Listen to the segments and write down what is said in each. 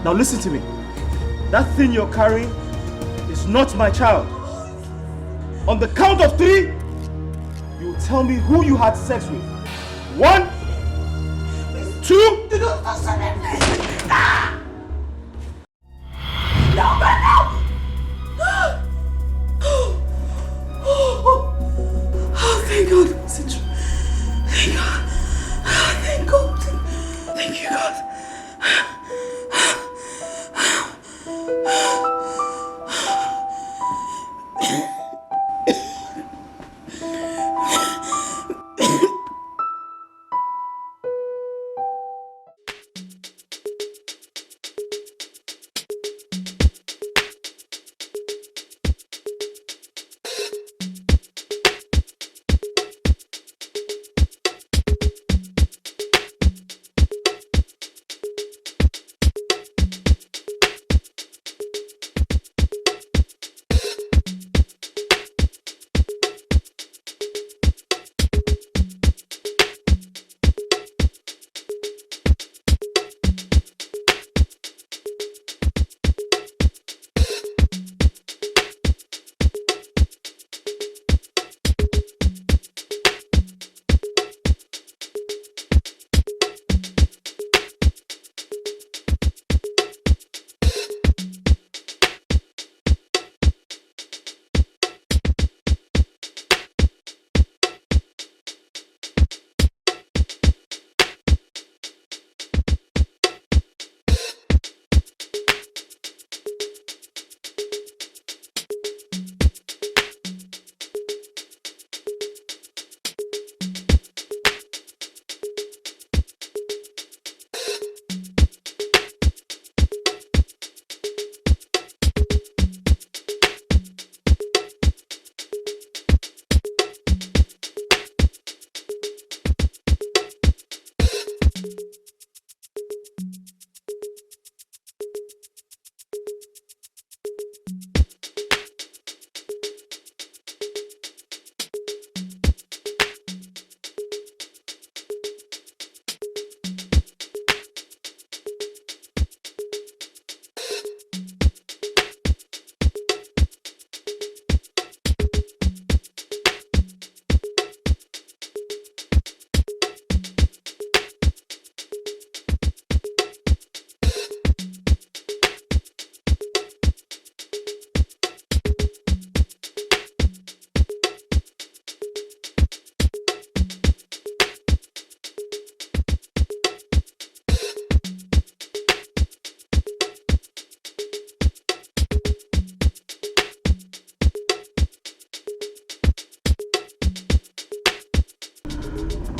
Now listen to me. That thing you're carrying is not my child. On the count of 3, you tell me who you had sex with. 1, 2. Oh, thank God. Thank God. Thank God. Thank you, God.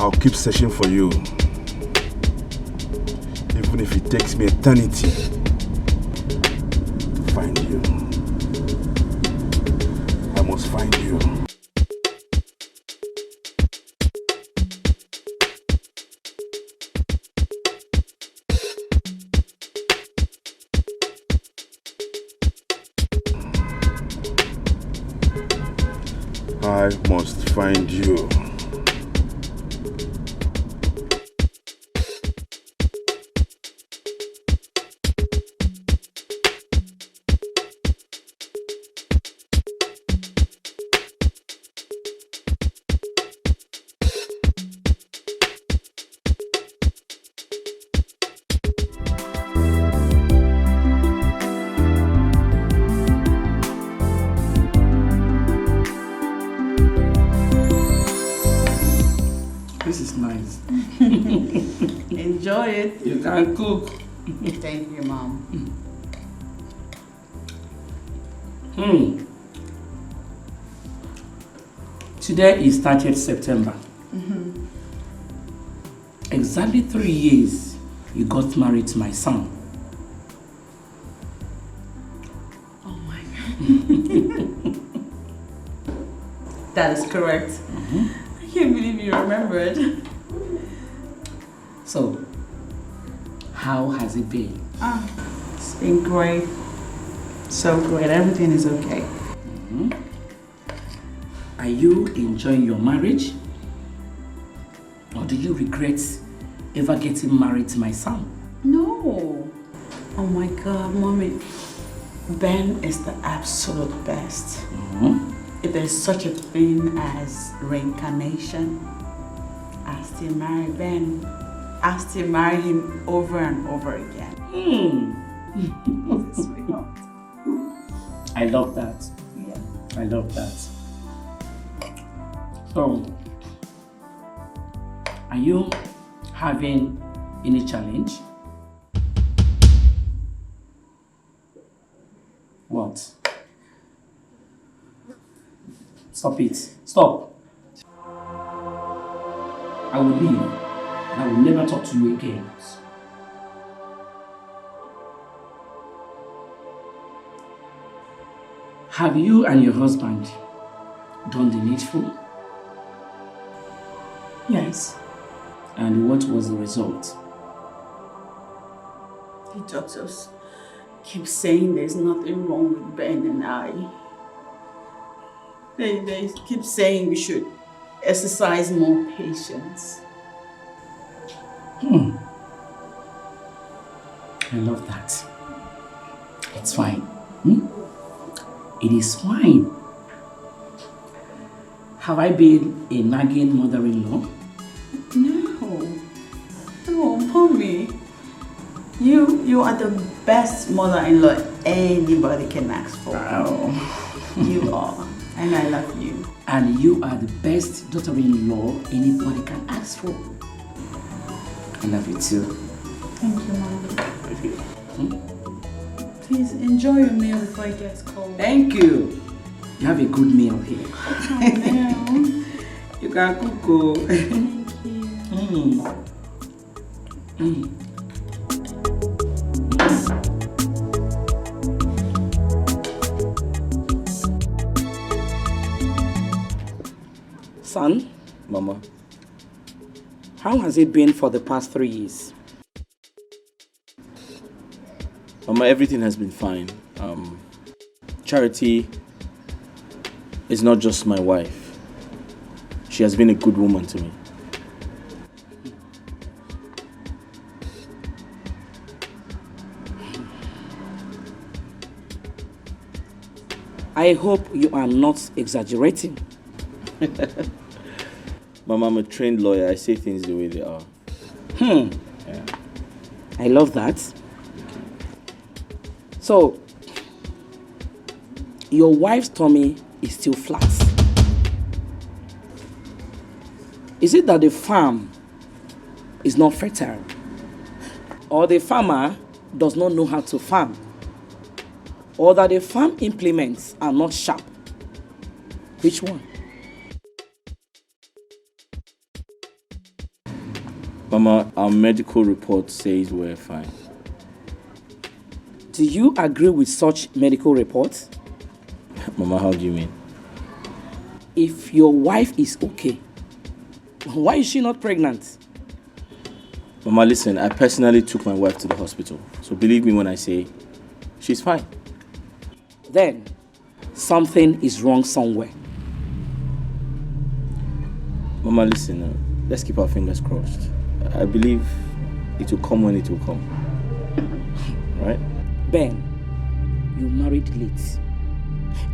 I'll keep searching for you. Even if it takes me eternity to find you. I must find you. I must find you. Enjoy it. You can cook. Thank you, Mom. Today is 30th September. Exactly 3 years you got married to my son. Oh my God. That is correct. I can't believe you remembered. So, how has it been? It's been great. So great. Everything is okay. Are you enjoying your marriage? Or do you regret ever getting married to my son? No. Oh my God, Mommy. Ben is the absolute best. If there's such a thing as reincarnation, I still marry Ben. I still marry him over and over again. He's a sweetheart. I love that. Yeah. I love that. So, are you having any challenge? What? Stop it. Stop. I will leave and I will never talk to you again. Have you and your husband done the needful? Yes. And what was the result? The doctors keep saying there's nothing wrong with Ben and I. They keep saying we should exercise more patience. I love that. It's fine. It is fine. Have I been a nagging mother-in-law? No, Mommy. You are the best mother-in-law anybody can ask for. Oh. You are, and I love you. And you are the best daughter-in-law anybody can ask for. I love you too. Thank you, Mommy. Please enjoy your meal before it gets cold. Thank you. You have a good meal here. Oh, no. You can cook. Thank you. Son, Mama, how has it been for the past 3 years? Mama, everything has been fine. Charity is not just my wife. She has been a good woman to me. I hope you are not exaggerating. Mama, I'm a trained lawyer. I say things the way they are. Yeah. I love that. So, your wife's tummy is still flat. Is it that the farm is not fertile? Or the farmer does not know how to farm? Or that the farm implements are not sharp? Which one? Mama, our medical report says we're fine. Do you agree with such medical reports? Mama, how do you mean? If your wife is okay, why is she not pregnant? Mama, listen, I personally took my wife to the hospital. So believe me when I say she's fine. Then something is wrong somewhere. Mama, listen, let's keep our fingers crossed. I believe it will come when it will come. Right? Ben, you married late.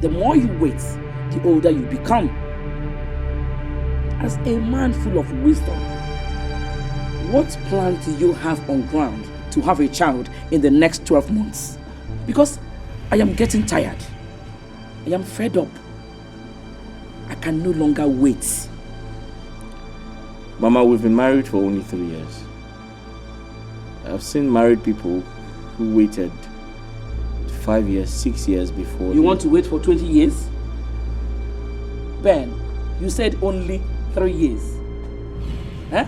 The more you wait, the older you become. As a man full of wisdom, what plan do you have on ground to have a child in the next 12 months? Because I am getting tired. I am fed up. I can no longer wait. Mama, we've been married for only 3 years. I've seen married people who waited 5 years, 6 years before. You want to wait for 20 years? Ben, you said only 3 years. Huh?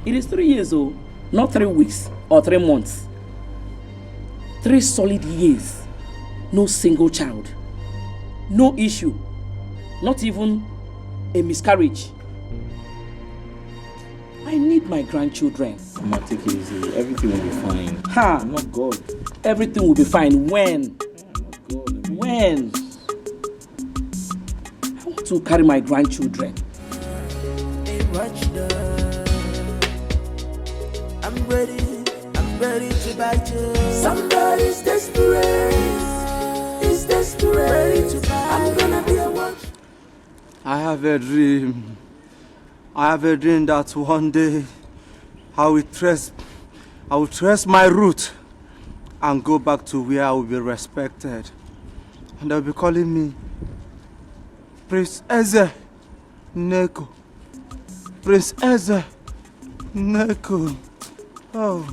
It is 3 years, oh, not 3 weeks or 3 months. 3 solid years. No single child. No issue. Not even a miscarriage. I need my grandchildren. Mama, take it easy. Everything will be fine. Ha! I'm not God. Everything will be fine. When? I'm not God. When? I want to carry my grandchildren. I'm ready, I'm ready to bite you. Somebody's desperate. Is desperate. Ready to bite. I'm gonna be a watch. I have a dream. I have a dream that one day I will trace my route and go back to where I will be respected. And they'll be calling me Prince Eze Neko. Prince Eze Neko. Oh.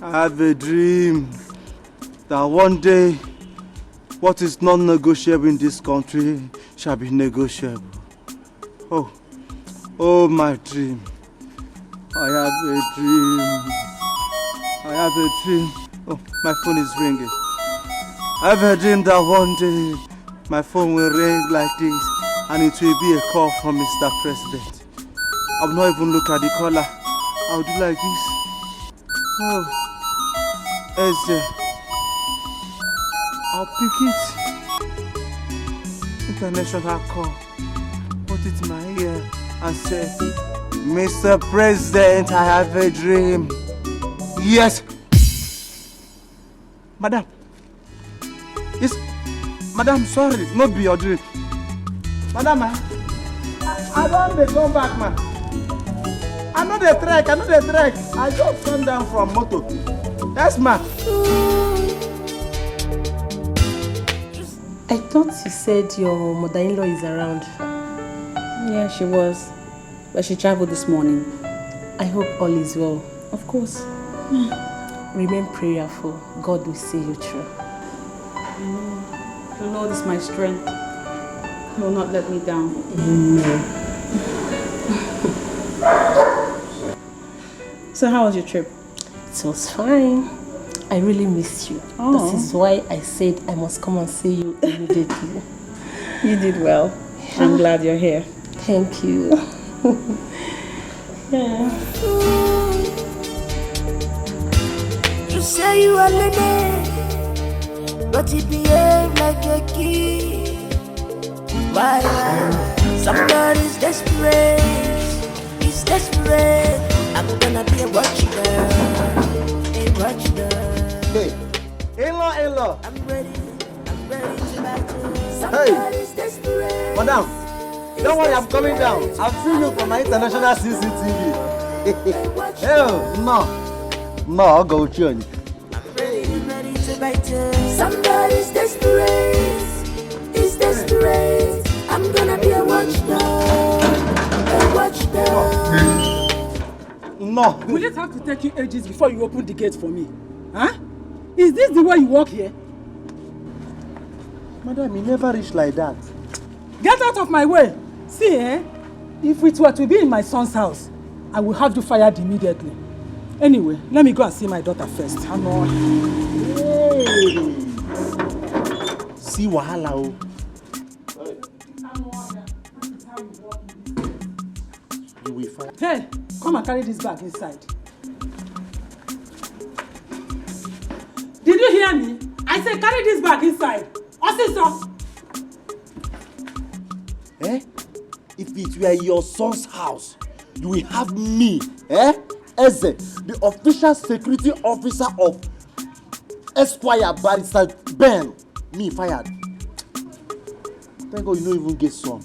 I have a dream that one day what is non-negotiable in this country shall be negotiable. Oh, my dream. I have a dream. Oh, my phone is ringing. I have a dream that one day my phone will ring like this and it will be a call from Mr. President. I will not even look at the caller. I will do like this. Oh, Eze. I'll pick it. International call. Put it in my ear and say, Mr. President, I have a dream. Yes. Madam. Yes. Madam, sorry. Not be your dream. Madam, I don't come back, man. I know the trek. I just come down from motor. Yes, man. I thought you said your mother-in-law is around. Yeah, she was. But she traveled this morning. I hope all is well. Of course. Remain prayerful. God will see you through. The Lord is my strength. He will not let me down. Amen. So how was your trip? It was fine. I really missed you. Oh. This is why I said I must come and see you immediately. You did well. I'm glad you're here. Thank you. Yeah. You say you are lady, but you behave like a kid. Why? Somebody's desperate. He's desperate. I'm gonna be a watch girl. A watch girl. Hey, in-law. I'm ready to bite you. Somebody's desperate. Madam, don't worry, I'm coming down. I've seen you from my international CCTV. No, I'll go with you. I'm ready to bite you. Somebody's desperate. Is desperate. I'm gonna be a watchdog. A watchdog. No. Will it have to take you ages before you open the gate for me? Huh? Is this the way you walk here? Madam, you never reach like that. Get out of my way! See, if it were to be in my son's house, I will have you fired immediately. Anyway, let me go and see my daughter first. Hey. See wahala o. You will find. Hey, come and carry this bag inside. Did you hear me? I said carry this bag inside. Officer! If it were your son's house, you will have me, Eze, the official security officer of Esquire Barrister Ben, me fired. Thank God you don't even get some.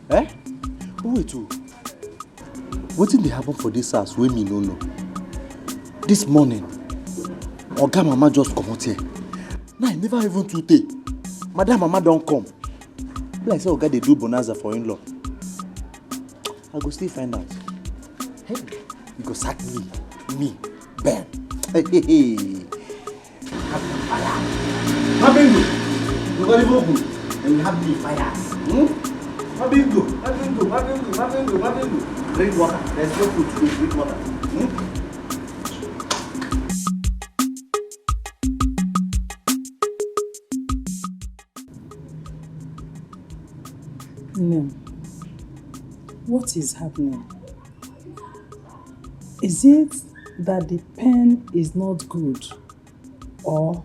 Wait too. What did they happen for this house when me no know? This morning, Oga Mama just come out here. Now I never even today. Madam Mama don't come. Like say Oga they do bonanza for in-law. I go still find out. Hey, you go sack me, Ben. Hey. Mabingo, you got it open, and you have me fire. Mabingo. Drink water. There's no food to drink water. No. What is happening? Is it that the pen is not good, or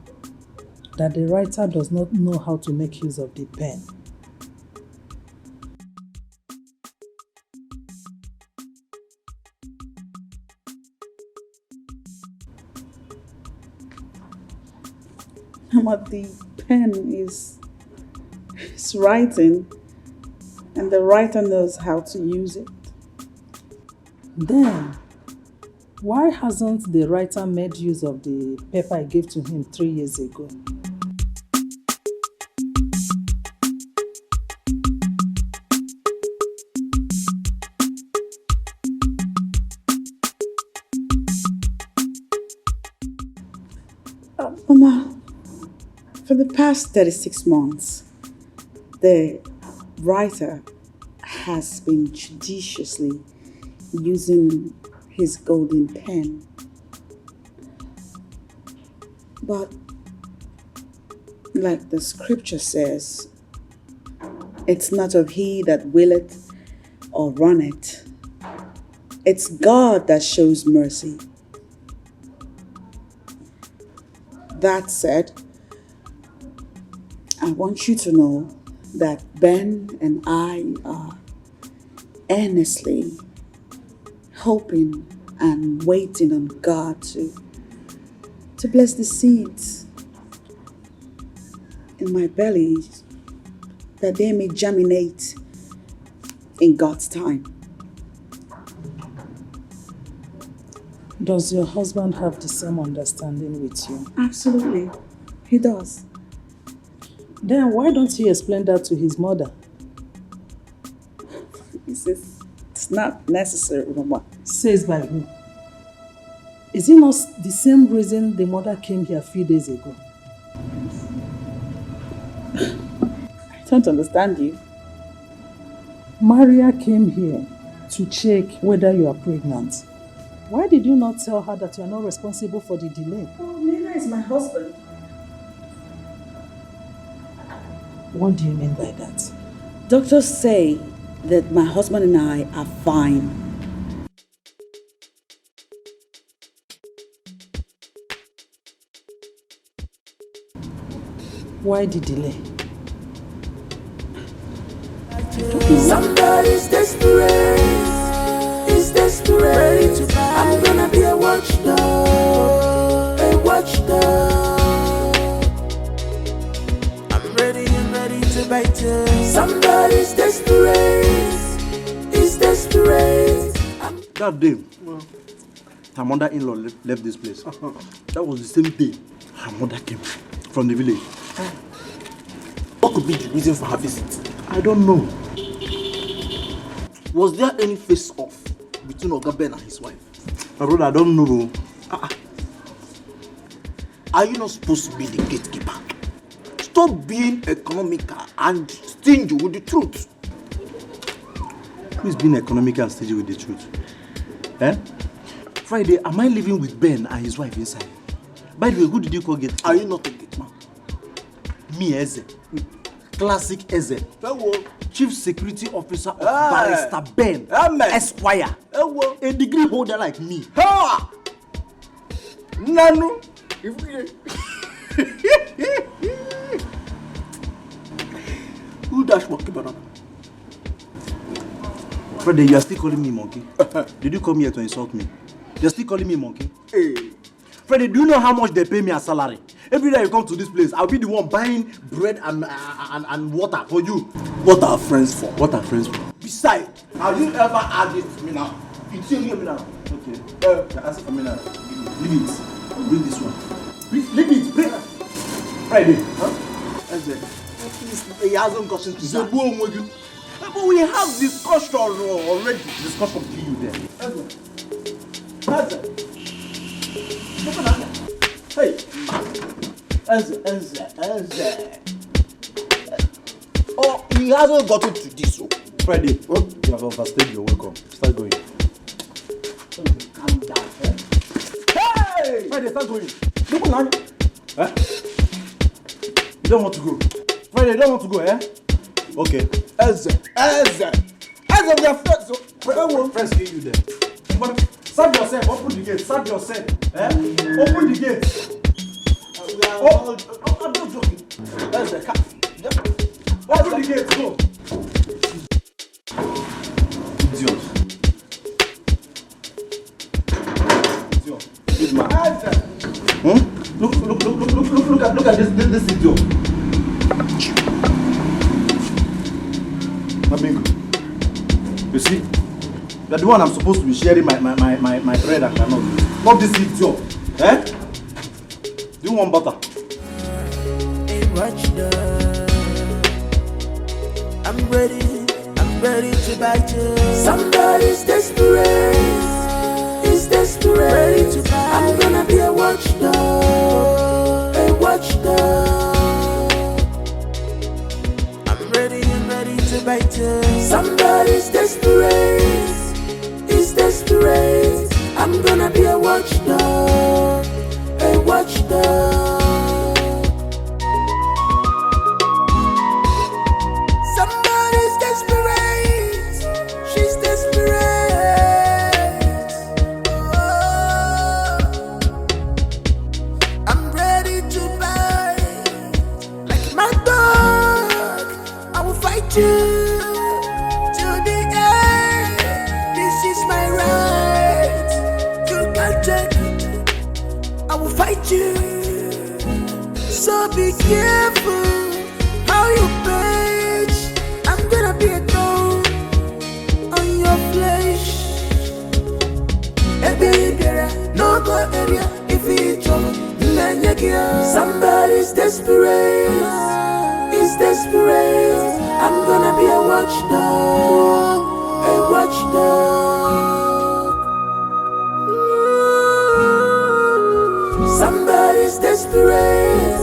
that the writer does not know how to make use of the pen? But the pen is writing, and the writer knows how to use it. Then, why hasn't the writer made use of the paper I gave to him 3 years ago? Mama, for the past 36 months, the writer has been judiciously using his golden pen. But like the scripture says, it's not of he that willeth or runneth. It's God that shows mercy. That said, I want you to know that Ben and I are earnestly hoping and waiting on God to bless the seeds in my belly, that they may germinate in God's time. Does your husband have the same understanding with you? Absolutely, he does. Then why don't you explain that to his mother? It's not necessary, Mama. Says by who? Is it not the same reason the mother came here a few days ago? I don't understand you. Maria came here to check whether you are pregnant. Why did you not tell her that you are not responsible for the delay? Oh, Nina is my husband. What do you mean by that? Doctors say that my husband and I are fine. Why the delay? Somebody's desperate. He's desperate. I'm gonna be a watchdog. A watchdog. I'm ready to bite you. Somebody's desperate. He's desperate. That day, her mother-in-law left this place. That was the same day her mother came from the village. What could be the reason for her visit? I don't know. Was there any face-off between Oga Ben and his wife? My brother, I don't know. Are you not supposed to be the gatekeeper? Stop being economical and stingy with the truth. Who is being economical and stingy with the truth? Eh? Friday, am I living with Ben and his wife inside? By the way, who did you call gatekeeper? Are you not a gate man? Me, Eze. Classic Eze. Hello. Chief Security Officer of Barrister Ben Esquire. Hello. A degree holder like me. Ha! Nanu. Who dash monkey banana? Friday, you are still calling me monkey? Did you come here to insult me? You're still calling me monkey? Hey. Friday, do you know how much they pay me as salary? Every day you come to this place, I'll be the one buying bread and water for you. What are friends for? What are friends for? Besides, have you ever had it to me now? It's you hear me now. Okay. Ask it for me now. Leave it. I'll bring this one. Leave it. Bring it. Friday. Huh? He hasn't gotten to that. But we have discussion already. Discussion kill you there. Hey. Oh, he hasn't gotten to this. So. Friday. Oh, you have overstayed your welcome. Start going. Calm down. Hey! Friday, start going. Huh? You don't want to go. Friday, you don't want to go, eh? Okay. Eze, we are friends. Friends kill you there. But serve yourself. Open the gate. Serve yourself. Eh? Open the gate. I'm not joking. Eze, open the gate. Go. Idiot. Good man. Look at this this idiot. Amigo, you see, you're the one I'm supposed to be sharing my bread and cannot. Not this idiot. Eh? Do you want butter? Hey, watch I'm ready to bite you. Somebody's desperate. He's desperate to bite. I'm gonna be a watchdog. A watchdog. I'm ready to bite you. Somebody's desperate. He's desperate. I'm gonna be a watchdog. A watchdog. Somebody's desperate. She's desperate. Oh, I'm ready to bite. Like my dog, I will fight you till the end. This is my right. You can't take it. I will fight you. So be careful how you bitch. I'm gonna be a thorn on your flesh. Hey baby, no go area if it's trouble. Somebody's desperate. He's desperate. I'm gonna be a watchdog. A watchdog. Somebody's desperate.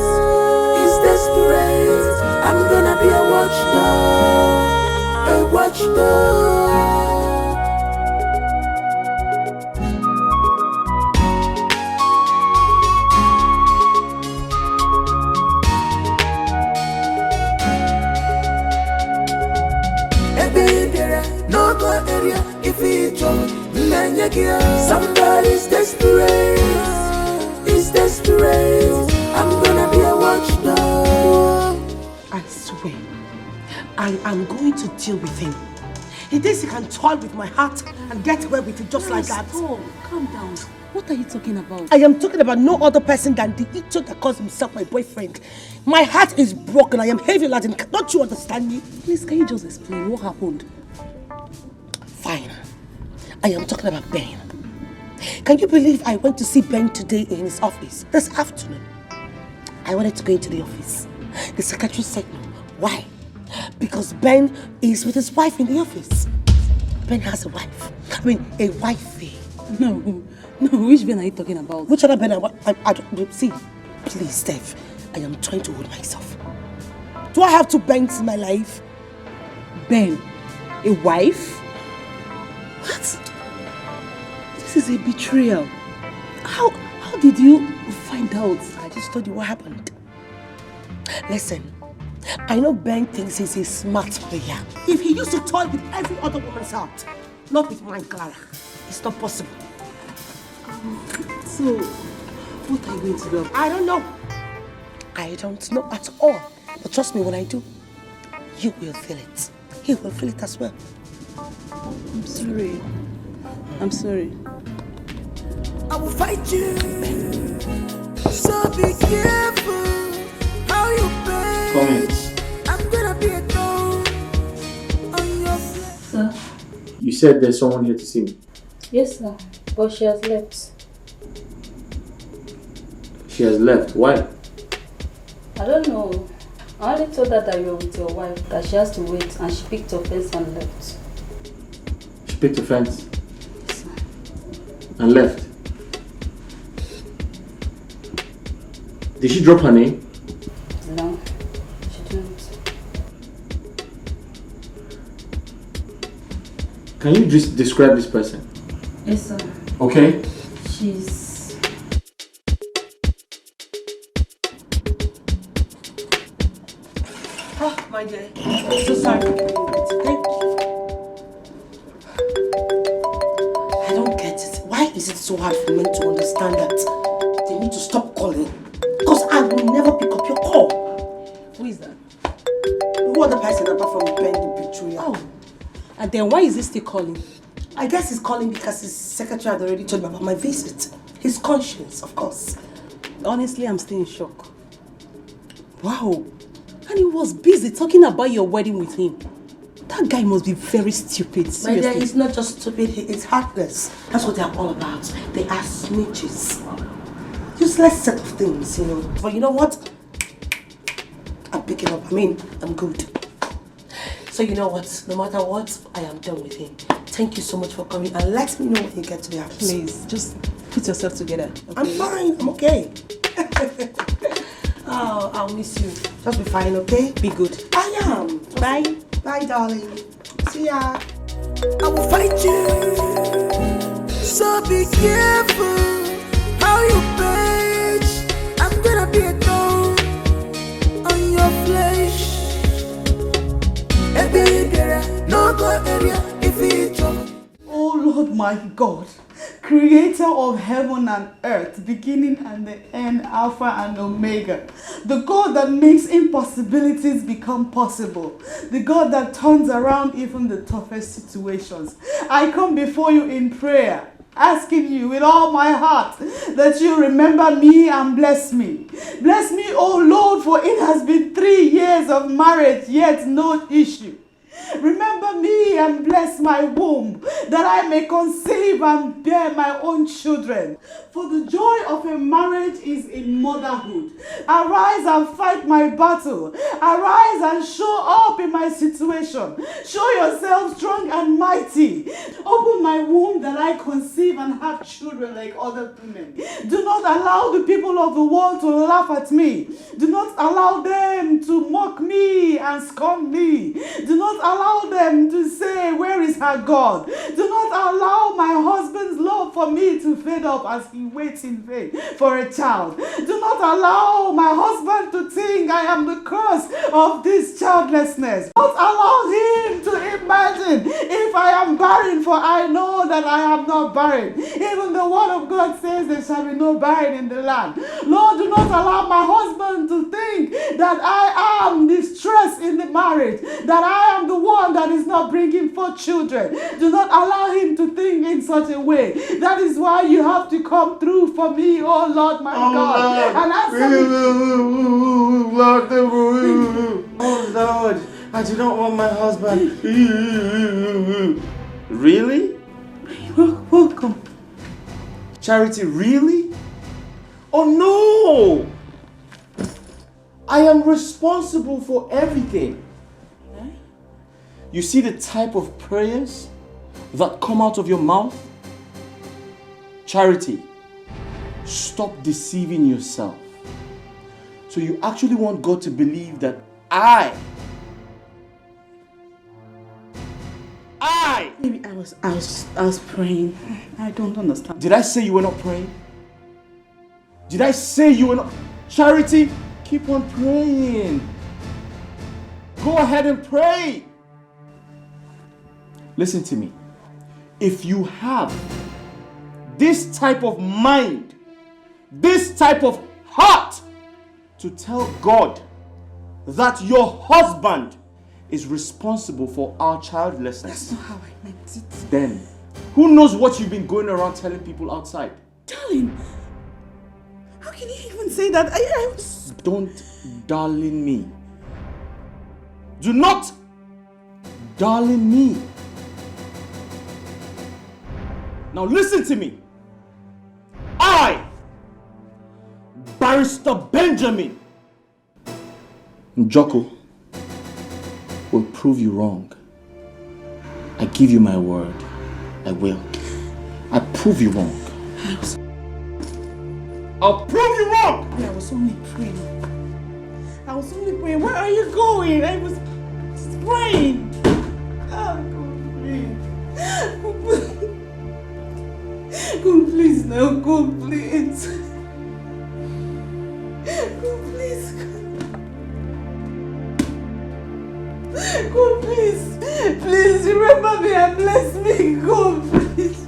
He's desperate. I'm gonna be a watchdog. A watchdog. Hey baby, no go area if it's trouble. Somebody's desperate. He's desperate. I'm gonna be a watchdog. I swear, I am going to deal with him. He thinks he can toy with my heart and get away with it just like that. Stop. Calm down. What are you talking about? I am talking about no other person than the idiot that calls himself my boyfriend. My heart is broken. I am heavy laden. Don't you understand me? Please, can you just explain what happened? Fine. I am talking about Ben. Can you believe I went to see Ben today in his office this afternoon? I wanted to go into the office. The secretary said no. Why? Because Ben is with his wife in the office. Ben has a wife. I mean, a wifey. No, which Ben are you talking about? Which other Ben? I don't see. Please, Steph, I am trying to hold myself. Do I have two Bens in my life? Ben, a wife? What? This is a betrayal. How did you find out? I just told you what happened. Listen, I know Ben thinks he's a smart player. If he used to toy with every other woman's heart, not with mine, Clara, it's not possible. So, what are you going to do? I don't know. I don't know at all. But trust me, when I do, you will feel it. He will feel it as well. I'm sorry. I'm sorry. I will fight you. So be careful how you bitch. I'm gonna be a thorn on your flesh. Sir? You said there's someone here to see me. Yes, sir. But she has left. She has left. Why? I don't know. I only told her that you're with your wife, that she has to wait, and she picked offense and left. She picked offense and left. Did she drop her name? No, she didn't. Can you just describe this person? Yes, sir. Okay. She's... Oh, my dear. I'm so sorry for giving you wait. Thank you. I don't get it. Why is it so hard for men to understand that they need to stop calling? Because I will never pick up your call. Who is that? Who other person apart from Ben the betrayer? Oh, and then why is he still calling? I guess he's calling because his secretary had already told me about my visit. His conscience, of course. Honestly, I'm still in shock. Wow. And he was busy talking about your wedding with him. That guy must be very stupid, seriously. My dear, he's not just stupid, he is heartless. That's what they're all about. They are snitches. Useless set of things, you know. But you know what? I'm picking up. I'm good. So you know what? No matter what, I am done with him. Thank you so much for coming, and let me know when you get to the house. Please, just put yourself together. Okay? I'm fine. I'm okay. Oh, I'll miss you. Just be fine, okay? Be good. I am. Bye. Bye, darling. See ya. I will fight you. So be careful how you page. I'm gonna be a thorn on your flesh. No go area if it's Oh Lord my God, creator of heaven and earth, beginning and the end, Alpha and Omega, the God that makes impossibilities become possible, the God that turns around even the toughest situations. I come before you in prayer, asking you with all my heart that you remember me and bless me. Bless me, oh Lord, for it has been 3 years of marriage, yet no issue. Remember me and bless my womb, that I may conceive and bear my own children. For the joy of a marriage is in motherhood. Arise and fight my battle. Arise and show up in my situation. Show yourself strong and mighty. Open my womb that I conceive and have children like other women. Do not allow the people of the world to laugh at me. Do not allow them to mock me and scorn me. Do not allow them to say, where is her God? Do not allow my husband's love for me to fade up as he waits in vain for a child. Do not allow my husband to think I am the cause of this childlessness. Do not allow him to imagine if I am barren, for I know that I am not barren. Even the word of God says there shall be no barren in the land. Lord, do not allow my husband to think that I am distressed in the marriage, that I am the one that is not bringing forth children. Do not allow him to think in such a way. That is why you have to come through for me, oh Lord my God. Lord. And answer me. Oh Lord, I do not want my husband. Really? You're welcome. Charity, really? Oh no! I am responsible for everything. You see the type of prayers that come out of your mouth? Charity, stop deceiving yourself. So you actually want God to believe that Maybe I was praying. I don't understand. Did I say you were not praying? Did I say you were not? Charity, keep on praying. Go ahead and pray. Listen to me. If you have this type of mind, this type of heart to tell God that your husband is responsible for our childlessness, That's not how I meant it. then who knows what you've been going around telling people outside? Darling, how can you even say that? I was... Don't darling me. Do not darling me. Now listen to me. I, Barrister Benjamin Njoko, will prove you wrong. I give you my word. I will. I prove you wrong. I'll prove you wrong! I was only praying. Where are you going? I was just praying. Oh, God, please. God, please, now. God, please. God, please. God, please. Please, remember me and bless me. God, please.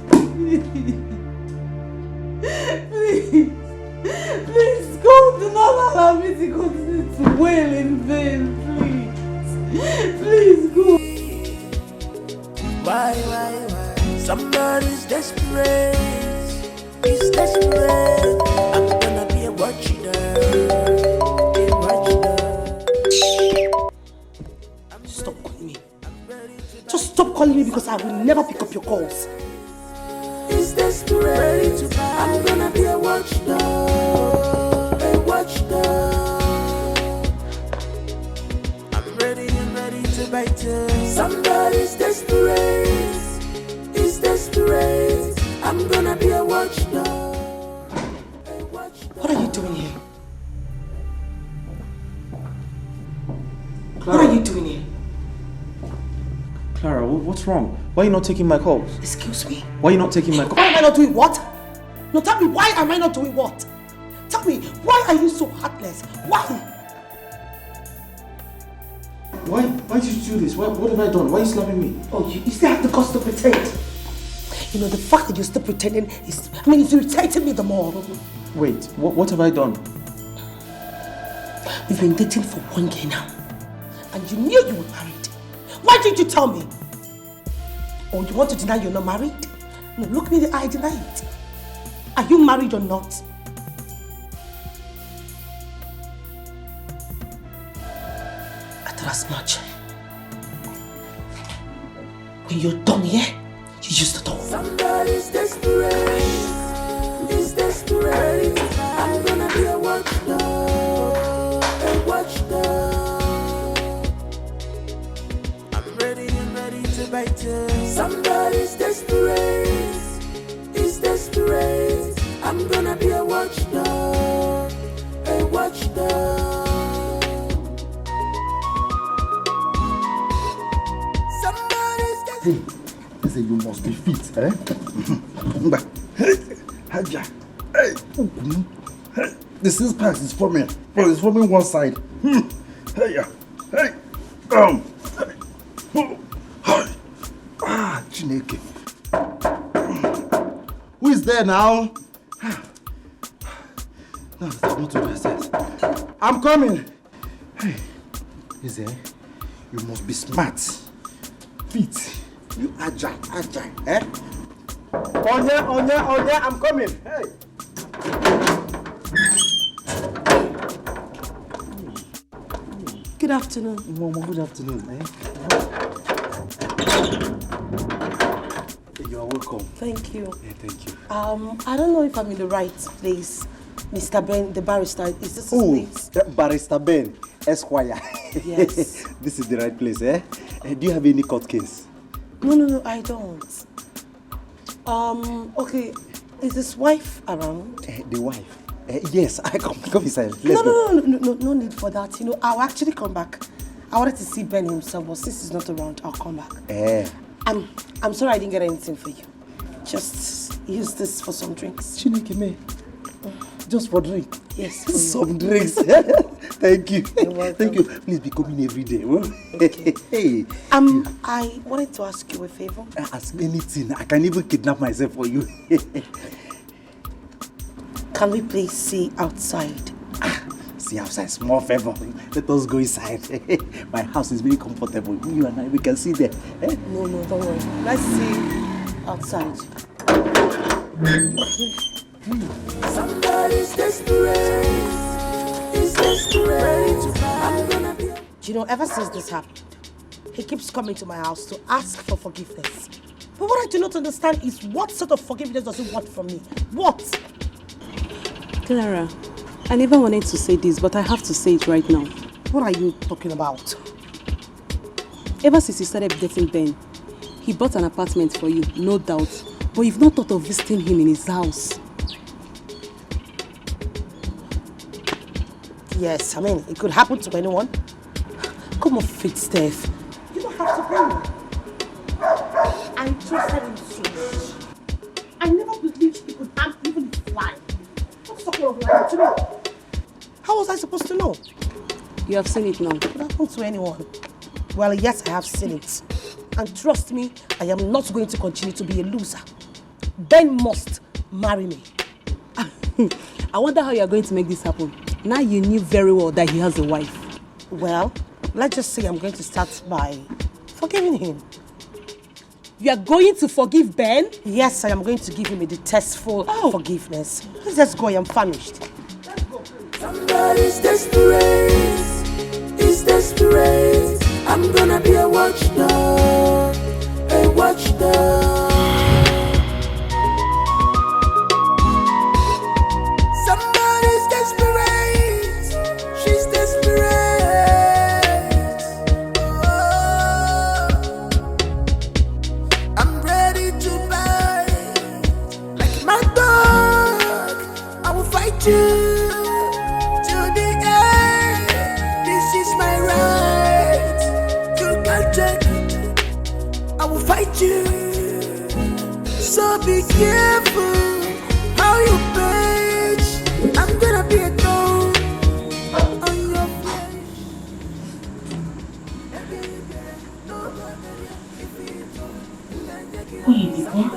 Please. Please, God, do not allow me to continue to wail in vain, please. Please, God. Why? Somebody's desperate. He's desperate. I'm gonna be a watchdog. A watchdog. you because I will never pick up your calls. It's desperate. I'm gonna be a watchdog. A watchdog. I'm ready to bite you. Somebody's desperate. It's desperate. I'm gonna be a watchdog. What are you doing here? Clara. What are you doing here? Clara, what's wrong? Why are you not taking my calls? Excuse me? Why are you not taking my calls? Why am I not doing what? No, tell me, why am I not doing what? Tell me, why are you so heartless? Why? Why did you do this? What have I done? Why are you slapping me? Oh, you still have the guts to pretend. You know, the fact that you're still pretending is, it's irritating me the more. Wait, what have I done? We've been dating for 1 year now. And you knew you were married. Why didn't you tell me? Or you want to deny you're not married? No, look me in the eye, deny it. Are you married or not? I thought as much. When you're done here, you use the door. Somebody's desperate. It's desperate. I'm gonna be a watchdog. A watchdog. I'm ready to bite you. Somebody's desperate. It's desperate. I'm gonna be a watchdog. A watchdog. Somebody's desperate. They say you must be fit, eh? The 6 packs is forming. It's forming one side. Chineke. Who is there now? No, I want to process. I'm coming. Hey, is there? You must be smart. Fit. You agile, eh? Onya, I'm coming. Hey. Good afternoon. Mama, good afternoon, eh? You are welcome. Thank you. Yeah, thank you. I don't know if I'm in the right place. Mr. Ben, the barrister, is this his place? Barrister Ben, Esquire. Yes. This is the right place, eh? Do you have any court case? No, I don't. Okay, is his wife around? The wife? Yes, I come inside. Let's go. No need for that. You know, I'll actually come back. I wanted to see Ben himself, but since he's not around, I'll come back. I'm sorry I didn't get anything for you. Just use this for some drinks. Chineke me. Just for drink? Yes. Some drinks. Thank you. You're welcome. Thank you. Please be coming every day. Okay. Hey. I wanted to ask you a favor. Ask me anything. I can even kidnap myself for you. Can we please see outside? See outside, small favor. Let us go inside. My house is very comfortable. You and I, we can see there. No, don't worry. Let's see outside. Somebody's desperate. It's desperate. I'm gonna be. You know, ever since this happened, he keeps coming to my house to ask for forgiveness. But what I do not understand is what sort of forgiveness does he want from me? What? Clara, I never wanted to say this, but I have to say it right now. What are you talking about? Ever since you started dating Ben, he bought an apartment for you, no doubt. But you've not thought of visiting him in his house. Yes, it could happen to anyone. Come on, fit Steph. You don't have to blame me. I trusted him so much. I never believed he could harm even his life. What sort of lying to me? How was I supposed to know? You have seen it now. It could happen to anyone. Well, yes, I have seen it. And trust me, I am not going to continue to be a loser. Ben must marry me. I wonder how you are going to make this happen. Now you knew very well that he has a wife. Well, let's just say I'm going to start by forgiving him. You are going to forgive Ben? Yes, I am going to give him a detestful forgiveness. Let's just go, I am famished. Let's go. Somebody's desperate. It's desperate. I'm gonna be a watchdog. A fight you. So be careful how you page. I'm gonna be a thorn on your flesh. Who you be called?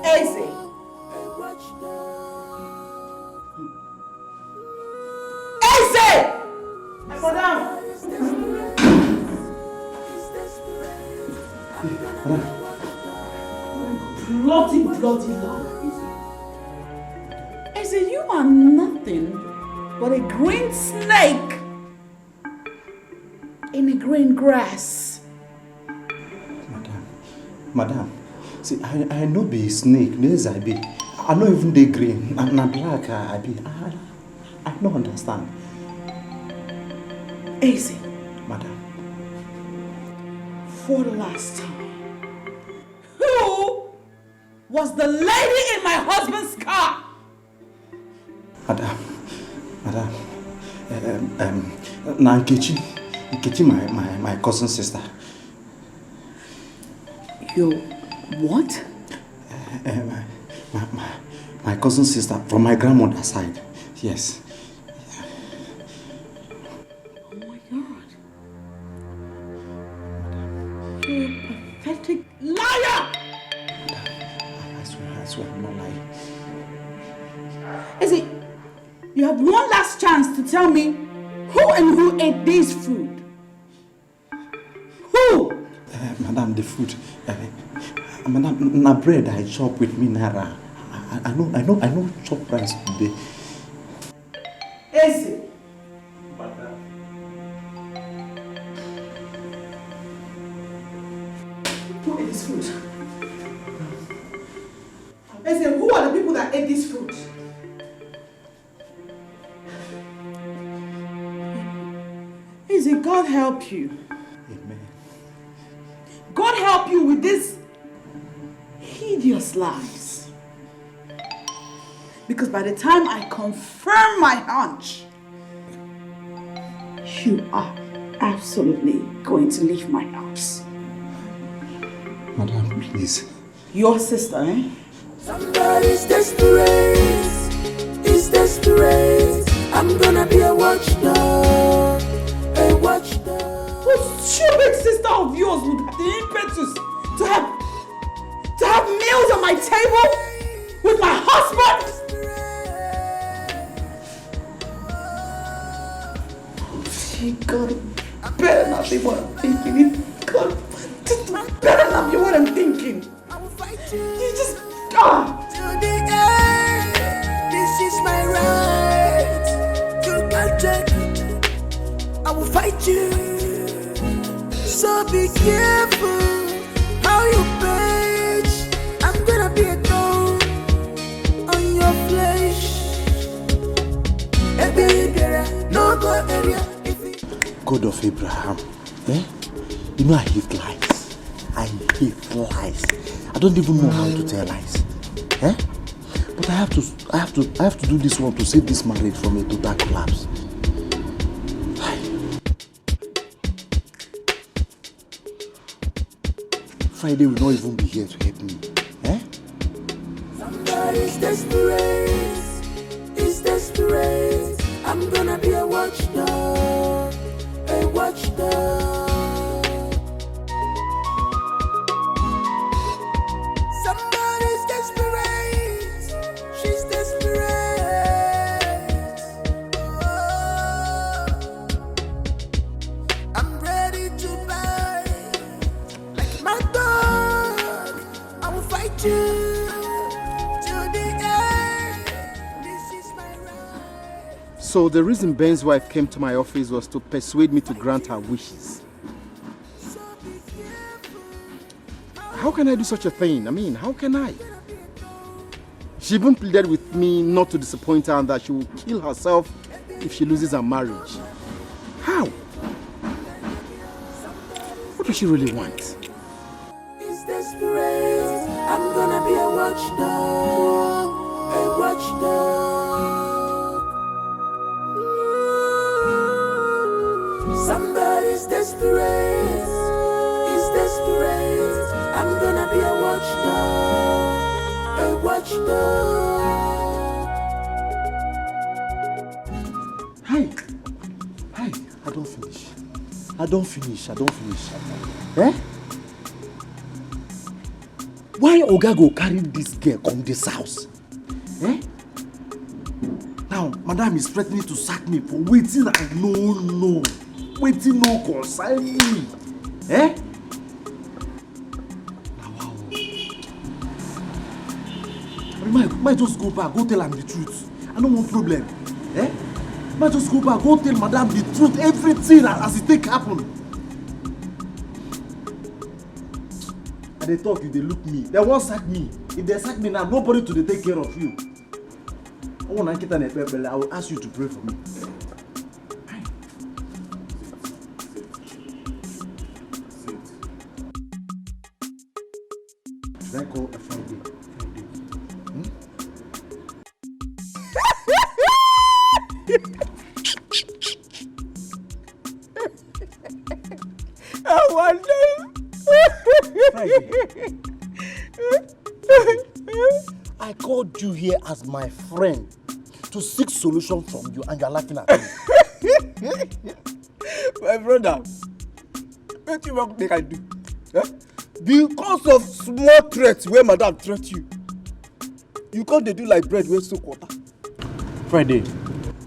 Easy. Easy! Madam! Bloody Lord. Easy, you are nothing but a green snake in the green grass. Madam, see, I know be snake, yes I be. I know even the green, and black I be. I don't understand. Easy. Madam. For the last time. Who was the lady in my husband's car? Madam, now Nkechi, my cousin's sister. Your what? My cousin's sister from my grandmother's side. Yes. Oh my God. You're a pathetic liar! I swear I'm not lying. Is it? You have one last chance to tell me who ate this food? Who? Madam, the food. Madam, na bread I chop with me naira. I know chop rice today. Is it? Madam. Who ate this food? Is it? Who are the people that ate this food? Is it? God help you. Amen. God help you with these hideous lies. Because by the time I confirm my hunch, you are absolutely going to leave my house. Madam, please. Your sister, eh? Somebody's desperate. Is desperate. I'm gonna be a watchdog. A watchdog. What stupid sister of yours would have the impetus to have meals on my table with my husband? God, better not be what I'm thinking. God, this better not be what I'm thinking. You just To the end, this is my right. You can't take it. I will fight you. So be careful how you page. I'm gonna be a thorn on your flesh. No go area. God of Abraham, eh? You know I hate lies. I hate lies. I don't even know how to tell lies, eh? But I have to do this one to save this marriage from a total collapse. Friday will not even be here to help me, eh? Somebody's desperate. Is desperate. I'm gonna be a watchdog. A watchdog. Somebody's desperate. She's desperate. Oh, I'm ready to buy. Like my dog, I will fight you to the end. This is my right. So the reason Ben's wife came to my office was to persuade me to grant her wishes. How can I do such a thing? I mean, how can I? She even pleaded with me not to disappoint her and that she will kill herself if she loses her marriage. How? What does she really want? Is desperate. I'm gonna be a watchdog. A watchdog. much more. Hi. I don't finish. Eh? Why Oga go carry this girl come this house? Eh? Now, madam is threatening to sack me for waiting I no. Waiting no concern me. Eh? Wow. Might just go back, go tell him the truth. I don't want problem. Eh? Might just go back, go tell madam the truth, everything as it take happen. And they talk, if they look me, they won't sack me. If they sack me now, nobody to take care of you. I will ask you to pray for me. Should I call a Friday? I wonder. I called you here as my friend to seek solution from you, and you're laughing at me. My brother, what you want make I do? Eh? Because of small threats where madam threat you, you can't do like bread with soak water. Friday,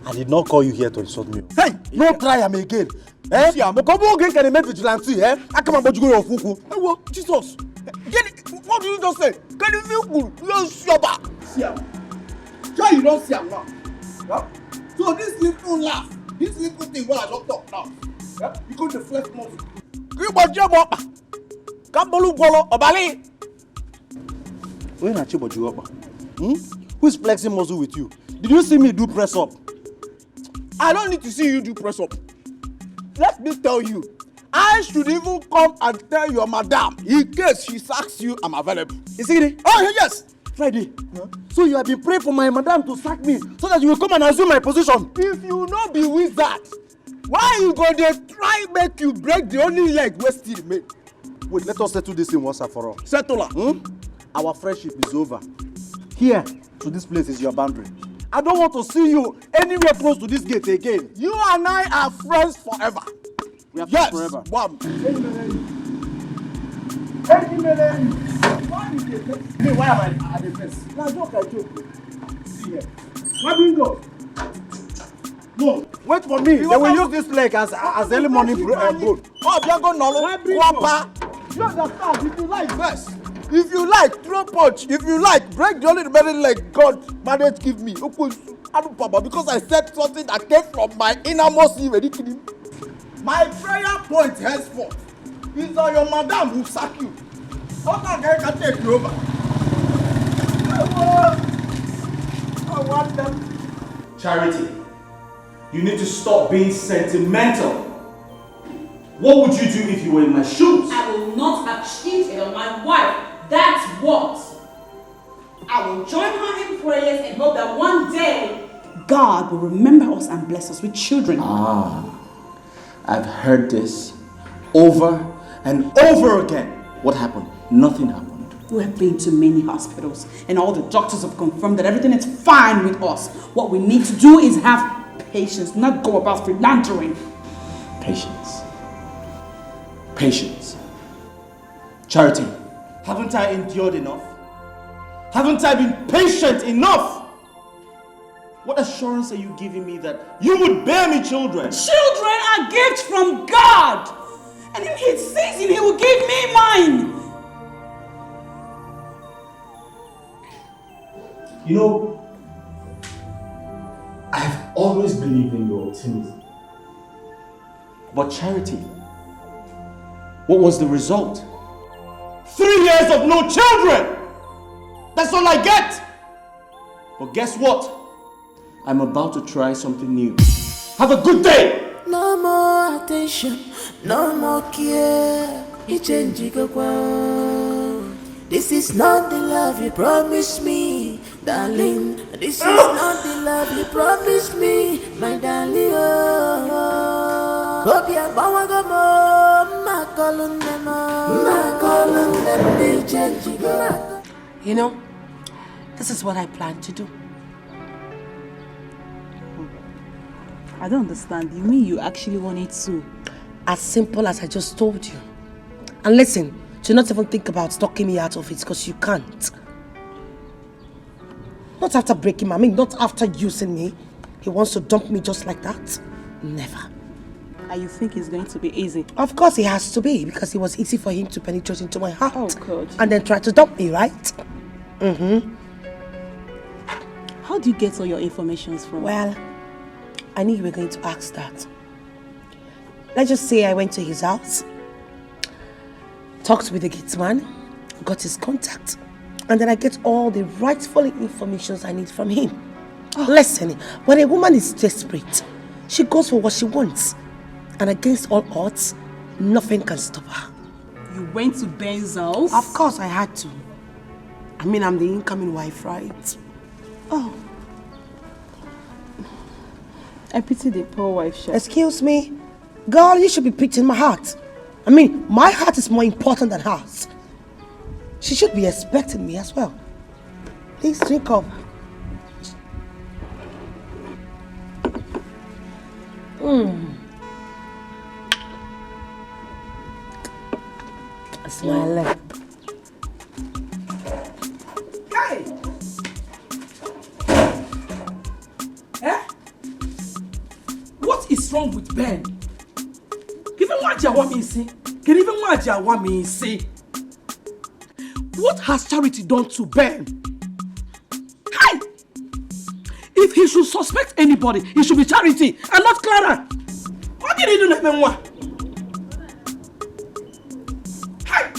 I did not call you here to insult me. Hey, no try am again. Eh? Come again can make vigilante, eh? I come about you go your fuku. Hey, what? Jesus. What did you just say? Can you feel good? You're shabba. Siam. Why you don't see him now? Yeah? So this little laugh, this little thing where I don't talk now. Yeah? You go to the flesh muscle. You want job up? Kambolu bolo obali. When I chebo you up? Who is flexing muscle with you? Did you see me do press up? I don't need to see you do press up. Let me tell you, I should even come and tell your madam in case she sacks you, I'm available. You see it? Oh, yes. Friday. Huh? So you have been praying for my madam to sack me so that you will come and assume my position. If you not be wizard, why you go there try make you break the only leg we still remain? Wait, let us settle this in once and for all. Settle her. Our friendship is over. Here, to this place is your boundary. I don't want to see you anywhere close to this gate again. You and I are friends forever. We are friends forever. One. Why am I at the face? Now joke I joke. See here. Why do you go? No. Wait for me. They will use this leg as early morning broad. Oh, Bianco Nolo. You understand? If you like first. If you like, throw punch. If you like, break the only remaining leg God managed give me. Because I said something that came from my innermost even. My prayer point henceforth is that your madam will sack you. Other guy can take you over. I want them. Charity, you need to stop being sentimental. What would you do if you were in my shoes? I will not have cheated on my wife. That's what. I will join her in prayers and hope that one day God will remember us and bless us with children. I've heard this over and over again. What happened? Nothing happened. We have been to many hospitals and all the doctors have confirmed that everything is fine with us. What we need to do is have patience, not go about philandering. Patience. Patience. Charity, haven't I endured enough? Haven't I been patient enough? What assurance are you giving me that you would bear me children? Children are gifts from God! And in His season, He will give me mine! You know, I've always believed in your optimism. But Charity, what was the result? 3 years of no children! That's all I get! But guess what? I'm about to try something new. Have a good day! No more attention, no more care. This is not the love you promised me, darling. This is not the love you promised me, my darling. You know, This is what I plan to do. I don't understand. You mean you actually wanted to? As simple as I just told you. And listen, do not even think about talking me out of it because you can't. Not after breaking my, not after using me. He wants to dump me just like that? Never. And you think it's going to be easy? Of course it has to be, because it was easy for him to penetrate into my heart. Oh God. And then try to dump me, right? How do you get all your information from? Well, I knew you were going to ask that. Let's just say I went to his house, talked with the gateman, got his contact, and then I get all the rightful information I need from him. Listen, when a woman is desperate, she goes for what she wants. And against all odds, nothing can stop her. You went to Ben's house? Of course I had to. I'm the incoming wife, right? Oh. I pity the poor wife, Chef. Excuse me? Girl, you should be pitying my heart. My heart is more important than hers. She should be expecting me as well. Please drink up. That's my lip. Hey! What is wrong with Ben? Even what you want me to see? Can even what you want me to see? What has Charity done to Ben? Hey! If he should suspect anybody, it should be Charity and not Clara. What did he do to me? Hey!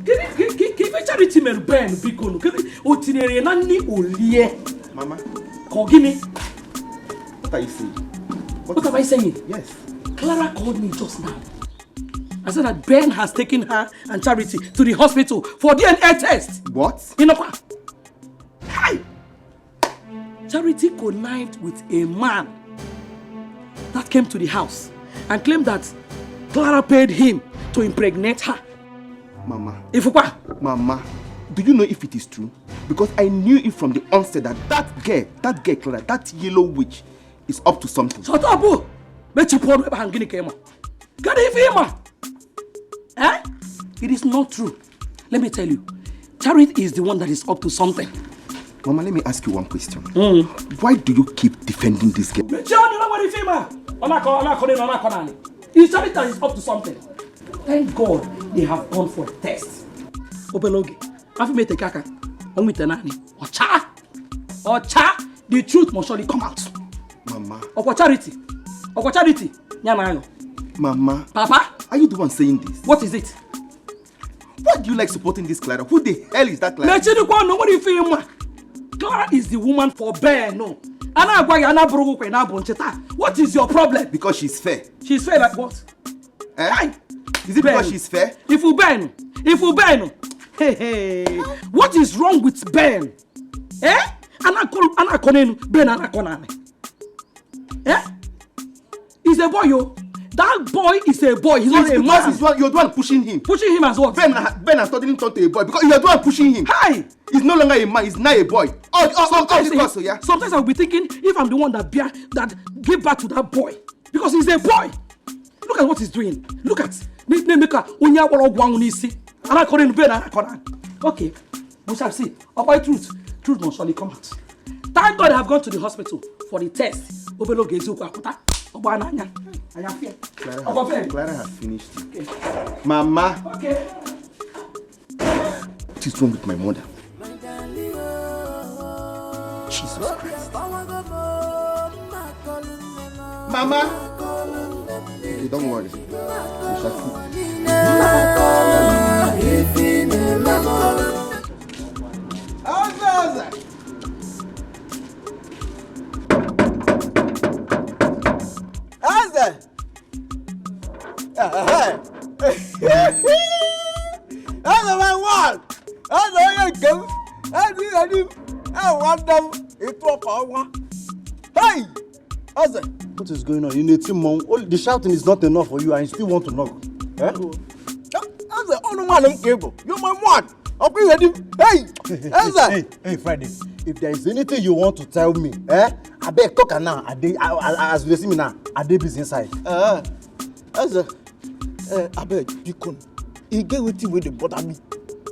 Give Charity me Ben because otinere nani olie. Mama. Kogini. What are you saying? What am I saying? Yes. Clara called me just now. I said that Ben has taken her and Charity to the hospital for DNA test. What? You know what? Hey! Charity connived with a man that came to the house and claimed that Clara paid him to impregnate her. Mama. Mama, do you know if it is true? Because I knew it from the onset that girl, Clara, that yellow witch, is up to something. Shut up, boo! Bet you poor hanging came. Get it, eh? It is not true. Let me tell you, Charity is the one that is up to something. Mama, let me ask you one question. Why do you keep defending this girl? It's Charity that is up to something. Thank God they have gone for a test. Obelogi, I've made a kaka. Ocha, the truth must surely come out. Mama. Charity. Mama. Papa. Are you the one saying this? What is it? Why do you like supporting this Clara? Who the hell is that Clara? Clara is the woman for Ben, no. What is your problem? Because she's fair. She's fair like what? Eh? Is it Ben? Because she's fair? If you Ben. Hey. What is wrong with Ben? Eh? Ben. Eh? He's a boy, yo. That boy is a boy. He's not a man. You're the one pushing him. Pushing him as what? Ben has suddenly turned to a boy because you're the one pushing him. Hi! He's no longer a man. He's now a boy. Sometimes I'll be thinking if I'm the one that gave back to that boy because he's a boy. Look at what he's doing. Look at. Okay, we shall see. About truth must surely come out. Thank God I have gone to the hospital for the test. Clara has finished. Okay. Mama. Okay. What is wrong with my mother? Jesus Christ. Mama. Okay, don't worry. We shall see. What is going on? You need him, Mom. The shouting is not enough for you and you still want to knock. Eh? You're my man. Are we ready? Hey! Hey, Friday. If there is anything you want to tell me, I beg talk now. As you see me now, I dey busy inside. I beg, Dikon. You get with you where they bother me.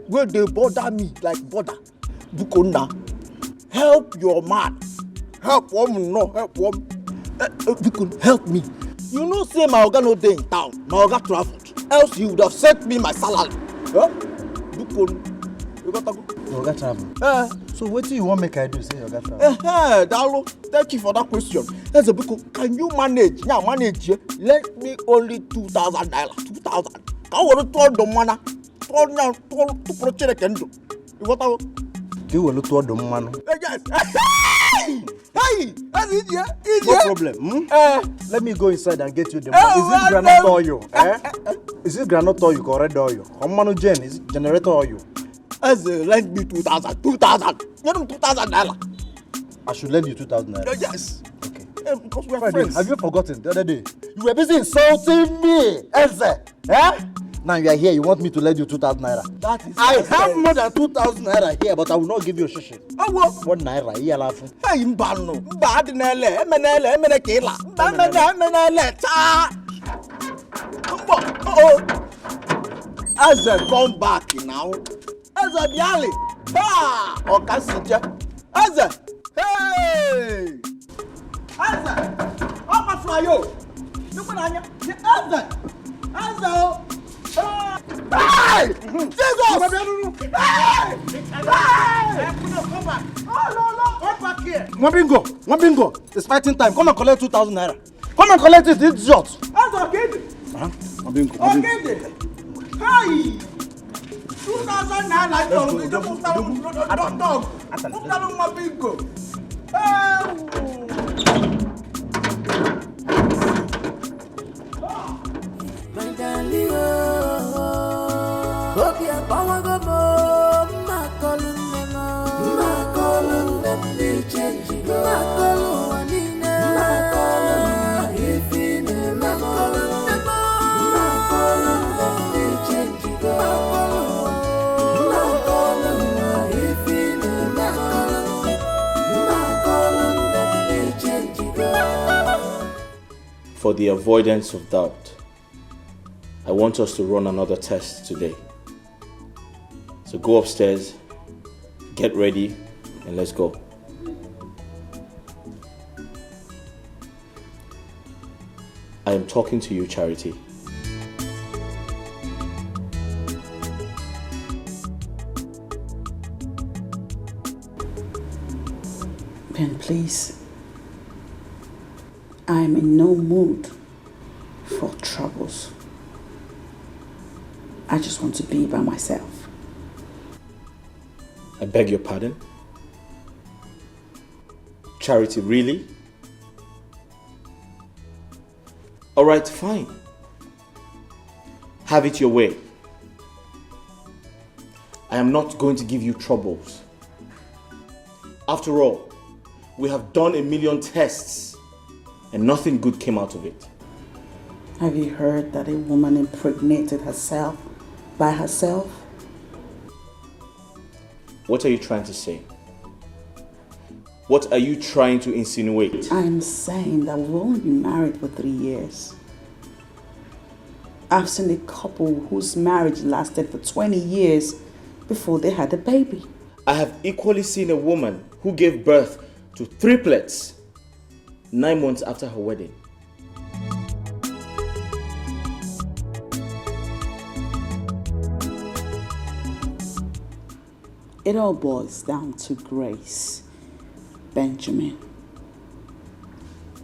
Where they bother me like bother. Dikon now. Help your man. Help woman, no help woman. Dikon, help me. You know, say my organ no day in town. My organ traveled. Else you would have sent me my salary. Huh? Dikon, you got to go. Your organ travel. So what do you want make I do? Say your organ travel. Dalo, thank you for that question. That's a book. Can you manage? Yeah, manage. Let me only 2,000 naira. 2,000. I want to turn the money. Turn to project and do. You want to? You will look toward the man. Yes. Hey, that's it, yeah. No problem. Let me go inside and get you the money. Is it granite oil? Is it granite oil or red oil? How many gen? Is it generator oil? Lend me 2,000. 2,000. You know 2,000 naira. I should lend you 2,000 naira. Yes. Okay. Because we are Friday, friends. have you forgotten the other day? You were busy insulting me, Eze. Now you are here, you want me to lend you 2,000 naira. That is I have more than 2,000 naira here, but I will not give you a shishi. Oh, what? 1 naira, here laughing. Hey, Mbano. Mbadinele, Emenele, Kela. Emenele, cha. Oh. As I come back now, as I biali. Ha! Okasija. As I. Hey! As I. Oh, my flyo. Look at Anya. As I. Hey! Jesus! Hey! Come back! Oh, no! Come back here! Mwabingo! It's fighting time. Come and collect 2,000 naira. Come and collect it, it's short. That's okay. Mwabingo. Okay. Hey! 2,000 naira. Don't. Mwabingo. My darling, hope you're power go more. My calling them, they change. My calling if in my calling them, they change. My calling if in my calling them, they change. For the avoidance of doubt, I want us to run another test today. So go upstairs, get ready, and let's go. I am talking to you, Charity. Ben, please. I am in no mood for troubles. I just want to be by myself. I beg your pardon? Charity, really? All right, fine. Have it your way. I am not going to give you troubles. After all, we have done 1,000,000 tests and nothing good came out of it. Have you heard that a woman impregnated herself by herself? What are you trying to say? What are you trying to insinuate? I'm saying that we've only been married for 3 years. I've seen a couple whose marriage lasted for 20 years before they had a baby. I have equally seen a woman who gave birth to triplets 9 months after her wedding. It all boils down to grace, Benjamin.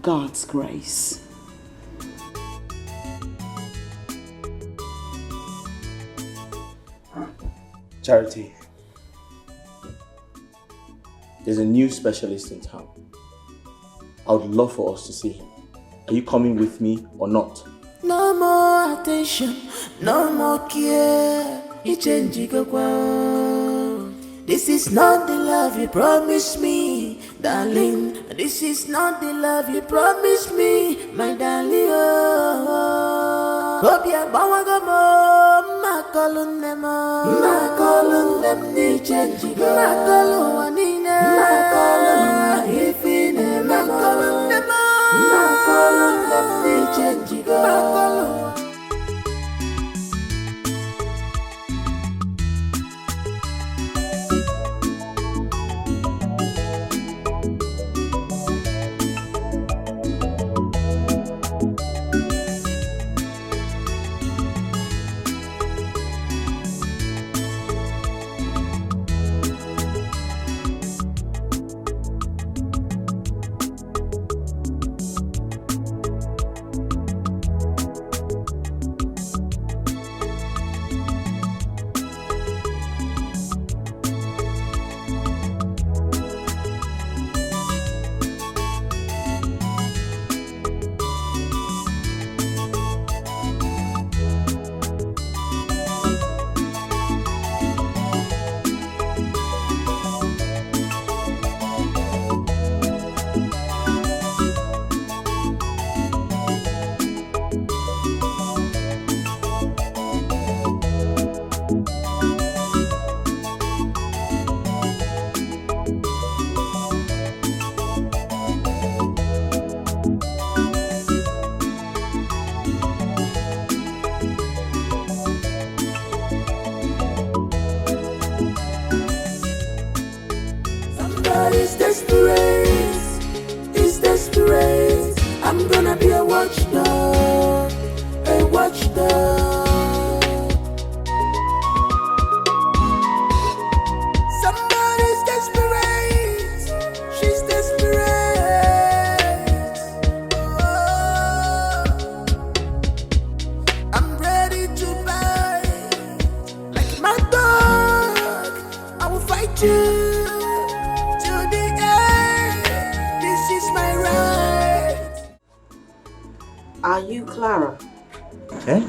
God's grace. Charity, there's a new specialist in town. I would love for us to see him. Are you coming with me or not? No more attention, no more care. This is not the love you promised me, darling. This is not the love you promised me, my darling. Oh, hope you're Makolundem, makolundem ni change, makoluanine, makoluanifine, makolundem, makolundem ni change, makolu. It's desperate, it's desperate. I'm gonna be a watchdog, a watchdog. Somebody's desperate, she's desperate. Oh, I'm ready to bite like my dog. I will fight you. Are you Clara? Eh?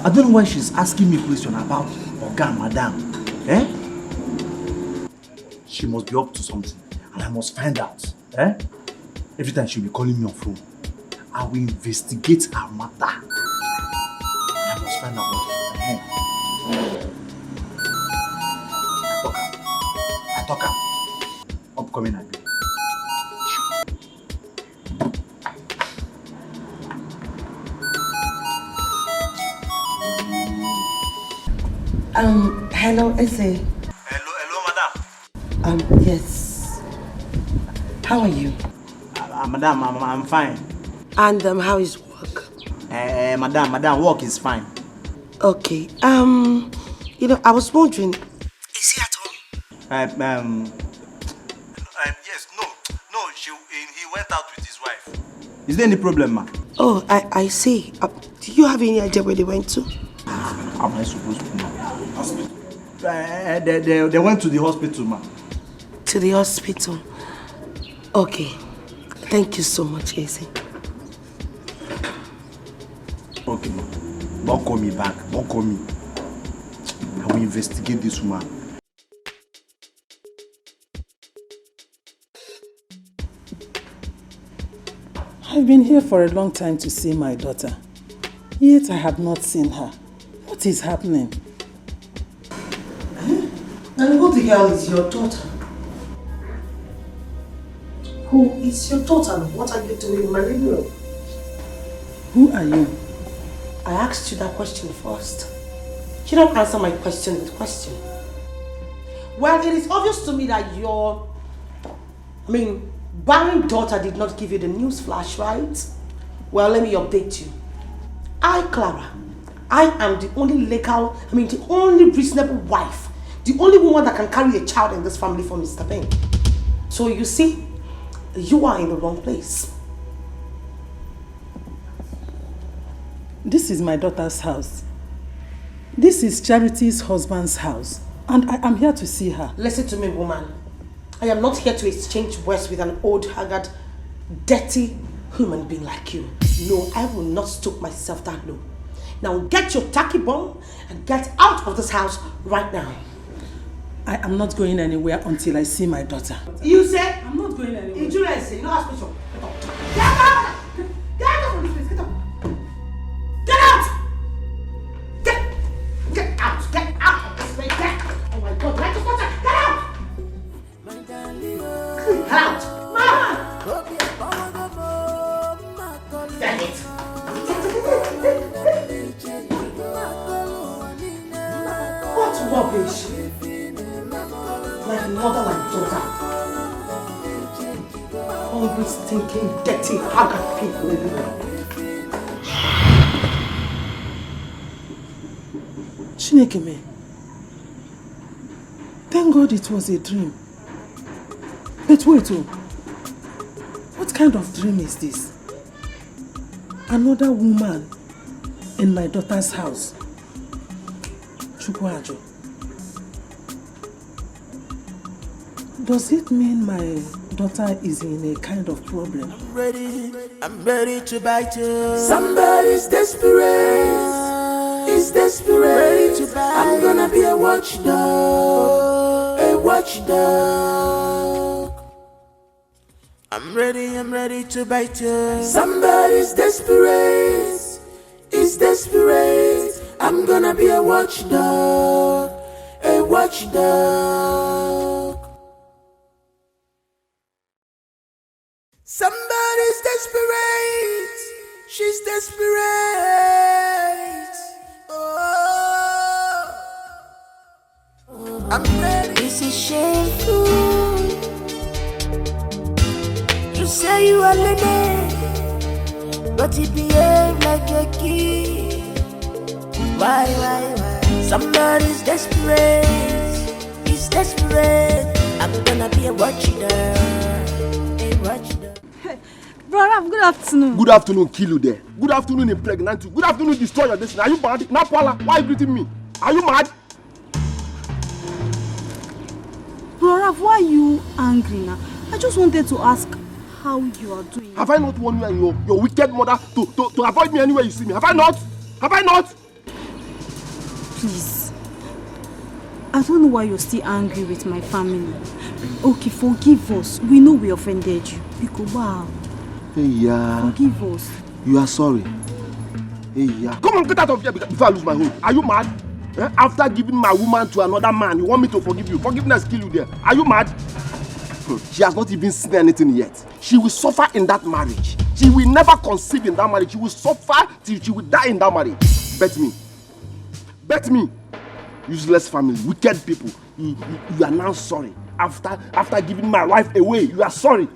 I don't know why she's asking me question about Oga Madam. Eh? She must be up to something and I must find out. Eh? Every time she'll be calling me on phone, I will investigate her matter. I must find out what I talk her. Upcoming again. Hello, Eze. Hello, madam. Yes. How are you? Madam, I'm fine. And how is work? Madam, work is fine. Okay. You know, I was wondering, is he at home? Yes, no, he went out with his wife. Is there any problem, ma? Oh, I see. Do you have any idea where they went to? How am I supposed to know? Hospital. They went to the hospital, ma. To the hospital? Okay. Thank you so much, Eze. Okay, ma. Don't call me back. Don't call me. I will investigate this woman. I've been here for a long time to see my daughter. Yet I have not seen her. What is happening? And who the hell is your daughter? Who is your daughter? What are you doing in my living room? Who are you? I asked you that question first. You don't answer my question with question. Well, it is obvious to me that your, barren daughter did not give you the news flash, right? Well, let me update you. I, Clara, I am the only the only reasonable wife, the only woman that can carry a child in this family for Mr. Ben. So you see, you are in the wrong place. This is my daughter's house. This is Charity's husband's house. And I am here to see her. Listen to me, woman. I am not here to exchange words with an old, haggard, dirty human being like you. No, I will not stoop myself that low. Now get your tacky bomb and get out of this house right now. I am not going anywhere until I see my daughter. You say? I'm not going anywhere. Injuries, you know how special. Get out! Get out from this place, get out! Get out! Damn it! What rubbish! Like mother, like daughter. Hungry, stinking, dirty, haggard people. Chinekeme, thank God it was a dream. But wait, oh, what kind of dream is this? Another woman in my daughter's house. Chukwajo. Does it mean my daughter is in a kind of problem? I'm ready to bite you. Somebody's desperate. He's desperate. Ready to bite. I'm gonna be a watchdog. A watchdog. I'm ready to bite you. Somebody's desperate. He's desperate. I'm gonna be a watchdog. A watchdog. Somebody's desperate. She's desperate. Oh, I'm ready. This is shameful. You say you are lady, but you behave like a kid. Why? Somebody's desperate. He's desperate. I'm gonna be a watchdog. A watchdog. Bro, Raph, good afternoon. Good afternoon, kill you there. Good afternoon, impregnate you. Good afternoon, destroy your destiny. Are you mad? Napala, why are you greeting me? Are you mad? Bro, Raph, why are you angry now? I just wanted to ask how you are doing. Have I not warned you and your wicked mother to avoid me anywhere you see me? Have I not? Have I not? Please. I don't know why you're still angry with my family. Okay, forgive us. We know we offended you. Because wow. Hey, yeah. Forgive us. You are sorry. Hey, yeah. Come on, get out of here before I lose my home. Are you mad? After giving my woman to another man, you want me to forgive you? Forgiveness kill you there. Are you mad? She has not even seen anything yet. She will suffer in that marriage. She will never conceive in that marriage. She will suffer till she will die in that marriage. Bet me. Bet me. Useless family, wicked people. You are now sorry. After giving my wife away, you are sorry.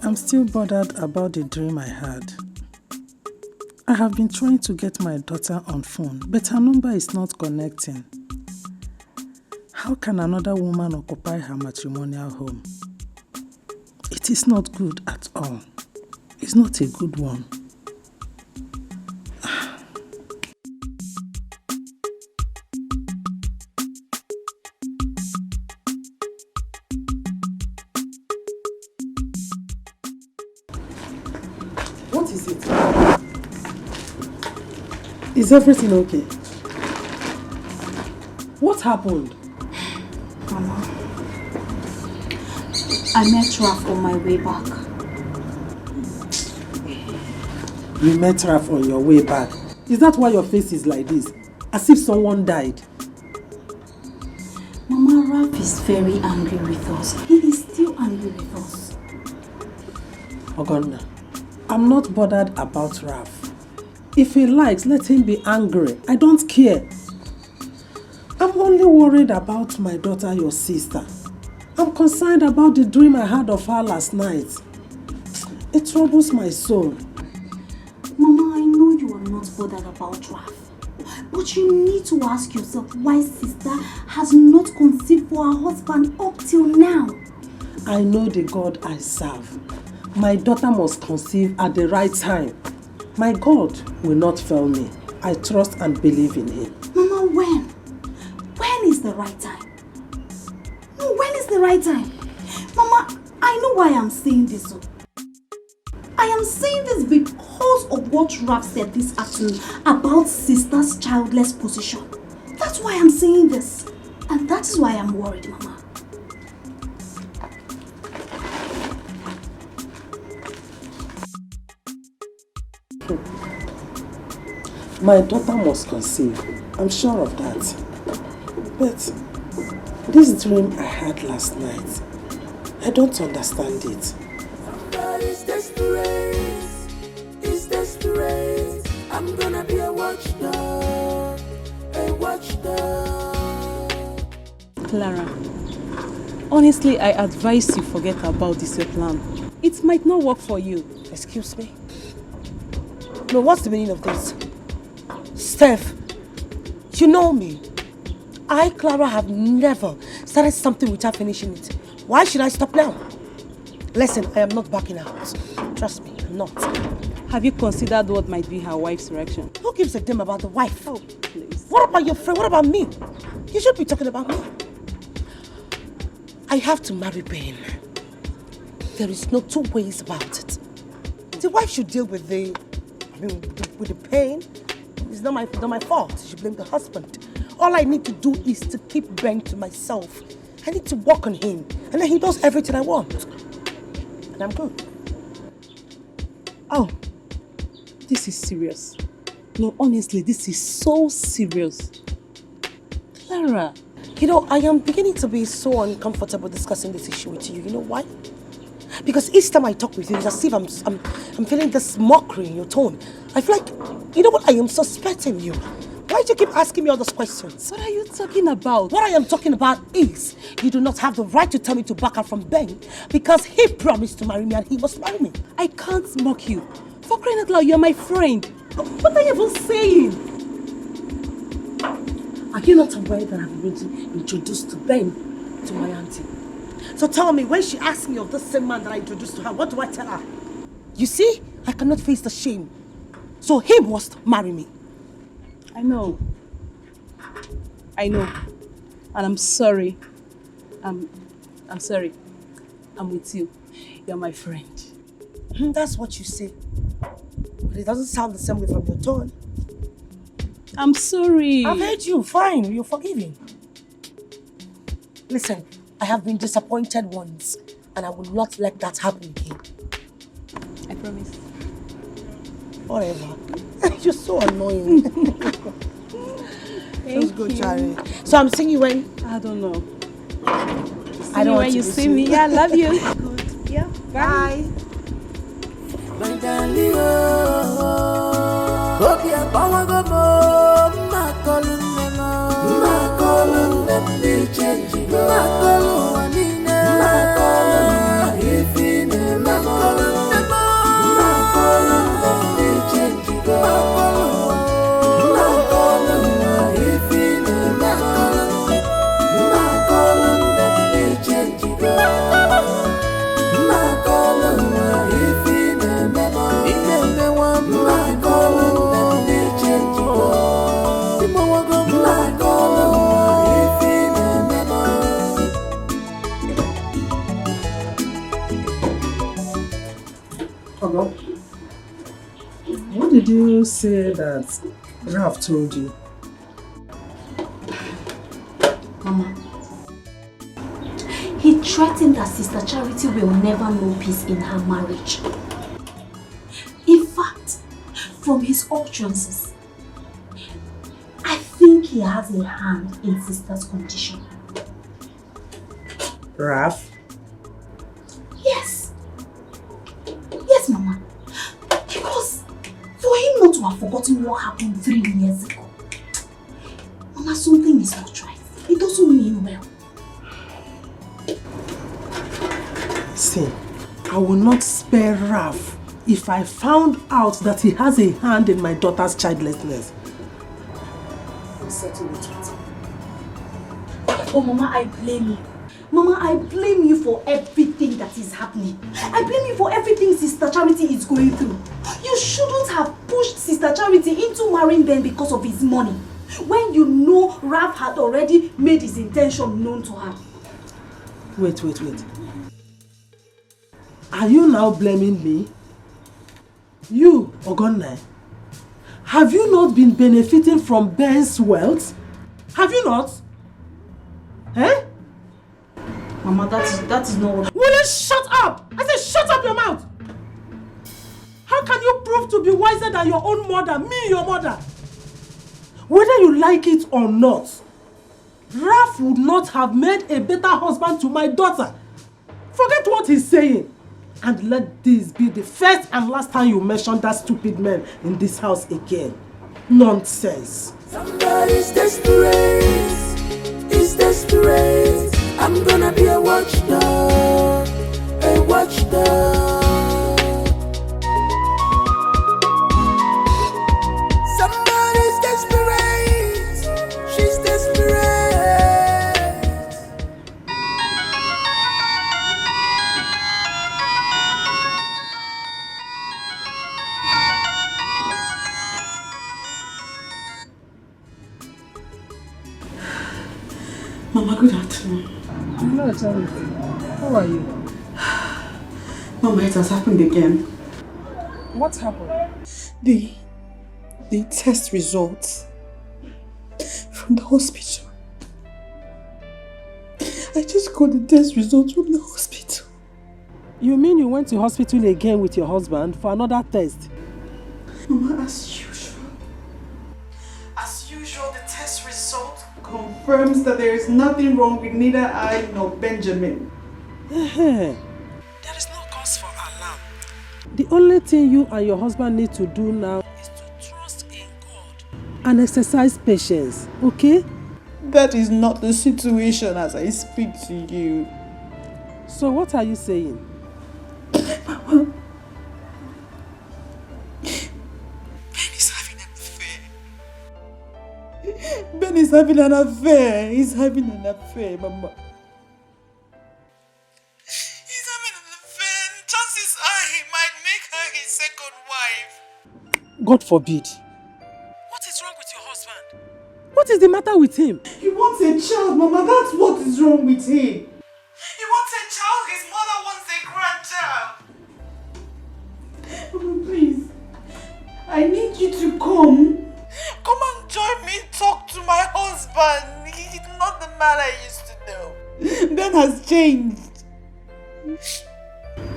I'm still bothered about the dream I had. I have been trying to get my daughter on phone, but her number is not connecting. How can another woman occupy her matrimonial home? It is not good at all. It's not a good one. What is it? Is everything okay? What happened? Mama, I met Raph on my way back. You met Raph on your way back. Is that why your face is like this? As if someone died? Mama, Raph is very angry with us. He is still angry with us. Ogonna, I'm not bothered about Raph. If he likes, let him be angry. I don't care. I'm only worried about my daughter, your sister. I'm concerned about the dream I had of her last night. It troubles my soul. Mama, I know you are not bothered about Raph. But But you need to ask yourself why sister has not conceived for her husband up till now. I know the God I serve. My daughter must conceive at the right time. My God will not fail me. I trust and believe in him. Mama, when? When is the right time? No, when is the right time? Mama, I know why I'm saying this. I am saying this because of what Raph said this afternoon about sister's childless position. That's why I'm saying this. And that is why I'm worried, Mama. My daughter must conceive. I'm sure of that. But this dream I had last night, I don't understand it. God is desperate. It's desperate. I'm gonna be a watchdog. A watchdog. Clara, honestly, I advise you forget about this plan. It might not work for you. Excuse me? No, what's the meaning of this? Steph, you know me. I, Clara, have never started something without finishing it. Why should I stop now? Listen, I am not backing out. Trust me, I'm not. Have you considered what might be her wife's reaction? Who gives a damn about the wife? Oh, please. What about your friend? What about me? You should be talking about me. I have to marry Ben. There is no two ways about it. The wife should deal with the pain. It's not my fault. She should blame the husband. All I need to do is to keep Ben to myself. I need to work on him. And then he does everything I want. And I'm good. Oh, this is serious. No, honestly, this is so serious. Clara. You know, I am beginning to be so uncomfortable discussing this issue with you. You know why? Because each time I talk with you, it's as if I'm feeling this mockery in your tone. I feel like, you know what, I am suspecting you. Why do you keep asking me all those questions? What are you talking about? What I am talking about is, you do not have the right to tell me to back out from Ben because he promised to marry me and he must marry me. I can't mock you. For crying out loud, you're my friend. What are you even saying? Are you not aware that I've already introduced to Ben to my auntie? So tell me, when she asks me of the same man that I introduced to her, what do I tell her? You see, I cannot face the shame. So he must marry me. I know. And I'm sorry. I'm sorry. I'm with you. You're my friend. That's what you say. But it doesn't sound the same way from your tone. I'm sorry. I've heard you. Fine. You're forgiving. Listen, I have been disappointed once, and I will not let that happen again. I promise. Whatever. You're so annoying. Feels good, Charlie. So I'm seeing you when? I don't know. I don't want when to you see me. Yeah, I love you. Good. Yeah. Bye. My darling, hope you're power go more. My calling them be changing. My calling if in my calling them be changing. My calling if in my calling them be changing. My calling if in my Hello? What did you say that Raph told you? Mama, he threatened that Sister Charity will never know peace in her marriage. In fact, from his utterances, I think he has a hand in Sister's condition. Raph? Yes. Yes, Mama. Because for him not to have forgotten what happened 3 years ago, Mama, something is not right. It doesn't mean well. See, I will not spare Raph if I found out that he has a hand in my daughter's childlessness. settle it with him. Oh, Mama, I blame you. Mama, I blame you for everything that is happening. I blame you for everything Sister Charity is going through. You shouldn't have pushed Sister Charity into marrying Ben because of his money, when you know Raph had already made his intention known to her. Wait. Are you now blaming me? You, Ogonna, have you not been benefiting from Ben's wealth? Have you not? Eh? Mama, that is not what... Will you shut up? I said shut up your mouth! How can you prove to be wiser than your own mother, me, your mother? Whether you like it or not, Raph would not have made a better husband to my daughter. Forget what he's saying. And let this be the first and last time you mention that stupid man in this house again. Nonsense. Somebody's desperate. It's desperate. I'm gonna be a watchdog. A watchdog. Somebody's desperate. She's desperate. Mama, good afternoon. Hello, Charity. How are you? Mama, it has happened again. What happened? The test results from the hospital. I just got the test results from the hospital. You mean you went to hospital again with your husband for another test? Mama, as usual, the test result confirms that there is nothing wrong with neither I nor Benjamin. There is no cause for alarm. The only thing you and your husband need to do now is to trust in God and exercise patience, okay? That is not the situation as I speak to you. So what are you saying? Mama, Ben is having an affair. He's having an affair, Mama. He's having an affair. Chances are he might make her his second wife. God forbid. What is wrong with your husband? What is the matter with him? He wants a child, Mama. That's what is wrong with him. He wants a child. His mother wants a grandchild. Mama, please. I need you to come. Come and join me, talk to my husband. He's not the man I used to know. Ben has changed.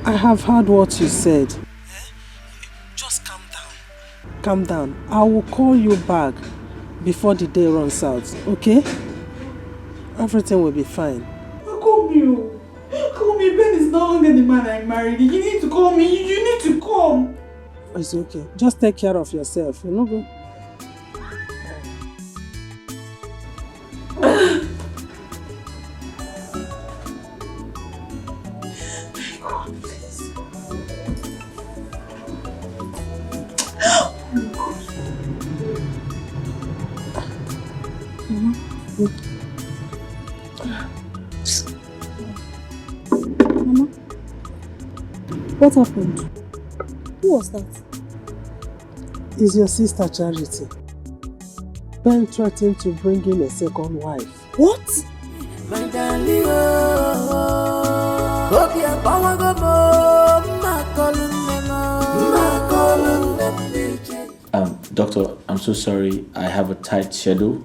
I have heard what you said. Just calm down. Calm down. I will call you back before the day runs out, okay? Everything will be fine. Call me. Call me. Ben is no longer the man I married. You need to call me. You need to come. It's okay. Just take care of yourself. You know, go. Mama, what happened? Who was that? It's your sister Charity. Ben threatened to bring in a second wife. What? My darling, Doctor, I'm so sorry. I have a tight schedule.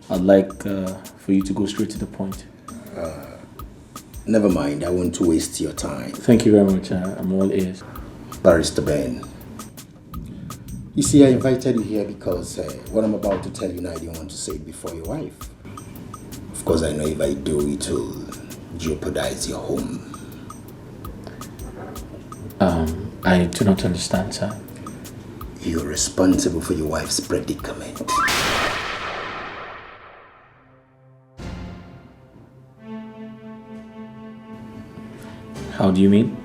I'd like for you to go straight to the point. Never mind, I won't waste your time. Thank you very much. I'm all ears. Barrister Ben. You see, I invited you here because what I'm about to tell you now, I didn't want to say it before your wife. Of course, I know if I do, it will jeopardize your home. I do not understand, sir. You're responsible for your wife's predicament. How do you mean?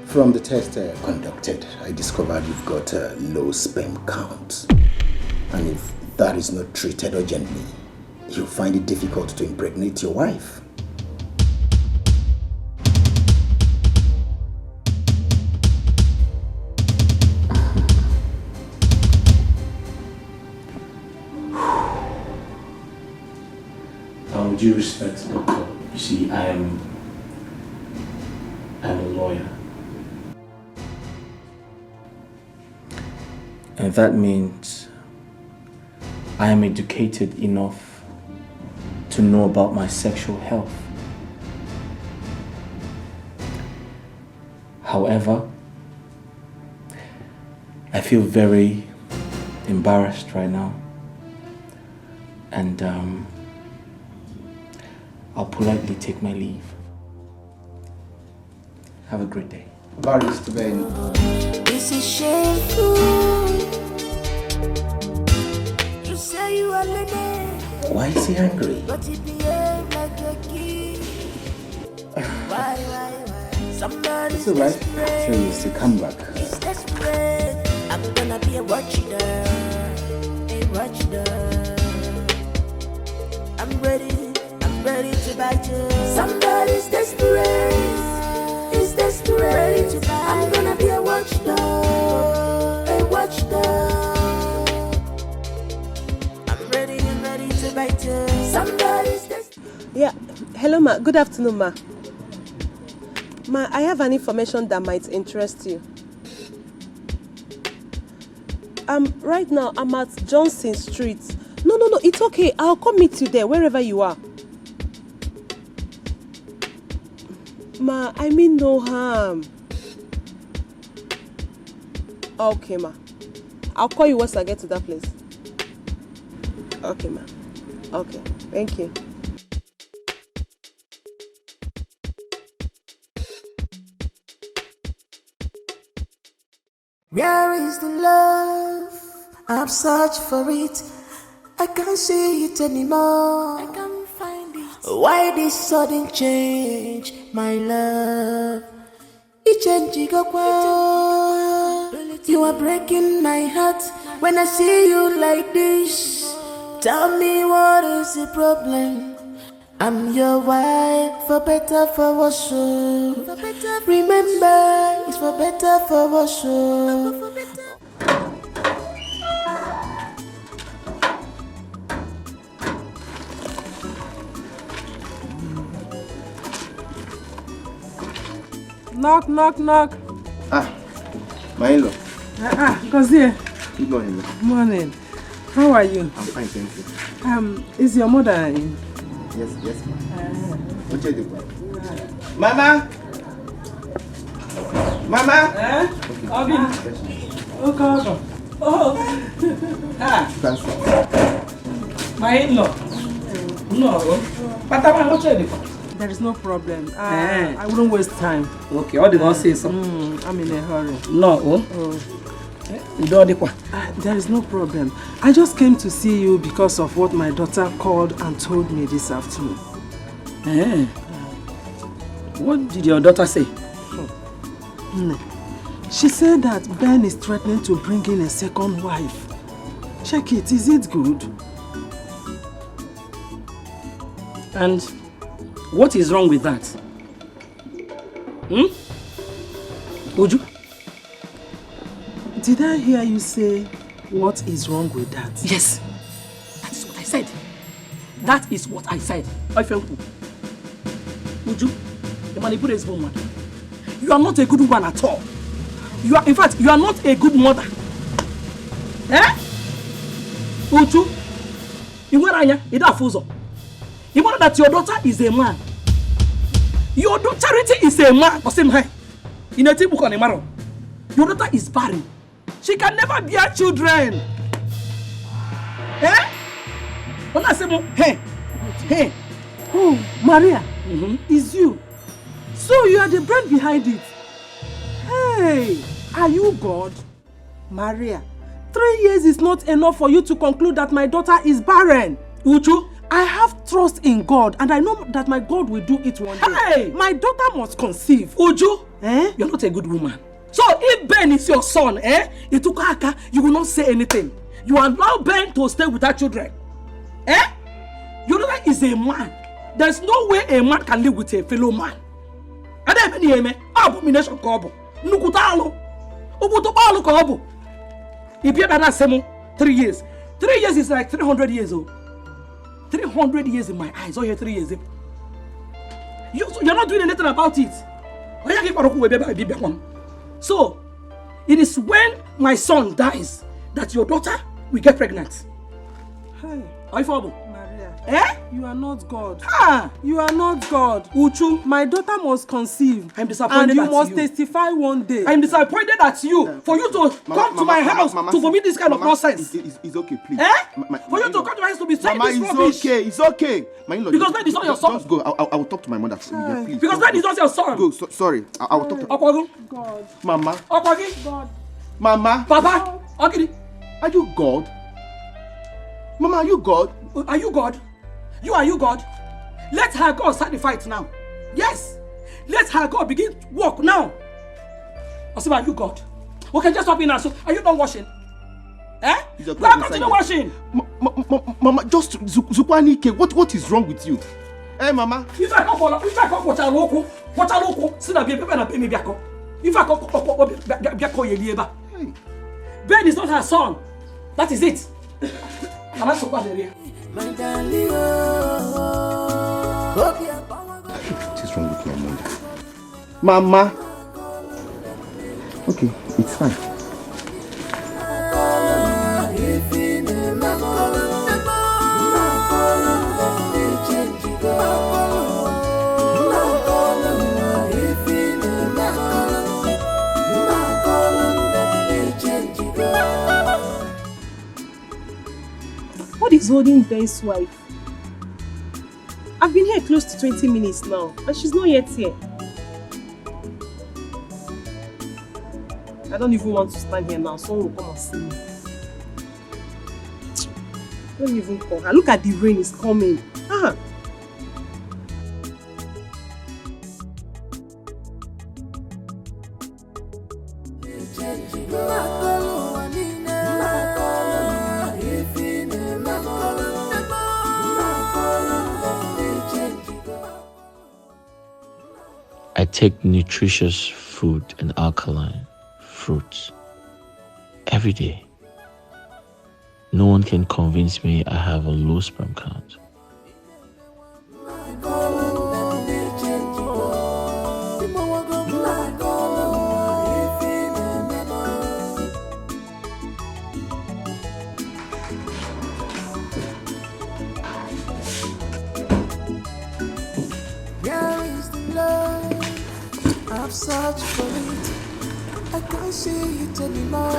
From the test conducted, I discovered you've got a low sperm count. And if that is not treated urgently, you'll find it difficult to impregnate your wife. With due respect, Doctor, you see, I'm a lawyer. And that means I am educated enough to know about my sexual health. However, I feel very embarrassed right now. And I'll politely take my leave. Have a great day. Barrister Ben. This is shameful. You say you are learning. Why is he angry? But you behave like a kid. Why? Somebody's It's alright. desperate. So he's to come back. He's desperate. I'm gonna be a watchdog. A watchdog. I'm ready to bite you. Somebody's desperate. He's desperate. Ready to bite. I'm gonna be a watchdog. A watchdog. I'm ready to bite you. Somebody's desperate. Yeah, hello ma, good afternoon ma. Ma, I have an information that might interest you. Right now I'm at Johnson Street. No, it's okay. I'll come meet you there, wherever you are. Ma, I mean no harm. Okay, ma. I'll call you once I get to that place. Okay, ma. Okay, thank you. Where is the love? I've searched for it. I can't see it anymore. I can't find it. Why this sudden change, my love? You are breaking my heart when I see you like this. Tell me what is the problem? I'm your wife, for better, for worse. Remember, it's for better, for worse. Knock, knock, knock. My in-law. Gozie. Good morning. Morning. How are you? I'm fine, thank you. Is your mother in? Yes, ma'am. What you do? Mama! Mama! Okay. Oh. My in-law. No. There is no problem. I wouldn't waste time. Okay, all the one say so. I'm in a hurry. No. There is no problem. I just came to see you because of what my daughter called and told me this afternoon. What did your daughter say? She said that Ben is threatening to bring in a second wife. Check it, is it good? And what is wrong with that? Uju? Did I hear you say, what is wrong with that? Yes. That is what I said. That is what I said. Uju, the manipulative woman. You are not a good woman at all. In fact, you are not a good mother. Uju, you know that your daughter is a man. Your daughter is a man. In a table on a marrow. Your daughter is barren. She can never bear children. When I say, hey. Oh, Maria, is you. So you are the brain behind it. Hey, are you God? Maria, 3 years is not enough for you to conclude that my daughter is barren. Uju, I have trust in God and I know that my God will do it one day. Hey! My daughter must conceive. Uju, you're not a good woman. So if Ben is your son, you will not say anything. You allow Ben to stay with her children. Eh? Your daughter is a man. There's no way a man can live with a fellow man. And then abomination kobo. Nukutalo. Ubutopalo kobo. If you have 3 years. 3 years is like 300 years old. 300 years in my eyes. Oh, here 3 years. You're not doing anything about it. So, it is when my son dies that your daughter will get pregnant. Hey, Maria. Eh? You are not God. Ah! You are not God. Uchu, my daughter must conceive. I'm disappointed at you. And you must testify one day. I'm disappointed at you. For you to come to my house to vomit this kind of nonsense. It's okay, please. Eh? For you to come to my house to be saying this rubbish. It's okay. Because that is not your son. Just go. I will talk to my mother. Please. Because that is not your son. Go. Sorry. I will talk to God. Mama. God. Mama. Papa. Okay. Are you God? Mama, are you God? Are you God? Are you God? Let her God start the fight now. Yes. Let her God begin to walk now. Osiba, are you God? Okay, just stop in now. So, are you done washing? Eh? Now continue washing. Mama, just Zukwanike, what is wrong with you? Eh, Mama? If I come watch a local, see that baby and baby biako. If I come biako yelieba. Ben is not her son. That is it. What is wrong with my mama? Okay, it's fine. What is holding Ben's wife? I've been here close to 20 minutes now, and she's not yet here. I don't even want to stand here now. Someone will come and see me. Don't even call her. Look at the rain, it's coming. Ah. I take nutritious food and alkaline fruits every day. No one can convince me I have a low sperm count. I've searched for it, I can't see it anymore.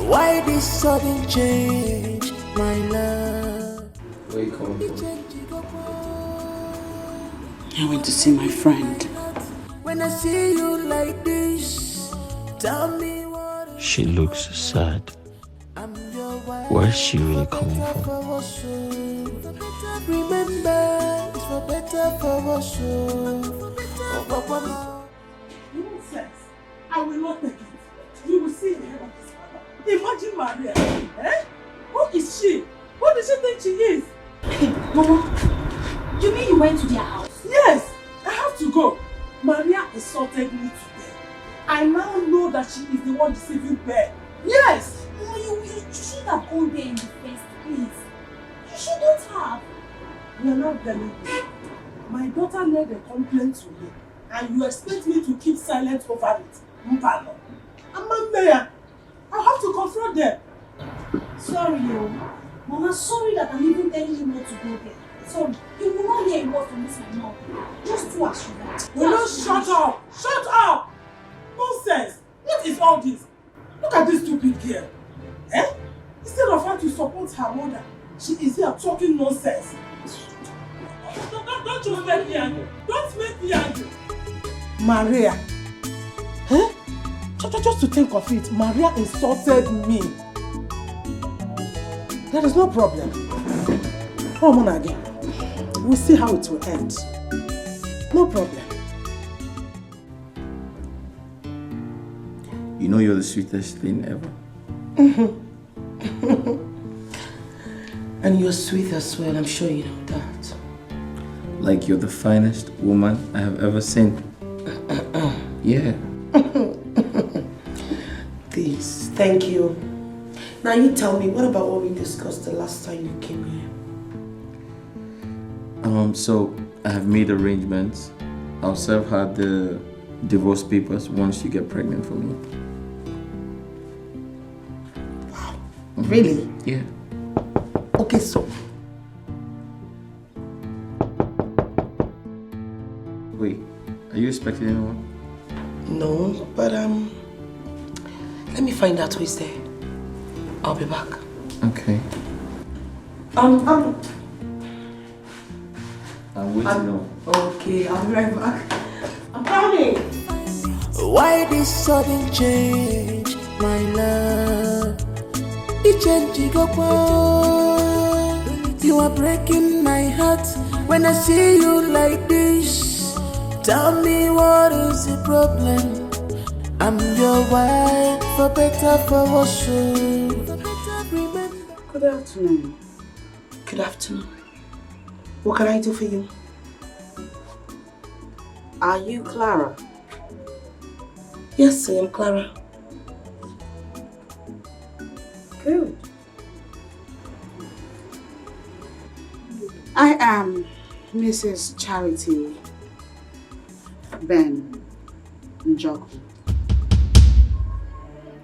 Why this sudden change, my love? Where you coming from? I went to see my friend. When I see you like this, tell me what. She looks sad. Where's she really coming from? Remember, it's for better for us. Nonsense. I will not take it. You will see the head of this father. Imagine Maria. Eh? Who is she? Who does she think she is? Hey, Mama. You mean you went to their house? Yes. I have to go. Maria insulted me today. I now know that she is the one deceiving Ben. Yes. Mama, you should have gone there in the first place. You shouldn't have. You are not telling me. My daughter made a complaint to me, and you expect me to keep silent over it? Mpano. I'm a mayor. I'll have to confront them. Sorry, yo. Mama, sorry that I'm even telling you not to go there. Sorry. You will not hear a word from this my mouth. Just do as you want. Will you shut up? Shut up! Nonsense! What is all this? Look at this stupid girl. Eh? Instead of her to support her mother, she is here talking nonsense. Don't just make me angry. Don't make me angry. Maria. Eh? Just to think of it, Maria insulted me. There is no problem. Come on again. We'll see how it will end. No problem. You know you're the sweetest thing ever. And you're sweet as well, I'm sure you know that. Like you're the finest woman I have ever seen. Yeah. Please, thank you. Now you tell me, what about what we discussed the last time you came here? So I have made arrangements. I'll serve her the divorce papers once you get pregnant for me. Wow. Really? Yeah. Okay, so. Wait, are you expecting anyone? No, but let me find out who is there. I'll be back. Okay. I'm waiting on. Okay, I'll be right back. I'm coming. Why this sudden change, my love? The change you go on. You are breaking my heart when I see you like this. Tell me what is the problem? I'm your wife, for better, for worse. Good afternoon. Good afternoon. What can I do for you? Are you Clara? Yes, I am Clara. Good. I am Mrs. Charity Ben Njoku,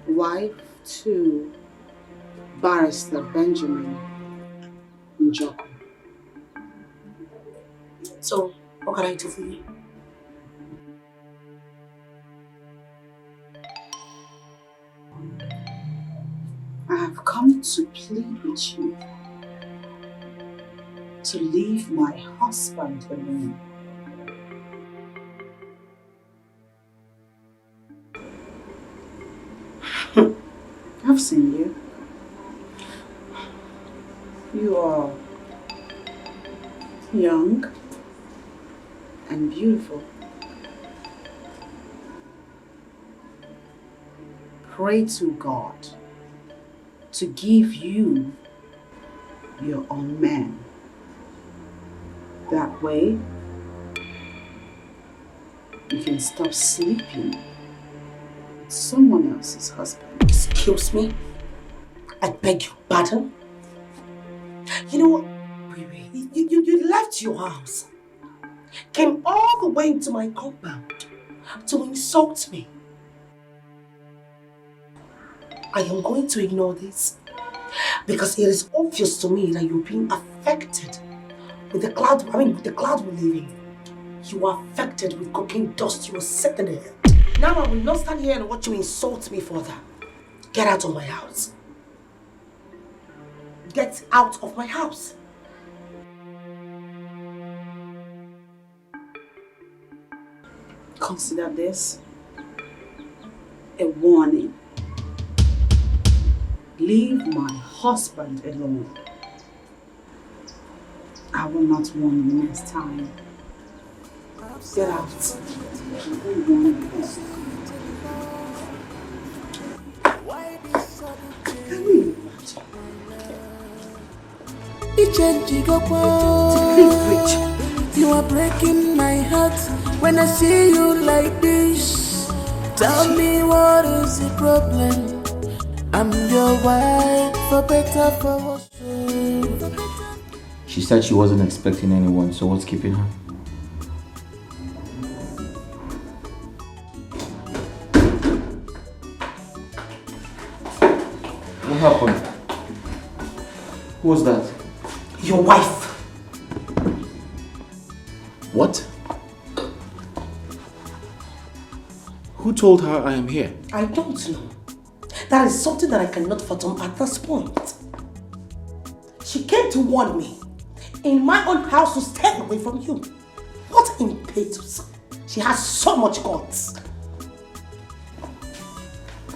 wife to Barrister Benjamin Njoku. So, what can I do for you? I have come to plead with you to leave my husband alone. I've seen you. You are young and beautiful. Pray to God to give you your own man. That way, you can stop sleeping with someone else's husband. Excuse me? I beg your pardon? You know what? You left your house, came all the way into my compound to insult me. I am going to ignore this because it is obvious to me that you're being affected with the cloud. With the cloud we live in. You are affected with cocaine dust you are sitting there. Now I will not stand here and watch you insult me further. Get out of my house. Get out of my house. Consider this a warning. Leave my husband alone. I will not warn you next time. Get out. You are breaking my heart when I see you like this. Tell me what is the problem? I'm your wife, for better, for worse. She said she wasn't expecting anyone, so what's keeping her? What happened? Who was that? Your wife. What? Who told her I am here? I don't know. That is something that I cannot fathom at this point. She came to warn me in my own house to stay away from you. What impetus. She has so much guts.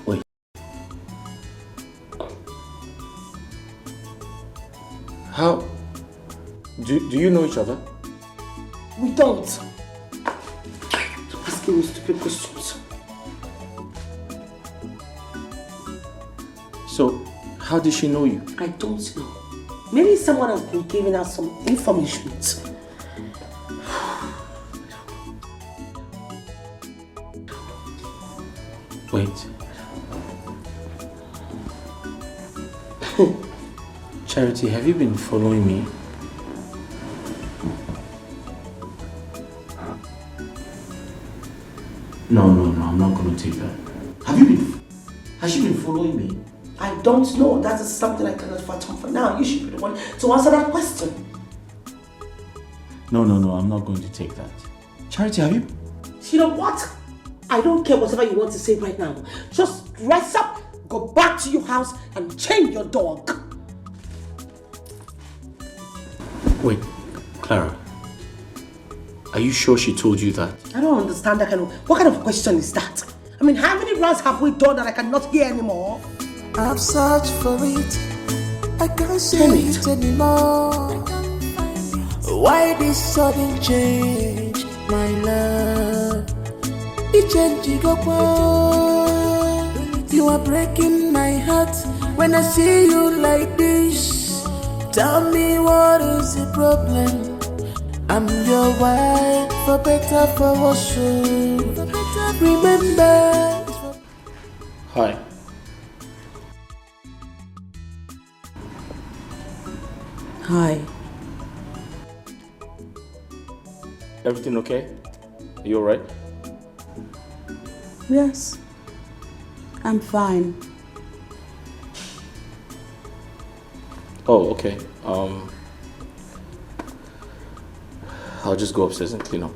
Wait. How? Do you know each other? We don't. Stop asking me stupid questions. So, how did she know you? I don't know. Maybe someone has been giving us some information. Wait. Charity, have you been following me? No, I'm not going to take that. Has she been following me? I don't know. That is something I cannot fathom for now. You should be the one to answer that question. No, I'm not going to take that. Charity, have you? You know what? I don't care whatever you want to say right now. Just rise up, go back to your house and chain your dog. Wait, Clara. Are you sure she told you that? I don't understand that what kind of question is that? I mean, how many rounds have we done that I cannot hear anymore? I've searched for it. I can't see it anymore. Why this sudden change, my love? It change you are breaking my heart when I see you like this. Tell me what is the problem? I'm your wife, for better, for worse. Remember. Hi. Hi. Everything okay? Are you alright? Yes. I'm fine. Oh, okay. I'll just go upstairs and clean up.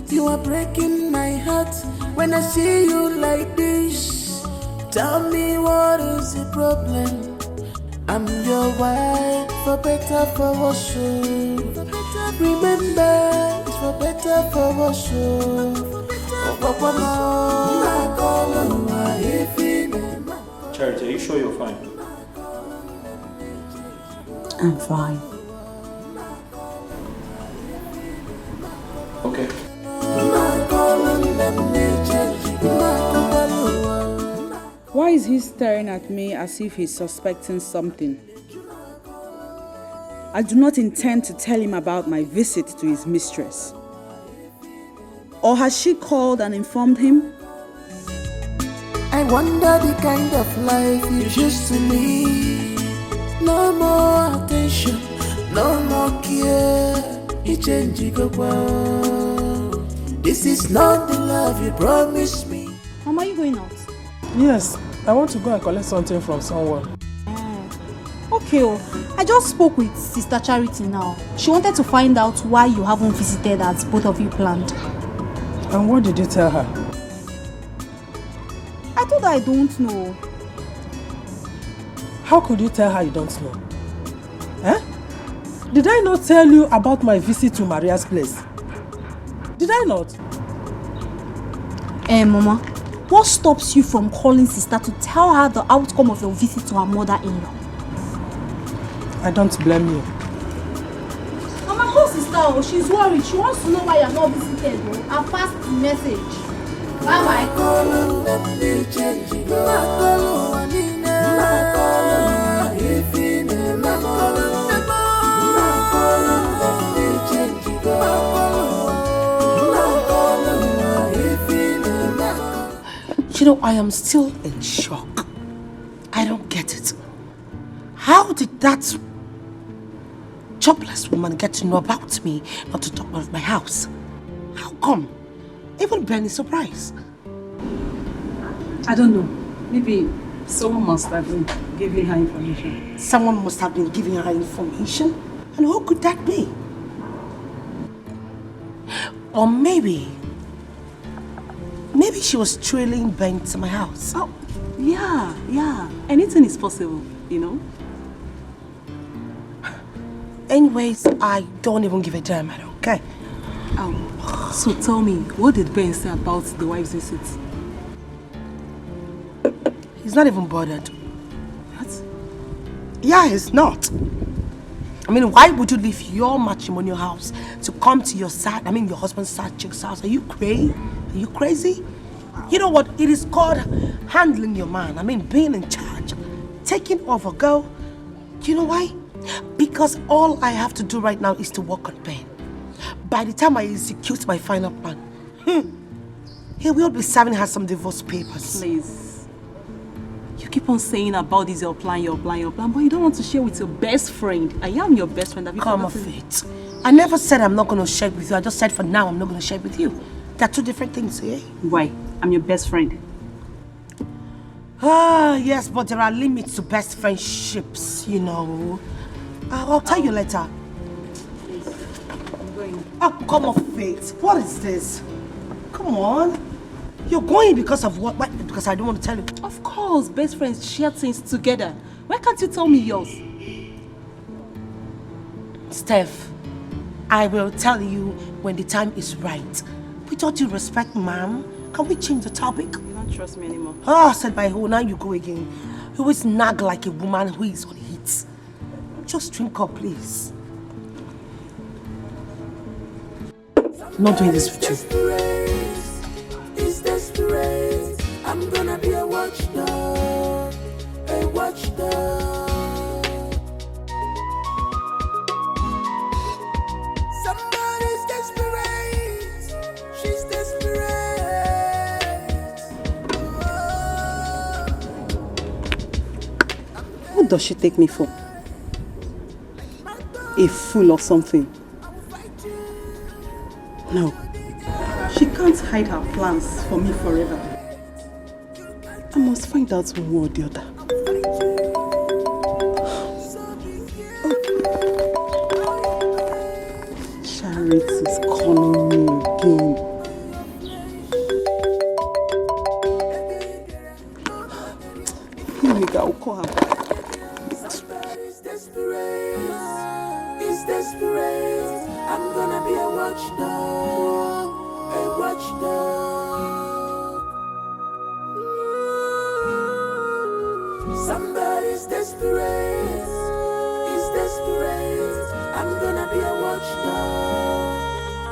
You are breaking my heart when I see you like this. Tell me what is the problem? I'm your wife, for better, for worse. Remember, it's for better, for worse. Charity, are you sure you're fine? I'm fine. Okay. Why is he staring at me as if he's suspecting something? I do not intend to tell him about my visit to his mistress. Or has she called and informed him? I wonder the kind of life you used to live. No more attention, no more care. This is not the love you promised me. Mom, are you going out? Yes, I want to go and collect something from someone. Okay, I just spoke with Sister Charity now. She wanted to find out why you haven't visited as both of you planned. And what did you tell her? I told her I don't know. How could you tell her you don't know? Did I not tell you about my visit to Maria's place? Did I not? Mama, what stops you from calling Sister to tell her the outcome of your visit to her mother-in-law? I don't blame you. Mama, call Sister. She's worried. She wants to know why you're not visited. I'll pass the message. Bye-bye. You know, I am still in shock. I don't get it. How did that jobless woman get to know about me, not to talk about my house? How come? Even Ben is surprised. I don't know. Maybe someone must have been giving her information. Someone must have been giving her information? And who could that be? Or maybe she was trailing Ben to my house. Oh, yeah. Anything is possible, you know? Anyways, I don't even give a damn, I don't care. So tell me, what did Ben say about the wife's visit? He's not even bothered. What? Yeah, he's not. I mean, why would you leave your matrimonial house to come to your husband's side chick's house? Are you crazy? Are you crazy? You know what? It is called handling your man. I mean, being in charge. taking over, girl. You know why? Because all I have to do right now is to work on Ben. By the time I execute my final plan, he will be serving her some divorce papers. Please. You keep on saying about this, your plan, but you don't want to share with your best friend. I am your best friend. Have you Come off it. I never said I'm not going to share it with you. I just said for now I'm not going to share it with you. They're two different things, eh? Why? I'm your best friend. Ah, yes, but there are limits to best friendships, you know. I'll tell you later. Please, I'm going. Oh, come off it. What is this? Come on. You're going because of what? Because I don't want to tell you. Of course, best friends share things together. Why can't you tell me yours? Steph, I will tell you when the time is right. With all due respect, ma'am, can we change the topic? You don't trust me anymore. Oh, said by who? Now you go again. You always nag like a woman who is on heat. Just drink up, please. I'm not doing this with you. It's desperate. I'm gonna be a watchdog. A watchdog. Somebody's desperate. She's desperate. What does she take me for? A fool or something? No. She can't hide her plans for me forever. I must find out one way or the other. Charity is calling me again. I'll call her back. It's desperate. I'm gonna be a watchdog. A watchdog. Somebody's desperate. It's desperate. I'm gonna be a watchdog.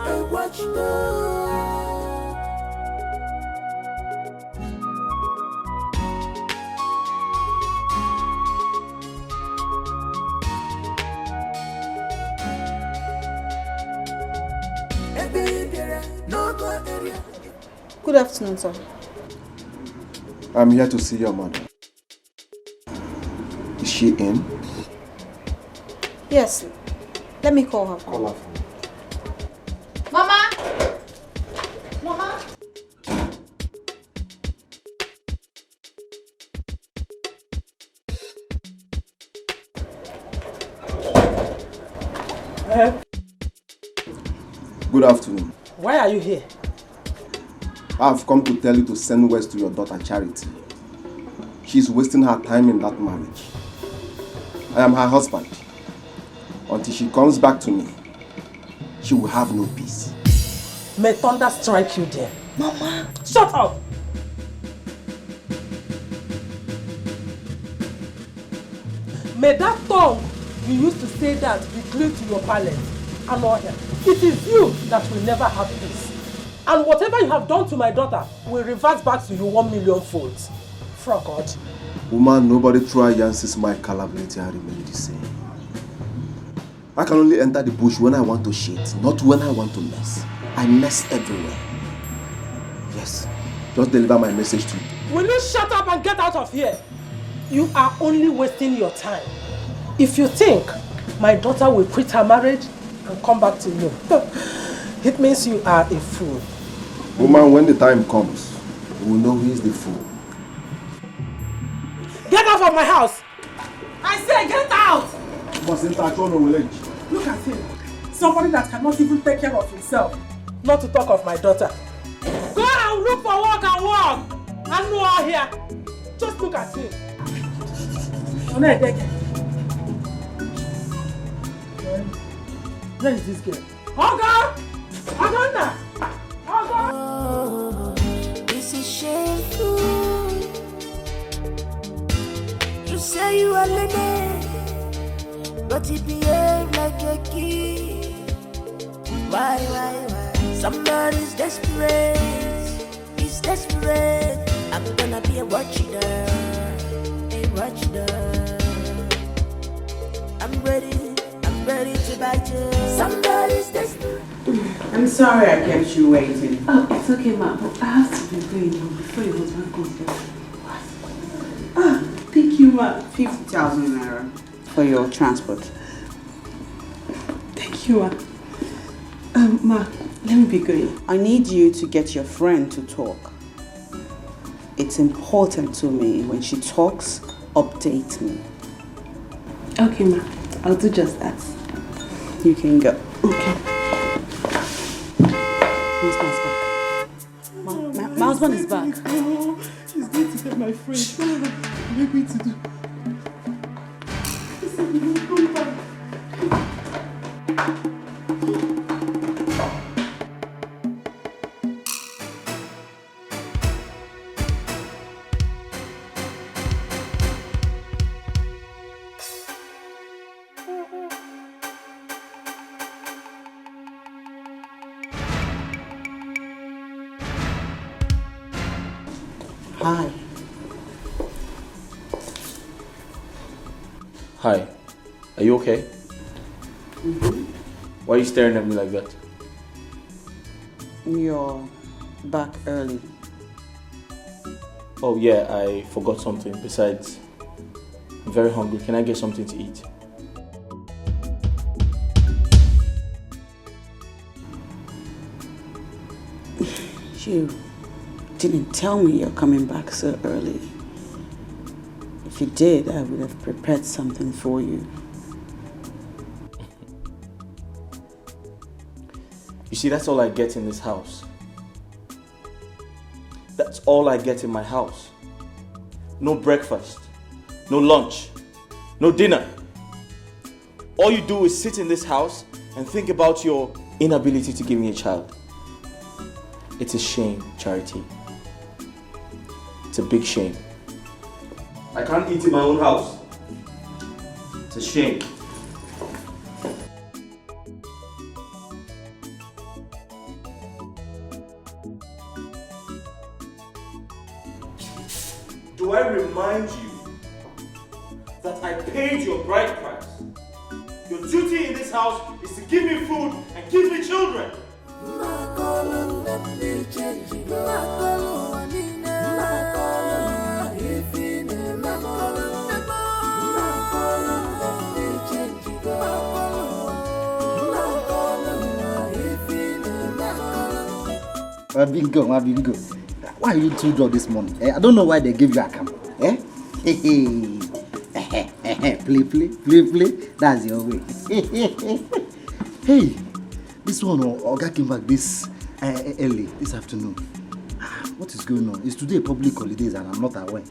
A watchdog. Good afternoon, sir. I'm here to see your mother. Is she in? Yes. Let me call her. Call her. Mama! Mama! Good afternoon. Why are you here? I've come to tell you to send words to your daughter Charity. She's wasting her time in that marriage. I am her husband. Until she comes back to me, she will have no peace. May thunder strike you there. Mama! Shut up! May that tongue you used to say that be glued to your palate and not here. It is you that will never have peace. And whatever you have done to my daughter will revert back to you 1,000,000 folds. For God. Woman, nobody try Yancy's my capability and remain the same. I can only enter the bush when I want to shit, not when I want to mess. I mess everywhere. Yes, just deliver my message to you. Will you shut up and get out of here? You are only wasting your time. If you think my daughter will quit her marriage and come back to you, it means you are a fool. Woman, when the time comes, we will know who is the fool. Get out of my house! I say get out! Look at him. Somebody that cannot even take care of himself. Not to talk of my daughter. Go and look for work and work! I'm not here. Just look at him. Where is this girl? Oga! Aganda! Oh, this is shameful. You say you are lady, but you behave like a kid. Why? Somebody's desperate. He's desperate. I'm gonna be a watchdog. A watch that. I'm ready to bite you. Somebody's desperate. I'm sorry I kept you waiting. Oh, it's okay, ma. But I have to be going home before your husband comes back. Ah, thank you, ma. 50,000 naira for your transport. Thank you, ma. Ma, let me be going. I need you to get your friend to talk. It's important to me when she talks, update me. Okay, ma. I'll do just that. You can go. Okay. Who's my husband? My husband is back. She's going to get my friend. What are you going to do? He said he will come back. Hi. Hi. Are you okay? Mm-hmm. Why are you staring at me like that? You're back early. Oh yeah, I forgot something. Besides, I'm very hungry. Can I get something to eat? You didn't tell me you're coming back so early. If you did, I would have prepared something for you. You see, that's all I get in this house. That's all I get in my house. No breakfast, no lunch, no dinner. All you do is sit in this house and think about your inability to give me a child. It's a shame, Charity. It's a big shame. I can't eat in my own house. It's a shame. Do I remind you that I paid your bride price? Your duty in this house is to give me food and give me children. Bingo. Why are you two drunk this morning? I don't know why they gave you a camp. Play. That's your way. Hey, this one, Oga came back this early, this afternoon. What is going on? It's today public holidays and I'm not aware.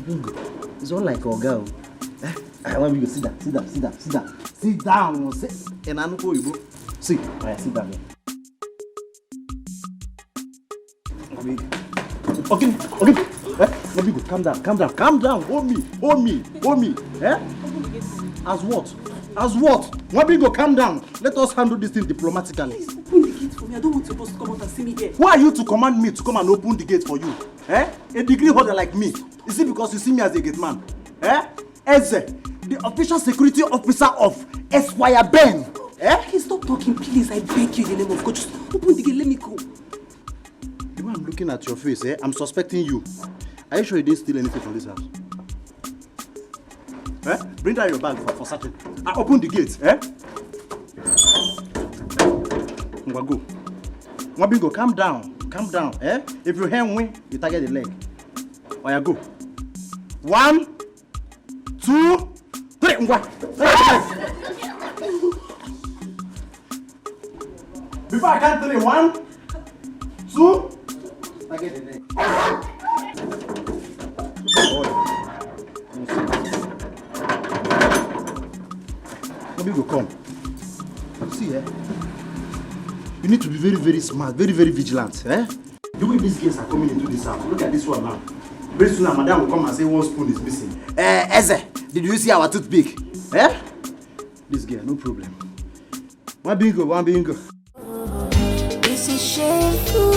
Bingo. It's all like Oga. I want you to sit down. Sit down. And I know you go. Sit down. Okay. Calm down. Hold me. As what? Wabingo, calm down. Let us handle this thing diplomatically. Please open the gate for me. I don't want your boss to come out and see me there. Who are you to command me to come and open the gate for you? A degree holder like me. Is it because you see me as a gate man? Eze, the official security officer of Esquire Ben. Okay, stop talking, please. I beg you in the name of God. Just open the gate. Let me go. The way I'm looking at your face, I'm suspecting you. Are you sure you didn't steal anything from this house? Bring down your bag for certain. I open the gate, Go. Mwabingo, calm down, If you hand win, you target the leg. Oya, go. 1, 2, 3, Before I count 3, 1, 2, target the leg. Mwabingo, come. See, you need to be very, very smart, very, very vigilant, The way these guests are coming into this house, look at this one now. Very soon, madam will come and say one spoon is missing. Eze, did you see our toothpick? This girl, no problem. One bingo. This is shameful.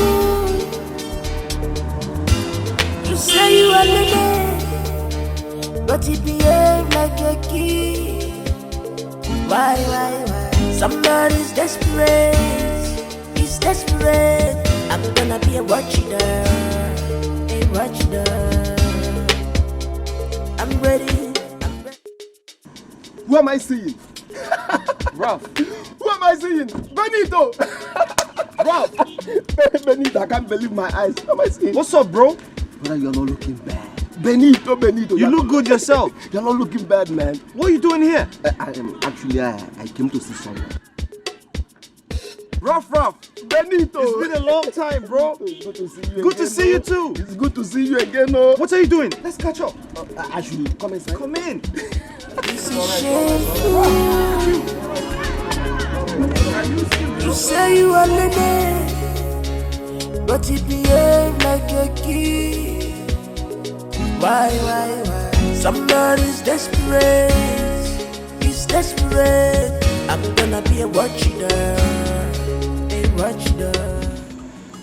You say you are the man, but he behave like a kid. Why? Somebody's desperate, he's desperate. I'm gonna be a watchdog, a watchdog. I'm ready. Who am I seeing? Raph. Who am I seeing? Benito! Raph! Benito, I can't believe my eyes. Who am I seeing? What's up, bro? Brother, you're not looking bad. Benito. You look good yourself. You're not looking bad, man. What are you doing here? I came to see someone. Raph! Benito! It's been a long time, bro. It's good to see you Good to see you too. It's good to see you again, oh. What are you doing? Let's catch up. I should come inside. Come in. You say you are lady, but he behave like a kid. Why? Somebody's desperate, he's desperate. I'm gonna be a watchdog, a watchdog.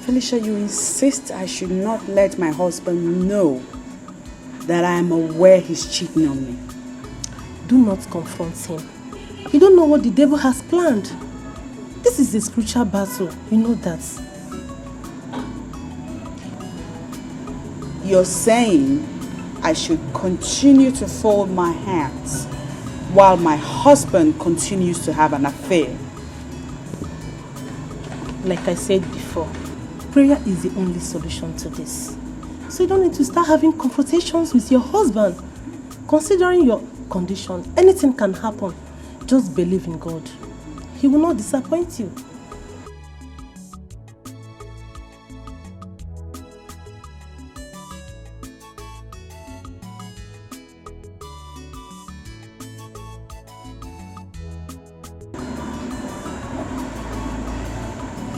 Felicia, you insist I should not let my husband know that I am aware he's cheating on me. Do not confront him. You don't know what the devil has planned. This is a spiritual battle. You know that. You're saying I should continue to fold my hands while my husband continues to have an affair. Like I said before, prayer is the only solution to this. So you don't need to start having confrontations with your husband. Considering your condition, anything can happen. Just believe in God. He will not disappoint you.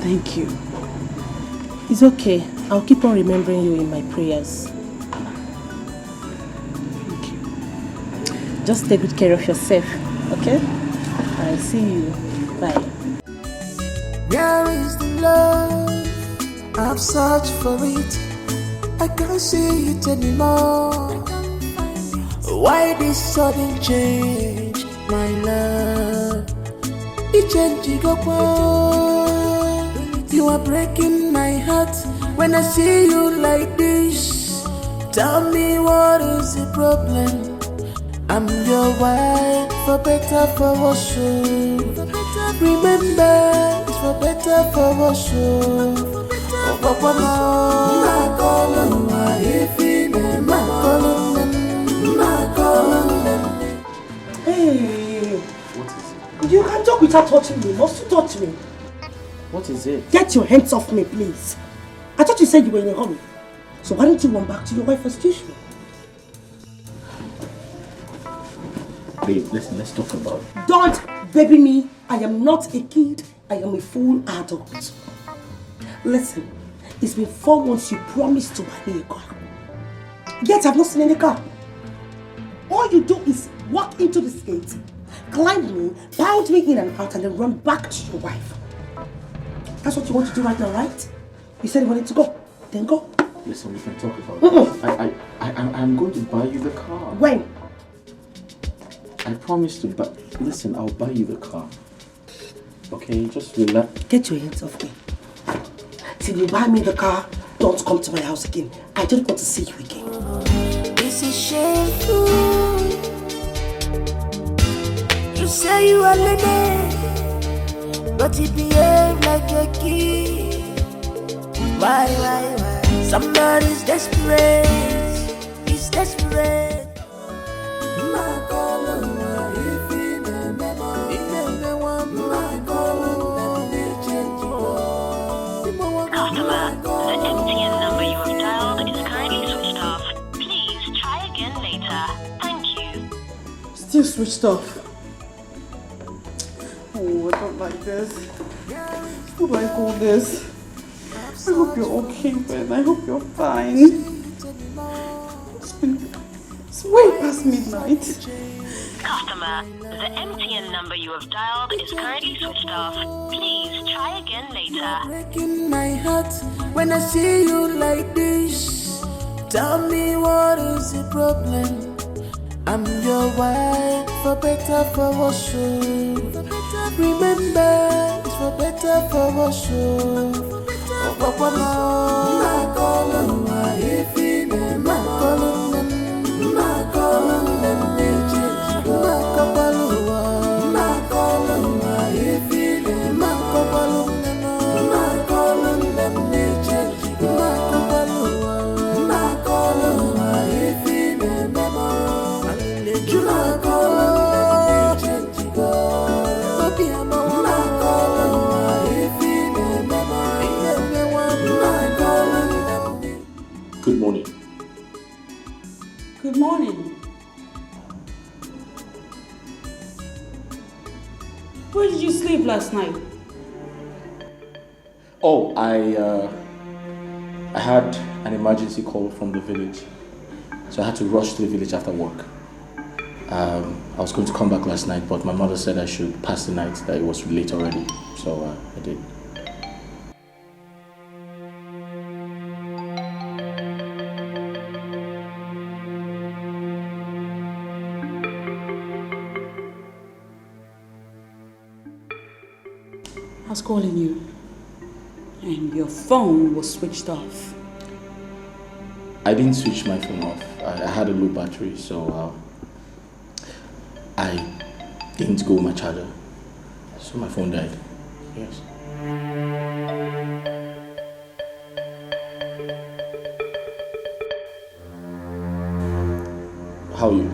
Thank you. It's okay. I'll keep on remembering you in my prayers. Thank you. Just take good care of yourself, okay? I'll see you. Bye. Where is the love? I've searched for it. I can't see it anymore. Why this sudden change, my love? It changed, you are breaking my heart when I see you like this. Tell me what is the problem? I'm your wife, for better, for worse. Remember, it's for better, for worse. Hey, you can talk without touching me. Must you touch me? What is it? Get your hands off me, please. I thought you said you were in a hurry. So why don't you run back to your wife as usual? Babe, listen, let's talk about it. Don't baby me. I am not a kid. I am a full adult. Listen, it's been 4 months you promised to buy me a car. Yet I've not seen any car. All you do is walk into this gate, climb me, pound me in and out, and then run back to your wife. That's what you want to do right now, right? You said you wanted to go. Then go. Listen, we can talk about it. I'm going to buy you the car. When? I promise to buy. Listen, I'll buy you the car. Okay, just relax. Get your hands off me. Till you buy me the car, don't come to my house again. I don't want to see you again. This is shameful. You say you are lady, but you behave like a kid. Why? Somebody's desperate. He's desperate. Customer, the MTN number you have dialed is currently switched off. Please try again later. Thank you. Still switched off. Oh, I don't like this. Who do I call this? I hope you're okay, Ben. I hope you're fine. It's way past midnight. Customer, the MTN number you have dialed is currently switched off. Please try again later. Breaking my heart when I see you like this. Tell me what is the problem? I'm your wife, for better, for worse. Remember, it's for better, for worse. Oh, Papa, Good morning. Good morning. Where did you sleep last night? Oh, I had an emergency call from the village, so I had to rush to the village after work. I was going to come back last night, but my mother said I should pass the night, that it was late already, so I did. I was calling you, and your phone was switched off. I didn't switch my phone off. I had a low battery, so I didn't go with my charger. So my phone died. Yes. How are you?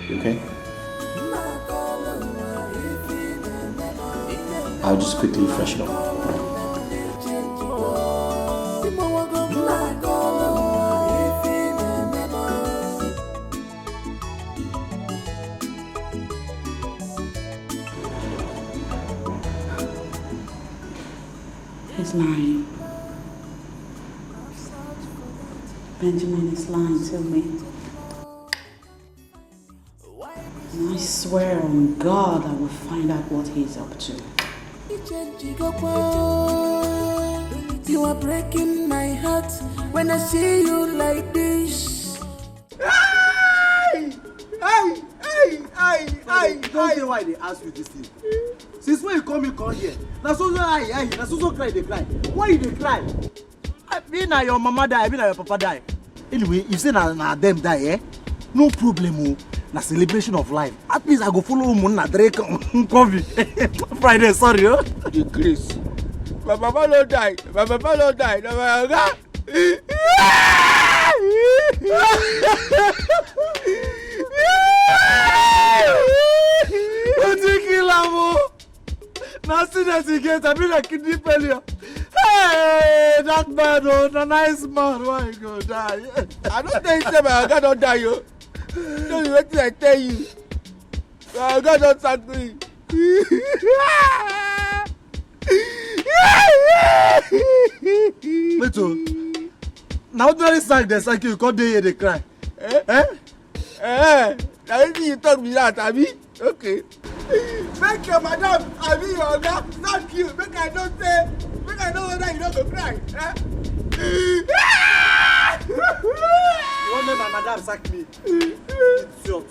You okay? I'll just quickly freshen up. He's lying. Benjamin is lying to me. And I swear on God I will find out what he's up to. You are breaking my heart when I see you like this. Don't say why they ask you this thing. Since when you come here, na so cry they cry. Why you they cry? I mean na your mama die, I mean na your papa die. Anyway, if say na them die, no problem. Na celebration of life. At least I go follow na drink coffee. Friday, sorry. The grace. My papa don't die. My papa don't die. No, my God. What you kill him? Now see that he gets a bit of kidney failure. Hey, that man, oh, the nice man, why you go die? I don't think so, my God don't die, yo. No, you wait till I tell you. My God don't sack me. Little. Now ordinary sack they sack you, come there they cry. Now you talk me that, Abi? Okay. Make your madam, Abi, your God, thank you. Make I don't say, make I know whether you don't go cry. You want make my madam sack me? It's short.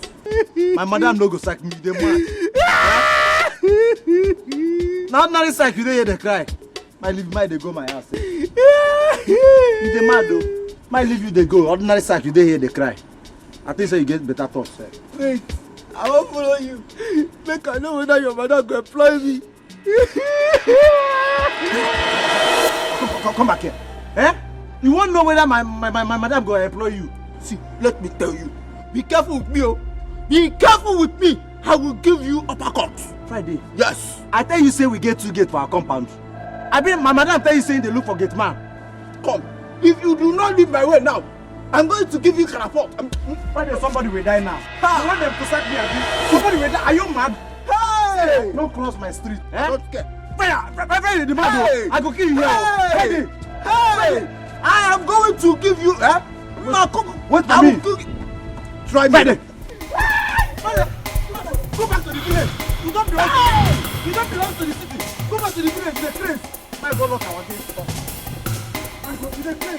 My madam no go sack me, they mad. Now ordinary sack you dey cry. My leave my they go my house. You dey mad though. My leave you they go. Ordinary sack you dey here they cry. I think so you get better thoughts. Wait, I won't follow you. Make I know whether your madam go employ me. Come back here. You won't know whether my madam go employ you. See, let me tell you. Be careful with me, oh. Be careful with me. I will give you uppercut. Friday. Yes. I tell you say we get 2 gates for our compound. I mean my madam tell you saying they look for gate man. Come. If you do not leave my way now, I'm going to give you Clara. Friday, somebody will die now. You want them to sack me again? Somebody will die. Are you mad? Hey! Don't cross my street. Don't care. Fire! The mad. Hey! I go kill you here. Hey! Hey! I am going to give you. Wait for me. Try me. Friday. Go back to the village. You don't belong. You don't belong to the city. Go back to the village. The train. My God, look our day. I go to the train.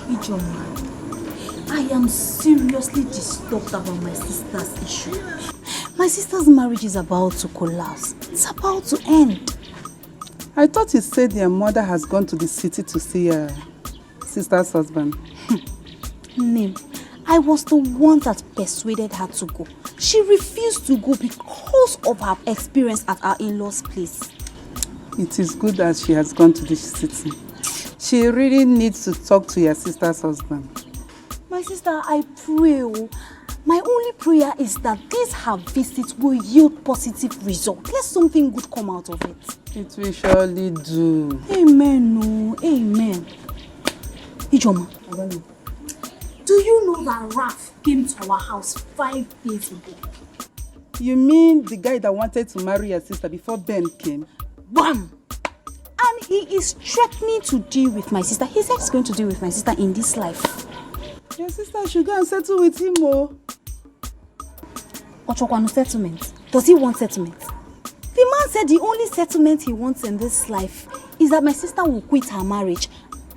Ijoma, am seriously disturbed about my sister's issue. My sister's marriage is about to collapse. It's about to end. I thought you said your mother has gone to the city to see her sister's husband. Name, I was the one that persuaded her to go. She refused to go because of her experience at our in-laws' place. It is good that she has gone to the city. She really needs to talk to your sister's husband. My sister, I pray. My only prayer is that this her visit will yield positive results. Let something good come out of it. It will surely do. Amen, no. Amen. Ijoma, do you know that Raph came to our house 5 days ago? You mean the guy that wanted to marry your sister before Ben came? Bam! And he is threatening to deal with my sister. He said he's going to deal with my sister in this life. Your sister should go and settle with him, oh. Ochokwanu settlement. Does he want settlement? The man said the only settlement he wants in this life is that my sister will quit her marriage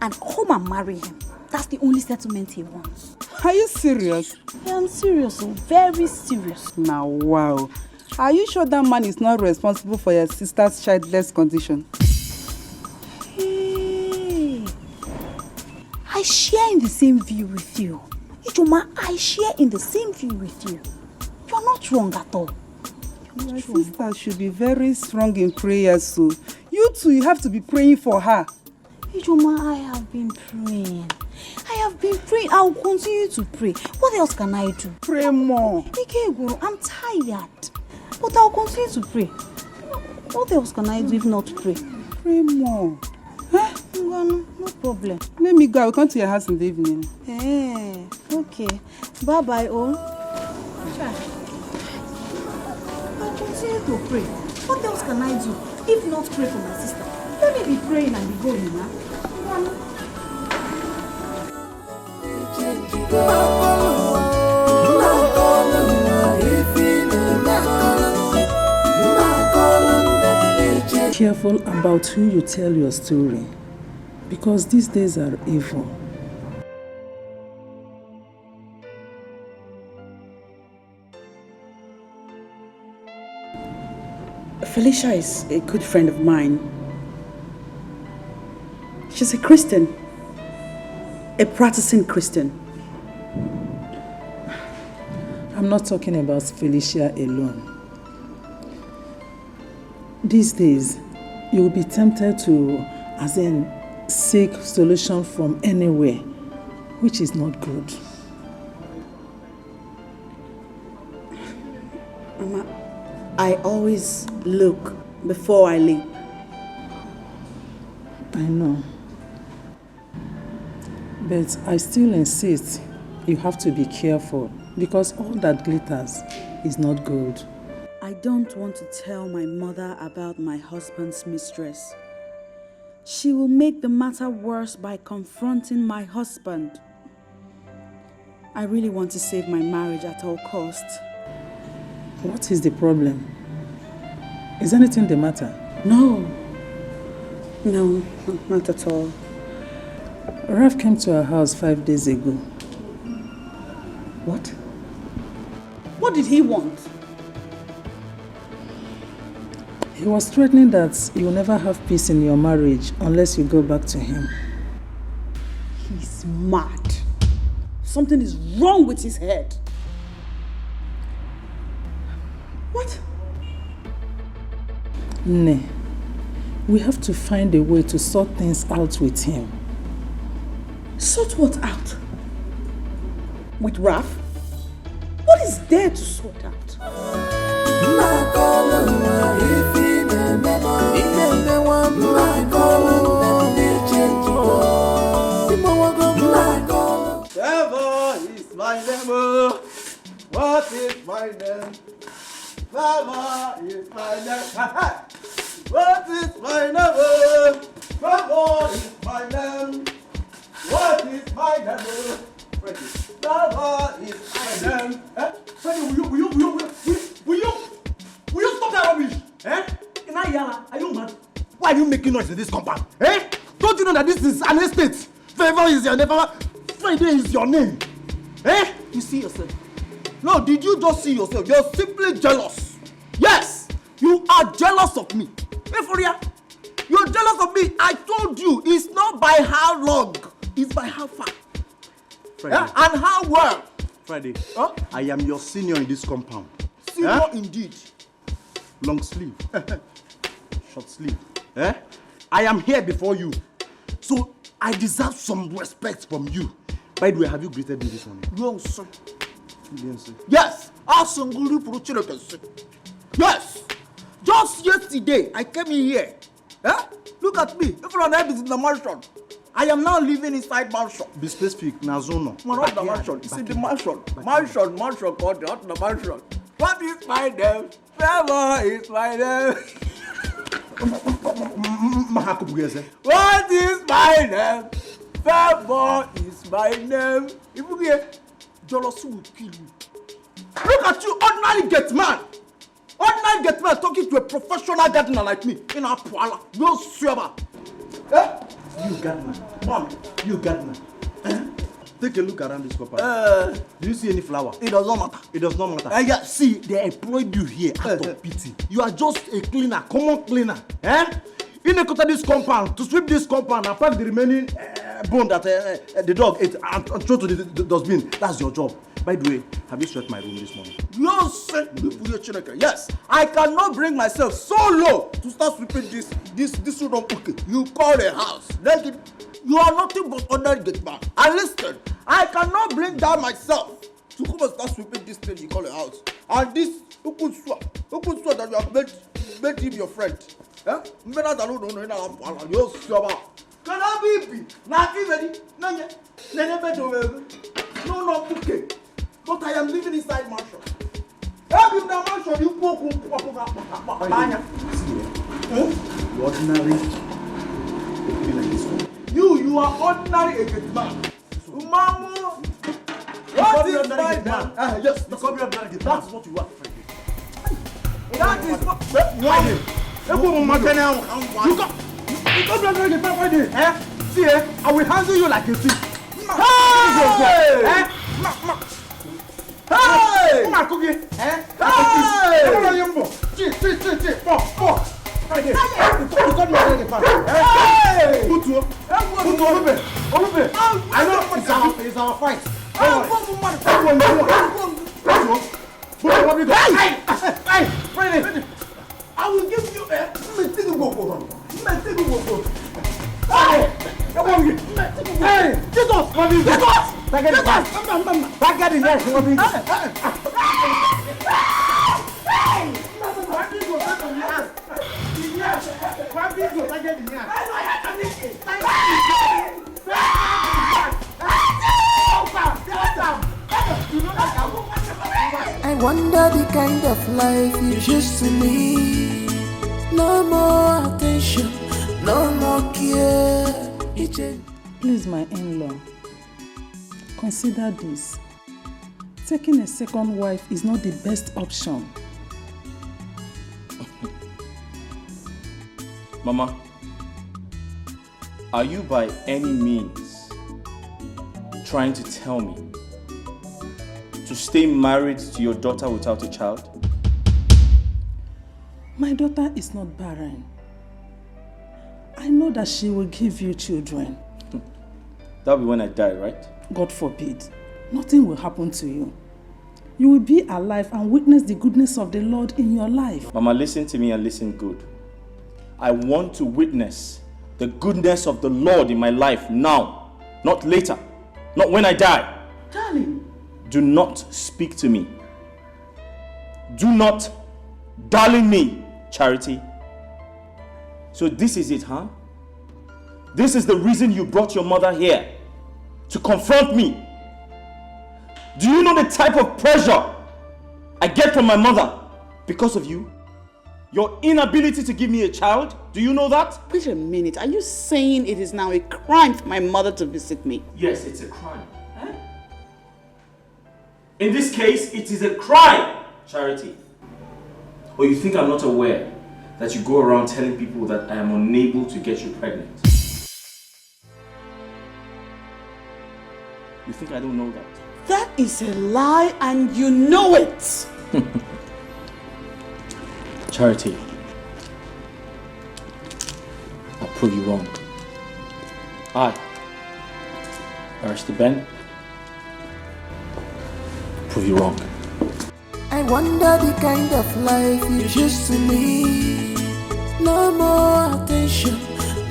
and come and marry him. That's the only settlement he wants. Are you serious? I am serious, very serious. Now, wow. Are you sure that man is not responsible for your sister's childless condition? Hey, I share in the same view with you. Ijoma, I share in the same view with you. You're not wrong at all. Your sister should be very strong in prayer, so you too, you have to be praying for her. Ijoma, I have been praying. I will continue to pray. What else can I do? Pray more. Ikeguru, I'm tired. But I'll continue to pray. What else can I do if not pray? Pray more. Huh? No problem. Let me go. I will come to your house in the evening. Hey, okay. Bye-bye, all. I'll continue to pray. What else can I do if not pray for my sister? Let me be praying and be going, huh? Careful about who you tell your story, because these days are evil. Felicia is a good friend of mine. She's a Christian, a practicing Christian. I'm not talking about Felicia alone. These days, you will be tempted to, seek solution from anywhere, which is not good. Mama, I always look before I leap. I know. But I still insist you have to be careful, because all that glitters is not gold. I don't want to tell my mother about my husband's mistress. She will make the matter worse by confronting my husband. I really want to save my marriage at all costs. What is the problem? Is anything the matter? No, not at all. Raph came to our house 5 days ago. What? What did he want? He was threatening that you'll never have peace in your marriage unless you go back to him. He's mad. Something is wrong with his head. What? Ne, we have to find a way to sort things out with him. Sort what out? With Raph? What is there to sort out? Trevor is my name. What is my name? Trevor is my name. What is my name? Trevor is my name. What is my name? Trevor is my name. Freddie, will you stop that rubbish? Inayala, are you mad? Why are you making noise in this compound? Don't you know that this is an estate? Trevor is your name. Freddie is your name. Eh? You see yourself? No, did you just see yourself? You're simply jealous. Yes, you are jealous of me. Hey, for real? You're jealous of me. I told you, it's not by how long, it's by how far. Friday. Yeah? And how well. Friday. Huh? I am your senior in this compound. Senior indeed. Long sleeve. Short sleeve. Eh? I am here before you. So I deserve some respect from you. By the way, have you greeted me this morning? No, sir. You didn't say. Yes. Yes. Just yesterday, I came in here. Eh? Look at me. Everyone else is in the mansion. I am now living inside mansion. Be specific. Nazono. Man, not the mansion. It's in the mansion. Mansion called not the mansion. What is my name? Trevor is my name. What is my name? Trevor is my name. If you get jealousy will kill you. Look at you, ordinary gate man. Ordinary gate man talking to a professional gardener like me. In a poala. No swear. Eh? You gardener. Mom, you gardener. Take a look around this compound. Do you see any flower? It does not matter. It does not matter. Yeah, see, they employed you here out of pity. You are just a cleaner, common cleaner. Eh? You need to cut this compound, to sweep this compound and pack the remaining bone that the dog ate and throw to the dustbin. That's your job. By the way, have you swept my room this morning? No, sir. Yes, I cannot bring myself so low to start sweeping this room. Okay, you call a house. Then you are nothing but ordinary gate man. And listen, I cannot bring down myself to come and start sweeping this thing you call a house. And this Ukunswa that you have made him your friend. Eh? Can I be? Nothing ready? No, okay. But I am living inside mansion. Every the mansion you go. Ordinary. You are ordinary agent man. Mamu. What is my man? Yes, that's what you are. That is what. Why? See, I will handle you like a thief. Hey! Hey! Come on, cookie. Hey! I know it's our fight. I will give you a Hey! Get off! Get off! Back in I wonder the kind of life you choose to live. No more attention, no more care. Please, my in-law, consider this. Taking a second wife is not the best option. Mama, are you by any means trying to tell me to stay married to your daughter without a child? My daughter is not barren. I know that she will give you children. That'll be when I die, right? God forbid. Nothing will happen to you. You will be alive and witness the goodness of the Lord in your life. Mama, listen to me and listen good. I want to witness the goodness of the Lord in my life now, not later, not when I die. Darling. Do not speak to me. Do not darling me, Charity. So this is it, huh? This is the reason you brought your mother here, to confront me. Do you know the type of pressure I get from my mother because of you? Your inability to give me a child? Do you know that? Wait a minute. Are you saying it is now a crime for my mother to visit me? Yes, it's a crime. Huh? In this case, it is a crime, Charity. Or you think I'm not aware that you go around telling people that I am unable to get you pregnant? You think I don't know that? That is a lie and you know it. Charity, I'll prove you wrong. Barrister Ben, prove you wrong. I wonder the kind of life you choose to live. No more attention,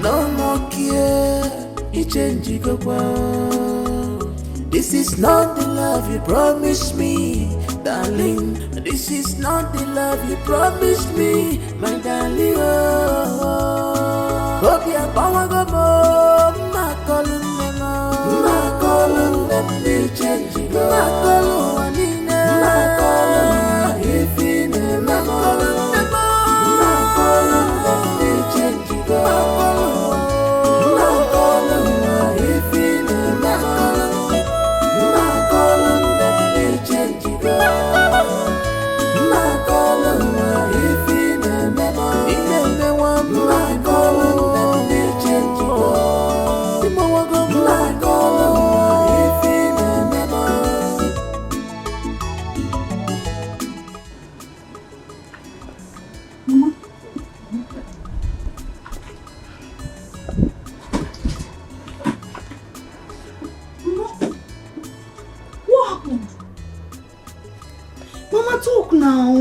no more care. You change, you go well. This is not the love you promised me, darling. This is not the love you promised me, my darling. Hope you're power go more. My calling them, they change, you go. My calling, if in my calling them, they change, you go. My calling, if in my calling them, they change, you go. My calling, if in my calling them, they change, you go. My calling, if in What happened? Mama, talk now.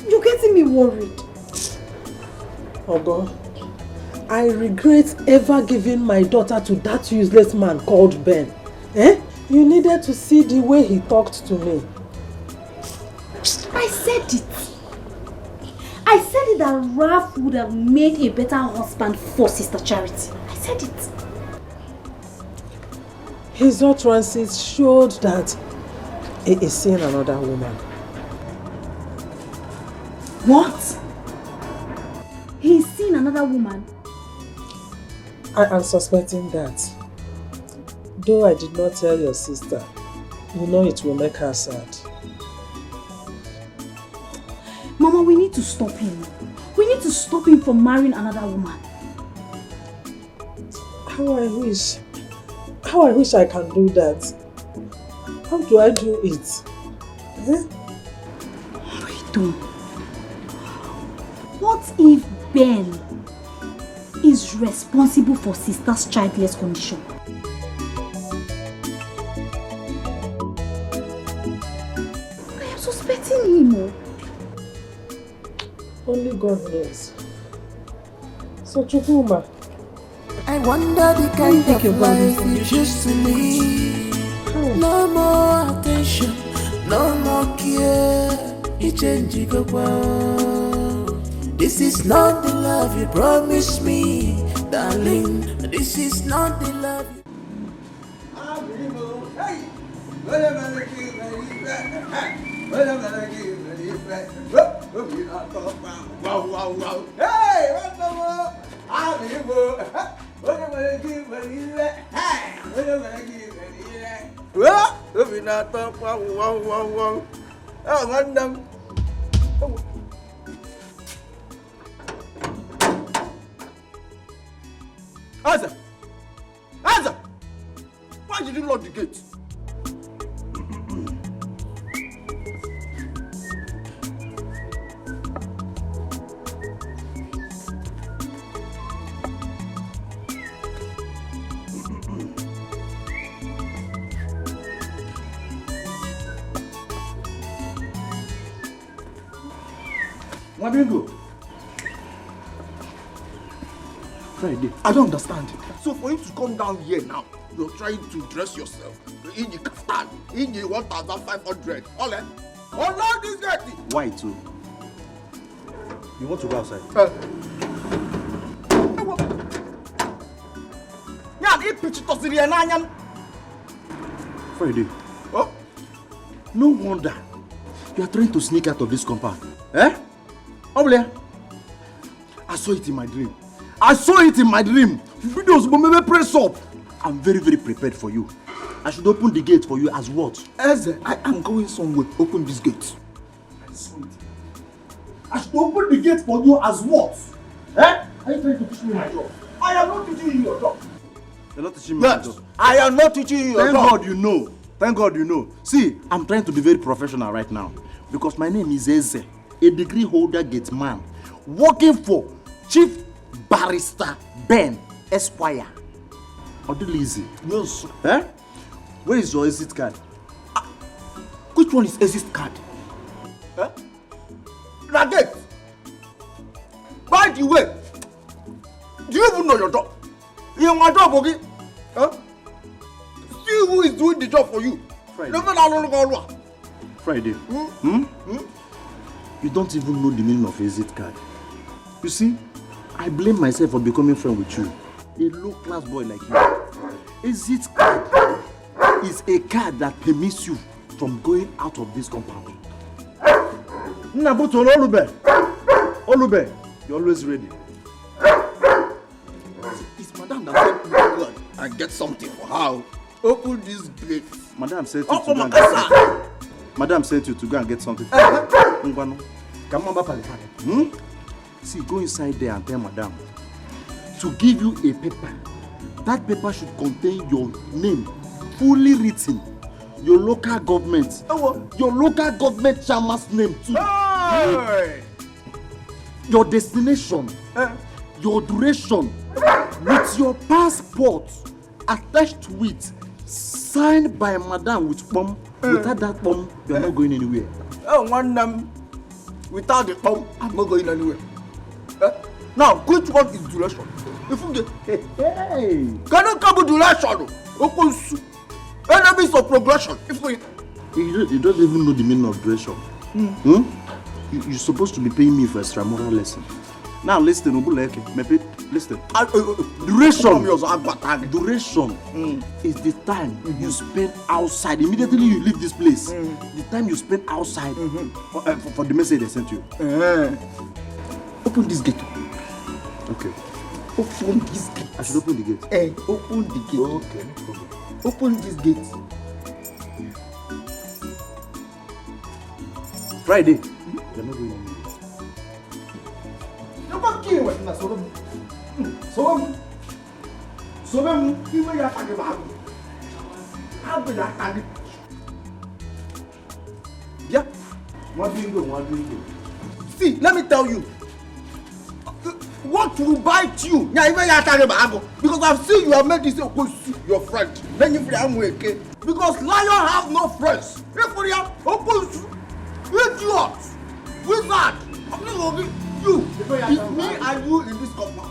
You're getting me worried. Ogo, I regret ever giving my daughter to that useless man called Ben. You needed to see the way he talked to me. I said it. I said it that Raph would have made a better husband for Sister Charity. I said it. His utterances showed that he is seeing another woman. What? He's seen another woman? I am suspecting that. Though I did not tell your sister, you know it will make her sad. Mama, we need to stop him. We need to stop him from marrying another woman. How I wish I can do that. How do I do it? Rito, what if Ben is responsible for Sister's childless condition? I am suspecting him. Only God knows. So Chukuma, I wonder the kind of life you choose to live. No more attention, no more care. You change, you go well. This is not the love you promised me, darling. This is not the love you... Answer! Answer! Why did you lock the gate? Wabingo. Friday, I don't understand. So for you to come down here now, you're trying to dress yourself in the kaftan, in the 1,500. All that. Oh no, this guy. Why too? You want to go outside? Friday. Oh, no wonder you are trying to sneak out of this compound. Oblia, I saw it in my dream. I saw it in my dream. Videos, but maybe press up. I'm very, very prepared for you. I should open the gate for you as what? Eze, I am going somewhere. Open this gate. I saw it. I should open the gate for you as what? Are you trying to teach me my job? I am not teaching you your job. You're not teaching me my job. I am not teaching you your job. Thank God you know Thank God you know. See, I'm trying to be very professional right now because my name is Eze, a degree holder gate man, working for Chief Barrister Ben Esquire. Odilizi. Yes. Eh? Where is your exit card? Which one is exit card? Eh? Nugget. By the way, do you even know your job? You my job, okay? Huh? See who is doing the job for you. Friday. Never Friday. You don't even know the meaning of exit card. You see, I blame myself for becoming friend with you. A low-class boy like you. Exit card is a card that permits you from going out of this compound. Nabuto Olube, you're always ready. It's Madame that said go and get something for her. Open this gate. Madame said you to go and get something. Madame said you to go and get something. Come on, See, go inside there and tell Madame to give you a paper. That paper should contain your name, fully written, your local government, your local government chairman's name too. Hey! Your destination, your duration, with your passport attached to it, signed by Madame with bomb. Without that bomb, you are not going anywhere. Without the bomb, I'm not going anywhere. Now, which one is duration? If you get can you come with duration? Enemies of progression. If we you don't even know the meaning of duration. You're supposed to be paying me for extramural lesson. Now listen, listen. Duration is the time you spend outside. Immediately you leave this place. The time you spend outside for the message they sent you. Open this gate. Okay. Open this gate. I should open the gate. Open the gate. Okay, no problem. Open this gate. Friday. You're not going anywhere. You're not kidding with me. So you will have to give how will I target? Yeah. What do you do? See, let me tell you. What will bite you? Because I've seen you have made this your friend. Then you feel because lion have no friends. Idiot, wizard. You, it's me and you in this compound.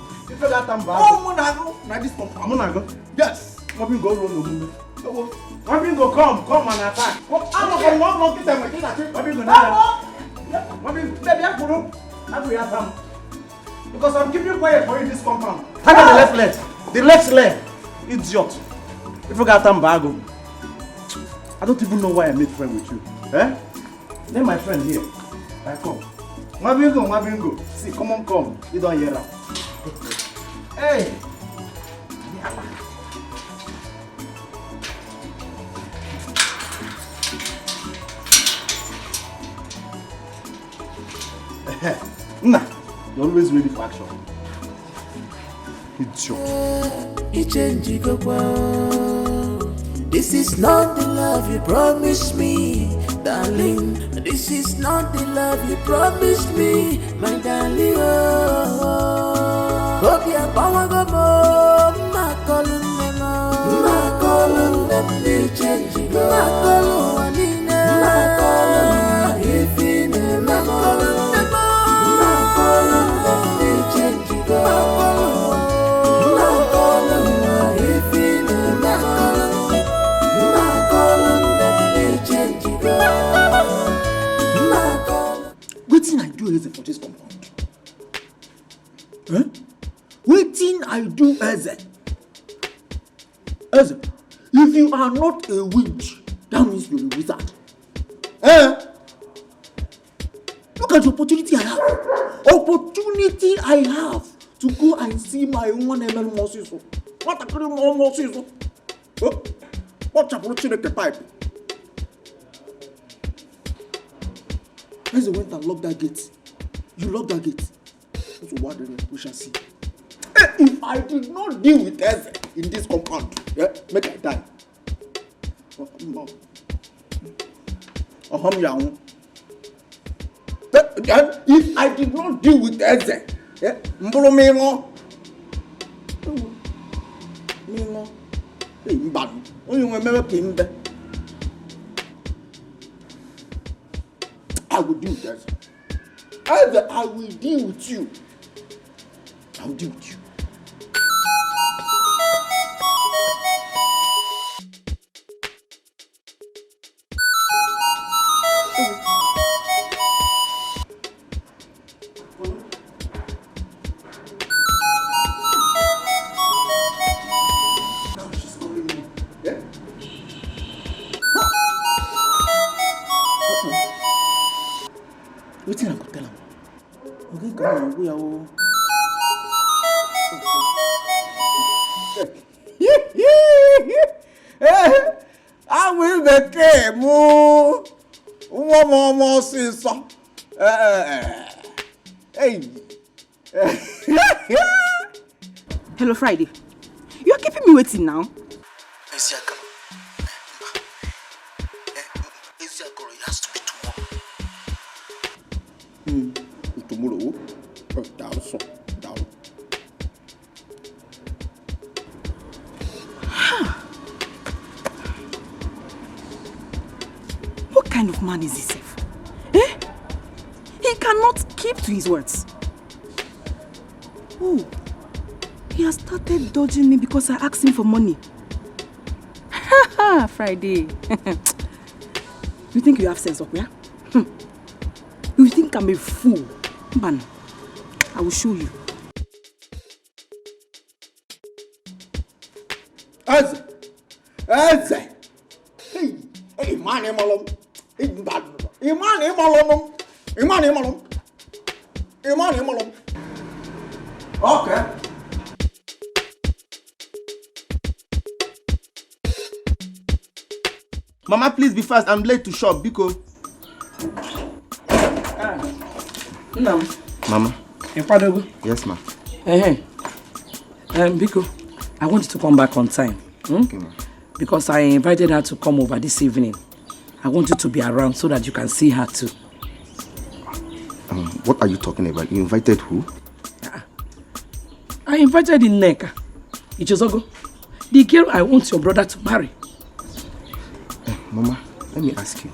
Oh, Monago, this compound. Monago? Yes. What go run What go come and attack? I'm not going to go. Because I'm keeping quiet for you in this compound. Hang on the left leg. The left leg. Idiot. If you got bago. I don't even know why I made friend with you. Eh? Then my friend here. I come. Mabingo. See, come on. You don't hear that. Hey. Nah. You're always ready for action. Idiot. This is not the love you promised me, darling. This is not the love you promised me, my darling. Hope you're power go more. My calling them, they change. My calling, if in them, my calling. Wetin I do Eze for this compound? Wetin I do Eze? Eze, if you are not a witch, that means you're a wizard. Look at the opportunity I have. Opportunity I have to go and see my own ML Moses. What a pretty more Moses. What a pretty pipe. Eze went and locked that gate. You locked that gate. So what we shall see. If I did not deal with Eze in this compound, make I die. If I did not deal with Eze, mbolo mingo. Hey, mbanu. Only remember Kimbe. I will deal with Eze. Eze, I will deal with you. I will deal with you. Wetin I go tell am? Okay, come on, we are all. I will be careful. One more sister. Hey. Hello, Friday. You are keeping me waiting now. Tomorrow. Down. What kind of man is this? Eh? He cannot keep to his words. Oh, he has started dodging me because I asked him for money. Ha Friday. You think you have sense of me? Yeah? You think I'm a fool? Man, I will show you. Eze! Hey, man, Iman. Okay. Mama, please be fast. I'm late to shop, Biko. No. Mama. Yes, ma. Biko, I want you to come back on time. Okay, ma. Because I invited her to come over this evening. I want you to be around so that you can see her too. What are you talking about? You invited who? I invited Nneka, Ichozogo, the girl I want your brother to marry. Mama, let me ask you.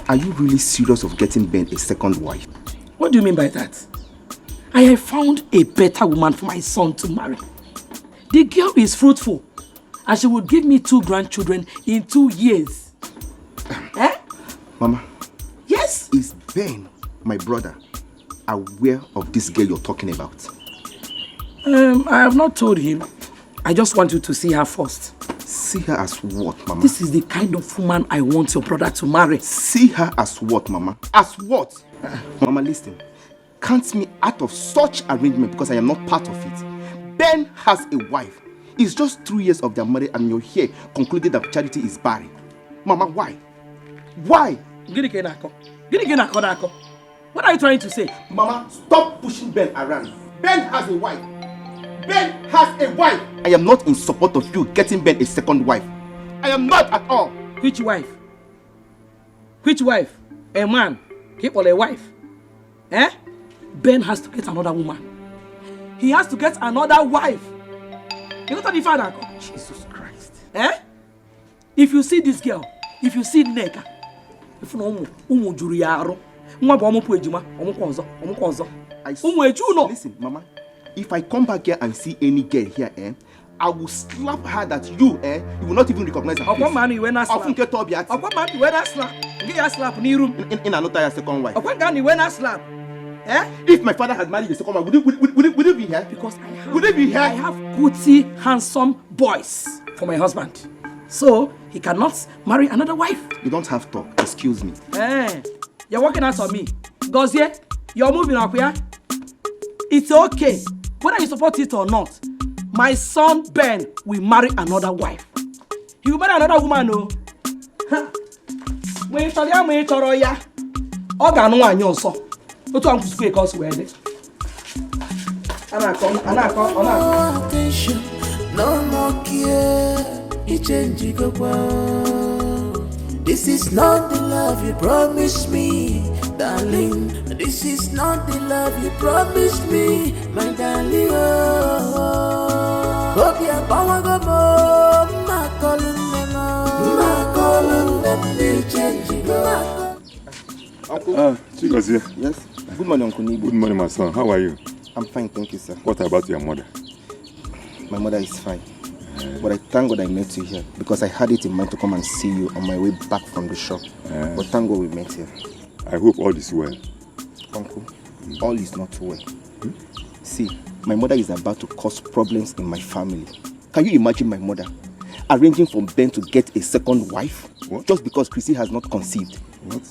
Are you really serious of getting Ben a second wife? What do you mean by that? I have found a better woman for my son to marry. The girl is fruitful and she will give me 2 grandchildren in 2 years. Mama. Yes? Is Ben, my brother, aware of this girl you're talking about? I have not told him. I just want you to see her first. See her as what, Mama? This is the kind of woman I want your brother to marry. See her as what, Mama? As what? Mama, listen. Count me out of such arrangement because I am not part of it. Ben has a wife. It's just 3 years of their marriage and you're here concluding that Charity is barren. Mama, why? Why? What are you trying to say? Mama, stop pushing Ben around. Ben has a wife. Ben has a wife. I am not in support of you getting Ben a second wife. I am not at all. Which wife? Which wife? A man? Keep on a wife? Ben has to get another woman. He has to get another wife. You know what the father? Jesus Christ. If you see this girl, if you see Nneka, if you know listen, Mama. If I come back here and see any girl here, I will slap her that you will not even recognize her face. In another second wife. If my father had married the second wife, would it be here? Because would it be here? I have goody, handsome boys for my husband. So he cannot marry another wife. You don't have talk. Excuse me. You're working out on me. Gozie, you're moving up here. It's okay. Whether you support it or not, my son Ben will marry another wife. He will marry another woman, no? When you tell him, when you tell him, Oganu and Yonso. What do you want to speak us with? Attention, no more care. You change, you go. This is not the love you promised me, darling. This is not the love you promised me, my darling. Hope you're power go more. Ma calling them, they change it. Uncle. Chigozie. Yes. Good morning, Uncle Nibu. Good morning, my son. How are you? I'm fine, thank you, sir. What about your mother? My mother is fine. But I thank God I met you here because I had it in mind to come and see you on my way back from the shop. But thank God we met here. I hope all is well. Uncle, all is not well. See, my mother is about to cause problems in my family. Can you imagine my mother arranging for Ben to get a second wife? What? Just because Chrissy has not conceived? What?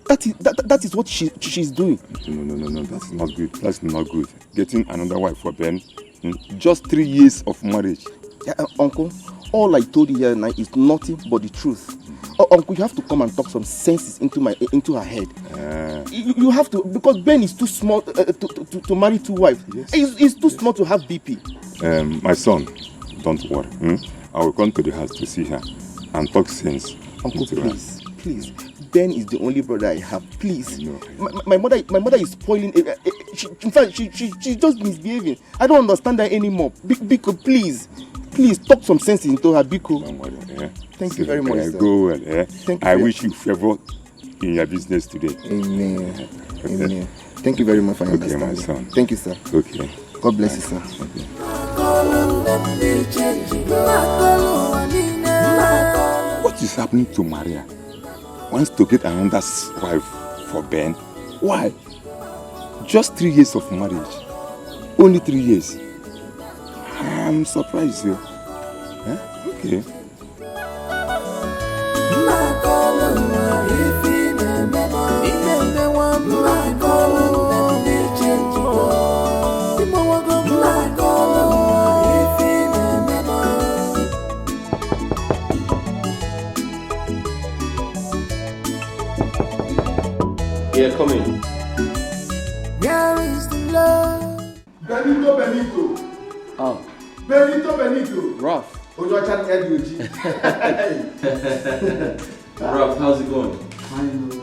That is what she's doing. No, that's not good. That's not good. Getting another wife for Ben, just 3 years of marriage. Yeah, Uncle, all I told you here now is nothing but the truth. Uncle, you have to come and talk some senses into her head. You have to, because Ben is too small to marry 2 wives. Yes. He's too small to have BP. My son, don't worry. I will come to the house to see her and talk sense. Uncle, please. Ben is the only brother I have. Please. No. My mother is spoiling. In fact, she's just misbehaving. I don't understand her anymore. Biko, please talk some sense into her, Biko. Don't worry. Thank you very much, sir. Go well. Thank you. I wish you favor in your business today. Amen. Amen. Thank you very much for your understanding. My son. Thank you, sir. Okay. God bless you, sir. Okay. What is happening to Maria? Wants to get another wife for Ben. Why? Just 3 years of marriage. Only 3 years. I'm surprised, you. Okay. Yeah, come in. Where is the love? Benito. Oh. Benito. Raph. Raph, how's it going?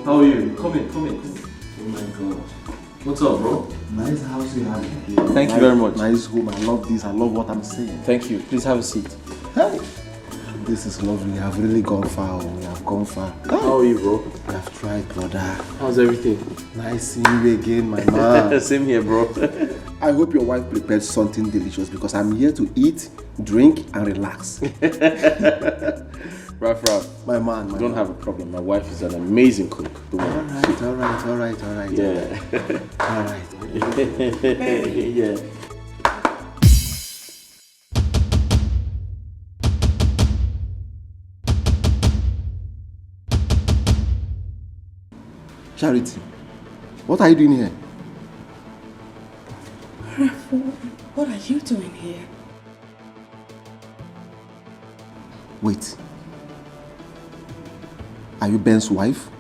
How are you? Come in. Oh my God. What's up, bro? Nice house you have here. Thank you very much. Nice home. I love this. I love what I'm saying. Thank you. Please have a seat. Hey. This is lovely. I've really gone far. We have gone far. How are you, bro? I have tried, brother. How's everything? Nice seeing you again, my man. Same here, bro. I hope your wife prepared something delicious because I'm here to eat, drink, and relax. Raph. My man. You don't have a problem. My wife is an amazing cook. All right. Yeah. All right. Yeah. Charity, what are you doing here? What are you doing here? Wait. Are you Ben's wife?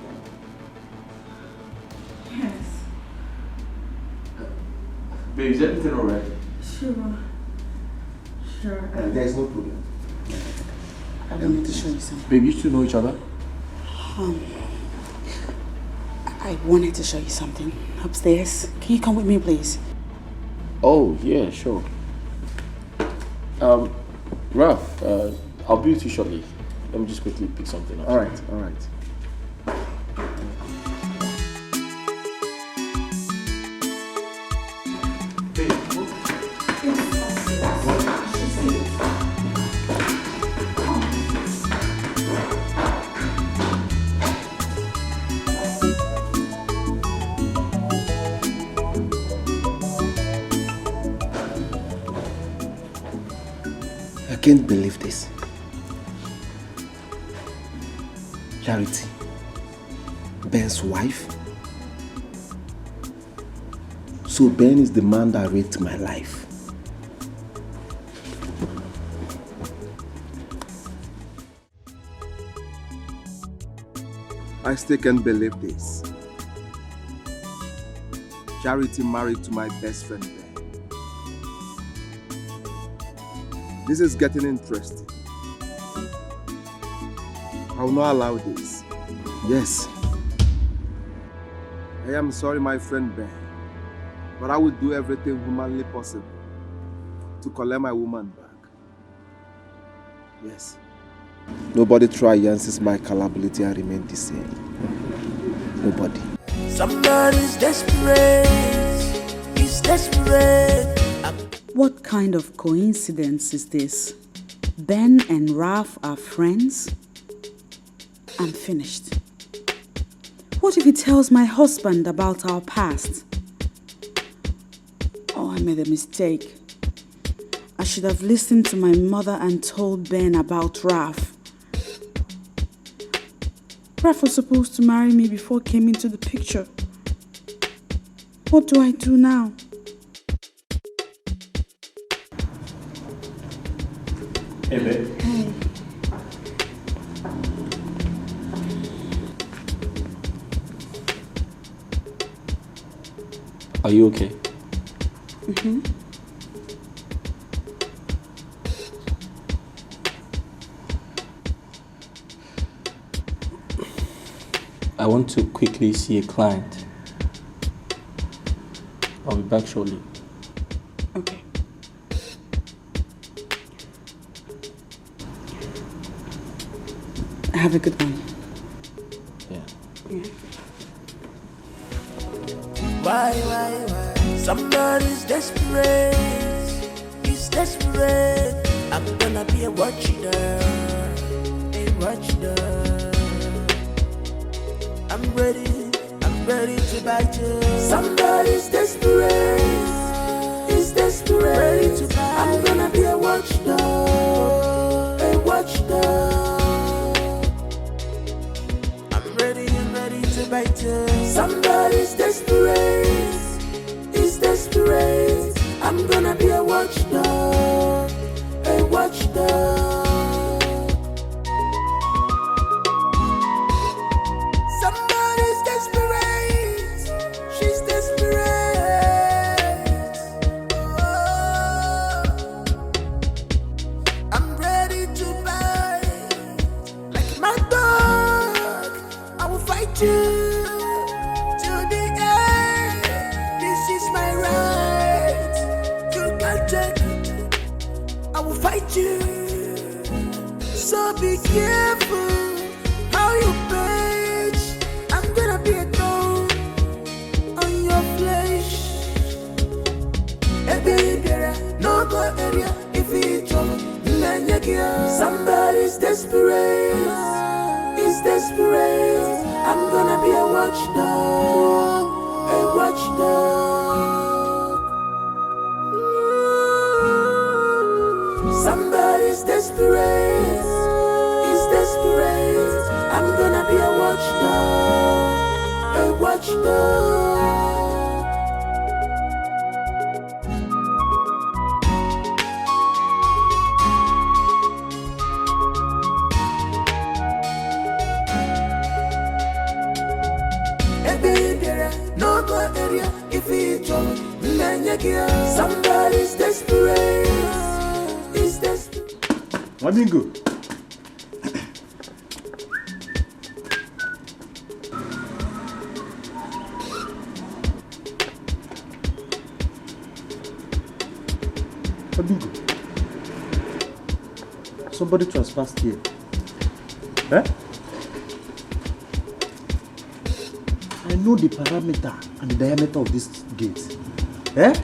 Yes. Babe, is everything alright? Sure. There is no problem. I wanted to show you something. Babe, you two know each other? I wanted to show you something upstairs. Can you come with me, please? Oh, yeah, sure. Raph, I'll be with you shortly. Let me just quickly pick something up. All right. I can't believe this. Charity, Ben's wife. So Ben is the man that raped my life. I still can't believe this. Charity married to my best friend Ben. This is getting interesting. I will not allow this. Yes. I am sorry, my friend Ben, but I will do everything humanly possible to collect my woman back. Yes. Nobody try Yancy's my capability and remain the same. Nobody. Somebody's desperate. He's desperate. What kind of coincidence is this? Ben and Raph are friends? I'm finished. What if he tells my husband about our past? Oh, I made a mistake. I should have listened to my mother and told Ben about Raph. Raph was supposed to marry me before he came into the picture. What do I do now? Hey, babe. Hey. Are you okay? Mm-hmm. I want to quickly see a client. I'll be back shortly. Okay. Have a good one. Yeah. Why? Somebody's desperate. He's desperate. I'm gonna be a watchdog. A watchdog. I'm ready to bite you. Somebody's desperate. He's desperate. Ready to bite. I'm gonna be a watchdog. A watchdog. I'm ready to bite you. Somebody's desperate. He's desperate. I'm gonna be a watchdog. A watchdog. So be careful how you bitch. I'm gonna be a thorn on your flesh. No go area if you trouble. Somebody's desperate. He's desperate. I'm gonna be a watchdog. A watchdog. Somebody's desperate. He's desperate. I'm gonna be a watchdog. A watchdog. No go area if you trouble. Somebody's desperate. Mamingo. Mamingo. Somebody trespassed here. Eh? I know the parameter and the diameter of this gate. Eh?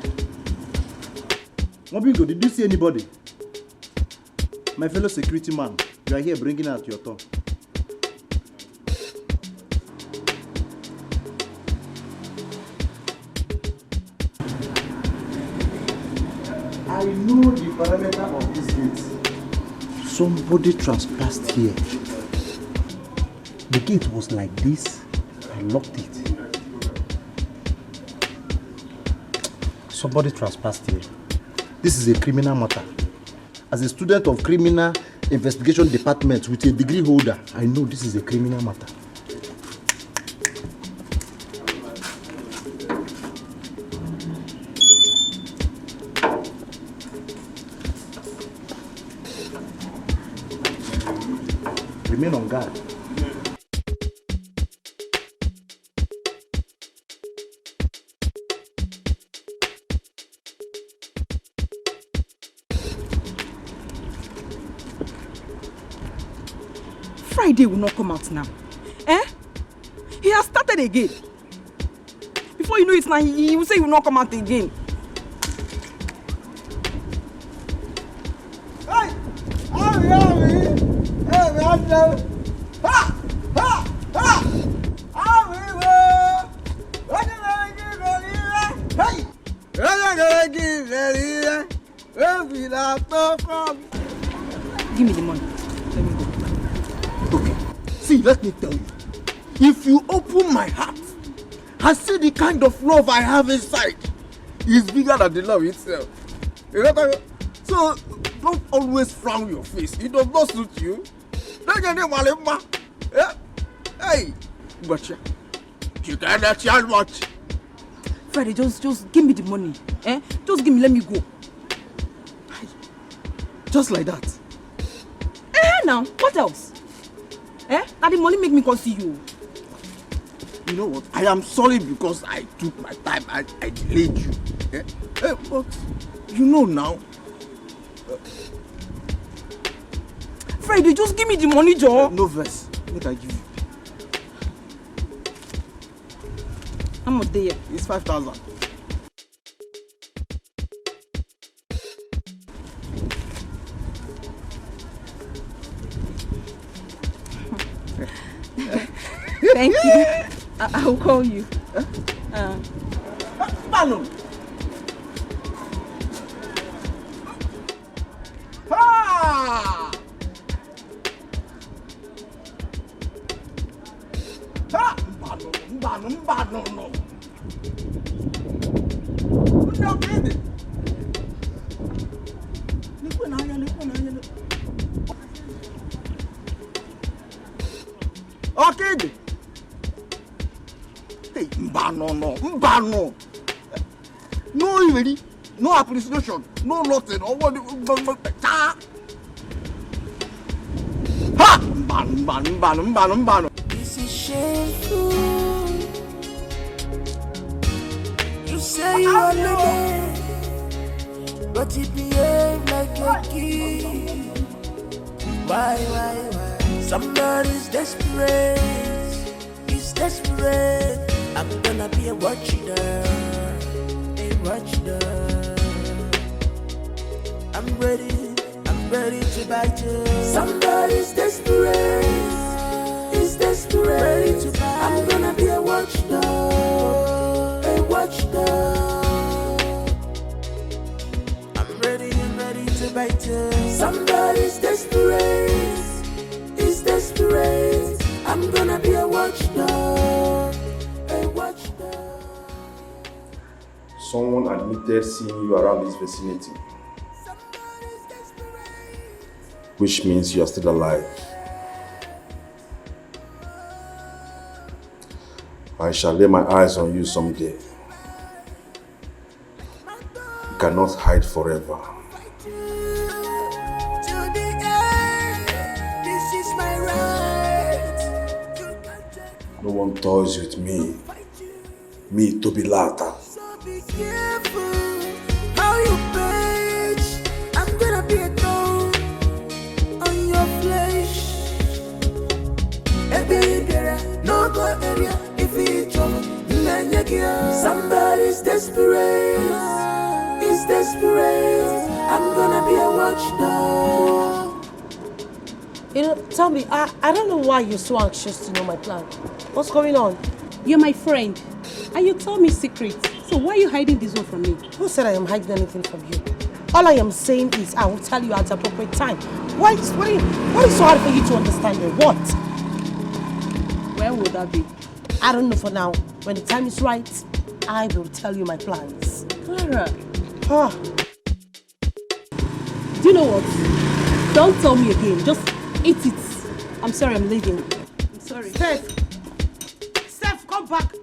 Mamingo, did you see anybody? My fellow security man, you are here bringing out your tongue. I know the parameter of this gate. Somebody trespassed here. The gate was like this. I locked it. Somebody trespassed here. This is a criminal matter. As a student of criminal investigation department with a degree holder, I know this is a criminal matter. Remain on guard. Friday will not come out now. Eh? He has started again. Before you know it now, he will say he will not come out again. Hey! Give me the money. Let me go. Okay. See, let me tell you. If you open my heart and see the kind of love I have inside, it's bigger than the love itself. You know what I mean? So, don't always frown your face. It does not suit you. Hey, gotcha. You can't charge much. Friday, just give me the money. Eh? Just give me, let me go. Just like that. Now, what else? Now the money make me come see you. You know what? I am sorry because I took my time and I delayed you. But you know now. Friday, just give me the money, Joe. No verse. What I give you? How much there? It's 5,000. Thank you. I will call you. Pano. Mbano. Okay. Hey, Mbano. No ready, no appreciation, no nothing. Ha! Mbano. This is shameful. You say you are the but you behave like a kid. Why? Somebody's desperate. He's desperate. I'm gonna be a watchdog. I'm ready to bite you. Somebody's desperate. He's desperate. Ready to bite. I'm gonna be a watchdog. I'm ready to bite you. Somebody's desperate. He's desperate. I'm gonna be a watchdog. Someone admitted seeing you around this vicinity, which means you are still alive. I shall lay my eyes on you someday. You cannot hide forever. No one toys with me. Me, Toby Lata. Be careful how you bitch. I'm gonna be a thorn on your flesh. No go area if you trouble. Somebody's desperate. He's desperate. I'm gonna be a watchdog. You know, tell me, I don't know why you're so anxious to know my plan. What's going on? You're my friend, and you told me secrets. So why are you hiding this one from me? Who said I am hiding anything from you? All I am saying is I will tell you at the appropriate time. What is so hard for you to understand it? What? Where would that be? I don't know for now. When the time is right, I will tell you my plans. Clara. Do you know what? Don't tell me again. Just eat it. I'm sorry, I'm leaving. I'm sorry. Steph, come back.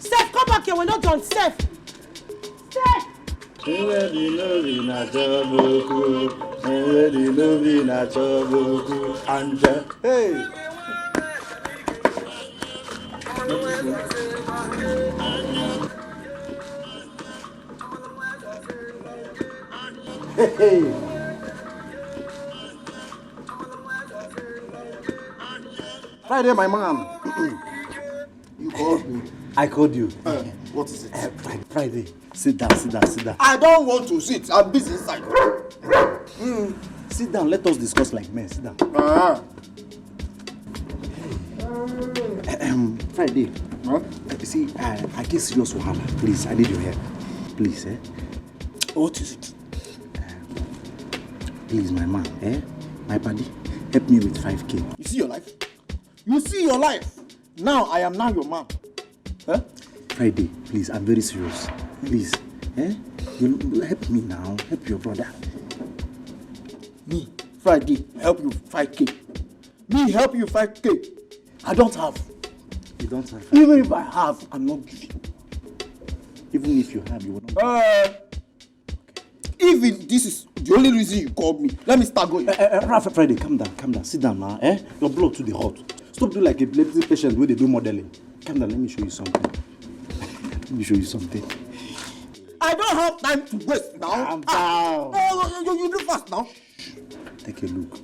Steph, come back here. We're not done. Steph. Hey. Friday, my man. You called me. I called you. What is it? Friday. Sit down. I don't want to sit. I'm busy inside. Sit down. Let us discuss like men. Sit down. Friday. Huh? You see, I get serious wahala. Please, I need your help. Please, What is it? Please, my man, my buddy, help me with 5K. You see your life? You see your life? Now I am now your man. Huh? Friday, please, I'm very serious. Please, you help me now. Help your brother. Me, Friday, help you 5K. Me help you 5K. I don't have. You don't have. Even if I have, I'm not giving. Even if you have, you will not. If this is the only reason you called me, let me start going. Raph, Friday, calm down. Sit down now. Your blood too hot. Stop doing like a epilepsy patient where they do modeling. Calm down, let me show you something. I don't have time to waste now. Calm down. You do fast now. Take a look.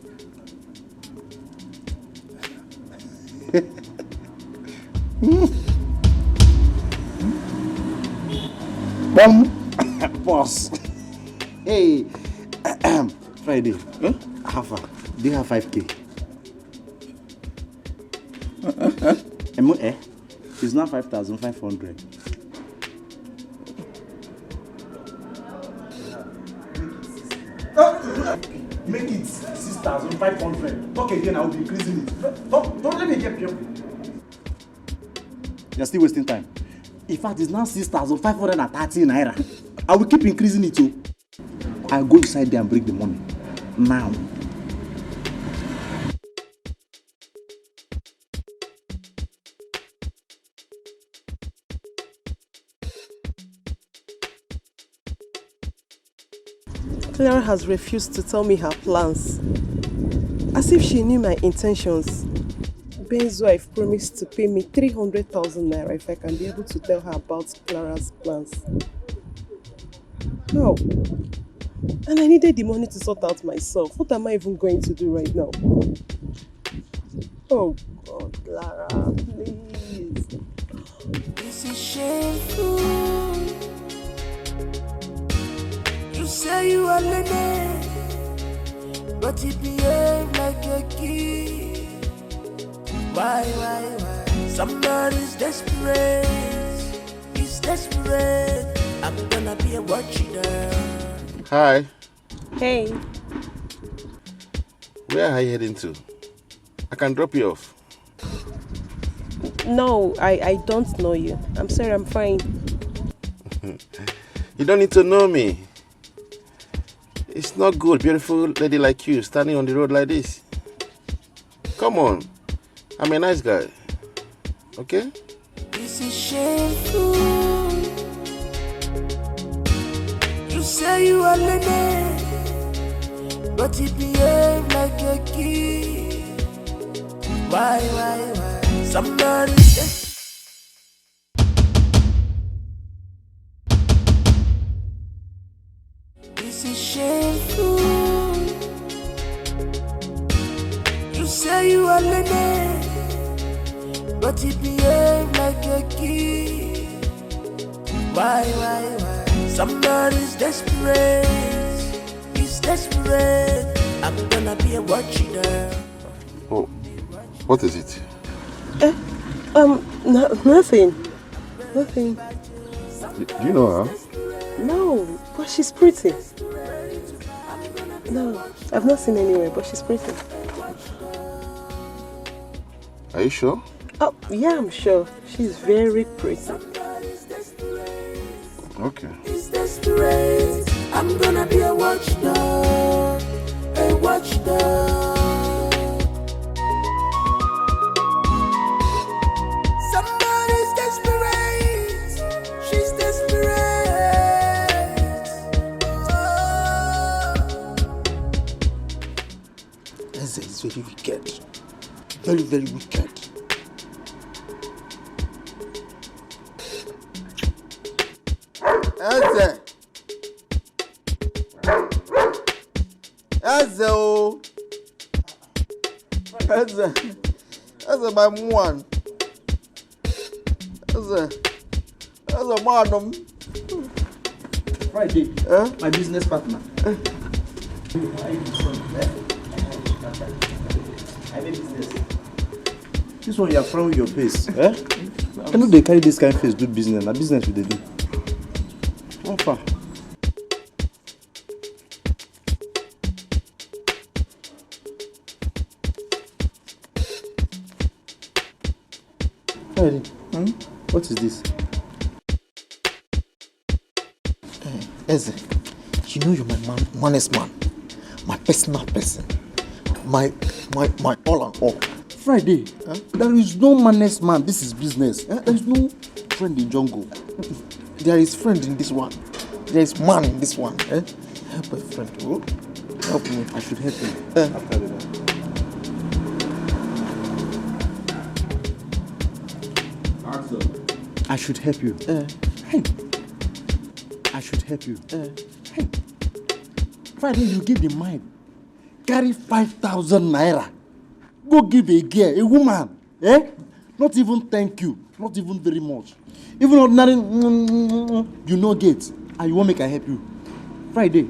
Boss. Hey, Friday. How far? Do you have 5K? It's now 5,500. Make it 6,500. Talk again, I will be increasing it. Don't let me get you. You're still wasting time. In fact, it's now 6,530 naira. I will keep increasing it too. I'll go inside there and break the money. Now. Clara has refused to tell me her plans. As if she knew my intentions. Ben's wife promised to pay me 300,000 naira if I can be able to tell her about Clara's plans. No. And I needed the money to sort out myself. What am I even going to do right now? Oh God, Clara, please. This is shameful. You say you are learning, but you behave like a kid. Why? Somebody's desperate. He's desperate. I'm gonna be a watcher. Hi. Hey. Where are you heading to? I can drop you off. No, I don't know you. I'm sorry, I'm fine. You don't need to know me. It's not good, beautiful lady like you standing on the road like this. Come on. I'm a nice guy. Okay? This is shameful. You say you are learning, but you behave like a kid. Why? Somebody's desperate. This is shameful. You say you are learning, but you behave like a kid. Why? Somebody's desperate. He's desperate. I'm gonna be a watcher. Oh, what is it? Nothing. Do you know her? No, but she's pretty. No, I've not seen anywhere, but she's pretty. Are you sure? Oh, yeah, I'm sure. She's very pretty. Okay. He's desperate. I'm gonna be a watchdog. A watchdog. Somebody's desperate. She's desperate. Eze is very wicked. Very, very wicked. Eze. That's my one. That's a madam. Friday, my business partner. I make business. This one you are frowning with your face. I know they carry this kind of face, do business. Na business with they do. How far? Friday, what is this? Eze, you know you're my honest man, my personal person, my all and all. Friday, there is no manest man. This is business. There is no friend in jungle. There is friend in this one. There is man in this one. Help a friend. Oh? Help me. I should help you. After that. I should help you. Hey. I should help you. Hey. Friday, you give the mind. Carry 5,000 naira. Go give a girl, a woman. Not even thank you. Not even very much. Even ordinary, you know gate. And you won't make I help you. Friday,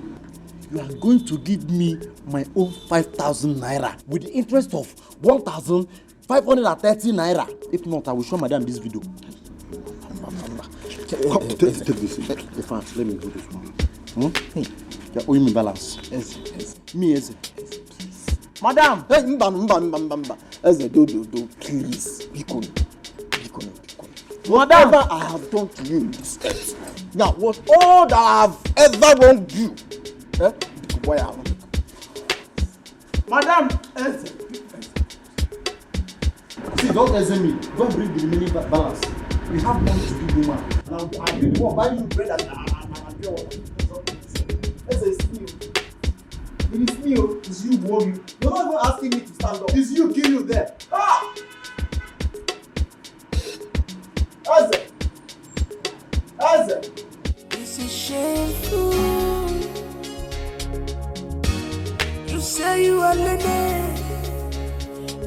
you are going to give me my own 5,000 naira with the interest of 1,530 naira. If not, I will show madam this video. Take this. The fans, let me do this one. Hey, you're owing me balance. Yes. Me, yes. Madam! Hey, mba. Eze, do, please. Bikon. Whatever I have done to you in this earth. Now, what all that I have ever wronged you. Why I want Madam! Eze. See, don't Eze me. Don't bring the remaining balance. We have money to give woman. Now, I will go buy you bread and pure water. It's me. It is me. It's you who you. You're not even asking me to stand up. It's you kill you there. Ah! Eze. This is shameful. You say you are lenny,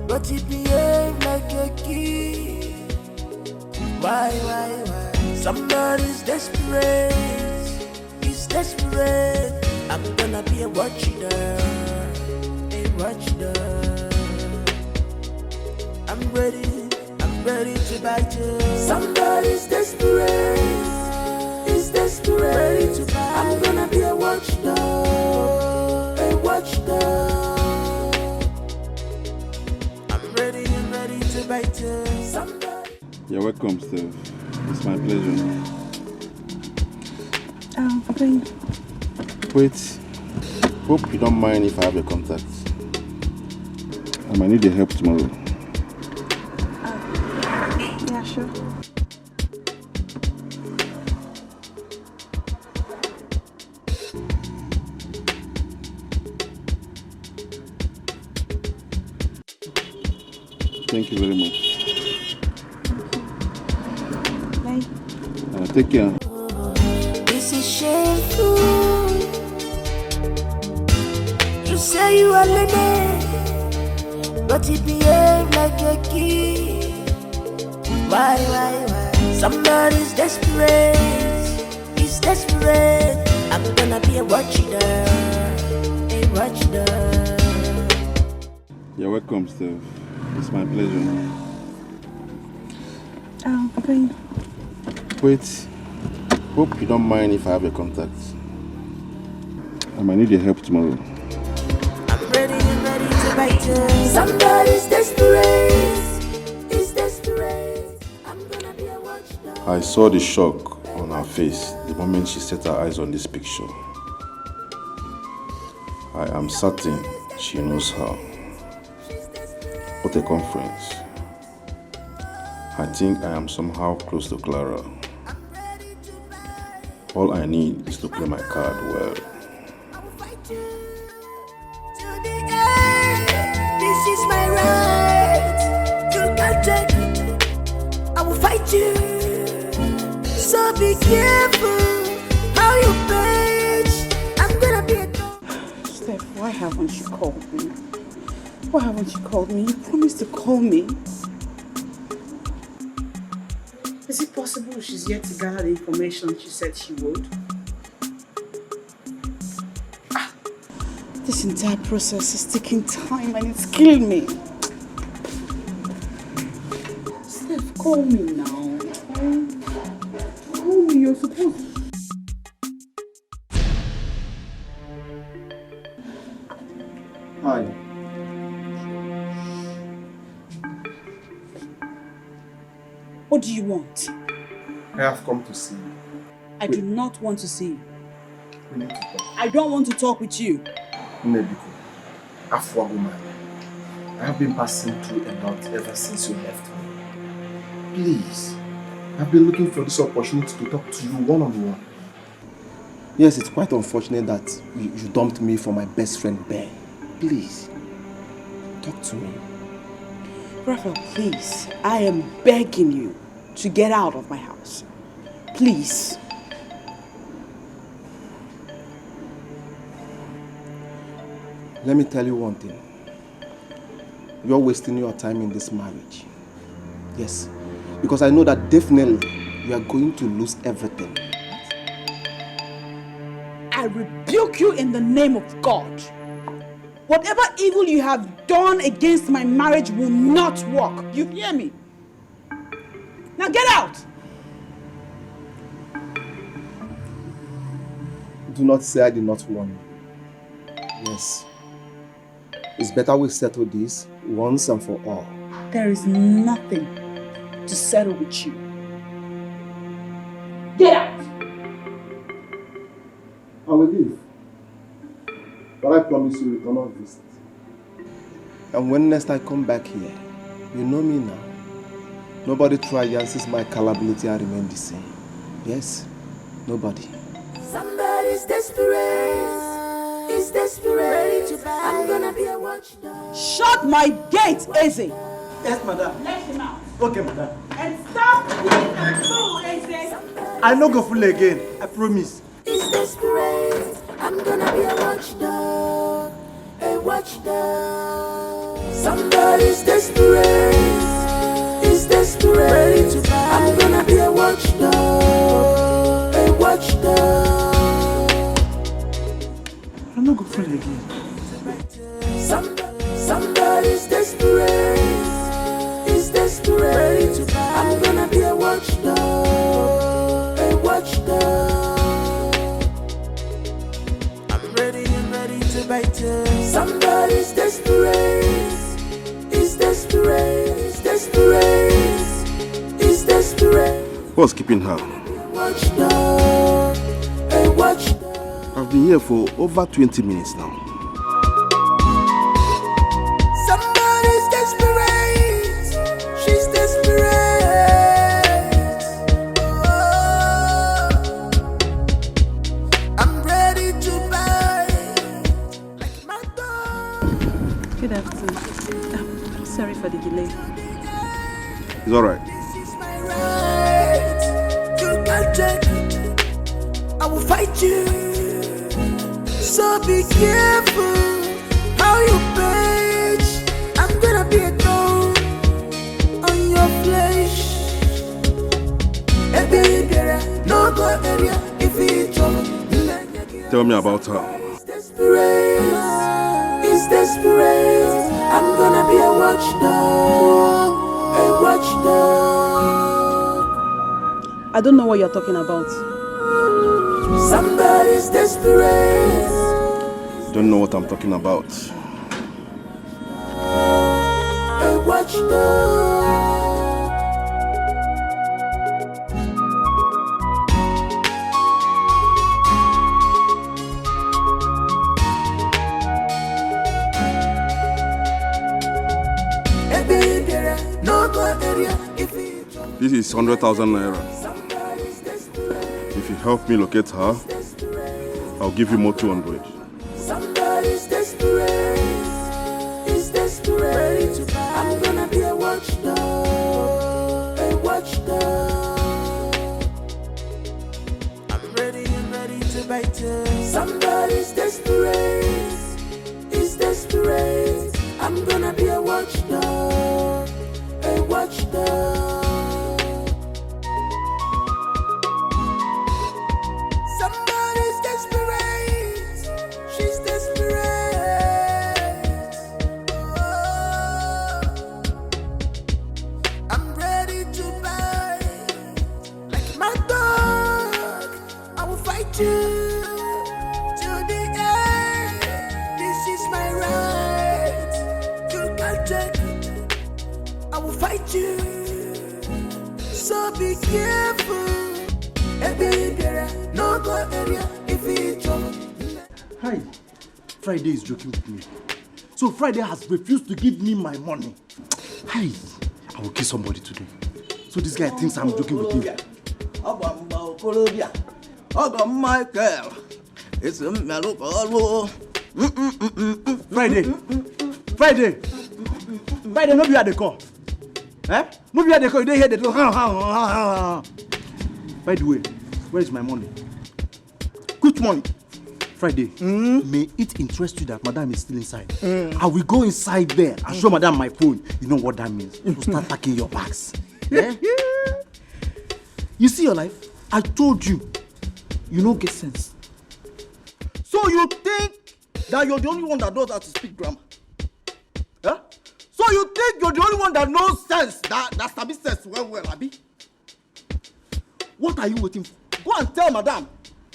but you behave like a kid. Why? Somebody's desperate. He's desperate. I'm gonna be a watchdog. I'm ready to bite you. Somebody's desperate. He's desperate. Ready to bite. I'm gonna be a watchdog. I'm ready to bite you. Somebody. You're welcome, Steve. It's my pleasure. Please. Wait. Hope you don't mind if I have a contact. I might need your help tomorrow. Yeah, sure. Thank you very much. Bye. Take care. This is shameful. You say you are lenny, but you behave like a kid. Why? Somebody's desperate. He's desperate. I'm gonna be a watchdog. You're welcome, Steve. It's my pleasure. Please. Wait. Hope you don't mind if I have a contact. I might need your help tomorrow. I'm ready to bite you. Somebody's desperate. He's desperate. I'm gonna be a watchdog. I saw the shock on her face the moment she set her eyes on this picture. I am certain she knows her. What a conference. I think I am somehow close to Clara. All I need is to play my card well. This is my right. You can't take it. I will fight you. So be careful how you bitch. I'm gonna be a dog. Steph, why haven't you called me? Why haven't you called me? You promised to call me. So she's yet to gather the information she said she would. This entire process is taking time and it's killing me. Steph, call me now. Call me, you're supposed. Hi. What do you want? I have come to see you. I do not want to see you. We need to talk. I don't want to talk with you. Nebiko, Afwaguma, I have been passing through a lot ever since you left me. Please, I've been looking for this opportunity to talk to you one-on-one. Yes, it's quite unfortunate that you dumped me for my best friend, Ben. Please, talk to me. Raph, please, I am begging you to get out of my house. Please. Let me tell you one thing. You're wasting your time in this marriage. Yes, because I know that definitely you are going to lose everything. I rebuke you in the name of God. Whatever evil you have done against my marriage will not work. You hear me? Now get out! Do not say I did not warn you. Yes. It's better we settle this once and for all. There is nothing to settle with you. Get out! I will leave. But I promise you return on visit. And when next I come back here, you know me now. Nobody triances my calability and remain the same. Yes? Nobody. Somebody's desperate. Is desperate. I'm gonna be a watchdog. Shut my gate, Eze! Yes, madam. Let him out. Okay, madam. And stop being a fool, Eze! I no go fool again. I promise. Is desperate. I'm gonna be a watchdog. A watchdog. Somebody's desperate. Is desperate. I'm gonna be a watchdog. A watchdog. I no go fool again. Somebody's desperate. Is desperate. I'm gonna be a watchdog. A watchdog. I'm ready and ready to bite you. Somebody's desperate. Is desperate. Is desperate. Is desperate. What's keeping her? Watchdog. A watchdog. I've been here for over 20 minutes now. Somebody's desperate. She's desperate. Oh, I'm ready to buy like my dog. Good afternoon. I'm sorry for the delay. It's alright. Right. You can't take it. I will fight you. So be careful how you page. I'm gonna be a thorn on your flesh. No go area if it's Tell me about her. desperate. It's desperate. I'm gonna be a watchdog. A watchdog. I don't know what you're talking about. Somebody's desperate. Don't know what I'm talking about. A watchdog. This is 100,000 naira. If you help me locate her, I'll give you more 200. Somebody's desperate. Is desperate. I'm gonna be a watchdog. A watchdog. I'm ready and ready to bite you. Somebody's desperate. Is desperate. I'm gonna be a watchdog. A watchdog. fight you. So be careful. No go area if it's trouble. Hi. Friday is joking with me. So Friday has refused to give me my money. Hi. I will kill somebody today. So this guy thinks I'm joking with him. Michael. It's a Friday. Friday, no be at the call. Eh? No be at the call. You don't hear the door. By the way, where is my money? Which money? Friday. May it interest you that Madam is still inside? I will go inside there and show Madam my phone. You know what that means? To start packing your bags. Yeah? You see your life? I told you. You don't get sense. So you think that you're the only one that knows how to speak grammar? Huh? So you think you're the only one that knows sense, that sabi sense well, Abi? What are you waiting for? Go and tell Madam.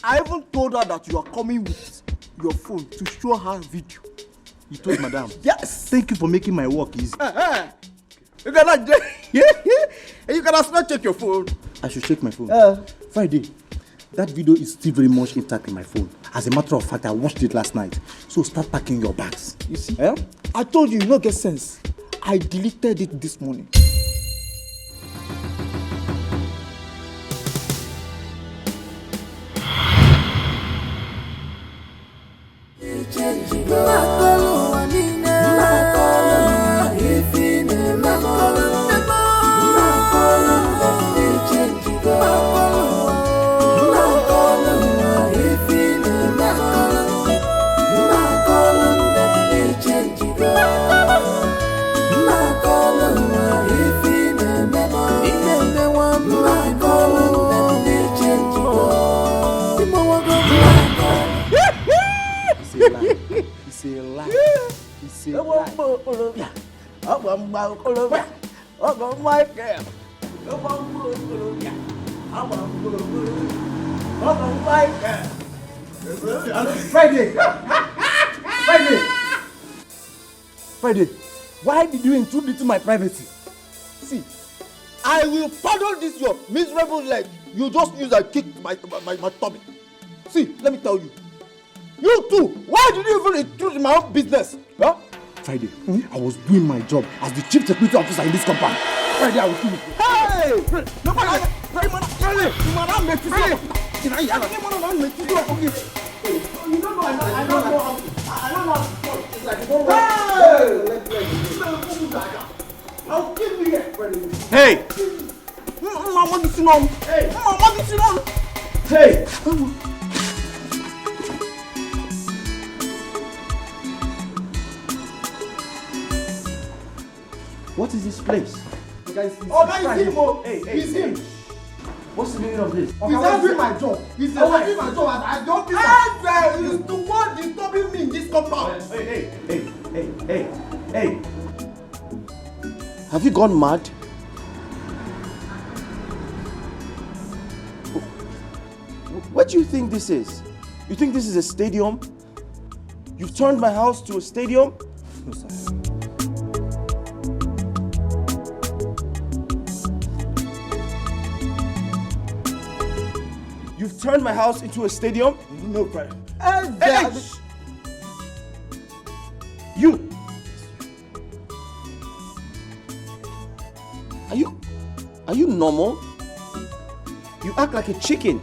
I even told her that you are coming with your phone to show her video. You told Madam? Yes. Thank you for making my work easy. You cannot check your phone. I should check my phone. Friday, that video is still very much intact in my phone. As a matter of fact, I watched it last night. So start packing your bags. You see? I told you, you don't get sense. I deleted it this morning. Friday, why did you intrude into my privacy? See, I will pardon this your miserable leg. You just use and kick my tummy. See, let me tell you. You too, why did you even intrude in my own business? Huh? Friday, I was doing my job as the chief security officer in this compound. Friday, I will kill you. Hey! I'll kill you here. Hey! Hey! What is this place? Guys, Hey, he's him. What's the meaning of this? He's not doing my job. He's not doing my job. I don't think that is the one disturbing me in this compound. Hey. Have you gone mad? What do you think this is? You think this is a stadium? You've turned my house to a stadium? No, sir. You've turned my house into a stadium? No, Brian. Hey! You! Are you normal? You act like a chicken.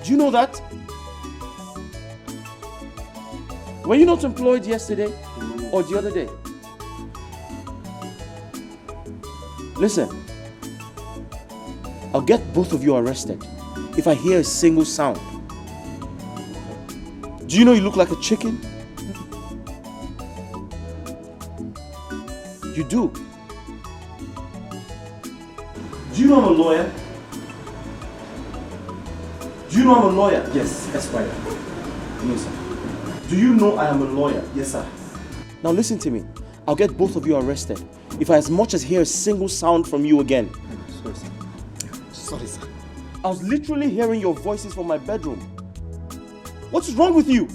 Do you know that? Were you not employed yesterday or the other day? Listen, I'll get both of you arrested if I hear a single sound. Do you know you look like a chicken? You do. Do you know I'm a lawyer? Do you know I'm a lawyer? Yes, Esquire. No, sir. Do you know I am a lawyer? Yes, sir. Now listen to me. I'll get both of you arrested if I as much as hear a single sound from you again. Sorry, sir. Sorry, sir. I was literally hearing your voices from my bedroom. What's wrong with you?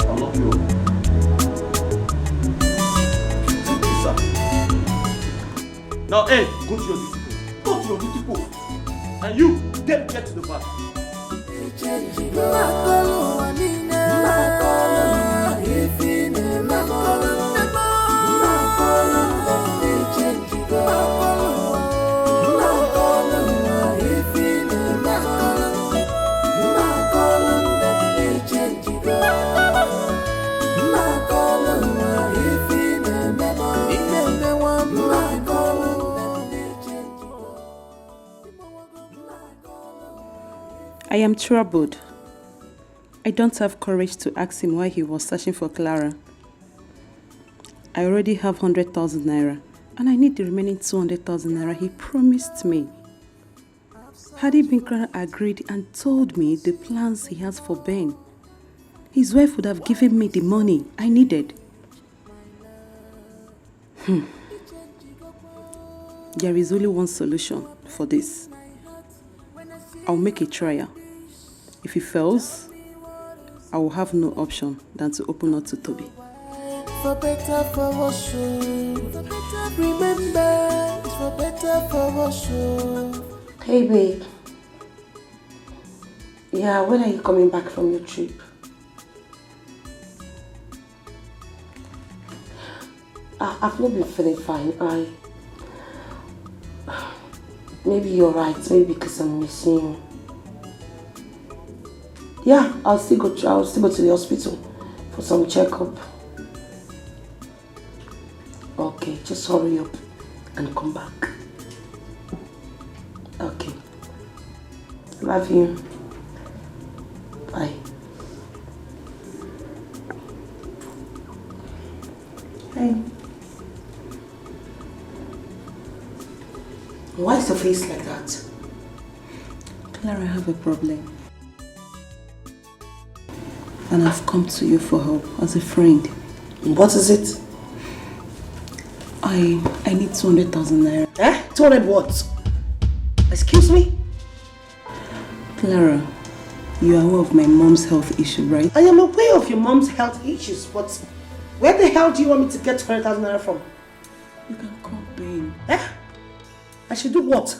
I'll lock you up. Now, hey, go to your duty post. Go to your duty post. And you, get to the back. I am troubled. I don't have courage to ask him why he was searching for Clara. I already have 100,000 naira and I need the remaining 200,000 naira he promised me. Had he been Clara agreed and told me the plans he has for Ben, his wife would have given me the money I needed. There is only one solution for this. I'll make a trial. If he fails, I will have no option than to open up to Toby. For better, for worse, remember, for better, for worse. Hey babe. Yeah, when are you coming back from your trip? I've not been feeling fine. Maybe you're right, maybe because I'm missing you. Yeah, I'll still go to the hospital for some checkup. Okay, just hurry up and come back. Okay. Love you. Bye. Hey. Why is your face like that? Clara, I have a problem. And I've come to you for help as a friend. What is it? I need 200,000 naira. Eh? 200 what? Excuse me? Clara, you are aware of my mom's health issue, right? I am aware of your mom's health issues, but where the hell do you want me to get 200,000 naira from? You can call Ben. Eh? I should do what?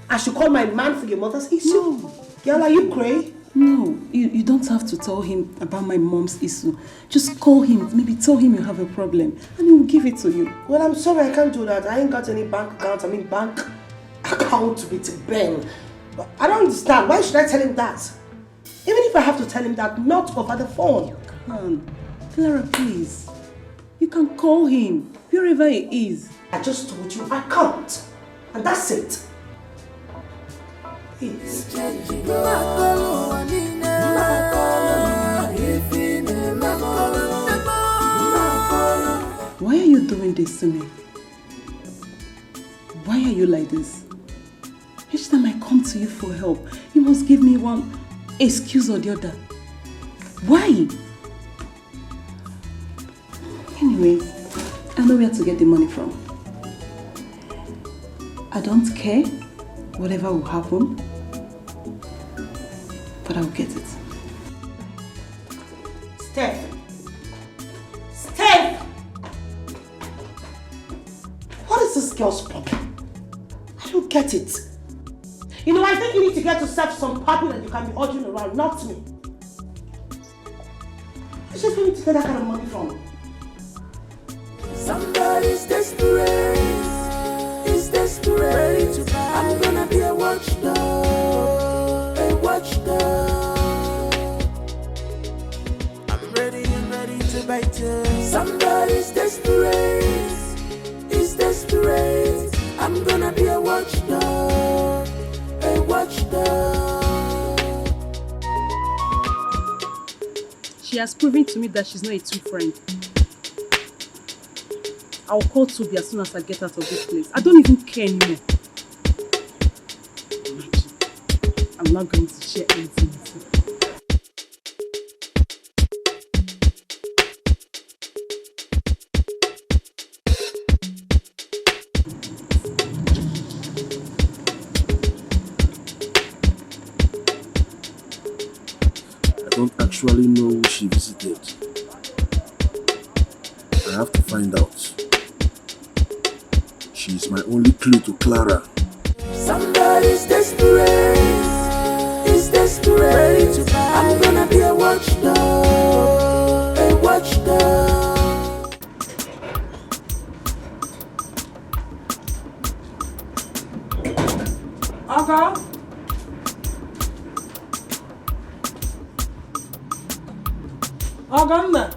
I should call my man for your mother's issue? No. Girl, are you crazy? No, you don't have to tell him about my mom's issue. Just call him, maybe tell him you have a problem, and he will give it to you. Well, I'm sorry, I can't do that. I ain't got any bank account. Bank account with Ben. But I don't understand. Why should I tell him that? Even if I have to tell him that, not over the phone. You can. Clara, please. You can call him, wherever he is. I just told you I can't. And that's it. Please. Why are you doing this to me? Why are you like this? Each time I come to you for help, you must give me one excuse or the other. Why? Anyway, I know where to get the money from. I don't care whatever will happen, but I'll get it. Steph! What is this girl's problem? I don't get it. You know, I think you need to get yourself some puppy that you can be ordering around, not me. Where's she going to get that kind of money from? Somebody's desperate. He's desperate. I'm gonna be a watchdog. A watchdog. I'm ready to bite you. Somebody's desperate. He's desperate. I'm gonna be a watchdog. A watchdog. She has proven to me that she's not a true friend. I'll call Toby as soon as I get out of this place. I don't even care anymore. Imagine. I'm not going to share anything with you. I don't actually know who she visited. I have to find out. She's my only clue to Clara. Somebody's desperate, is desperate. I'm gonna be a watchdog, a watchdog. Oga? Oganna,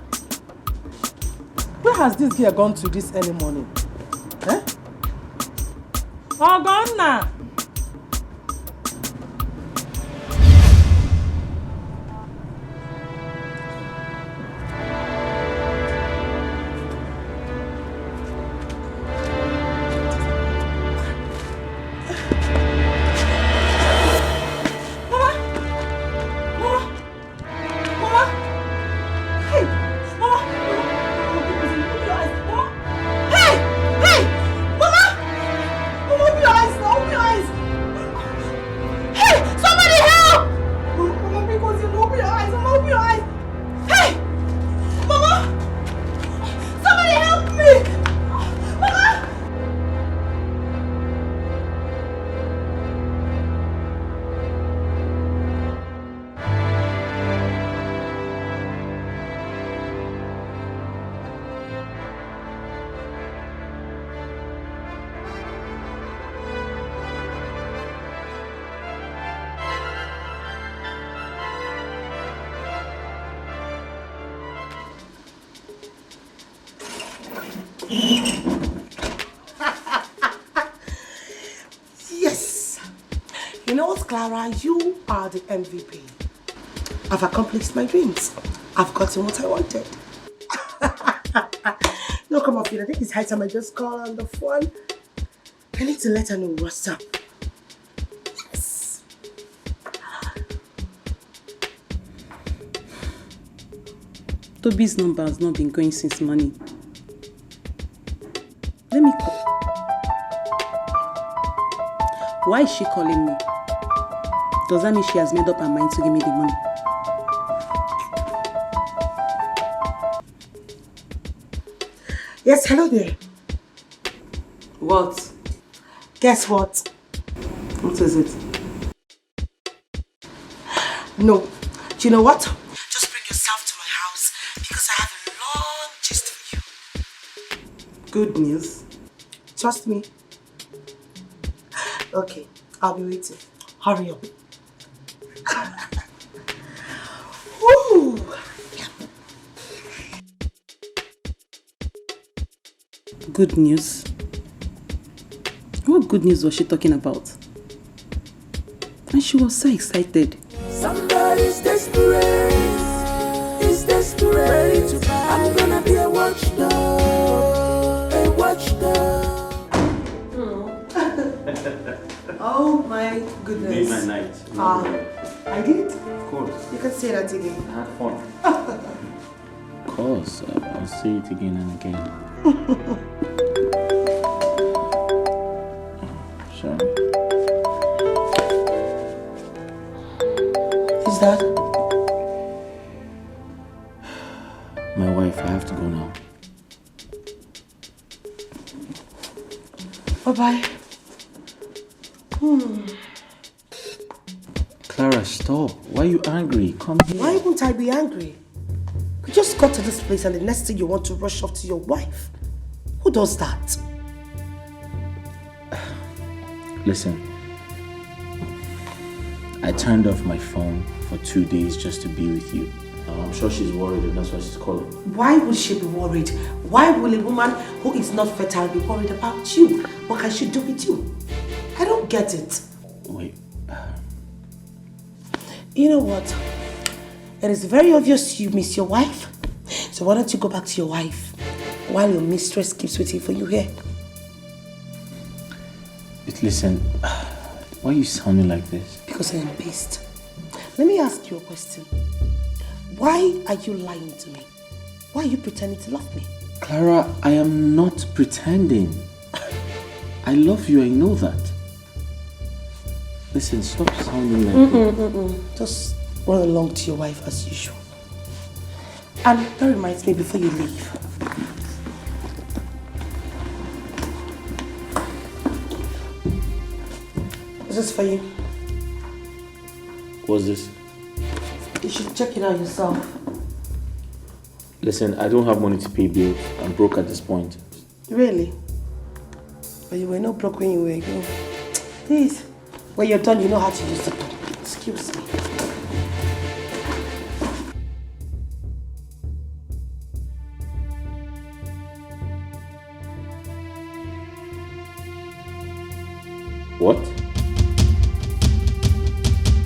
where has this girl gone to this early morning? Eh? Oganna! Yes! You know what, Clara? You are the MVP. I've accomplished my dreams. I've gotten what I wanted. No, come on, I think it's high time I just call on the phone. I need to let her know what's up. Yes! Toby's number has not been going since morning. Let me call. Why is she calling me? Does that mean she has made up her mind to give me the money? Yes, hello there. What? Guess what? What is it? No. Do you know what? Just bring yourself to my house because I have a long gist for you. Good news. Trust me. Okay, I'll be waiting. Hurry up. Woo! Good news? What good news was she talking about? And she was so excited. Somebody's desperate, is desperate. I'm gonna be a watchdog, a watchdog. Oh my goodness. Made my night. I did? Of course. You can say that again. I had fun. Of course, I'll say it again and again. Sorry. Is that? My wife, I have to go now. Bye-bye. Clara, stop. Why are you angry? Come here. Why won't I be angry? We just got to this place and the next thing you want to rush off to your wife. Who does that? Listen. I turned off my phone for 2 days just to be with you. I'm sure she's worried and that's why she's calling. Why would she be worried? Why will a woman who is not fertile be worried about you? What can she do with you? I don't get it. Wait. You know what? It is very obvious you miss your wife. So why don't you go back to your wife while your mistress keeps waiting for you here? Listen, why are you sounding like this? Because I am pissed. Let me ask you a question. Why are you lying to me? Why are you pretending to love me? Clara, I am not pretending. I love you, I know that. Listen, stop sounding like that. Just run along to your wife as usual. And that reminds me before you leave. This is for you. What's this? You should check it out yourself. Listen, I don't have money to pay bills. I'm broke at this point. Really? But you were not broke when you were young. Please, when you're done, you know how to use the door. Excuse me. What?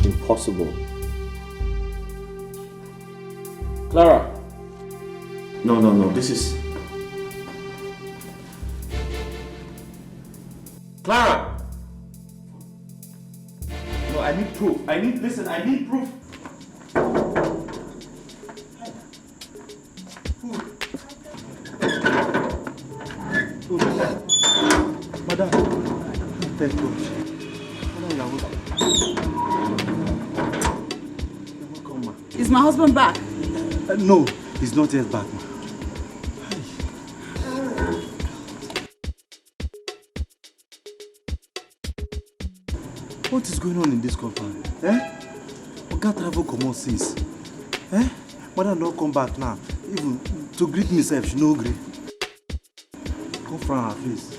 Impossible. Clara! No, this is... Clara! No, I need proof. I need proof. Madam, thank God. Is my husband back? No, he's not yet back, ma. What is going on in this compound? Oga travel comot since. Madam don't come back now. Even to greet me sef, she no gree. Come from her face.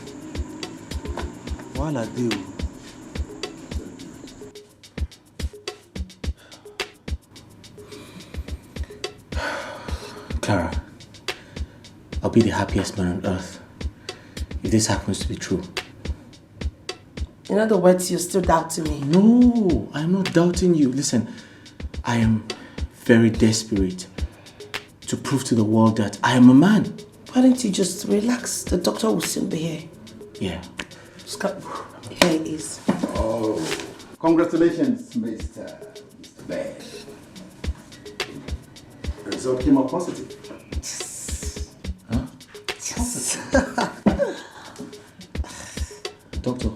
Wahala dey o. Clara, I'll be the happiest man on earth if this happens to be true. In other words, you're still doubting me. No, I'm not doubting you. Listen, I am very desperate to prove to the world that I am a man. Why don't you just relax? The doctor will soon be here. Yeah. Here it is. Oh, congratulations, Mr. Ben. The result came out positive. Huh? Doctor.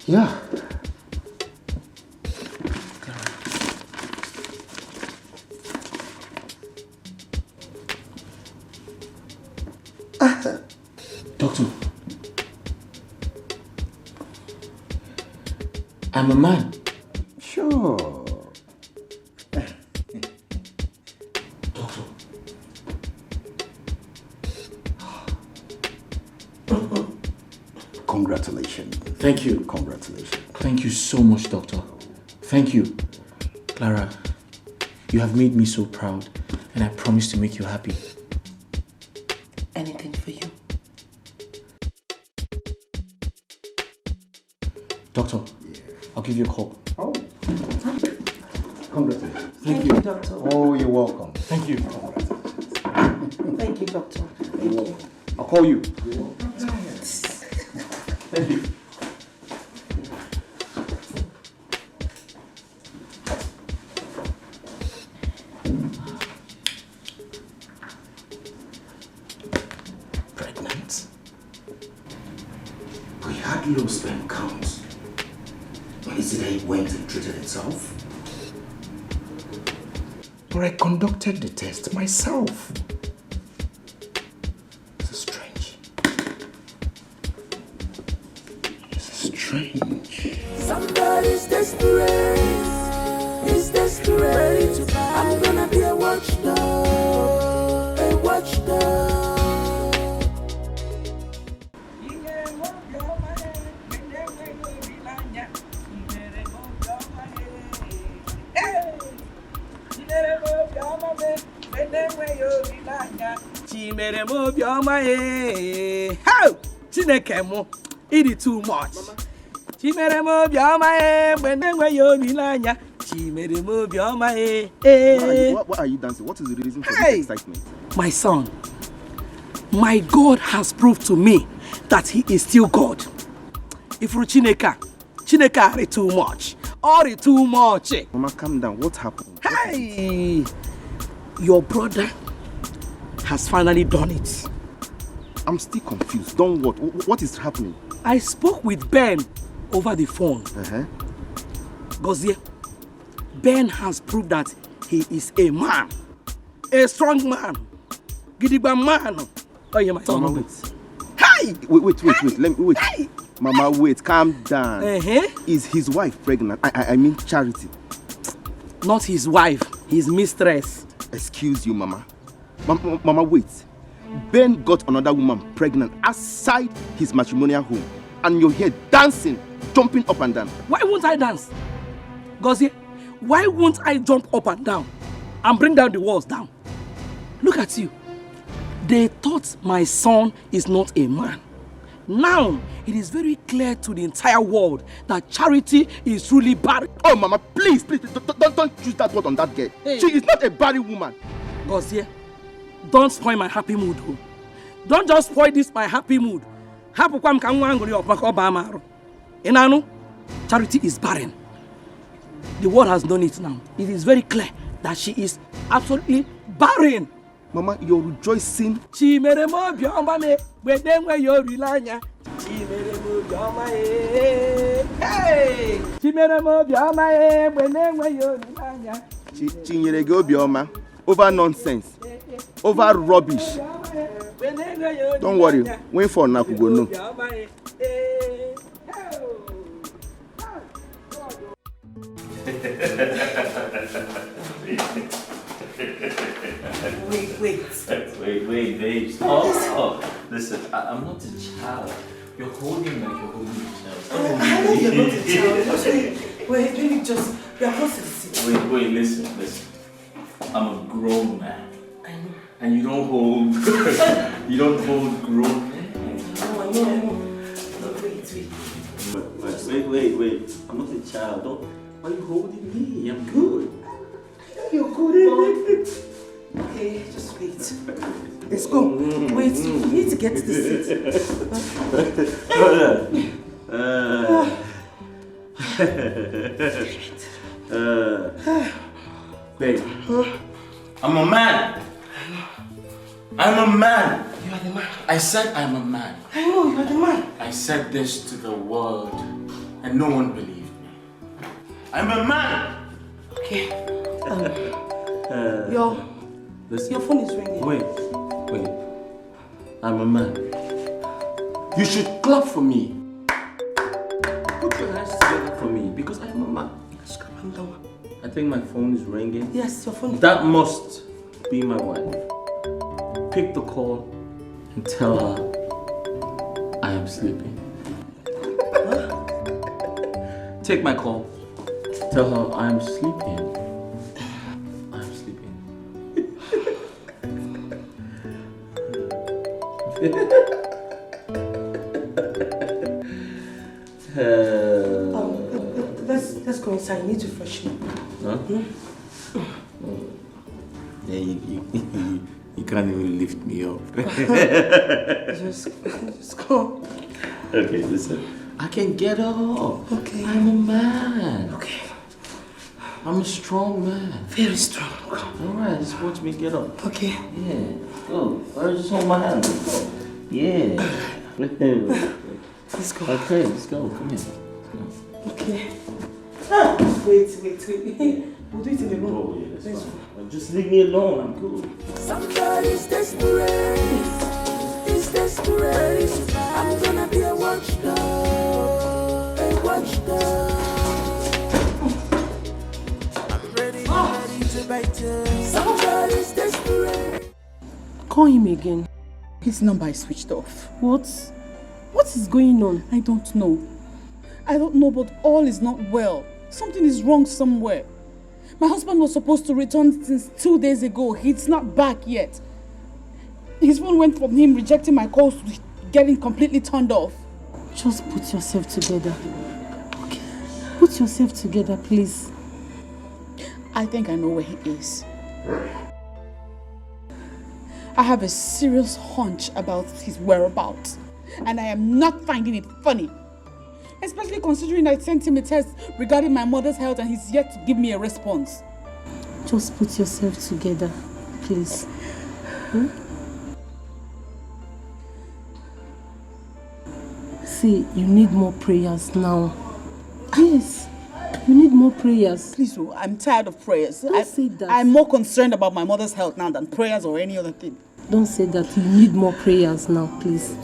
Yeah. Doctor. I'm a man. Sure. Doctor. Congratulations. Thank you. Congratulations. Thank you so much, Doctor. Thank you. Clara, you have made me so proud, and I promise to make you happy. Anything for you. Doctor, I'll give you a call. Oh. Congratulations. Thank you, doctor. Oh, you're welcome. Thank you. Thank you, doctor. Thank you. I'll call you. Thank you. Pregnant? We had low sperm counts. Is it that it went and treated itself? But I conducted the test myself. This is strange. This is strange. Somebody's desperate. He's desperate. I'm gonna be a watchdog. A watchdog. Chimere mo bioma e. How? Chineke mo. It is too much. Chimere mo bioma e. Benengwe yo nilanya. Chimere mo bioma e. What are you dancing? What is the reason for Hey. this excitement? My son, my God has proved to me that he is still God. If you Chineke are too much. Or too much. Mama, calm down. What happened? Hey! Your brother has finally done it. I'm still confused. Done what? What is happening? I spoke with Ben over the phone. Gozie, Ben has proved that he is a man. A strong man. Gidigba man. Oh, yeah, my son. Mama, wait. Hey! Wait. Let me wait. Hey! Mama, wait, calm down. Is his wife pregnant? I mean Charity. Not his wife, his mistress. Excuse you, Mama. Mama, wait. Ben got another woman pregnant outside his matrimonial home. And you're here dancing, jumping up and down. Why won't I dance? Gozie, why won't I jump up and down and bring down the walls down? Look at you. They thought my son is not a man. Now, it is very clear to the entire world that Charity is truly barren. Oh, Mama, please, don't use that word on that girl. Hey. She is not a barren woman. Gozie, don't spoil my happy mood. Don't just spoil this my happy mood. Charity is barren. The world has known it now. It is very clear that she is absolutely barren. Mama, you're rejoicing. Hey! Over nonsense. Over rubbish. Don't worry. Wait for Nakugo. No. Wait, babe. Stop. Listen, I'm not a child. You're holding like you're holding a child. I know you're not a child. Wait, baby, just we are close to the seat. Wait, listen. I'm a grown man. I know. And you don't hold grown men. No. Wait. I'm not a child. Why are you holding me? I'm good. You're good. Okay, just wait. Let's go. Wait, you need to get to the seat. Babe, I'm a man. I'm a man. You are the man. I said I'm a man. I know, you are the man. I said this to the world and no one believed me. I'm a man. Okay. Your phone is ringing. Wait. I'm a man. You should clap for me. Put your hands together for me because I'm a man. I think my phone is ringing. Yes, your phone. That must be my wife. Pick the call and tell her I am sleeping. Take my call. Tell her I am sleeping. Let's go inside. I need to freshen up. Huh? Yeah, you can't even lift me up. just go. Okay, listen. I can get up. Okay. I'm a man. Okay. I'm a strong man. Very strong. Alright, just watch me get up. Okay. Yeah. Go. Or just hold my hand. Yeah. Let's go. Okay, let's go. Come here. Okay. Wait. We'll do it in the room. Oh, yeah, that's fine. Just leave me alone. I'm good. Somebody's desperate. He's desperate. I'm gonna be a watchdog. A watchdog. I'm ready to bite you. Somebody's desperate. Call him again. His number is switched off. What is going on? I don't know. But all is not well. Something is wrong somewhere. My husband was supposed to return since 2 days ago. He's not back yet. His phone went from him rejecting my calls to getting completely turned off. Just put yourself together. Okay. Put yourself together, please. I think I know where he is. I have a serious hunch about his whereabouts. And I am not finding it funny. Especially considering I sent him a test regarding my mother's health and he's yet to give me a response. Just put yourself together, please. See, you need more prayers now. Yes, you need more prayers. Please, I'm tired of prayers. Don't say that. I'm more concerned about my mother's health now than prayers or any other thing. Don't say that. You need more prayers now, please.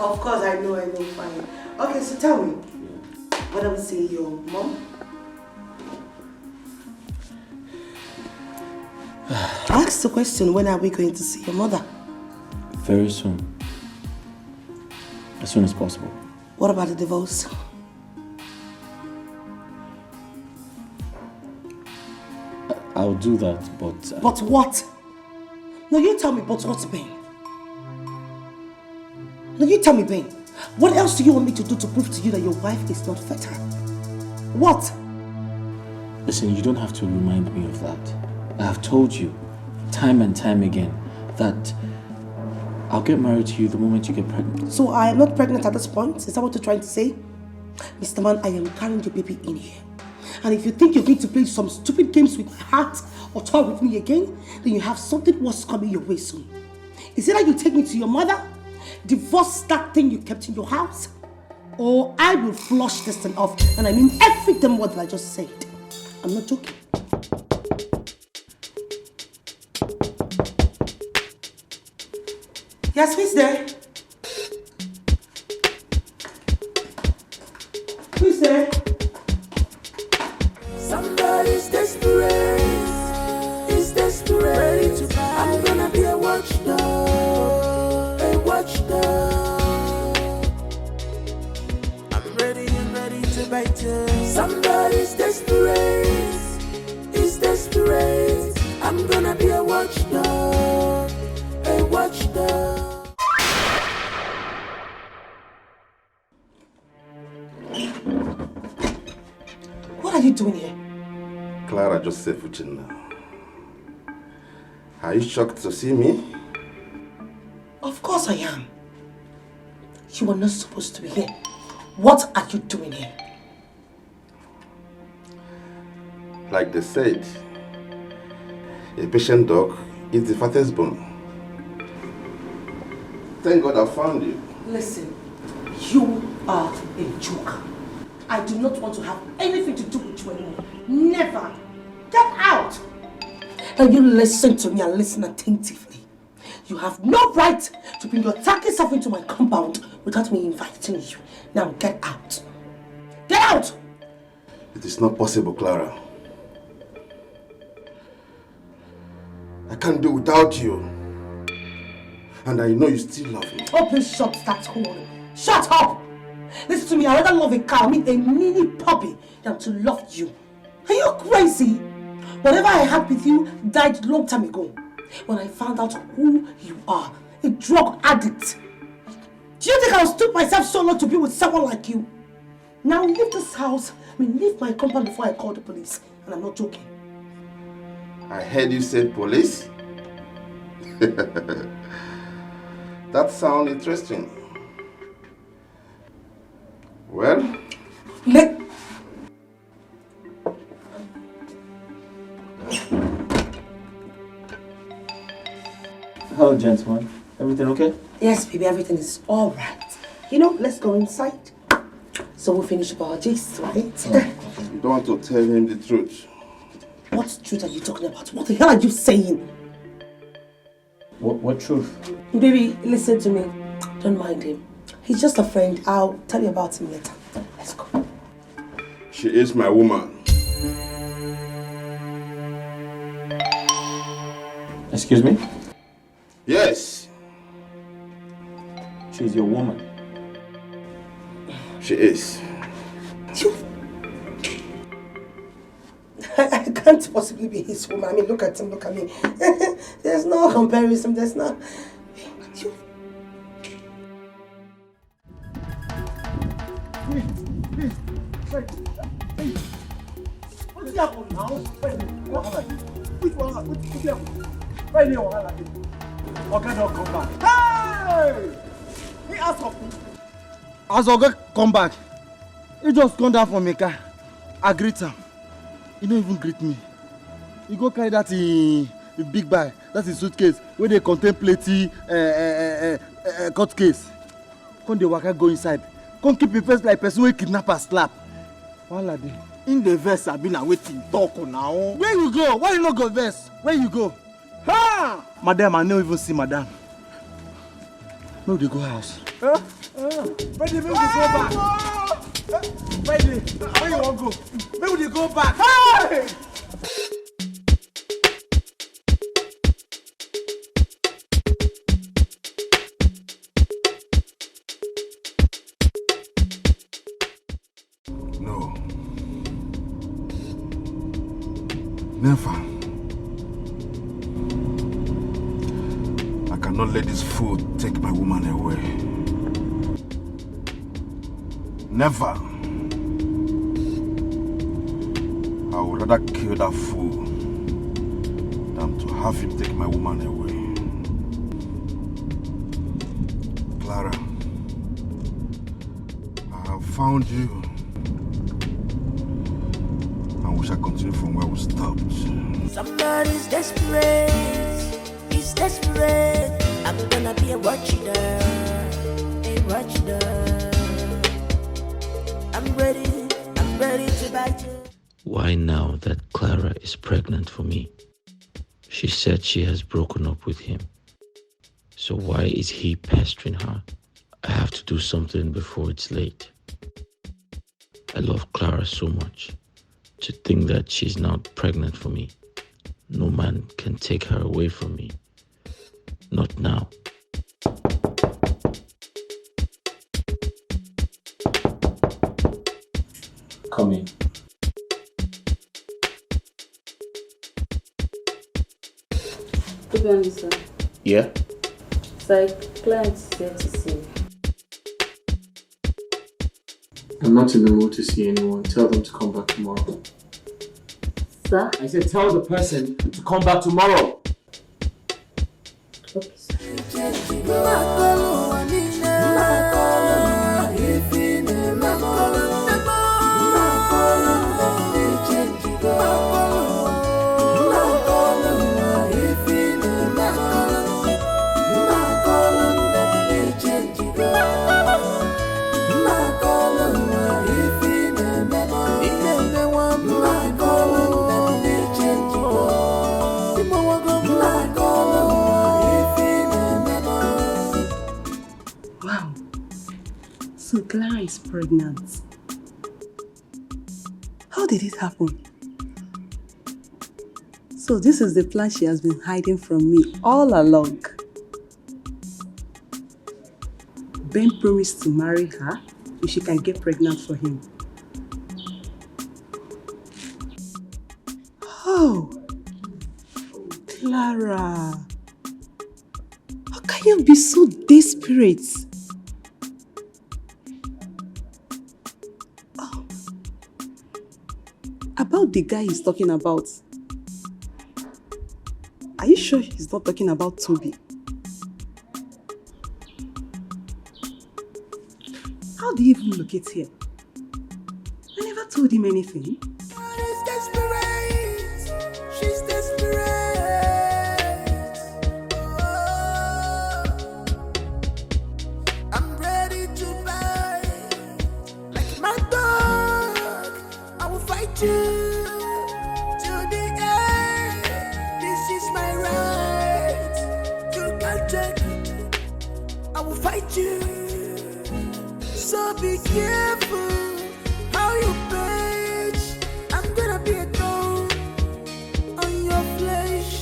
Of course, I know, fine. Okay, so tell me, when are we seeing your mom? Ask the question, when are we going to see your mother? Very soon. As soon as possible. What about the divorce? I'll do that, but... But what? No, you tell me, but what's Ben? No, you tell me, Ben. What else do you want me to do to prove to you that your wife is not fertile? What? Listen, you don't have to remind me of that. I have told you, time and time again, that I'll get married to you the moment you get pregnant. So I am not pregnant at this point? Is that what you're trying to say? Mr. Man, I am carrying your baby in here. And if you think you're going to play some stupid games with my heart or toy with me again, then you have something worse coming your way soon. Is it that you take me to your mother, divorce that thing you kept in your house, or I will flush this thing off, and I mean every damn word that I just said. I'm not joking. Yes, who's there? Who's there? Somebody's desperate. Is desperate. I'm gonna be a watchdog. A watchdog. I'm ready to bite you. Somebody's desperate. Is desperate. I'm gonna be a watchdog. A watchdog. What are you doing here? Clara just said Fuchin now. Are you shocked to see me? Of course I am. You are not supposed to be here. What are you doing here? Like they said, a patient dog is the fattest bone. Thank God I found you. Listen, you are a joker. I do not want to have anything to do with you anymore. Never. Get out. Now you listen to me and listen attentively. You have no right to bring your tacky self into my compound without me inviting you. Now get out. Get out! It is not possible, Clara. I can't do without you. And I know you still love me. Oh, please shut that hole. Shut up! Listen to me, I'd rather love a cow, meet a mini puppy, than to love you. Are you crazy? Whatever I had with you died long time ago. When I found out who you are, a drug addict. Do you think I'll stoop myself so low to be with someone like you? Now leave this house, leave my compound before I call the police. And I'm not joking. I heard you said police. That sounds interesting. Well, Hello, gentlemen. Everything okay? Yes, baby, everything is all right. You know, let's go inside. So we'll finish up our gist, right? You don't want to tell him the truth. What truth are you talking about? What the hell are you saying? What truth? Baby, listen to me. Don't mind him. He's just a friend. I'll tell you about him later. Let's go. She is my woman. Excuse me? Yes. She's your woman. She is. I can't possibly be his woman. I mean, look at him, look at me. There's no comparison, there's no... What's happening now? Which one? Why do Oga don't come back. Hey! He asked of me. As Oga come back, he just come down from Mecca. I greet him. He don't even greet me. He go carry that big bag, that's his suitcase, where they contemplate court case. Come the waka go inside. Come keep your face like person wey kidnapper slap. Wala dey. In the verse, I been waiting talk now. Where you go? Why you not go verse? Where you go? Ha! Madam, I don't even see madam. No, they go house. Ready, make we go back. Ready, where you want go? Make we go back. Hey! No. Never. I cannot let this food take my woman away. Never. I would rather kill that fool than to have him take my woman away. Clara, I have found you. And we shall continue from where we stopped. Somebody's desperate. He's desperate. I'm gonna be a watchdog. A watchdog. I'm ready to bite you. Why now that Clara is pregnant for me? She said she has broken up with him. So why is he pestering her? I have to do something before it's late. I love Clara so much. To think that she's now pregnant for me. No man can take her away from me. Not now. Come in. Good morning, sir. Yeah? Sir, client's here to see you. I'm not in the mood to see anyone. Tell them to come back tomorrow. Sir? I said tell the person to come back tomorrow. Okay, sir. So Clara is pregnant. How did it happen? So this is the plan she has been hiding from me all along. Ben promised to marry her if she can get pregnant for him. Oh, Clara. How can you be so desperate? About the guy he's talking about. Are you sure he's not talking about Toby? How do you even locate here? I never told him anything. She's desperate. She's desperate. I'm ready to buy. Like my dog, I will fight you. So be careful how you page. I'm gonna be a thorn on your flesh.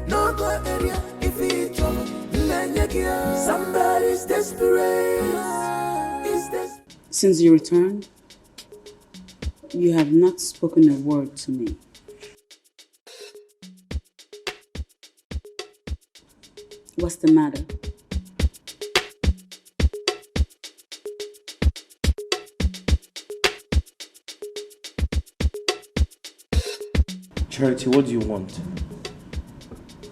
No go area if it's trouble. Somebody's desperate. Since you returned, you have not spoken a word to me. What's the matter? Charity, what do you want?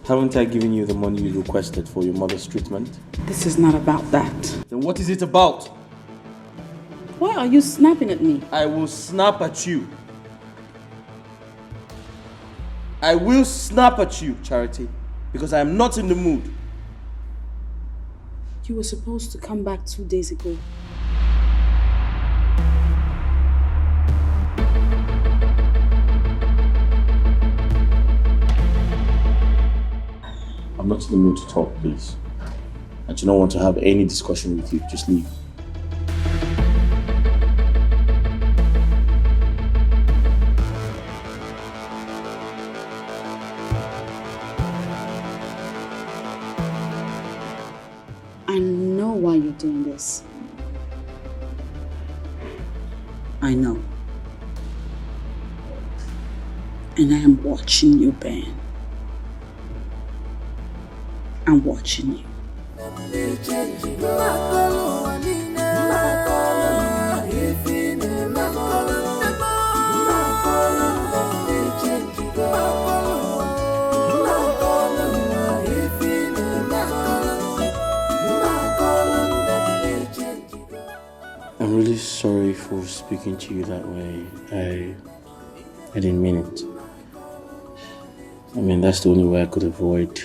Haven't I given you the money you requested for your mother's treatment? This is not about that. Then what is it about? Why are you snapping at me? I will snap at you. I will snap at you, Charity, because I am not in the mood. You were supposed to come back 2 days ago. I'm not in the mood to talk, please. I do not want to have any discussion with you. Just leave. I know why you're doing this. I know. And I am watching you, Ben. I'm watching you. I'm really sorry for speaking to you that way. I didn't mean it. I mean, that's the only way I could avoid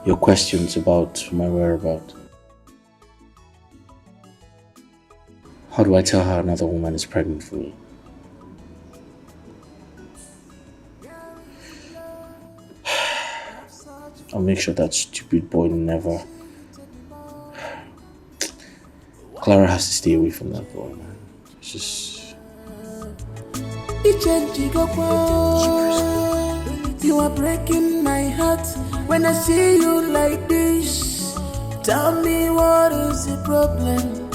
your questions about my whereabouts. How do I tell her another woman is pregnant for me? I'll make sure that stupid boy never... Clara has to stay away from that boy, man. It's just... You are breaking my heart when I see you like this. Tell me what is the problem?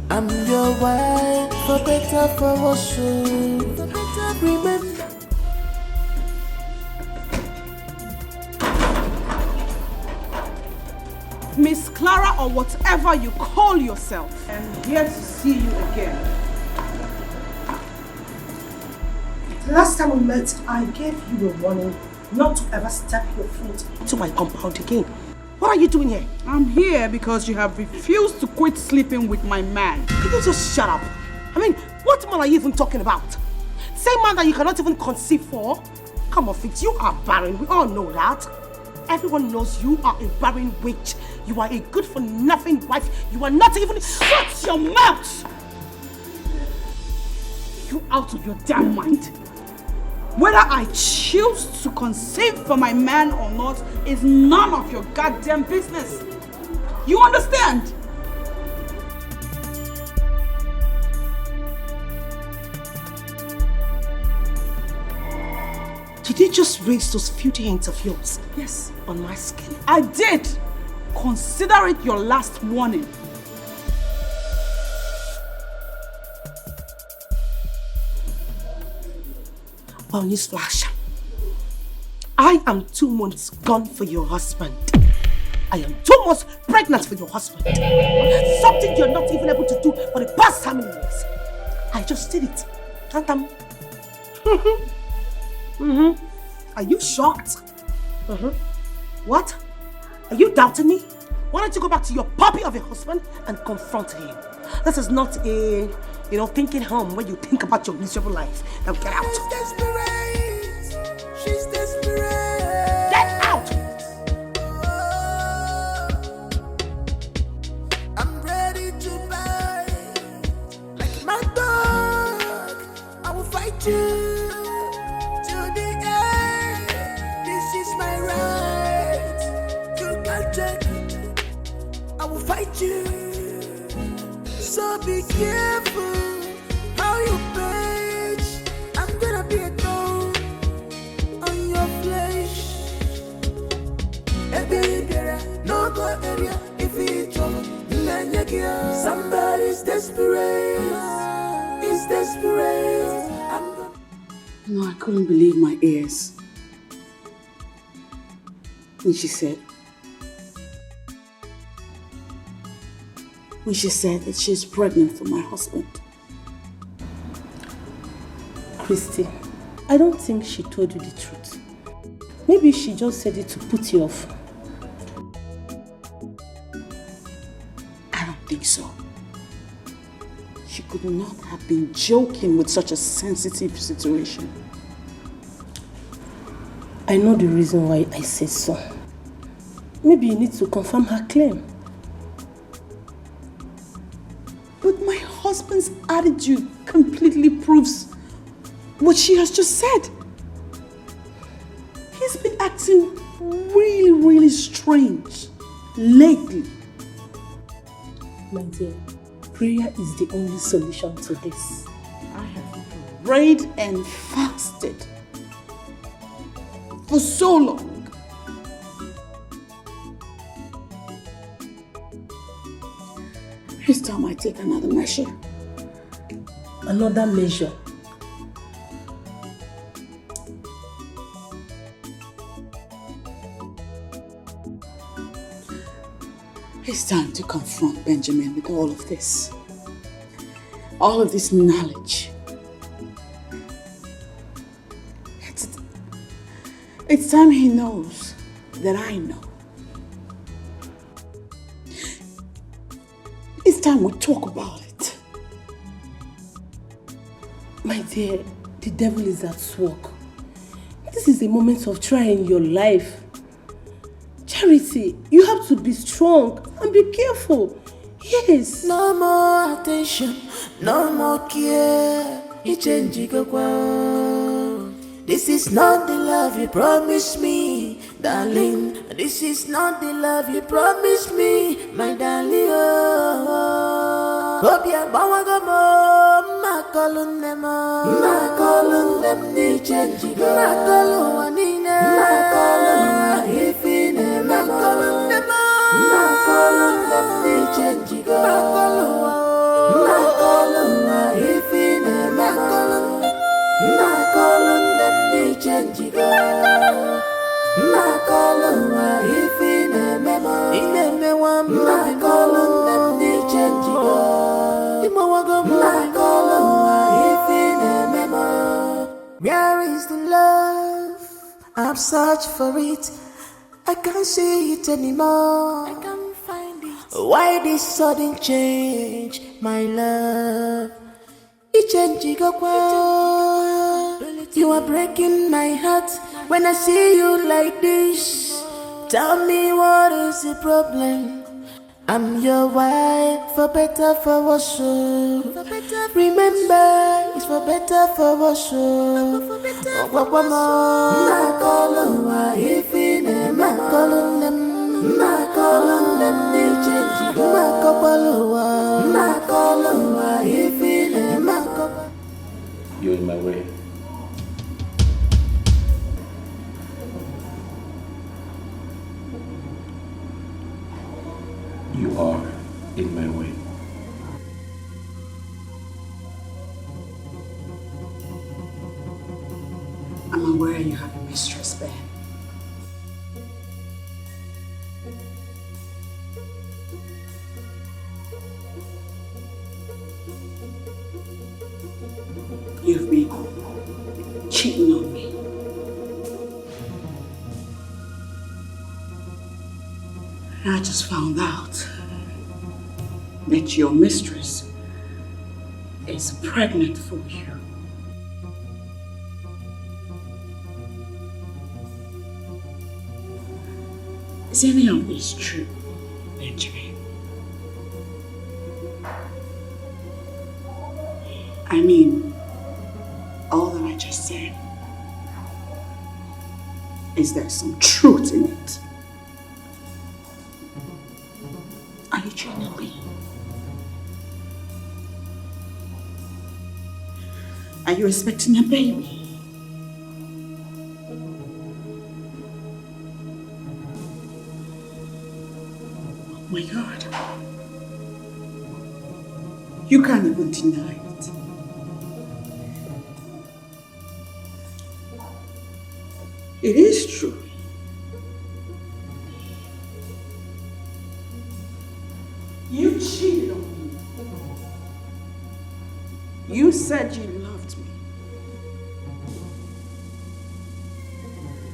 I'm your wife, for better, for worse. Remember. Miss Clara, or whatever you call yourself, I'm here to see you again. Last time we met, I gave you a warning not to ever step your foot into my compound again. What are you doing here? I'm here because you have refused to quit sleeping with my man. Can you just shut up? I mean, what man are you even talking about? Same man that you cannot even conceive for? Come on, Fitz, you are barren. We all know that. Everyone knows you are a barren witch. You are a good-for-nothing wife. You are not even... Shut your mouth! You out of your damn mind? Whether I choose to conceive for my man or not is none of your goddamn business. You understand? Did you just raise those filthy hands of yours? Yes. On my skin? I did. Consider it your last warning. Well, newsflash. I am 2 months gone for your husband. I am 2 months pregnant for your husband. Something you're not even able to do for the past how many years. I just did it. Tantam. Are you shocked? What? Are you doubting me? Why don't you go back to your puppy of a husband and confront him? This is not a, thinking home where you think about your miserable life. Now get out. She's desperate. She's desperate. Get out! I'm ready to buy. Like my dog, I will fight you. Fight you, so be careful how you page. I'm gonna be a thorn on your flesh. No go area if it's trouble. Somebody's desperate. He's desperate. No, I couldn't believe my ears. When she said that she's pregnant for my husband. Christy, I don't think she told you the truth. Maybe she just said it to put you off. I don't think so. She could not have been joking with such a sensitive situation. I know the reason why I say so. Maybe you need to confirm her claim. But my husband's attitude completely proves what she has just said. He's been acting really strange lately. My dear, prayer is the only solution to this. I have prayed and fasted for so long. It's time I take another measure. Another measure? It's time to confront Benjamin with all of this. All of this knowledge. It's time he knows that I know. It's time we talk about it. My dear, the devil is at work. This is a moment of trial in your life. Charity, you have to be strong and be careful. Yes. No more attention, no more care. This is not the love you promised me, darling. This is not the love you promised me, my darling. Obia bawagamo, makalun them ni change. Makalun wanina, makalun ifine, makalun them ni change. Makalun ifine, makalun them ni change. Makalun ifine, makalun them ni change. Where is the love? I've searched for it. I can't see it anymore. I can't find it. Why this sudden change, my love? You are breaking my heart when I see you like this. Tell me what is the problem? I'm your wife, for better, for worse. Remember, it's for better, for worse. You're in my way. You are in my way. I'm aware you have a mistress, Ben. You've been cheating on me. And I just found out that your mistress is pregnant for you. Is any of this true, Benjamin? I mean, all that I just said, is there some truth in it? Are you genuinely? Are you expecting a baby? Oh my God. You can't even deny it. It is true. You cheated on me. You said you loved me.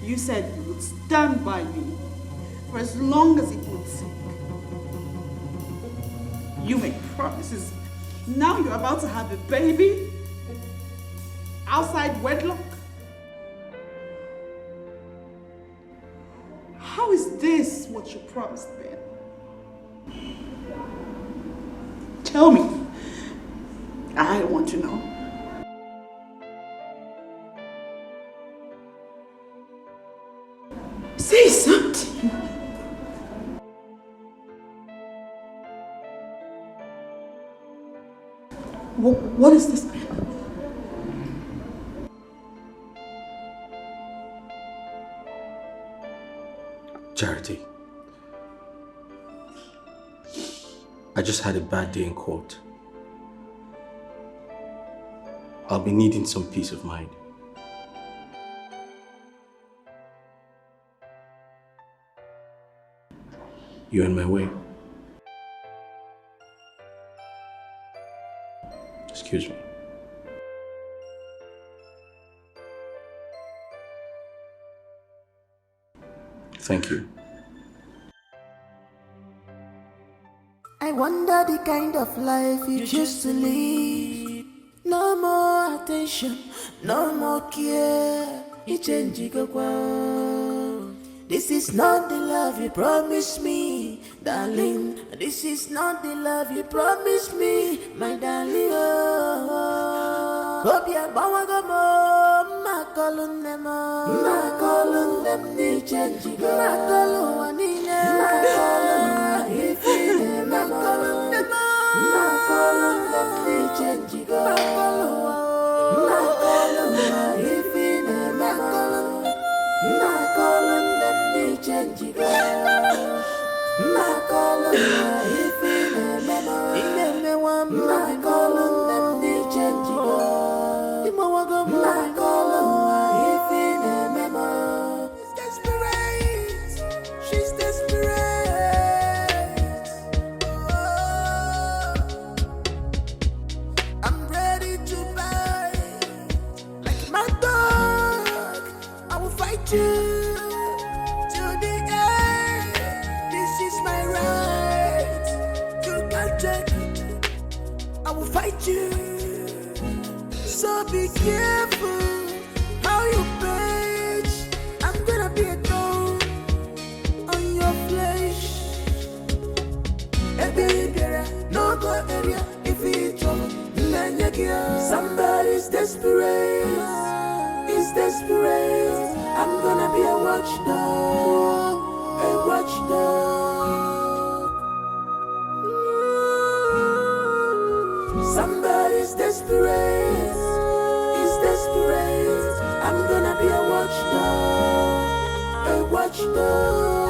You said you would stand by me for as long as it would take. You made promises. Now you're about to have a baby outside wedlock. How is this what you promised, Ben? Tell me. I want to know. Say Say something. What is this, Ben? Charity. I just had a bad day in court. I'll be needing some peace of mind. You're in my way. Excuse me. Thank you. I wonder the kind of life you choose to live. No more attention, no more care. You change, you go on. This is not the love you promised me, darling. This is not the love you promised me, my darling. Hope you're calling them, they change. She's desperate. I'm ready to buy like my dog. I will fight you to the end. This is my right. You can't take it. I will fight you. So be careful how you page. I'm gonna be a thorn on your flesh. Hey baby, no go area if it's trouble. Somebody's desperate. He's desperate. I'm gonna be a watchdog. A watchdog. Somebody's desperate. He's desperate. I'm gonna be a watchdog. A watchdog.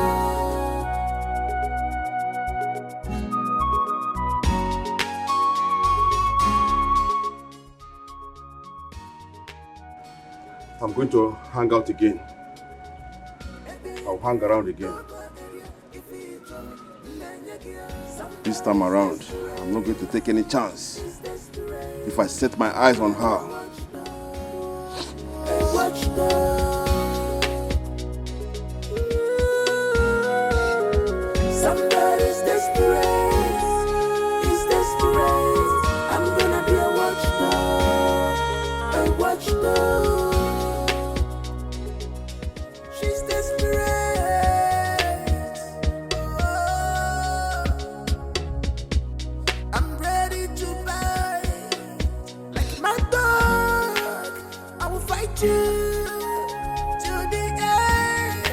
I'm going to hang out again. I'll hang around again. This time around, I'm not going to take any chance. If I set my eyes on her, somebody's desperate. He's desperate. I'm gonna be a watchdog. A watchdog. She's desperate. I'm ready to buy like my dog. I will fight you to the end.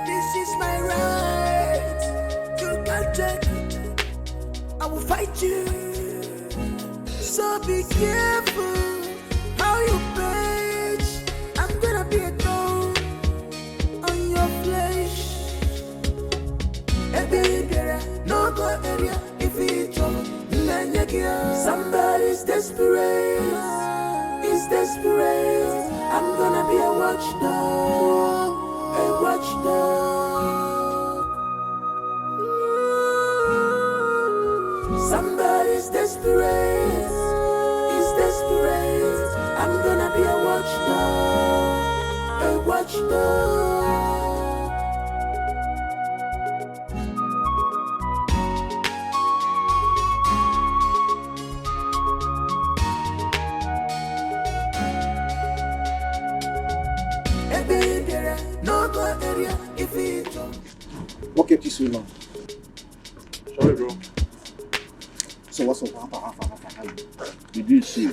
This is my right. You can't take it. I will fight you. So be careful how you page. I'm gonna be a thorn on your flesh. Hey baby, no go area if it's trouble. Somebody's desperate. He's desperate. I'm gonna be a watchdog. A watchdog. Somebody's desperate. He's desperate. I'm gonna be a watchdog. A watchdog. Hey baby, no go area if it's what kept you so long? Sorry, bro. So what's up? Did you see?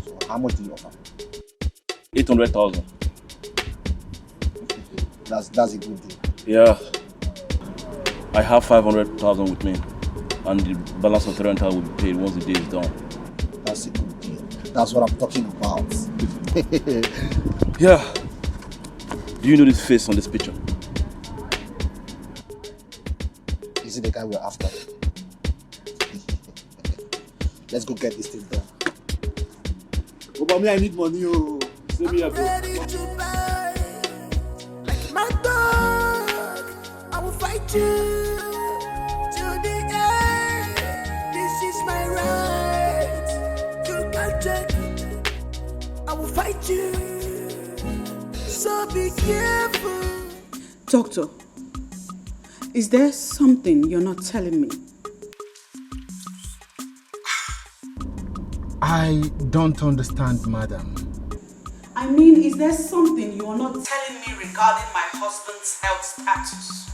So how much do you offer? 800,000. That's a good deal. Yeah. I have 500,000 with me, and the balance of the rental will be paid once the day is done. That's a good deal. That's what I'm talking about. Yeah. Do you know this face on this picture? Is it the guy we're after? Let's go get this thing done. Oh, but me, I need money. Oh, save me a bro. My dog, I will fight you to the end. This is my right. You can't take it. I will fight you. So be careful. Doctor, is there something you're not telling me? I don't understand, madam. I mean, is there something you are not telling me regarding my husband's health status?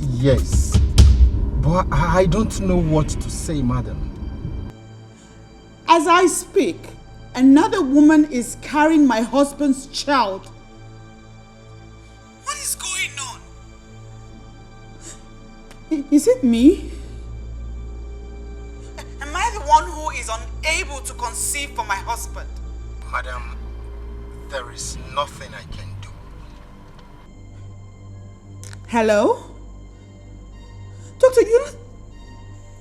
Yes, but I don't know what to say, madam. As I speak, another woman is carrying my husband's child. What is going on? Is it me? Am I the one who is unable to conceive for my husband? Madam, there is nothing I can do. Hello? Doctor, you're not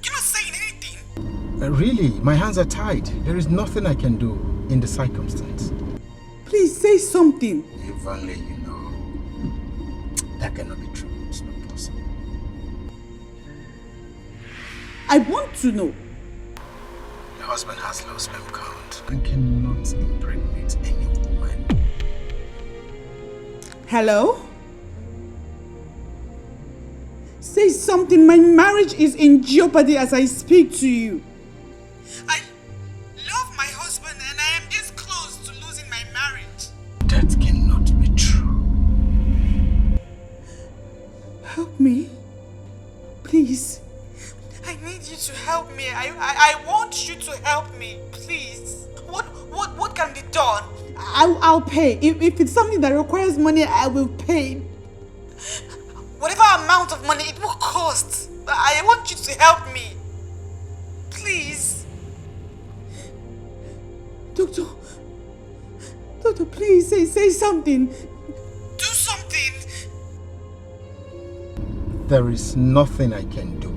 saying anything. Really, my hands are tied. There is nothing I can do in the circumstance. Please say something. If only you know. That cannot be true. It's not possible. I want to know. Your husband has low sperm count and cannot impregnate any woman. Hello? Say something. My marriage is in jeopardy as I speak to you. I love my husband and I am this close to losing my marriage. That cannot be true. Help me. Please. I need you to help me. I want you to help me. Please. What can be done? I'll pay. If it's something that requires money, I will pay. Whatever amount of money it will cost. I want you to help me. Please. Doctor, please say something. Do something. There is nothing I can do.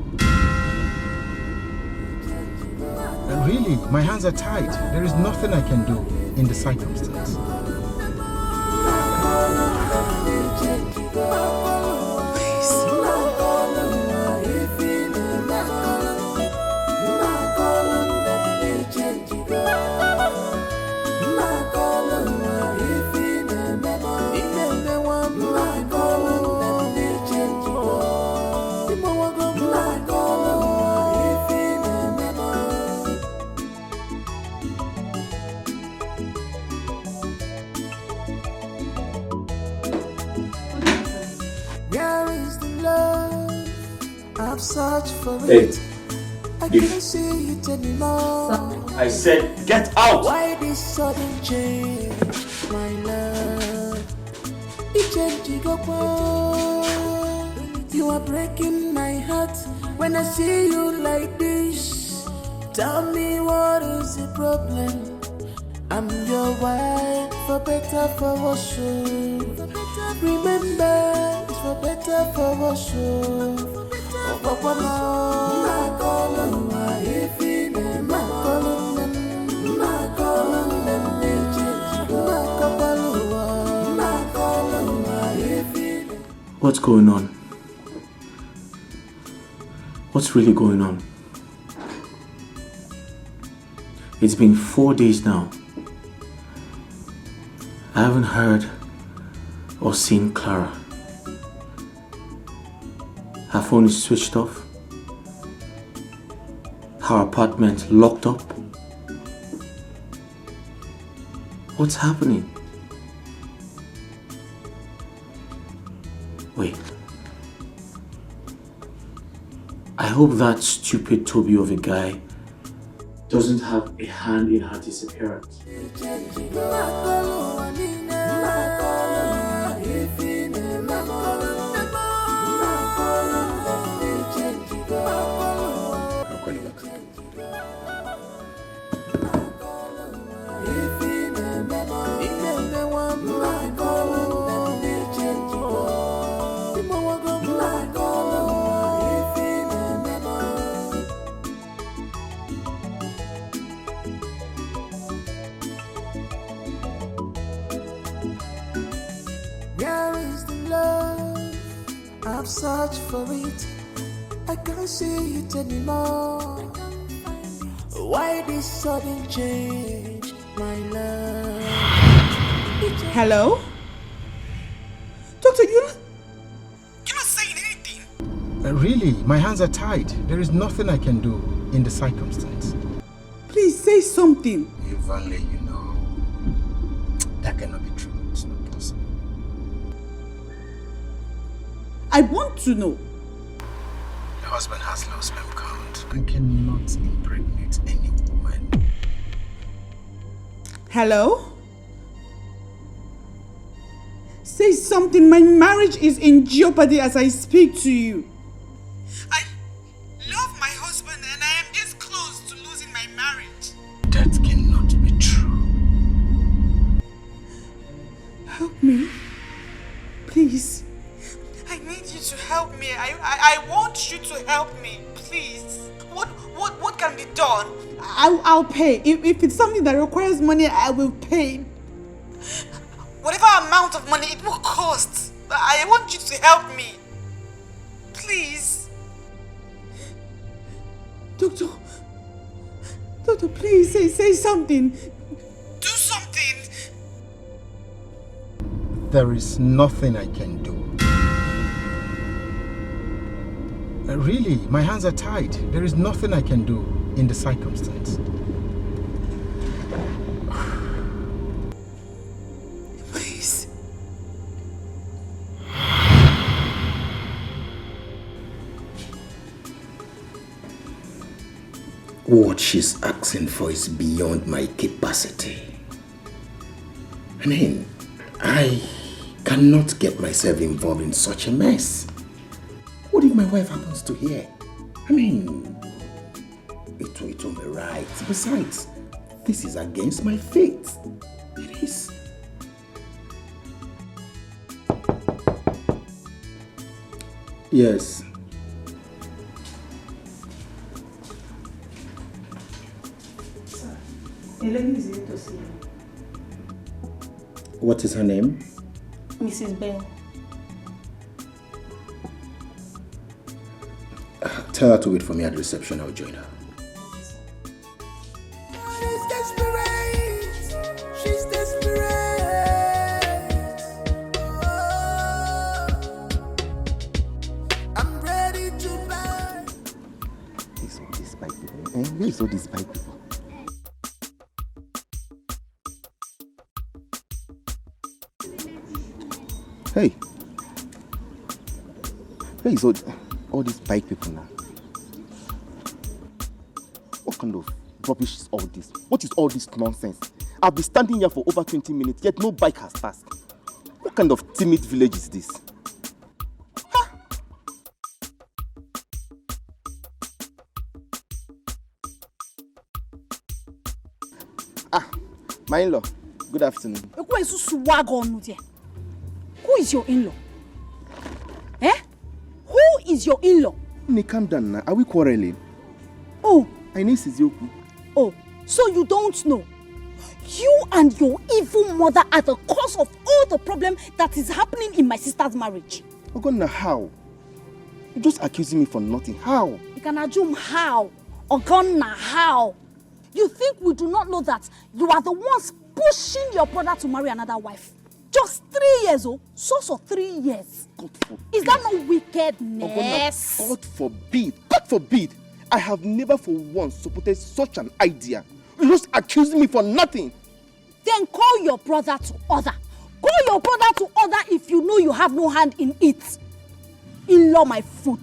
Really, my hands are tied. There is nothing I can do in the circumstance. Search for Hey, it. I can't see it anymore. I said, get out! Why this sudden change, my love? You are breaking my heart when I see you like this. Tell me what is the problem? I'm your wife, for better, for worse. Remember, it's for better, for worse. What's going on? What's really going on? It's been 4 days now. I haven't heard or seen Clara. Her phone is switched off. Her apartment locked up. What's happening? Wait. I hope that stupid Toby of a guy doesn't have a hand in her disappearance. Where is the love? I've searched for it. I can't see it anymore. Why this sudden change, my love? Hello? Doctor, you're not saying anything. Really, my hands are tied. There is nothing I can do in the circumstance. Please say something. If only you know. That cannot be true. It's not possible. I want to know. Your husband has low sperm count and cannot impregnate any woman. Hello? Say something. My marriage is in jeopardy as I speak to you. I love my husband and I am this close to losing my marriage. That cannot be true. Help me. Please. I need you to help me. I want you to help me. Please. What can be done? I'll pay. If it's something that requires money, I will pay. Whatever amount of money it will cost. I want you to help me. Please. Doctor, please say something. Do something. There is nothing I can do. Really, my hands are tied. There is nothing I can do in the circumstance. Please. What she's asking for is beyond my capacity. I mean, I cannot get myself involved in such a mess. What if my wife happens to hear? I mean, it won't be right. Besides, this is against my faith. It is. Yes. Sir, a lady is here to see you. What is her name? Mrs. Ben. Tell her to wait for me at the reception. I'll join her. She's desperate. She's desperate. I'm ready to buy. These all these bike people. Where is all these bike people? Hey. Where is all these bike people now? What kind of rubbish is all this? What is all this nonsense? I've been standing here for over 20 minutes, yet no bike has passed. What kind of timid village is this? My in-law, good afternoon. Who is your in-law? Eh? Who is your in-law? Calm down now. Are we quarreling? Oh. I need Sizioku. Oh, so you don't know? You and your evil mother are the cause of all the problem that is happening in my sister's marriage. Ogonna, how? You're just accusing me for nothing. How? You can assume how. Ogonna, how? You think we do not know that you are the ones pushing your brother to marry another wife? Just 3 years, oh? So 3 years. God forbid. Is that no wickedness? Ogonna, God forbid. God forbid. I have never for once supported such an idea. You're just accusing me for nothing. Then call your brother to order. Call your brother to order if you know you have no hand in it. In-law my foot.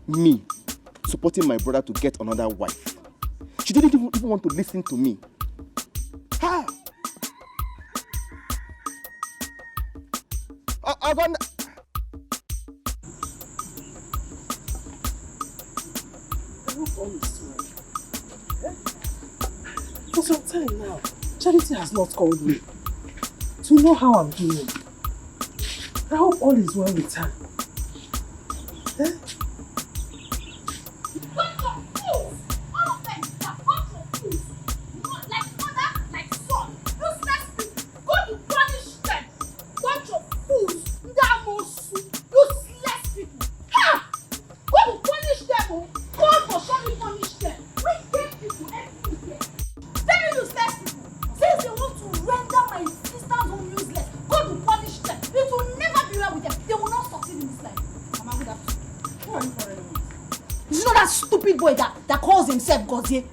Me supporting my brother to get another wife. She didn't even want to listen to me. Ha! Aganda! For some time now, Charity has not called me to know how I'm doing. I hope all is well with her. Eh?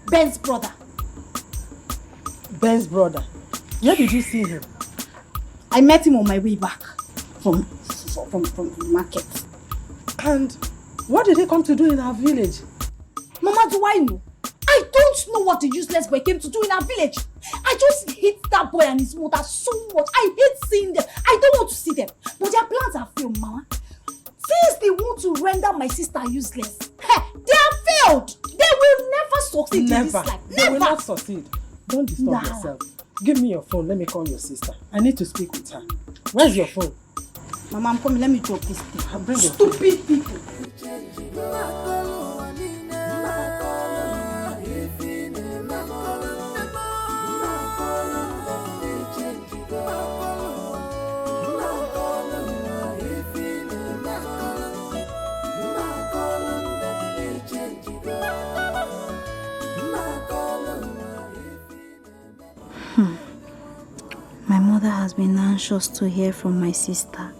Ben's brother. Ben's brother? Where did you see him? I met him on my way back from the market. And what did he come to do in our village? Mama, do I know? I don't know what the useless boy came to do in our village. I just hate that boy and his mother so much. I hate seeing them. I don't want to see them. But their plans are failed, Mama. Since they want to render my sister useless, they are failed. They will never succeed in this life. They will not succeed. Don't disturb yourself. Give me your phone. Let me call your sister. I need to speak with her. Where's your phone? Mama, I'm coming. Let me drop this thing. I'll bring your Stupid phone. people. My mother has been anxious to hear from my sister.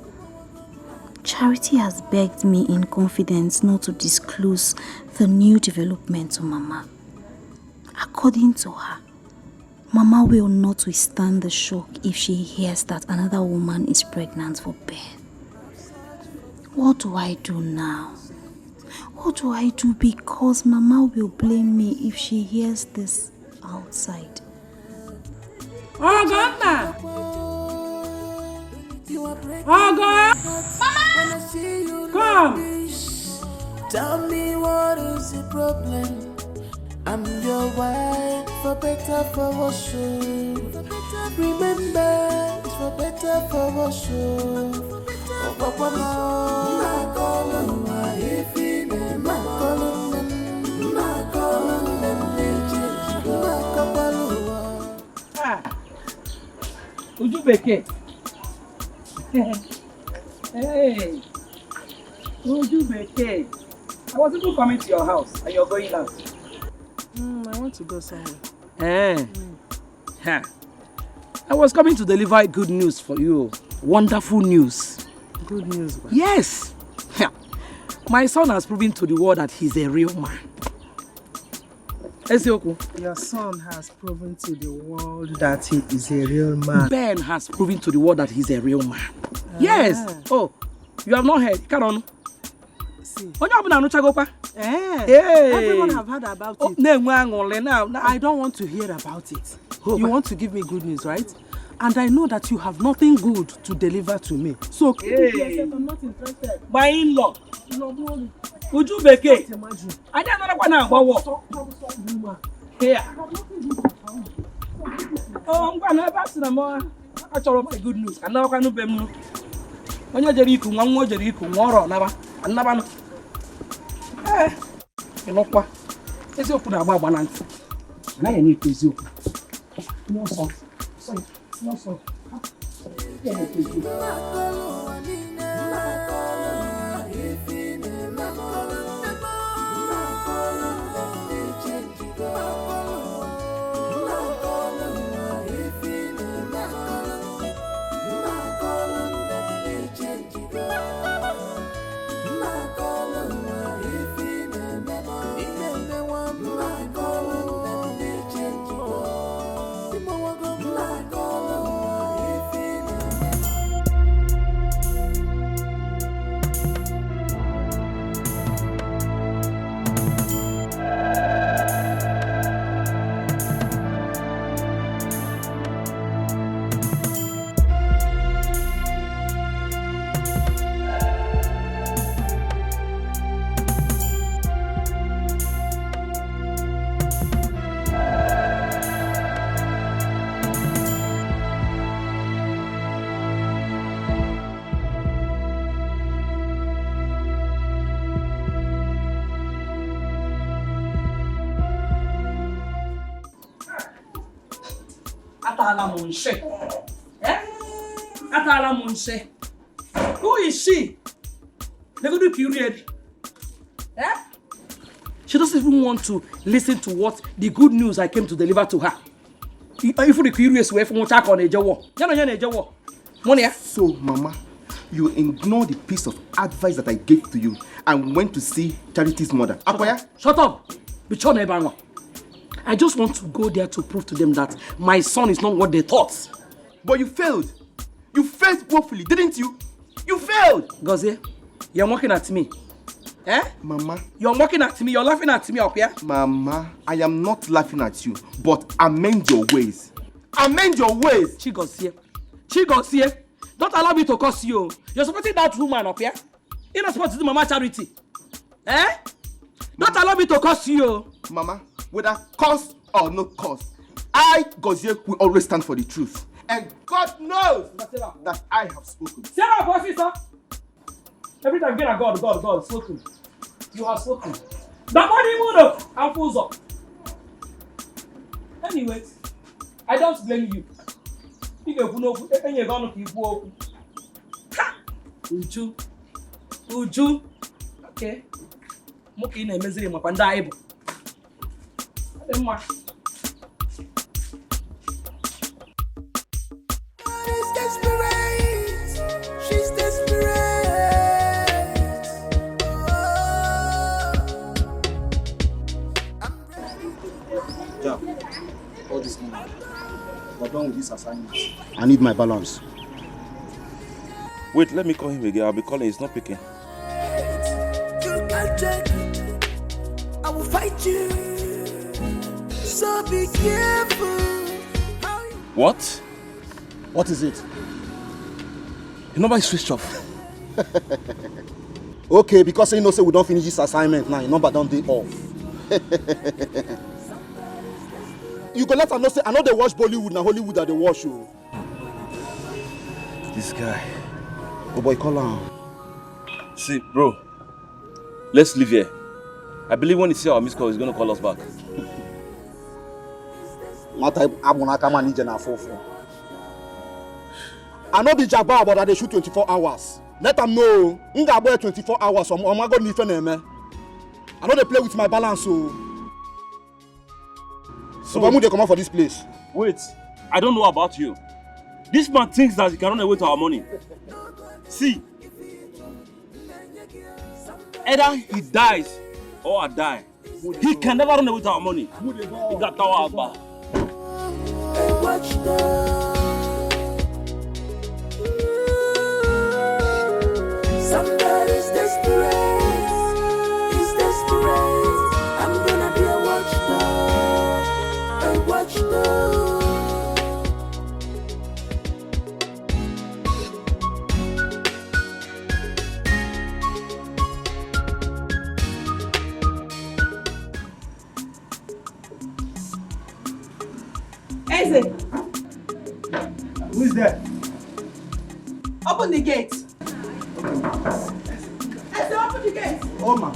Charity has begged me in confidence not to disclose the new development to Mama. According to her, Mama will not withstand the shock if she hears that another woman is pregnant for Ben. What do I do now? What do I do? Because Mama will blame me if she hears this outside. Oh, God, ma! Oh, God! Mama! Come! Tell me what is the problem? I'm your wife, for better, for worse. Remember, it's for better, for worse. Oh, Papa, Uju Beke. Hey, Uju Beke. I was even coming to your house and you're going out. I want to go somewhere. I was coming to deliver good news for you. Wonderful news. Good news, man. Yes. My son has proven to the world that he's a real man. Your son has proven to the world that he is a real man. Ben has proven to the world that he's a real man. Yes. Oh, you have not heard. Come on. See. Everyone have heard about it. I don't want to hear about it. You want to give me good news, right? And I know that you have nothing good to deliver to me. So keep it to yourself. I'm not interested. My in-law. Would you make it? I don't know what now. Here. Oh, I'm going to pass the more. I told my good news. And now I know them. When you're Jericho, one more Jericho, more never. And never know. You know what? It's your put about one answer. And I need to you. No, sir. No, sir. Atala Monshe. Eh? Atala Monshe. Who is she? They're going to be period. Eh? She doesn't even want to listen to what the good news I came to deliver to her. If the curious way from check on a jaw. So, Mama, you ignore the piece of advice that I gave to you and went to see Charity's mother. Shut up! I just want to go there to prove to them that my son is not what they thought. But you failed. You failed woefully, didn't you? You failed! Gozie, you're mocking at me. Eh? Mama. You're mocking at me, you're laughing at me up here. Mama, I am not laughing at you, but amend your ways. Amend your ways! Chigozie. Don't allow me to curse you. You're supporting that woman up here. You're not supposed to do Mama Charity. Eh? Don't allow me to curse you. Mama, whether curse or no curse, I, Gozie, will always stand for the truth. And God knows that I have spoken. Sarah, boss, sir. Every time you get a God, spoken. You have spoken. The money moved up and fools up. Anyways, I don't blame you. You're going to keep walking. Uju. Okay. Moki na emeziri makwa ndị aibu. Ade mma. She's desperate. She's desperate. Yeah. All this money. We're done with this assignment. I need my balance. Wait, let me call him again. I'll be calling. He's not picking. I will fight you. So be careful. What? What is it? Your number is switched off. Okay, because you know say we don't finish this assignment now. Your number don't be off. You go let her know say I know they watch Bollywood now Hollywood that they watch you. This guy. Oh boy, call her. See, bro. Let's leave here. I believe when he sees our missed call, he's going to call us back. I know the Jabba about that they shoot 24 hours. Let them know. I'm going to 24 hours. So I'm going to need to I know they play with my balance. So why would they come out for this place? Wait, I don't know about you. This man thinks that he can run away to our money. See, either he dies or I die. He can never run away to our money. He got our back. Somebody's desperate. He's desperate. I'm gonna be a watchdog. A watchdog. Eze! Who is there? Open the gate. Eze, open the gate. Oh, ma.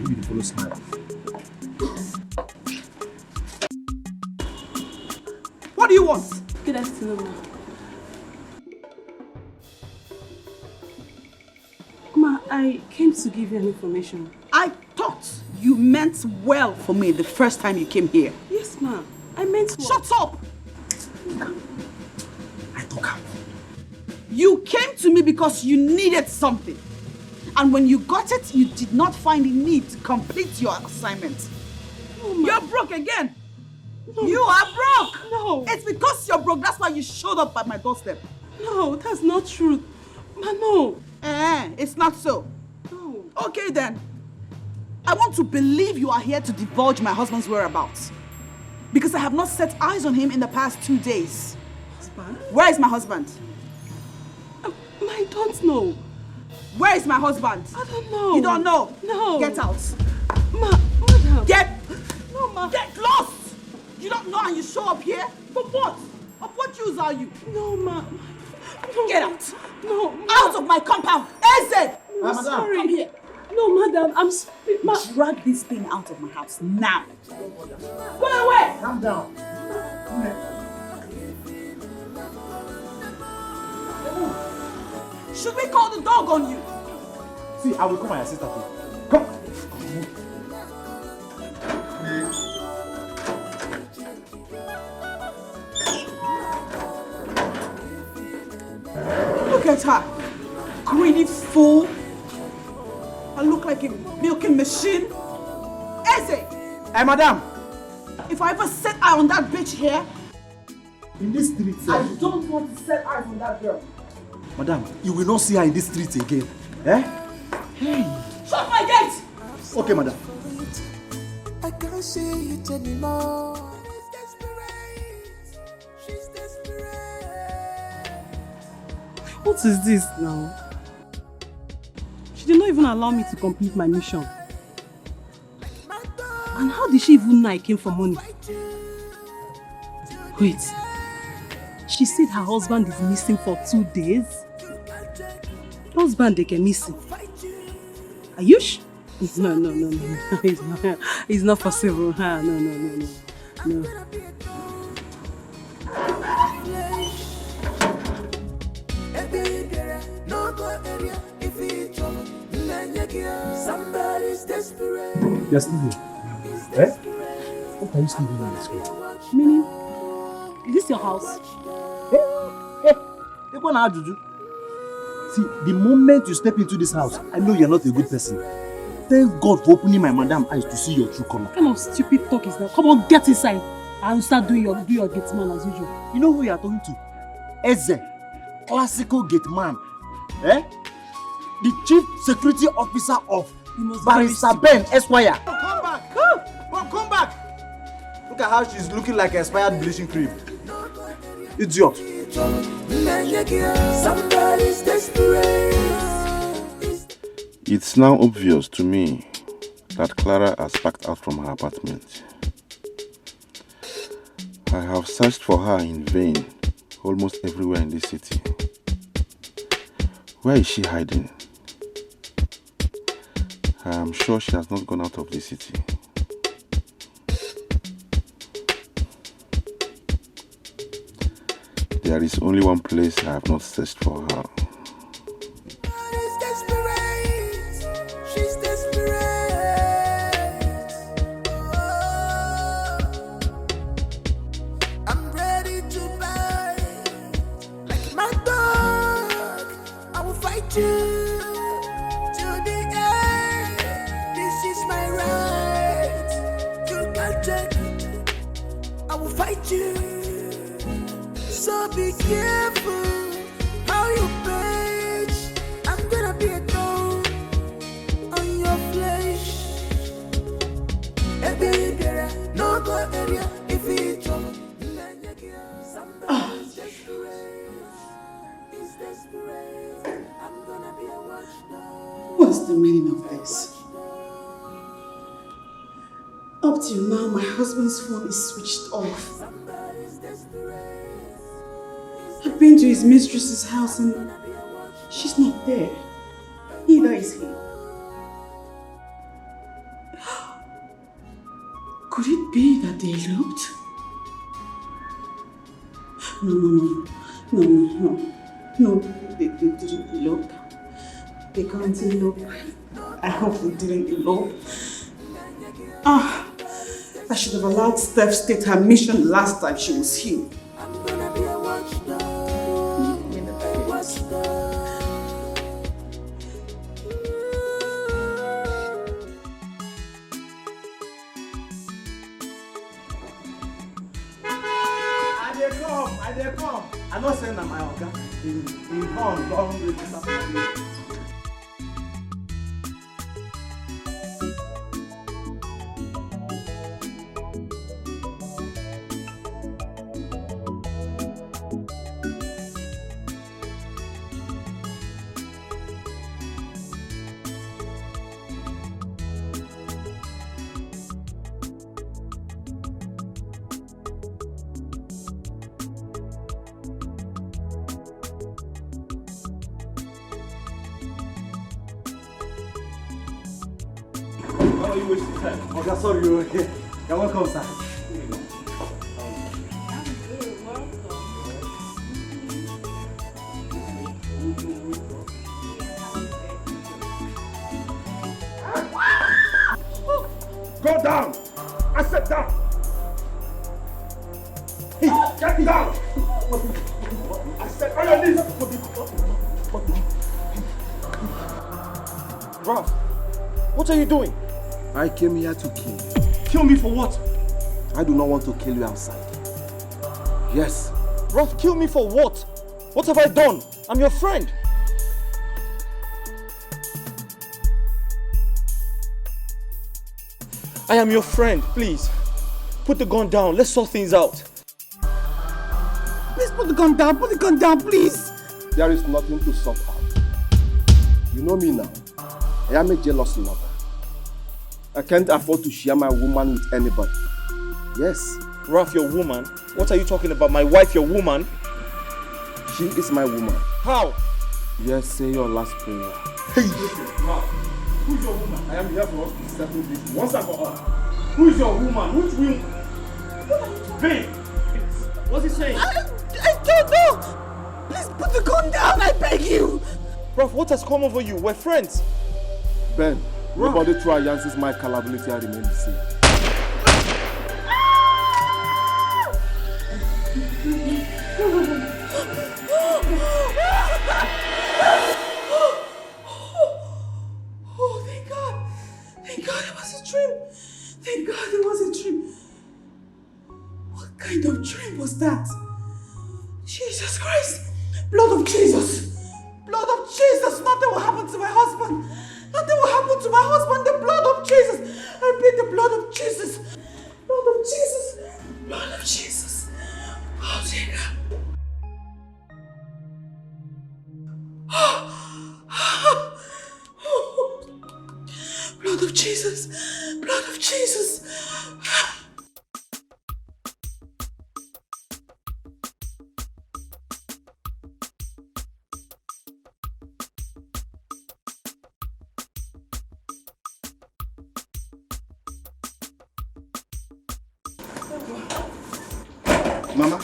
Beautiful smile. What do you want? Good afternoon, Ma, I came to give you an information. I thought you meant well for me the first time you came here. Yes, ma. I meant well. Shut up! You came to me because you needed something. And when you got it, you did not find the need to complete your assignment. No, ma. You're broke again. No. You are broke. No. It's because you're broke. That's why you showed up at my doorstep. No, that's not true. Ma, no. It's not so. No. Okay then. I want to believe you are here to divulge my husband's whereabouts. Because I have not set eyes on him in the past 2 days. Husband? Where is my husband? I don't know. Where is my husband? I don't know. You don't know? No. Get out. Madam. No, ma. Get lost! You don't know and you show up here? For what? Of what use are you? No, ma. No. Get out. No, ma. Out of my compound. Eze! I'm sorry. Come here. No, madam, I'm sorry. Drag this thing out of my house now. Go away! Calm down. Should we call the dog on you? See, I will call my assistant. Come. Look at her. Greedy fool. I look like a milking machine. Eze! Hey, madam. If I ever set eye on that bitch here, in this street, sir. I don't want to set eyes on that girl. Madam, you will not see her in this street again. Eh? Hey. Shut my gate! Okay, madam. I can't see it anymore. What is this now? She did not even allow me to complete my mission. And how did she even know I came for money? Wait. She said her husband is missing for 2 days? Husband they get missing. Are you sure? No. It's not possible. No. Somebody's desperate. You're still here. Eh? What are you still doing in this school? Meaning, is this your house? See, the moment you step into this house, I know you're not a good person. Thank God for opening my madam eyes to see your true color. What kind of stupid talk is that? Come on, get inside and start doing your gate man as usual. You know who you are talking to? Eze, classical gate man. Eh? The chief security officer of Barrister Ben Esquire. Come back! Come back! Look at how she's looking like expired bleaching cream. Idiot. Somebody's desperate. It's now obvious to me that Clara has packed out from her apartment. I have searched for her in vain almost everywhere in this city. Where is she hiding? I am sure she has not gone out of the city. There is only one place I have not searched for her. She's desperate. I'm ready to buy like my dog. I will fight you to the end. This is my right. You can't take it. I will fight you. So be careful how you page. I'm gonna be a thorn on your flesh. No go area if it's trouble. Somebody's desperate. I'm gonna be a watchdog. What's the meaning of this? Up till now, my husband's phone is switched off. I've been to his mistress's house and she's not there. Neither is he. Could it be that they eloped? No, they didn't elope. They can't elope. I hope they didn't elope. I should have allowed Steph state her mission last time she was here. I dey come. I not saying that my oga. He gone with something. are you wasting time? Oh, that's sorry, you're okay. You're welcome, sir. Go down! I said down! Hey, get down! I said on your knees! Raph, what are you doing? I came here to kill. Kill me for what? I do not want to kill you outside. Yes. Raph, kill me for what? What have I done? I'm your friend. I am your friend, please. Put the gun down. Let's sort things out. Please put the gun down. Put the gun down, please. There is nothing to sort out. You know me now. I am a jealous lover. I can't afford to share my woman with anybody. Yes. Raph, your woman? What are you talking about? My wife, your woman? She is my woman. How? Yes, say your last prayer. Hey! Raph, who's your woman? I am here for us to settle this once and for all. Who is your woman? Which woman? Babe! What's he saying? I don't know! Please put the gun down, I beg you! Raph, what has come over you? We're friends. Ben, nobody try Yancy's my culpability I remain the same. Oh, thank God. Thank God it was a dream. Thank God it was a dream. What kind of dream was that? Jesus Christ. Blood of Jesus. Blood of Jesus. Nothing will happen to my husband. Nothing will happen to my husband. The blood of Jesus. I plead the blood of Jesus. Blood of Jesus. Blood of Jesus. Oh, dear God. Blood of Jesus. Blood of Jesus. Mama?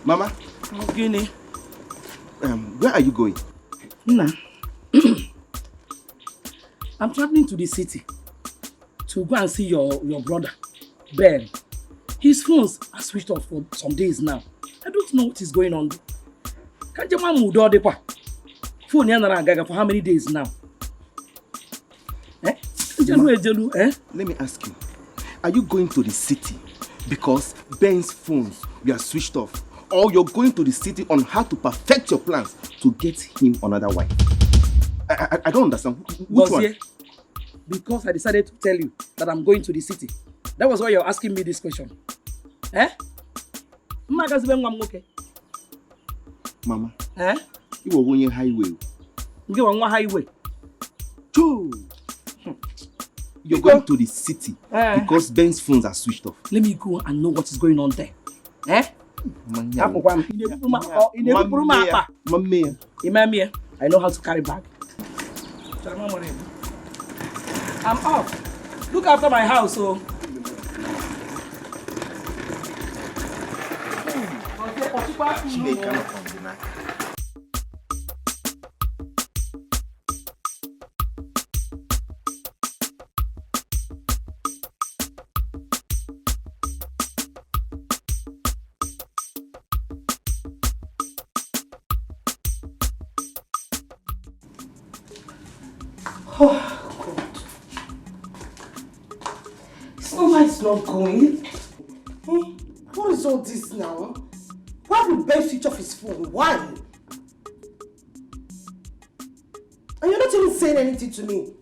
Mama? Guinea. Where are you going? Nah. I'm traveling to the city to go and see your brother, Ben. His phones are switched off for some days now. I don't know what is going on. Can't you move the phone for how many days now? Let me ask you. Are you going to the city because Ben's phones were switched off? Or you're going to the city on how to perfect your plans to get him another wife? I don't understand. Which one? Because I decided to tell you that I'm going to the city. That was why you're asking me this question. Mama, you were going highway. You were on highway. You're going to the city because Ben's phones are switched off. Let me go and know what is going on there. I know how to carry bag. I'm off. Look after my house, so. Oh, God. It's not why it's not going. What is all this now? Why would Ben switch off his phone? Why? And you're not even saying anything to me.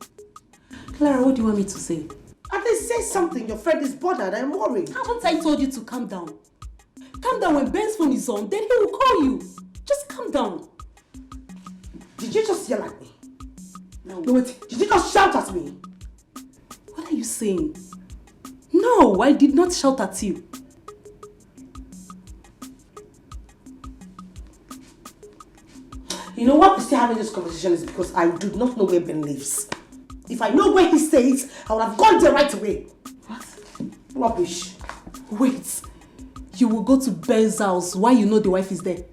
Clara, what do you want me to say? At least say something. Your friend is bothered. I'm worried. Haven't I told you to calm down? Calm down. When Ben's phone is on, then he will call you. Just calm down. Did you just yell at me? No, wait. Did you just shout at me? What are you saying? No, I did not shout at you. You know what? We're still having this conversation is because I do not know where Ben lives. If I know where he stays, I would have gone there right away. What? Rubbish. Wait. You will go to Ben's house while you know the wife is there?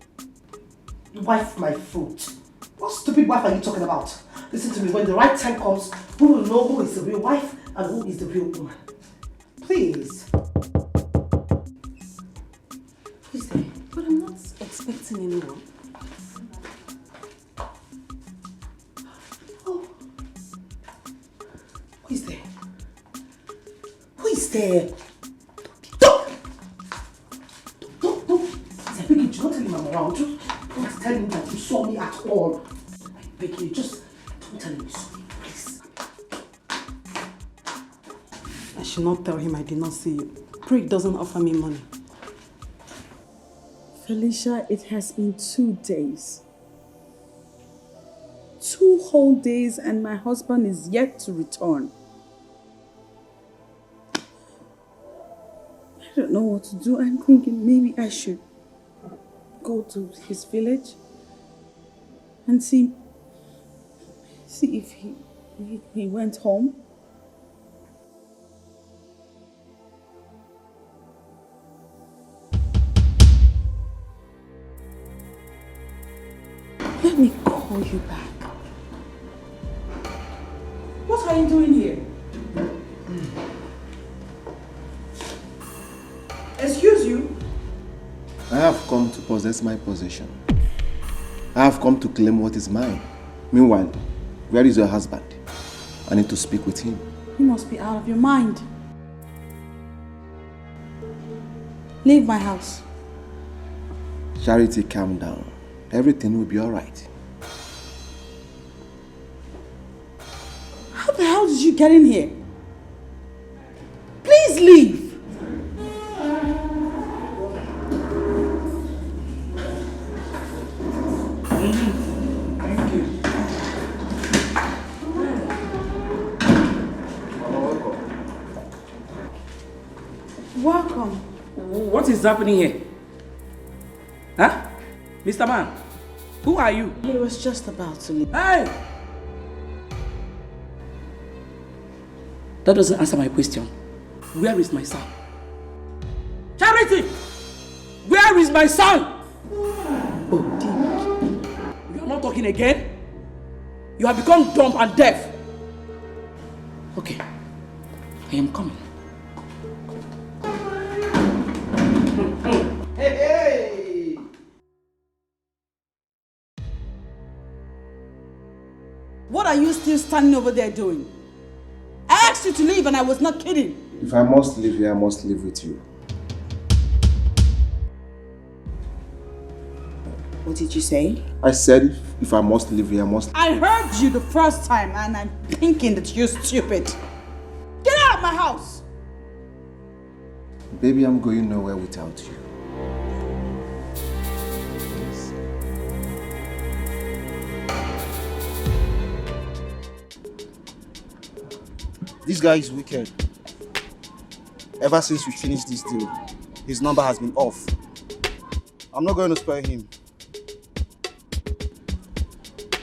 Wife my foot. What stupid wife are you talking about? Listen to me, when the right time comes, we will know who is the real wife and who is the real woman. Please. Who's there? But I'm not expecting anyone. Oh. Who is there? Who is there? Don't! Please, I beg you, do not tell him I'm around. Don't tell him that you saw me at all. I beg you, just don't tell him you saw me, please. I should not tell him I did not see you. Craig doesn't offer me money. Felicia, it has been 2 days. 2 whole days and my husband is yet to return. I don't know what to do. I'm thinking maybe I should go to his village and see if he went home. Let me call you back. What are you doing here? Excuse you? I have come to possess my possession. I have come to claim what is mine. Meanwhile, where is your husband? I need to speak with him. You must be out of your mind. Leave my house. Charity, calm down. Everything will be alright. How the hell did you get in here? Please leave. Thank you. Welcome. What is happening here? Huh? Mr. Man, who are you? He was just about to leave. Hey! That doesn't answer my question. Where is my son? Charity! Where is my son? Oh, you are not talking again? You have become dumb and deaf. Okay, I am coming. Hey! What are you still standing over there doing? I asked you to leave and I was not kidding. If I must live here, I must live with you. What did you say? I said if I must live here, I must... I heard you the first time and I'm thinking that you're stupid. Get out of my house! Baby, I'm going nowhere without you. This guy is wicked. Ever since we finished this deal, his number has been off. I'm not going to spare him.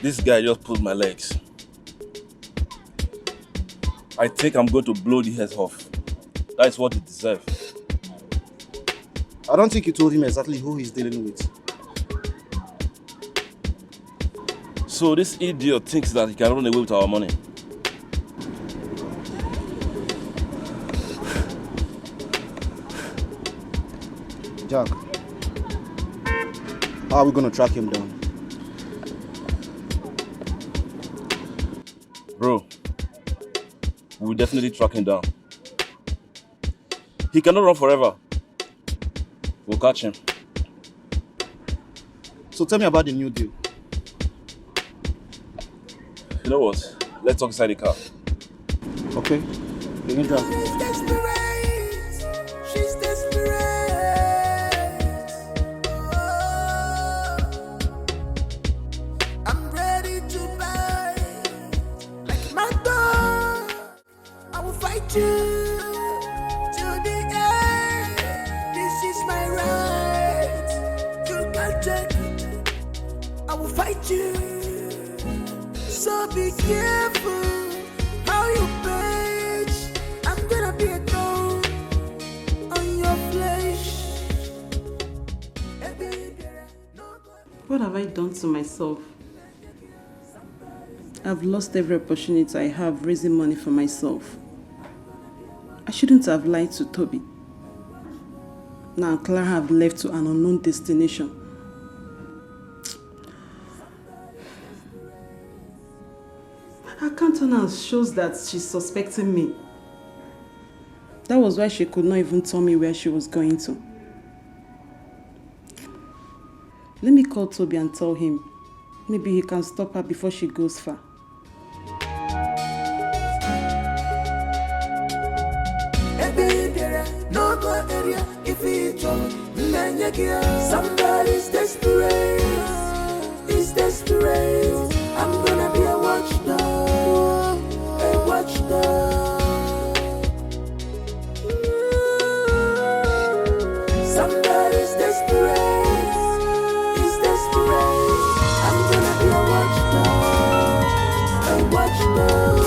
This guy just pulled my legs. I think I'm going to blow the head off. That's what he deserves. I don't think you told him exactly who he's dealing with. So this idiot thinks that he can run away with our money. Jack, how are we going to track him down? Bro, we'll definitely track him down. He cannot run forever. We'll catch him. So tell me about the new deal. You know what? Let's talk inside the car. Okay, you can drive. She's desperate. I'm ready to buy like my dog. I will fight you to the end. This is my right. You can't take it. I will fight fight you. So be careful how you page. I'm gonna be a thorn on your flesh. What have I done to myself? I've lost every opportunity I have raising money for myself. I shouldn't have lied to Toby. Now Clara have left to an unknown destination. Her countenance shows that she's suspecting me. That was why she could not even tell me where she was going to. Let me call Toby and tell him. Maybe he can stop her before she goes far. Somebody's desperate. He's desperate. I'm gonna be a watchdog. A watchdog. Somebody's desperate. He's desperate. I'm gonna be a watchdog. A watchdog.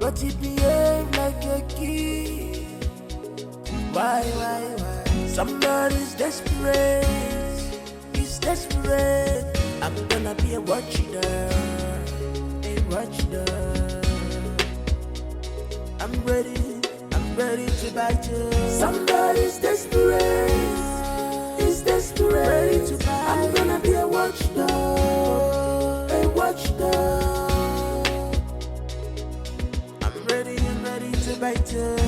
But you behave like a kid. Why? Somebody's desperate. He's desperate. I'm gonna be a watchdog. A watchdog. I'm ready to bite you. Somebody's desperate. He's desperate. Ready to bite. I'm gonna be a watchdog. A watchdog.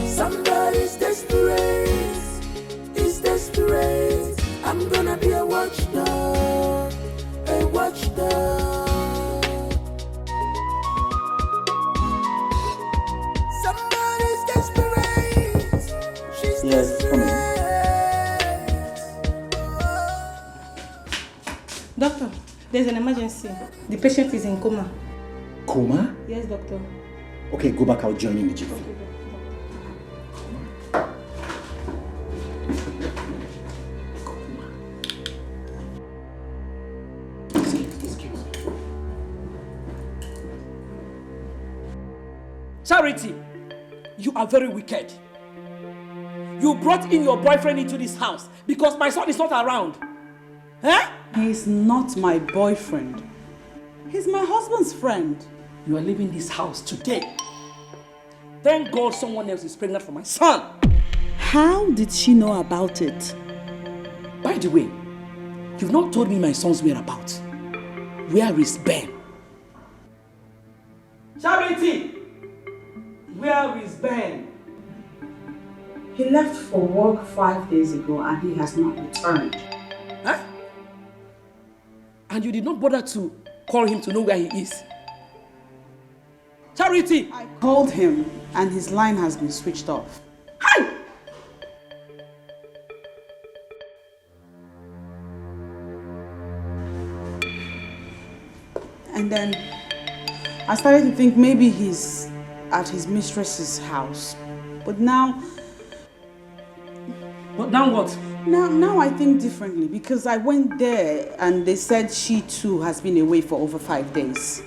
Somebody's desperate. He's desperate. I'm gonna be a watchdog. A watchdog. Somebody's desperate. She's desperate. Doctor, there's an emergency. The patient is in coma. Coma? Yes, doctor. Okay, go back. I'll join you in the jiffy. Charity, you are very wicked. You brought in your boyfriend into this house because my son is not around. Eh? He's not my boyfriend. He's my husband's friend. You are leaving this house today. Thank God someone else is pregnant for my son. How did she know about it? By the way, you've not told me my son's whereabouts. Where is Ben? Charity! Where is Ben? He left for work 5 days ago and he has not returned. Huh? And you did not bother to call him to know where he is? Charity! I called him and his line has been switched off. Hi! And then I started to think maybe he's at his mistress's house. But now... But now what? Now I think differently because I went there and they said she too has been away for over 5 days.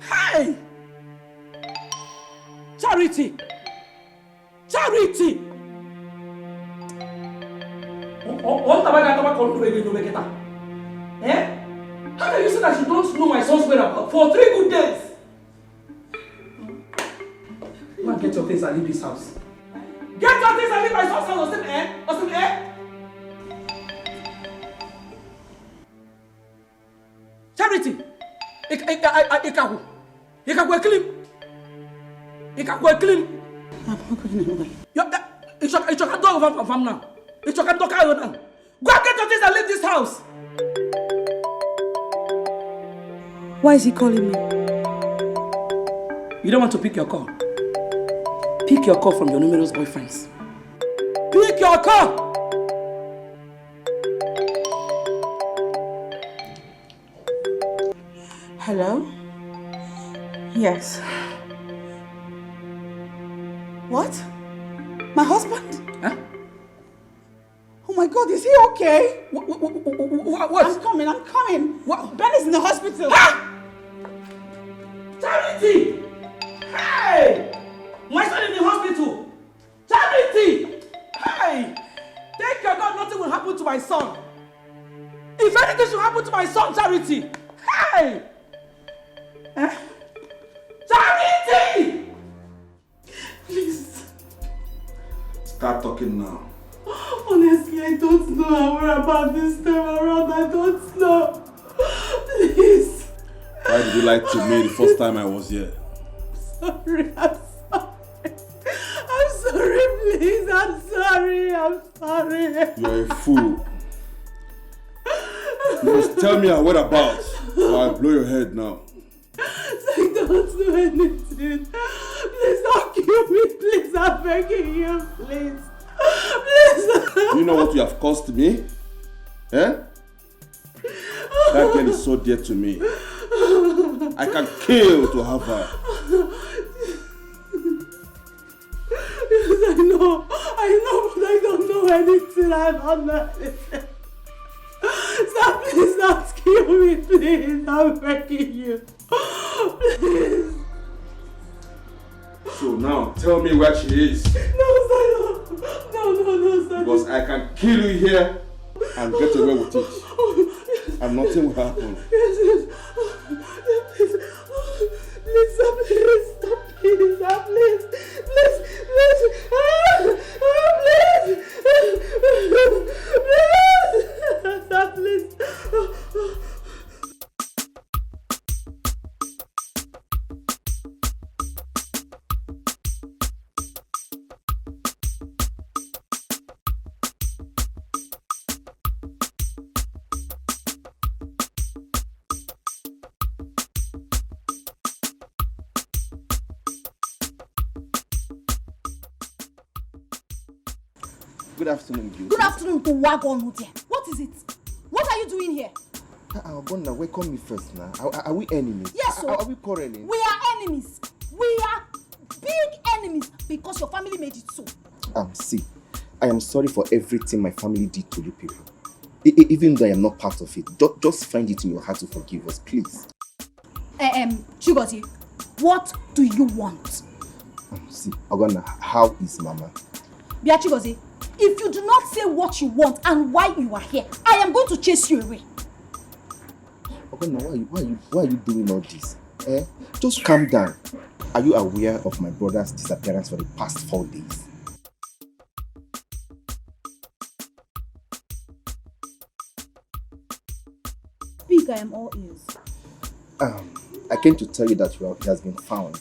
Hey! Charity! Charity! What have I got? Eh? How can you say that you don't know my son's whereabouts for 3 good days? Go and get your things and leave this house. Get your things and leave my son's house, Austin, eh? Charity! Ikaku clean. I'm not going anywhere. It's your dog from now. It's your dog now. Go and get your things and leave this house. Why is he calling me? You don't want to pick your call. Pick your call from your numerous boyfriends. Take your car! Hello? Yes. What? My husband? Huh? Oh my God, is he okay? What? I'm coming. What? Ben is in the hospital. Ah! Charity! Hey! My son in the hospital! Charity! Hey! Thank your God nothing will happen to my son. If anything should happen to my son, Charity! Hey! Charity! Please. Start talking now. Honestly, I don't know how we're about this time around. I don't know. Please. Why did you lie to me the first time I was here? Sorry, I'm sorry, please. I'm sorry. You're a fool. You must tell me our whereabouts or I'll blow your head now. I don't know anything. Please don't kill me, please. I'm begging you, please. Please. Do you know what you have cost me? Eh? That girl is so dear to me. I can kill to have her. Yes, I know, but I don't know anything. I don't know anything. Stop, please don't kill me, please. I'm begging you. Please. So now, tell me where she is. No, sir. Because I can kill you here and get away with it. And nothing will happen. Yes. Please. Good afternoon, Jude. Good afternoon to Wagon Hotel. What is it? What are you doing here? Gonna welcome me first now. Are we enemies? Yes, sir. Are we quarreling? We are enemies. We are big enemies because your family made it so. See, I am sorry for everything my family did to you people. Even though I am not part of it, just find it in your heart to forgive us, please. Chigozie, what do you want? See, Ogonna, how is Mama? Bia Chigozie, if you do not say what you want and why you are here, I am going to chase you away. Ogonna, why are you doing all this? Just calm down. Are you aware of my brother's disappearance for the past 4 days? Speak, I am all ears. I came to tell you that he has been found.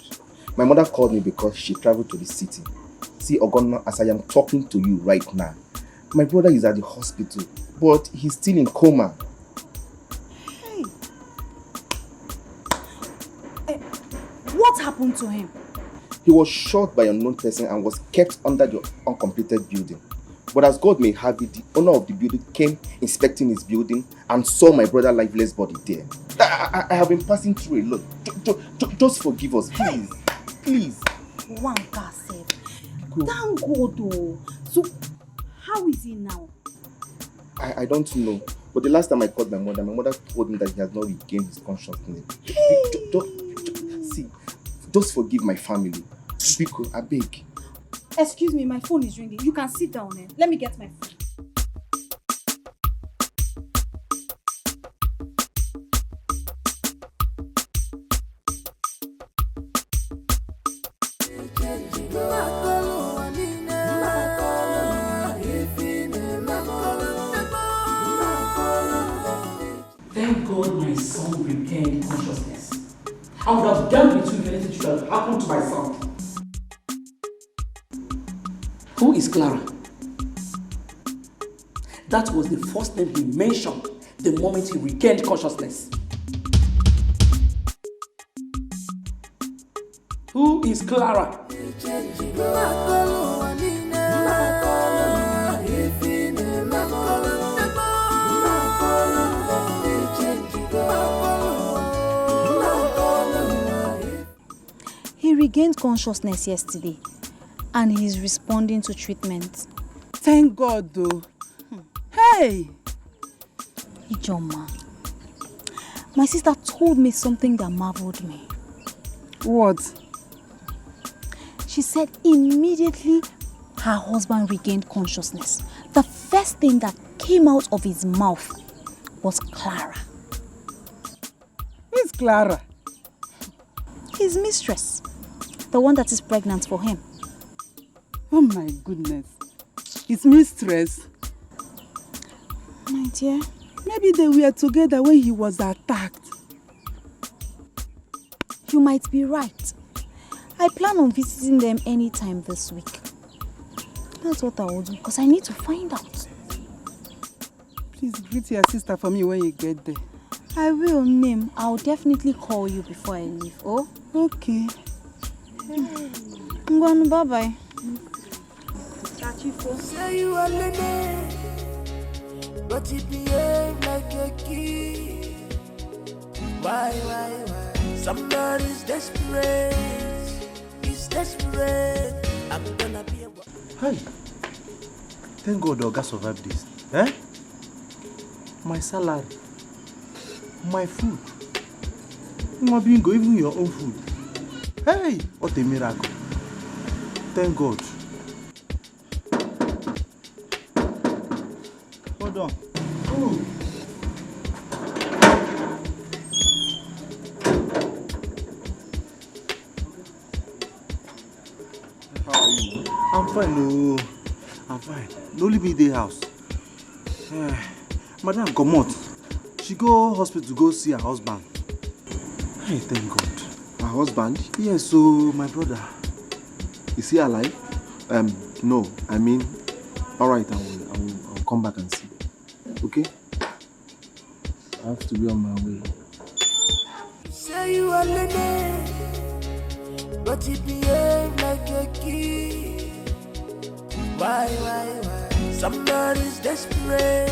My mother called me because she traveled to the city. See, Ogonna, as I am talking to you right now, my brother is at the hospital, but he's still in coma. What happened to him? He was shot by an unknown person and was kept under the uncompleted building. But as God may have it, the owner of the building came inspecting his building and saw my brother's lifeless body there. I have been passing through a lot. Just forgive us, please. Please. One car said. Thank God though. So, how is he now? I don't know. But the last time I called my mother told me that he has not regained his consciousness. Just forgive my family. Biko, I beg. Excuse me, my phone is ringing. You can sit down, Let me get my phone. Thank God my son regained consciousness. I would have dealt with you if anything should have happened to my son. Who is Clara? That was the first name he mentioned the moment he regained consciousness. Who is Clara? regained consciousness yesterday and he's responding to treatment. Thank God though. Hey! Ijoma, my sister told me something that marveled me. What? She said immediately her husband regained consciousness, the first thing that came out of his mouth was Clara. Who's Clara? His mistress, the one that is pregnant for him. Oh my goodness. His mistress? My dear. Maybe they were together when he was attacked. You might be right. I plan on visiting them anytime this week. That's what I will do, because I need to find out. Please greet your sister for me when you get there. I will, Nim. I'll definitely call you before I leave, oh? Okay. Bye-bye. Say you are lady, but you behave like a kid. Why? Somebody's desperate. He's desperate. I'm gonna be a... Hi. Thank God Oga survived this. Eh? My salary. My food. My bingo, even your own food. Hey! What a miracle. Thank God. Hold on. Ooh. How are you? I'm fine, no. I'm fine. No leave me the house. Madam, come out. She go hospital to go see her husband. Hey, thank God. Her husband? Yes, so my brother. Is he alive? No. I mean, alright, I'll come back and see. Okay? I have to be on my way. Say you are lady, but you behave like a kid. Why? Somebody's desperate.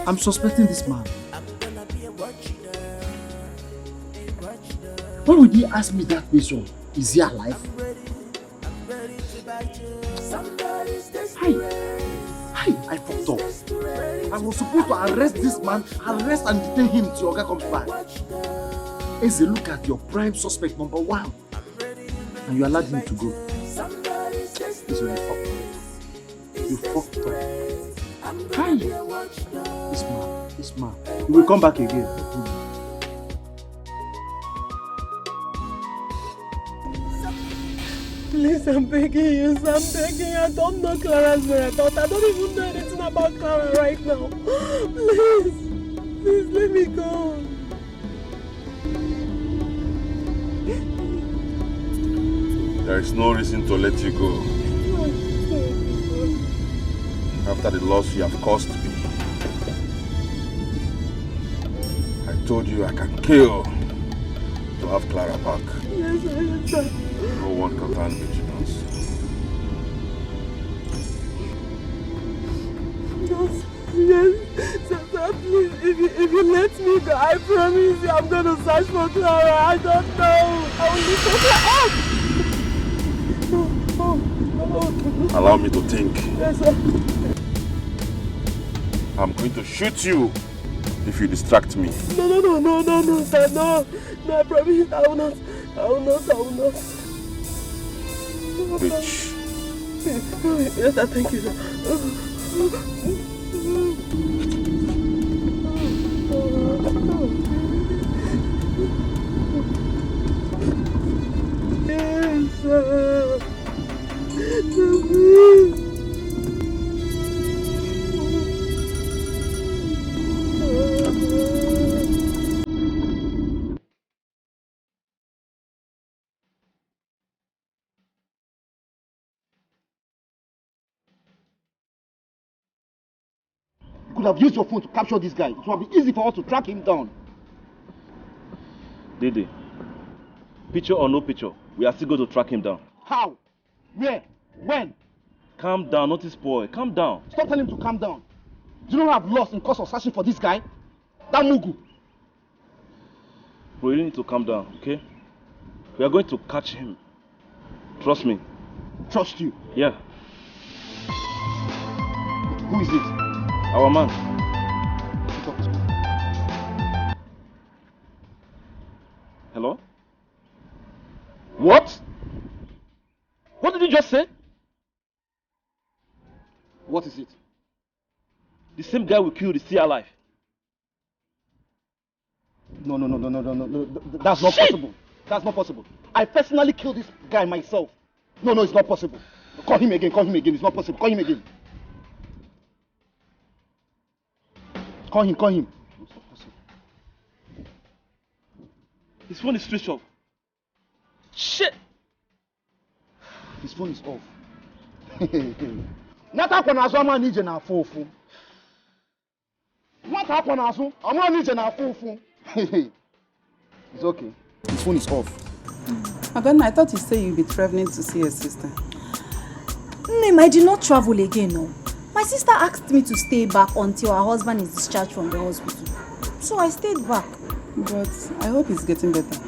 I'm suspecting this man. Why would he ask me that question? Is he alive? Hi, I fucked up. I was supposed to arrest this man, arrest and detain him till Oga comes back. As a look at your prime suspect number 1, and you allowed him to go. This will be fucked up. You fucked up. Hi. This man. He will come back again. Please, I'm begging you, I'm begging. I don't know Clara's method. I don't even know anything about Clara right now. Please let me go. There is no reason to let you go. After the loss you have caused me. I told you I can kill to have Clara back. Yes, I understand. No one can find vigilance. Yes, sir, please, if you let me go, I promise you I'm going to search for Clara. I don't know. I will look for Clara. Allow me to think. Yes, sir. I'm going to shoot you if you distract me. No, sir, no. No, I promise I will not. Bitch. Yes, sir, thank you, sir. Yes, sir. You could have used your phone to capture this guy. It would have been easy for us to track him down. Dede, picture or no picture, we are still going to track him down. How? Where? When? Calm down, not this boy. Calm down. Stop telling him to calm down. Do you know I've lost in course of searching for this guy? That Mugu. Bro, you need to calm down, okay? We are going to catch him. Trust me. Trust you? Yeah. Who is it? Our man. Hello? What? What did you just say? What is it? The same guy we killed is still alive. No. That's not possible. That's not possible. I personally killed this guy myself. No, it's not possible. Call him again. It's not possible. Call him again. Call him. It's not possible. His phone is switched off. Shit! His phone is off. Nata kwa nazo ama nije na fufu. Nata kwa nazo ama nije na fufu. It's okay. His phone is off. Madonna, I thought you said you'd be traveling to see your sister. Name, I did not travel again, no. My sister asked me to stay back until her husband is discharged from the hospital. So I stayed back. But I hope he's getting better.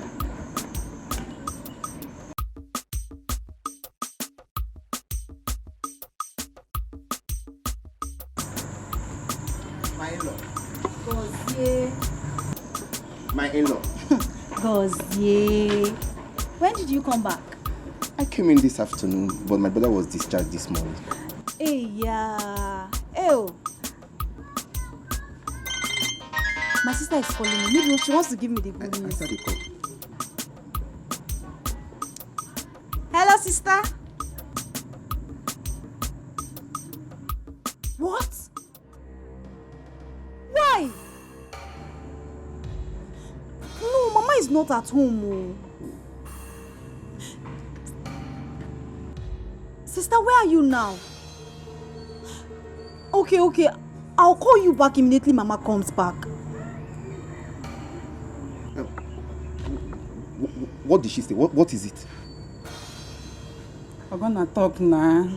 My in-law. Gozie. My in-law. Gozie. When did you come back? I came in this afternoon, but my brother was discharged this morning. Hey, yeah. Ew. My sister is calling me. Maybe she wants to give me the good news. Answer the call. Hello, sister. What? Why? No, Mama is not at home. Sister, where are you now? Okay. I'll call you back immediately Mama comes back. What did she say? What is it? I'm gonna talk now.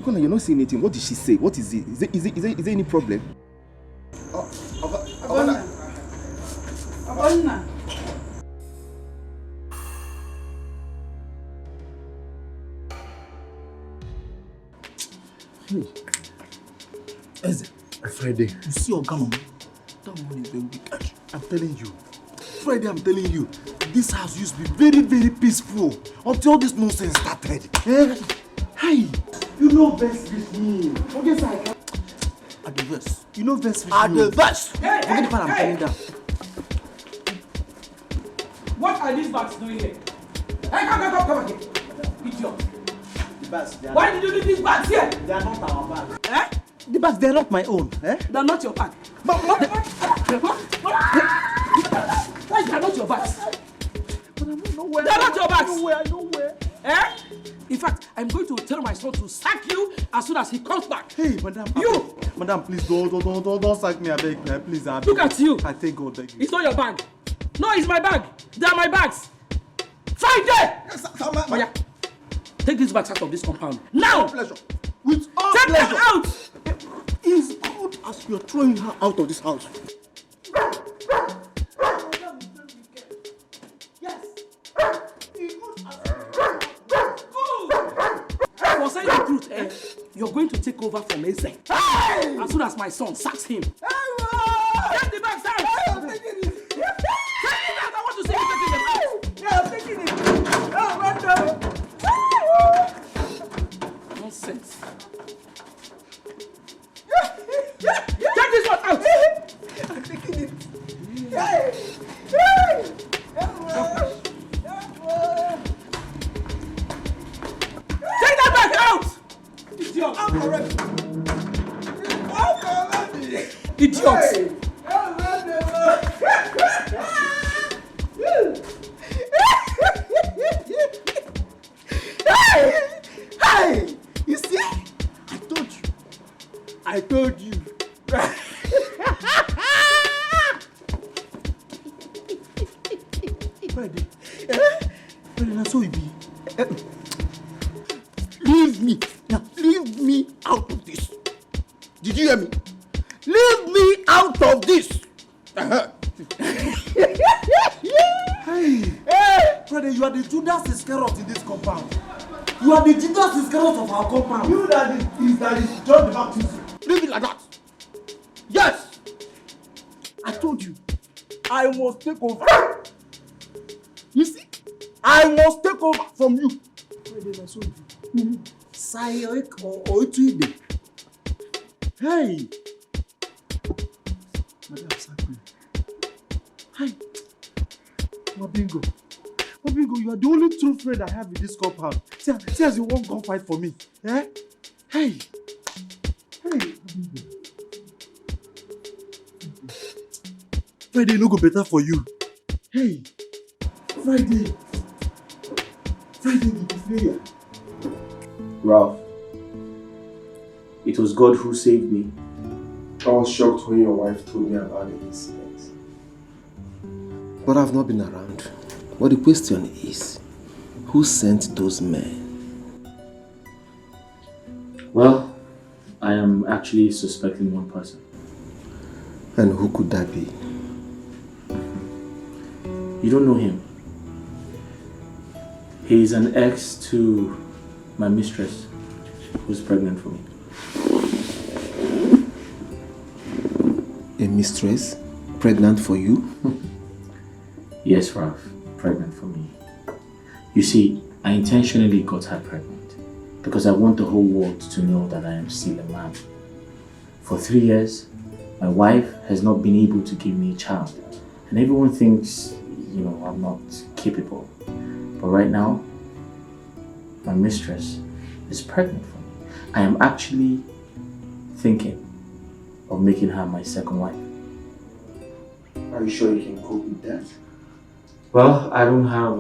You're not saying anything. What did she say? What is it? Is there any problem? Agonna. Hey, Eze, Friday, you see your mama? That one is very wicked. I'm telling you. Friday, I'm telling you, this house used to be very, very peaceful until all this nonsense started. Hey, you know best with me. Okay, sir. At the verse. You know best with me. At the verse. Forget the part I'm telling down. What are these bags doing here? Hey, come here. Idiot. Why did you leave these bags here? They are not our bags. Eh? The bags, they are not my own. Eh? They are not your bag. But Why they are not your bags? But I'm nowhere. They are not your bags. Nowhere. Eh? In fact, I'm going to tell my son to sack you as soon as he comes back. Hey, madam. You! Madam, please don't sack me, I beg. Please, I beg. Look at you. I thank God, thank you. It's not your bag. No, it's my bag. They are my bags. Friday! Oh, yeah. Take these bags out of this compound. Now! With pleasure. With all Take pleasure. them out! It's good as you're throwing her out of this house. For saying the truth, you're going to take over from Eze. As soon as my son sacks him. Get the bags out! I'm taking it. Take it out! I want to see you taking them out! Yeah, I'm taking it. Oh, Nonsense. Take this one out! I'm taking it. Take that back out! Idiot! I'm already. Idiot! Hey! You see? I told you. Friday. Friday, so it be. Leave me. Now, leave me out of this. Did you hear me? Leave me out of this. Hey. Friday, you are the Judas Iscariot in this compound. You are the Judas Iscariot of our compound. You that is John the Baptist. Leave it like that. Yes! I told you. I must take over. You see? I must take over from you. Hey! Madam Sakwe. Hi. Mabingo, you are the only true friend I have in this compound. See as you won't go fight for me. Eh? Hey! Mabingo. Friday no go better for you. Hey! Friday the betrayer. Raph, it was God who saved me. I was shocked when your wife told me about the incident. But I've not been around. But the question is, who sent those men? Well, I am actually suspecting one person. And who could that be? You don't know him. He's an ex to my mistress, who's pregnant for me. A mistress? Pregnant for you? Yes, Raph, pregnant for me. You see, I intentionally got her pregnant because I want the whole world to know that I am still a man. For 3 years, my wife has not been able to give me a child. And everyone thinks, I'm not capable. But right now, my mistress is pregnant for me. I am actually thinking of making her my second wife. Are you sure you can cope with that? Well, I don't have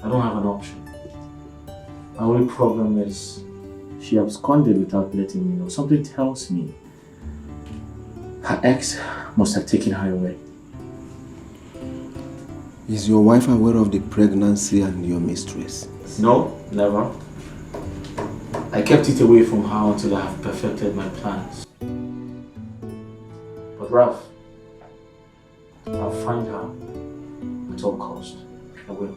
an option. My only problem is she absconded without letting me know. Something tells me her ex must have taken her away. Is your wife aware of the pregnancy and your mistress? No, never. I kept it away from her until I have perfected my plans. But Raph, I'll find her at all cost. I will.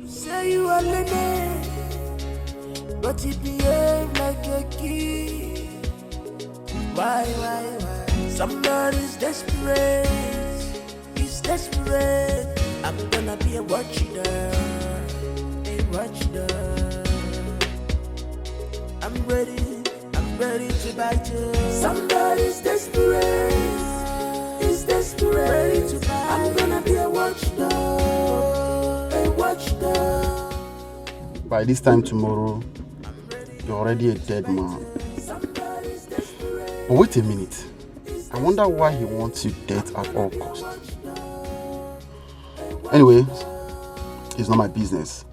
Say you are learning, but you behave like a kid. Why? Somebody's desperate. He's desperate. I'm gonna be a watchdog. I'm ready to bite you. Somebody's desperate. He's desperate. I'm gonna be a watchdog. By this time tomorrow, you're already a dead man. But wait a minute. I wonder why he wants you dead at all costs. Anyway, it's not my business.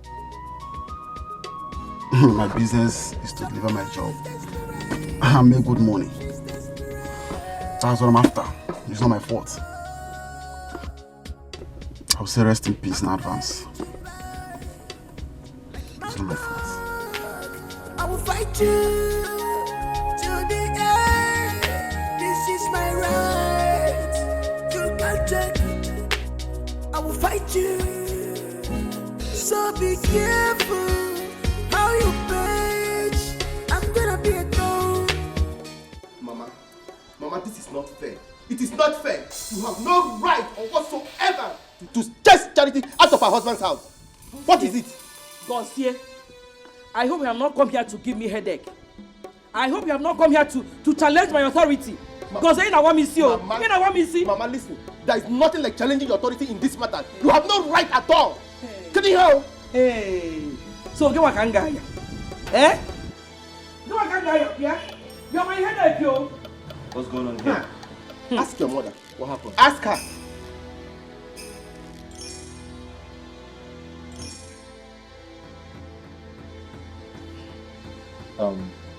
My business is to deliver my job and make good money. That's what I'm after. It's not my fault. I'll say rest in peace in advance. It's not my fault. I will fight you till the end. This is my right. You can't take it. I will fight you. So be careful how you bitch. I'm gonna be a dog. Mama, this is not fair. It is not fair. You have no right or whatsoever to chase Charity out of her husband's house. What is it? Godson, I hope you have not come here to give me headache. I hope you have not come here to challenge my authority. Because I want me see you. Mama, listen. There is nothing like challenging your authority in this matter. You have no right at all. Can you hear? Hey. So get what guy? Eh? Get what guy? Yeah? You're my headache, yo. What's going on here? Ask your mother. What happened? Ask her.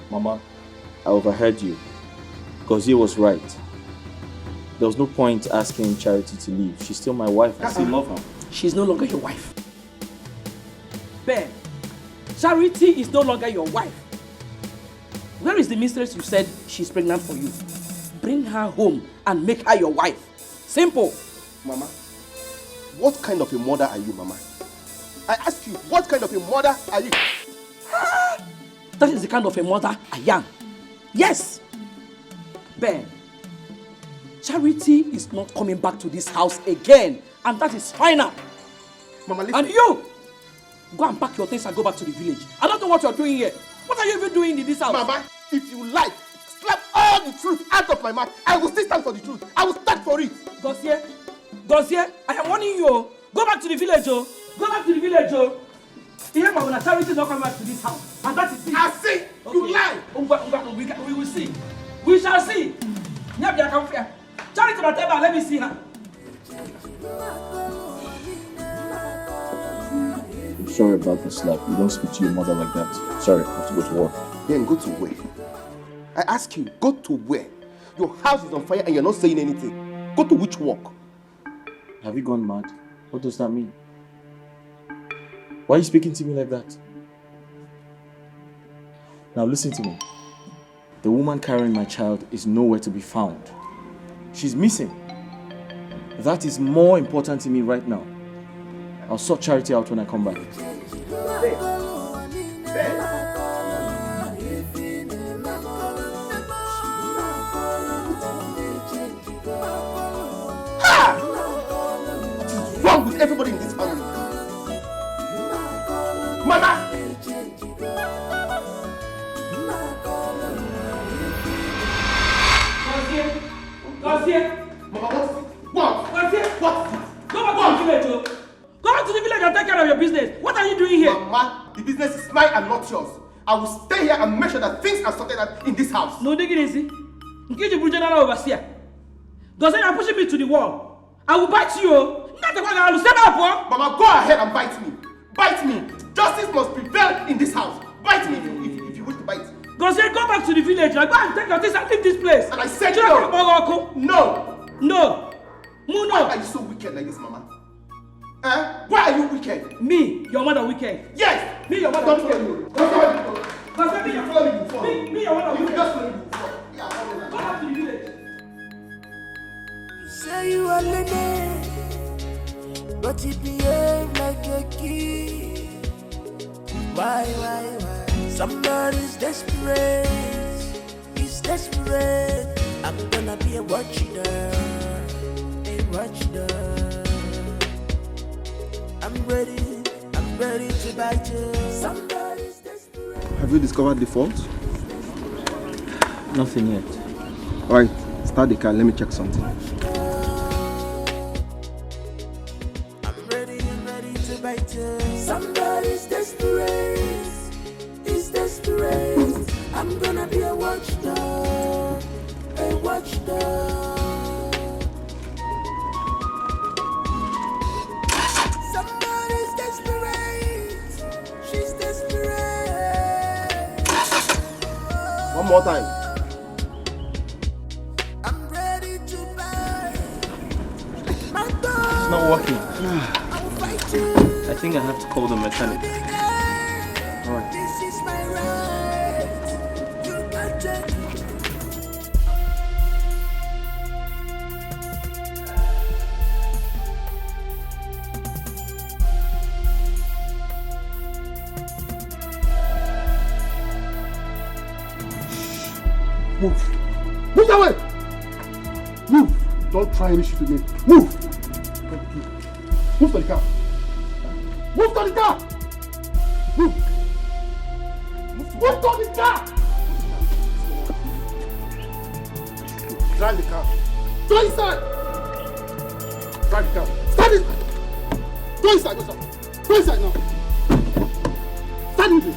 Mama, I overheard you. Godson was right. There was no point asking Charity to leave. She's still my wife. I still love her. She's no longer your wife. Ben, Charity is no longer your wife. Where is the mistress you said she's pregnant for you? Bring her home and make her your wife. Simple. Mama, what kind of a mother are you, Mama? I ask you, what kind of a mother are you? That is the kind of a mother I am. Yes. Ben, Charity is not coming back to this house again. And that is final. Mama, listen. And you, go and pack your things and go back to the village. I don't know what you're doing here. What are you even doing in this house? Mama, if you like, slap all the truth out of my mouth. I will still stand for the truth. I will stand for it. Gozie, I am warning you. Go back to the village, oh. Go back to the village, oh. Here, Mama, Charity is not coming back to this house. And that is it. I see. Okay. You lie. We will see. We shall see. Charity, let me see her. I'm sorry about the slap. You don't speak to your mother like that. Sorry, I have to go to work. Then go to where? I ask you, go to where? Your house is on fire and you're not saying anything. Go to which work? Have you gone mad? What does that mean? Why are you speaking to me like that? Now listen to me. The woman carrying my child is nowhere to be found. She's missing. That is more important to me right now. I'll sort Charity out when I come back. What is wrong with everybody in this family? Mama! What? Go back to the village, oh. Go back to the village and take care of your business. What are you doing here? Mama, the business is mine and not yours. I will stay here and make sure that things are sorted out in this house. No, dig it easy. Nkiji Brujenala overseer. Godson, you're pushing me to the wall. I will bite you. Not the one I will stand up. Mama, go ahead and bite me. Bite me. Justice must prevail in this house. Bite me if you wish to bite. Godson, go back to the village. Go and take your things and leave this place. And I said no. No. No. Why are you so wicked like this, Mama? Why are you wicked? Me, your mother wicked. Yes. Me, your mother wicked. Don't follow me. Me, your mother wicked. Just follow me before. Go back to the village. You say you are learning, but you behave like a kid. Why? Somebody's desperate. He's desperate. I'm gonna be a watchdog. I'm ready to bite you. Somebody's desperate. Have you discovered the fault? Nothing yet. Alright, start the car, let me check something. I'm ready to bite you. Somebody's desperate. He's desperate. I'm gonna be a watchdog. A watchdog. One more time. I'm ready to buy. It's not working. I think I have to call the mechanic. Alright. This is my right. You can take Move. Move that way. Move. Don't try any shit with me. Move. Move to the car. Move to the car. Move. Move to the car. Drive the car. Go inside. Drive the car. Stand it. Go inside. Go inside now. Stand with me.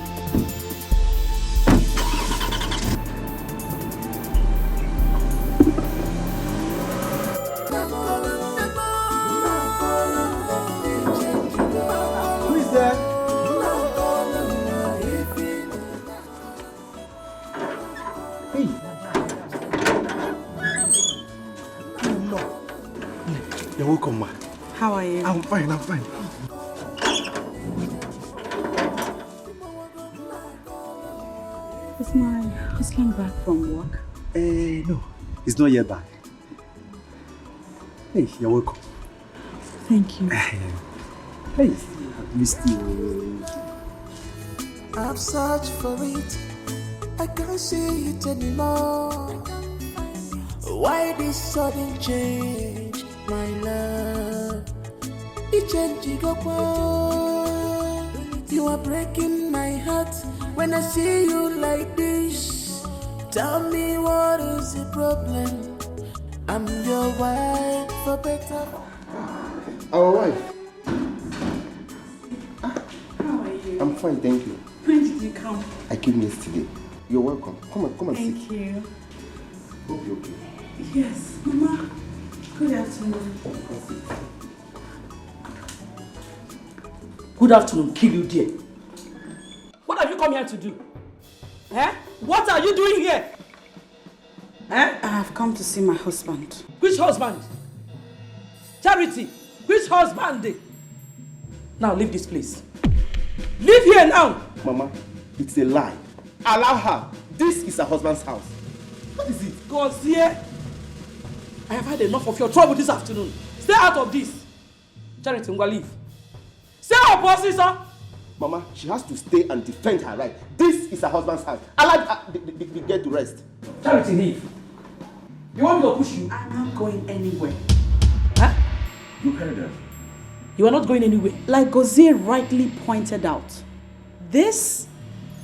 You're welcome, ma. How are you? I'm fine. Is my husband back from work? No, he's not yet back. Hey, you're welcome. Thank you. Hey, I've missed you. I've searched for it, I can't see it anymore. Why this sudden change, my love? It changed you are breaking my heart when I see you like this. Tell me what is the problem? I'm your wife for better. Our wife. How are you? I'm fine, thank you. When did you come? I came yesterday. You're welcome. Come and sit. Thank you. Hope you're okay. Yes, Mama. Good afternoon. Good afternoon, kill you dear. What have you come here to do? Eh? What are you doing here? Eh? I have come to see my husband. Which husband? Charity, which husband? Now leave this place. Leave here now! Mama, it's a lie. Allow her. This is her husband's house. What is it? Go here. I have had enough of your trouble this afternoon. Stay out of this. Charity, leave. Stay up, bossy, sir. Mama, she has to stay and defend her right. This is her husband's house. Allow her to get to rest. Charity, leave. You want me to push you? I'm not going anywhere. Huh? You heard her. You are not going anywhere. Like Gozie rightly pointed out, this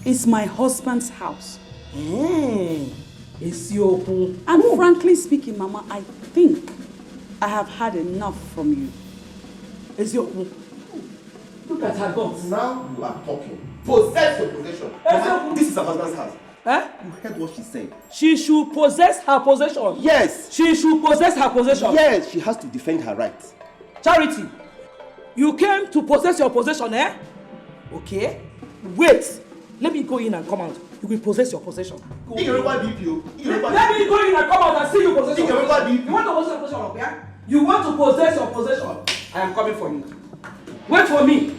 is my husband's house. It's your home. And frankly speaking, Mama, I think I have had enough from you. It's your home. Look at her guts. Now you are talking. Possess your possession. Mama, this is her husband's house. Eh? You heard what she said. She should possess her possession. Yes. She should possess her possession. Yes, she has to defend her rights. Charity, you came to possess your possession, eh? Okay. Wait. Let me go in and come out. You will possess your possession. Let me go in and come out and see you possess your possession. You want to possess your possession, okay? You want to possess your possession. I am coming for you. Wait for me.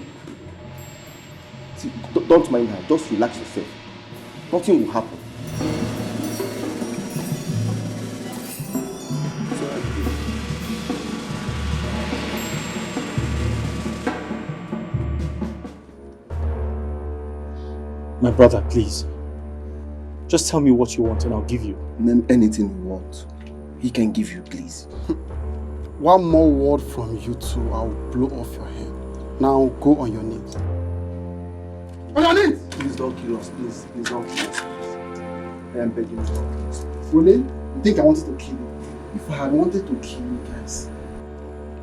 See, don't mind her. Just relax yourself. Nothing will happen. My brother, please. Just tell me what you want and I'll give you. Name anything you want. He can give you, please. One more word from you two, I'll blow off your head. Now go on your knees. On your knees! Please don't kill us, please. Please don't kill us, please. I am begging you, don't kill us. Really? You think I wanted to kill you? If I had wanted to kill you guys,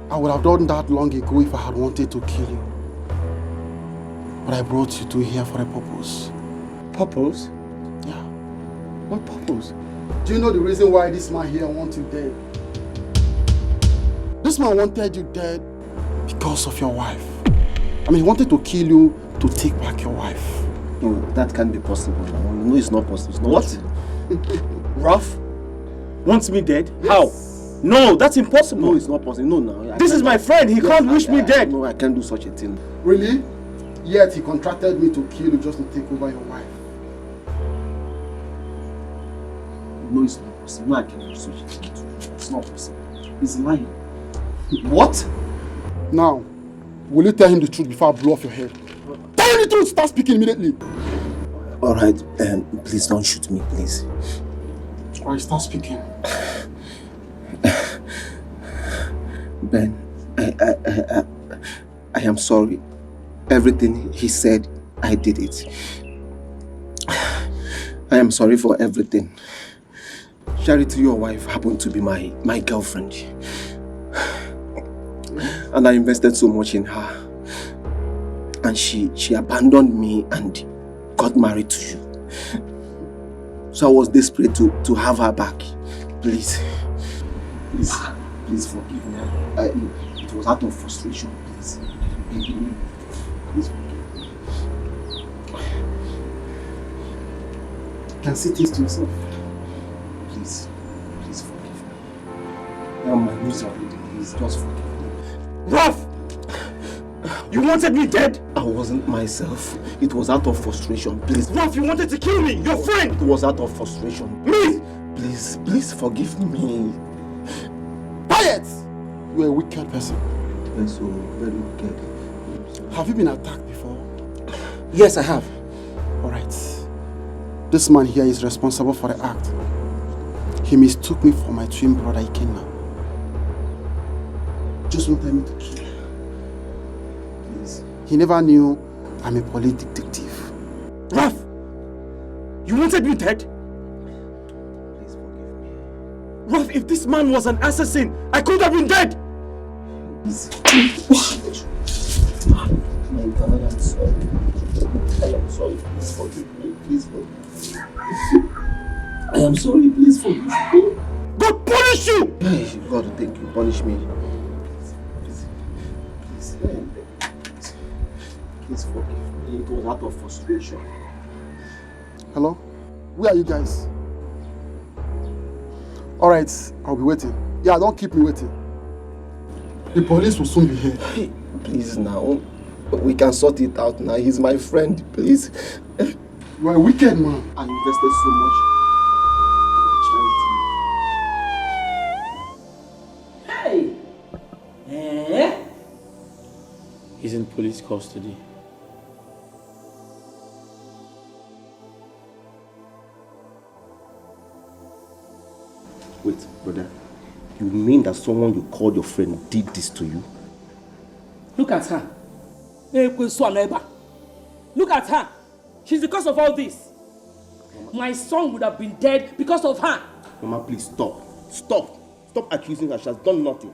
I would have done that long ago if I had wanted to kill you. But I brought you two here for a purpose. Purpose? Yeah. What purpose? Do you know the reason why this man here wants you dead? This man wanted you dead because of your wife. I mean, he wanted to kill you to take back your wife. No, that can't be possible. No, it's not possible. It's not What? Raph wants me dead? Yes. How? No, that's impossible. No, it's not possible. No. This is my friend. He can't wish me dead. No, I can't do such a thing. Really? Yet he contracted me to kill you just to take over your wife. No, it's not possible. No, I can't do such a thing. It's not possible. He's lying. What? Now, will you tell him the truth before I blow off your head? Tell him the truth! Start speaking immediately! Alright, please don't shoot me, please. Alright, start speaking. Ben, I am sorry. Everything he said, I did it. I am sorry for everything. Charity, your wife, happened to be my girlfriend. And I invested so much in her. And she abandoned me and got married to you. So I was desperate to have her back. Please forgive me. It was out of frustration, please. Please forgive me. You can see this to yourself. Please forgive me. Now my knees are ready. Please just forgive me. Raph! You wanted me dead? I wasn't myself. It was out of frustration. Please. Raph, you wanted to kill me, your friend! It was out of frustration. Me! Please forgive me. Quiet! You're a wicked person. Yes, so very wicked. Have you been attacked before? Yes, I have. Alright. This man here is responsible for the act. He mistook me for my twin brother Ikenna. Just wanted me to kill him. Please. He never knew I'm a police detective. Raph! You wanted me dead? Please forgive me. Raph, if this man was an assassin, I could have been dead! My God, I'm sorry. I am sorry. Please forgive me. Please forgive me. I am sorry. Please forgive me. God punish you! God, thank you. Punish me. Please forgive me. It was out of frustration. Hello? Where are you guys? Alright, I'll be waiting. Yeah, don't keep me waiting. The police will soon be here. Please now. We can sort it out now. He's my friend. Please. You are a wicked man. I invested so much in Hey! Eh? He's in police custody. Wait, brother. You mean that someone you called your friend did this to you? Look at her. Look at her. She's the cause of all this. My son would have been dead because of her. Mama, please stop. Stop. Stop accusing her. She has done nothing.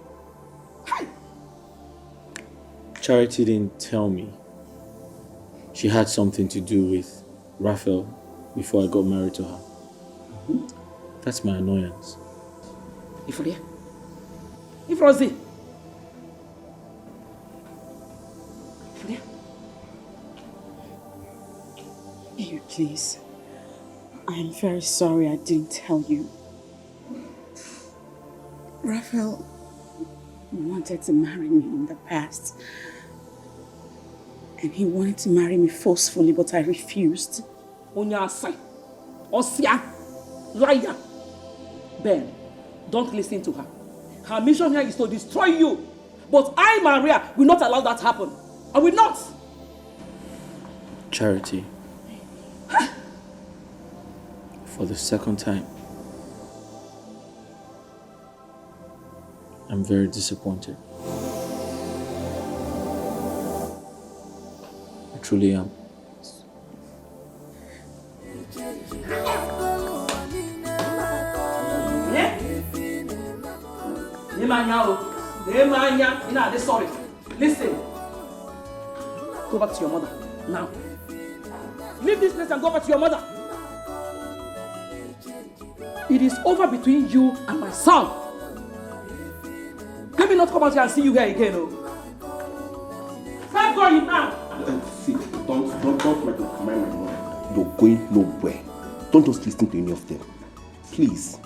Charity didn't tell me she had something to do with Raphael before I got married to her. That's my annoyance. Ifrodi. Ifrozi. Ifrodi. Baby, please. I am very sorry I didn't tell you. Raphael wanted to marry me in the past. And he wanted to marry me forcefully, but I refused. Onyasai. Osia. Liar. Ben, don't listen to her. Her mission here is to destroy you. But I, Maria, will not allow that to happen. I will not. Charity. For the second time, I'm very disappointed. I truly am. Sorry. Listen. Go back to your mother now. Leave this place and go back to your mother. It is over between you and my son. Let me not come out here and see you here again. Oh. Stop going now. See, don't try to command my mother. You're going nowhere. Don't just listen to any of them. Please.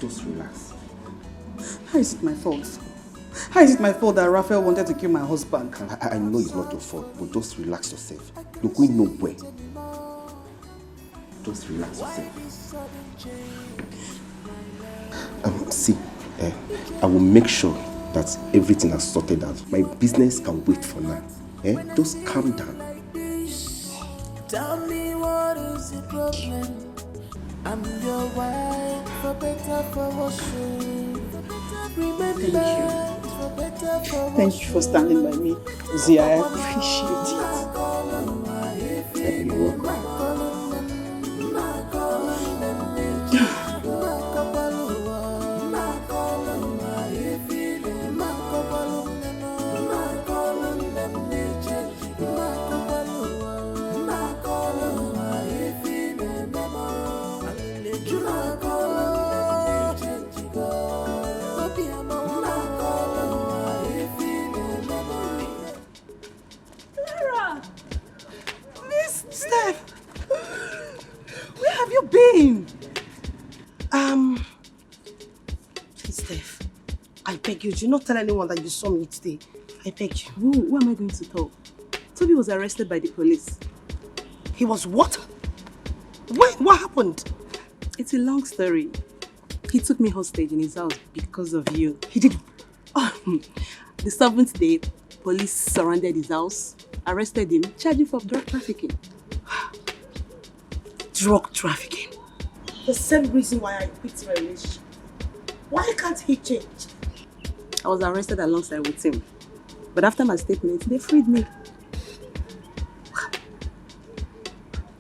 Just relax. How is it my fault? How is it my fault that Raphael wanted to kill my husband? I know it's not your fault, but just relax yourself. You're going nowhere. Just relax yourself. See, I will make sure that everything is sorted out. My business can wait for now. Just calm down. Tell me what is the problem? I'm your wife, for better, for worse. Remember, for better, for worse. Thank you for standing by me, Zia. I appreciate it. You're welcome. Clara! Miss Steph! Where have you been? Please, Steph, I beg you, do not tell anyone that you saw me today. I beg you. Who am I going to tell? Toby was arrested by the police. He was what? What happened? It's a long story. He took me hostage in his house because of you. He did. The 7th day, police surrounded his house, arrested him, charged him for drug trafficking. Drug trafficking? The same reason why I quit my relationship. Why can't he change? I was arrested alongside with him. But after my statement, they freed me.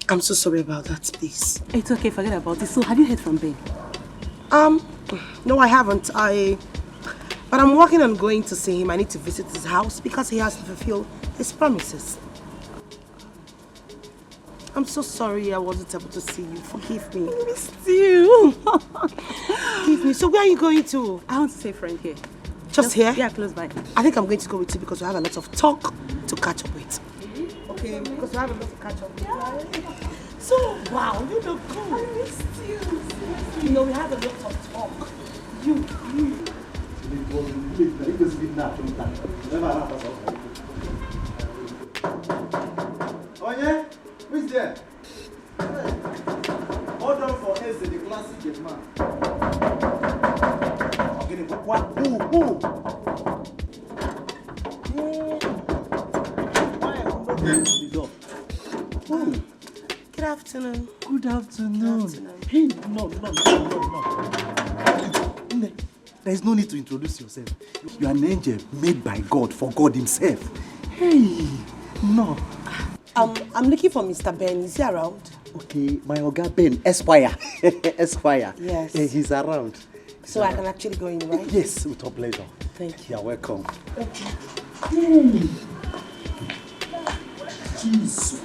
I'm so sorry about that, please. It's okay, forget about it. So, have you heard from Ben? No, I haven't. But I'm working on going to see him. I need to visit his house because he has to fulfill his promises. I'm so sorry I wasn't able to see you. Forgive me. I missed you. Forgive me. So where are you going to? I want to see a friend here. Just here? Yeah, close by. I think I'm going to go with you because we have a lot of talk to catch up with. Okay, because we have a lot to catch up with. So, wow, you look good. I missed you. You know, we have a lot of talk. You. Oh yeah? Who's there? Hold on for Neltv Classic, man. Good afternoon. Good afternoon. Hey, no. There is no need to introduce yourself. You are an angel made by God for God himself. Hey, no. I'm looking for Mr. Ben. Is he around? Okay, my Oga Ben, Esquire. Esquire. Yes. He's around. So I can actually go in, right? Yes, with all pleasure. Thank you. You're welcome. Okay. Jesus.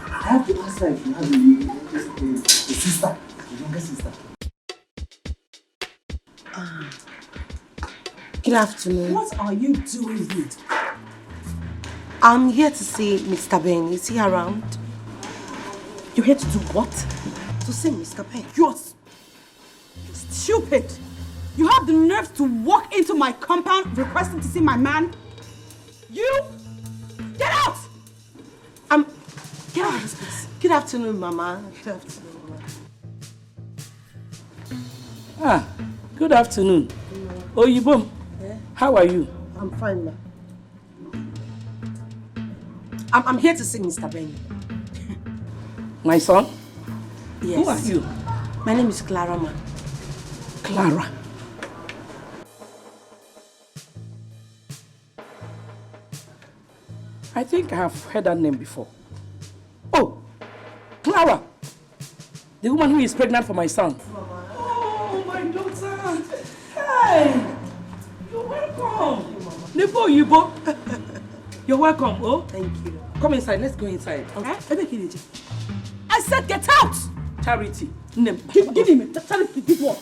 I have to ask her if you have a sister, a younger sister. Good afternoon. What are you doing here? I'm here to see Mr. Ben. Is he around? You're here to do what? To see Mr. Ben. You're stupid. You have the nerve to walk into my compound requesting to see my man? You? Get out! Get out of this place. Good afternoon, Mama. Good afternoon, Mama. Good afternoon. Oyibo, how are you? I'm fine, ma. I'm here to see Mr. Ben. My son? Yes. Who are you? My name is Clara, ma. Clara. I think I have heard that name before. Oh, Clara! The woman who is pregnant for my son. Oh, my daughter! Hey! You're welcome! Nebo Yibo! You're welcome, oh? Thank you. Come inside, let's go inside. Okay. I said get out! Charity. Give him it. Charity did what?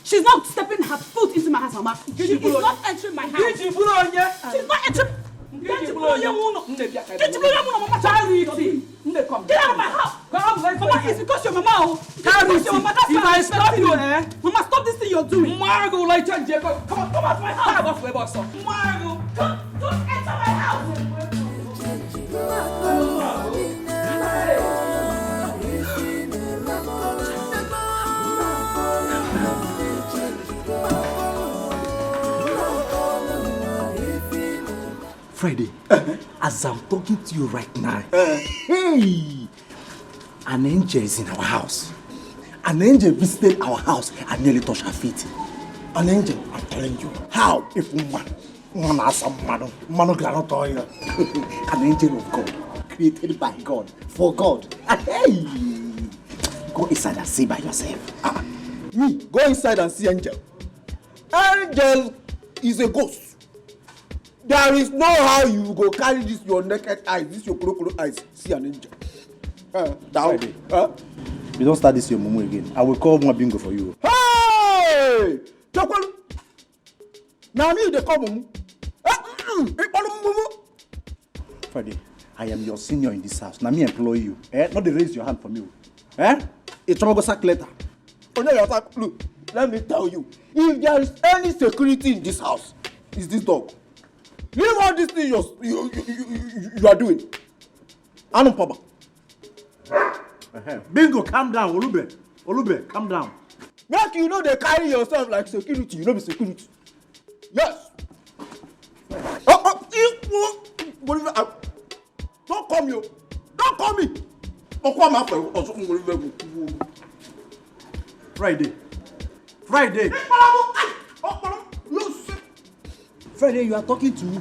She's not stepping her foot into my house, Mama. She is not entering my house. She's not entering. Charity. Get out of my house. Mama, it's because your mama. Charity. If I stop you, Mama, stop this thing you're doing. Margo, like Come out of my house. Margo, don't enter my house. Friday, as I'm talking to you right now, hey, an angel is in our house. An angel visited our house and nearly touched her feet. An angel, I'm telling you. How? If one has some man cannot tell you. An angel of God, created by God, for God. Hey, go inside and see by yourself. Me, go inside and see angel. Angel is a ghost. There is no how you go carry this your naked eyes, this your crocodile eyes, see an angel. Friday, you don't start this your mumu again. I will call one bingo for you. Hey! Now me they call mumu. Friday, I am your senior in this house. Now me employ you. Not they raise your hand for me. It's all go sack letter. Look, let me tell you, if there is any security in this house, it's this dog. Leave all this thing you are doing. Anum Papa. Bingo, calm down. Olube, calm down. Make you know they carry yourself like security. You know be security. Yes. Friday. Friday, you are talking to me.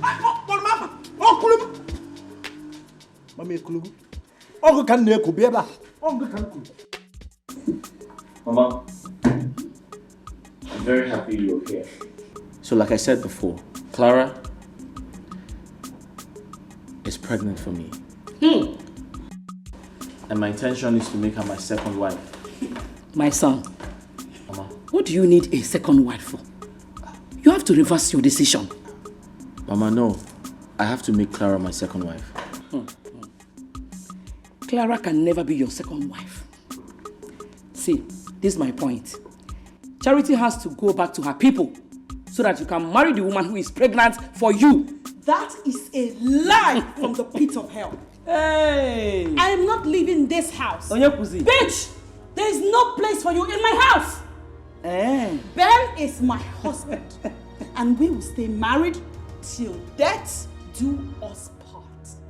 Mama, I'm very happy you're here. So like I said before, Clara is pregnant for me. And my intention is to make her my second wife. My son, Mama. What do you need a second wife for? You have to reverse your decision. Mama, no. I have to make Clara my second wife. Clara can never be your second wife. See, this is my point. Charity has to go back to her people so that you can marry the woman who is pregnant for you. That is a lie from the pit of hell. Hey! I am not leaving this house. Bitch! There is no place for you in my house. Ben is my husband. And we will stay married till death do us part.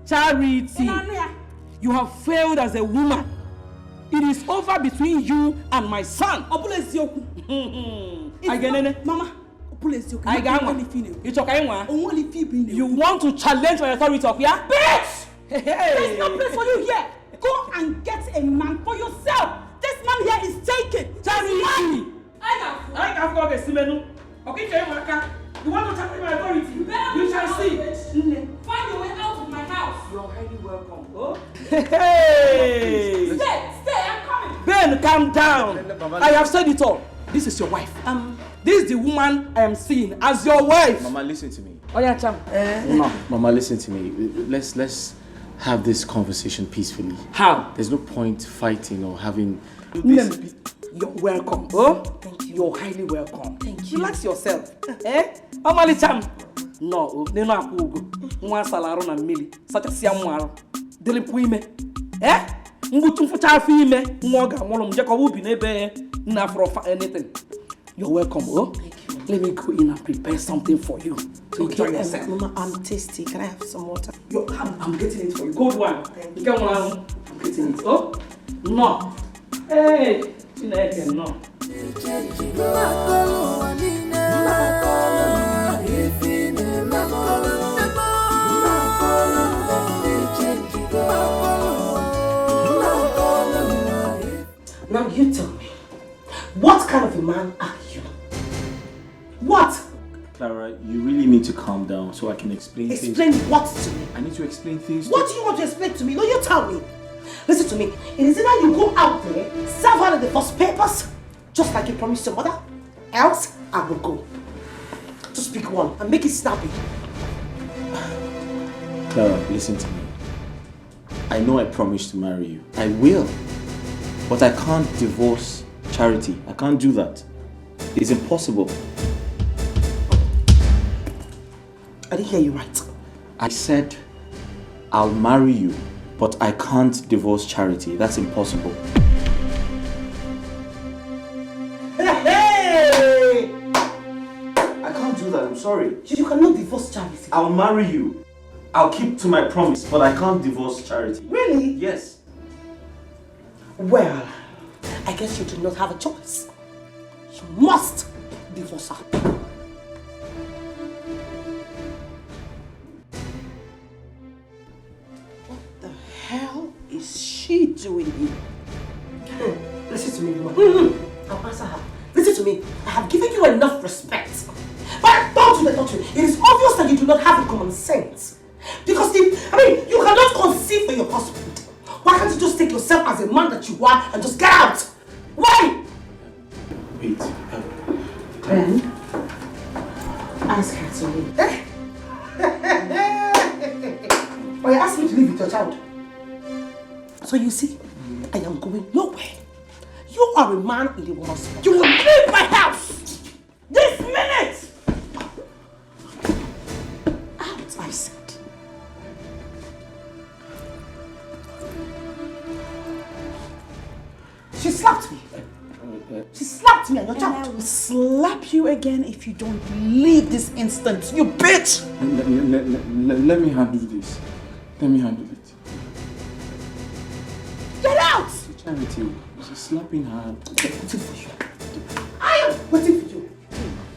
Charity! You have failed as a woman. It is over between you and my son. Mama, you want to challenge my authority of here? Bitch! There's no place for you here. Go and get a man for yourself. This man here is taken. Charity! You want to challenge my authority? You shall see. Find your way out of my house. You're highly welcome. Oh? Hey! Stay, I'm coming. Ben, calm down. I have said it all. This is your wife. This is the woman I am seeing as your wife. Mama, listen to me. Oh yeah, Cham. No. Mama, listen to me. Let's have this conversation peacefully. How? There's no point fighting or having this. You're welcome. Oh? Thank you. You're highly welcome. Thank you. Relax yourself. Omali Cham. No, they no akugo. Nwa salaro na mili. Such a siamwaro. Dele puime. Ngutu fucha fi ime. Nwoga nwolo mje ko ubi nebe na for anything. You're welcome. Oh? Thank you. Let me go in and prepare something for you. So enjoy yourself. Mama, I'm tasty. Can I have some water? I'm getting it for you. Good one. You get one. I'm getting it. Oh? No. Hey. No. Now you tell me, what kind of a man are you? What? Clara, you really need to calm down so I can explain things. Explain what to me? I need to explain things. What do you want to explain to me? No, you tell me. Listen to me. It is either you go out there, serve her the first papers, just like you promised your mother, else I will go. Just pick one and make it snappy. Clara, listen to me. I know I promised to marry you. I will. But I can't divorce Charity. I can't do that. It's impossible. I didn't hear you right. I said I'll marry you, but I can't divorce Charity. That's impossible. Hey! I can't do that. I'm sorry. You cannot divorce Charity. I'll marry you. I'll keep to my promise, but I can't divorce Charity. Really? Yes. Well, I guess you do not have a choice. You must divorce her. What the hell is she doing here? Listen to me, woman. I'll answer her. Listen to me. I have given you enough respect. But don't you. It is obvious that you do not have common sense. Because you cannot conceive for your husband. Why can't you just take yourself as a man that you are and just get out? Why? Wait. Ben, ask her to leave. Or you ask me to leave with your child. So you see, I am going nowhere. You are a man in the woman's spot. You will leave my house! This minute! Out, I said. She slapped me. She slapped me and your child. And I will slap you again if you don't leave this instant, you bitch! Let me handle this. Let me handle it. Get out! Charity, she's slapping her. I am waiting for you.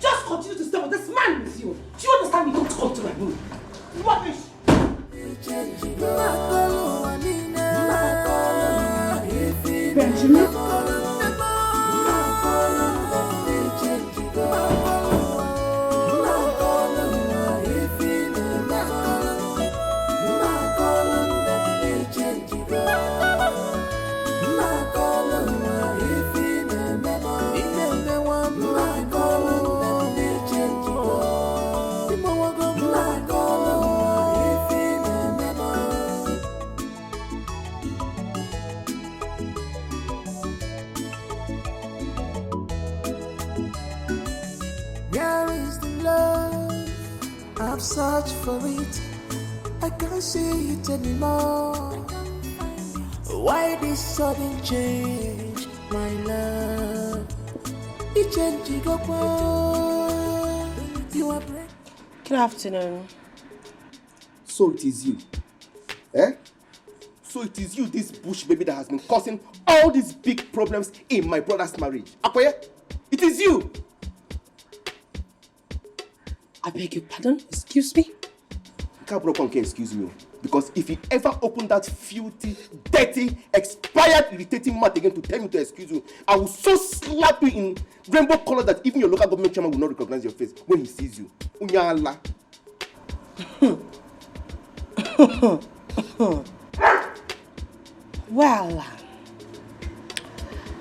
Just continue to stay with this man with you. Do you understand me? Don't come to my room. Rubbish. Benjamin. I've searched for it, I can't see it anymore. Why this sudden change, my love? It changed, you are breaking. Good afternoon. So it is you, eh? So it is you, this bush baby that has been causing all these big problems in my brother's marriage. Akoye, it is you. I beg your pardon? Excuse me? Cabro can excuse me. Because if he ever opened that filthy, dirty, expired, irritating mouth again to tell me to excuse you, I will so slap you in rainbow color that even your local government chairman will not recognize your face when he sees you. Unyala. Well,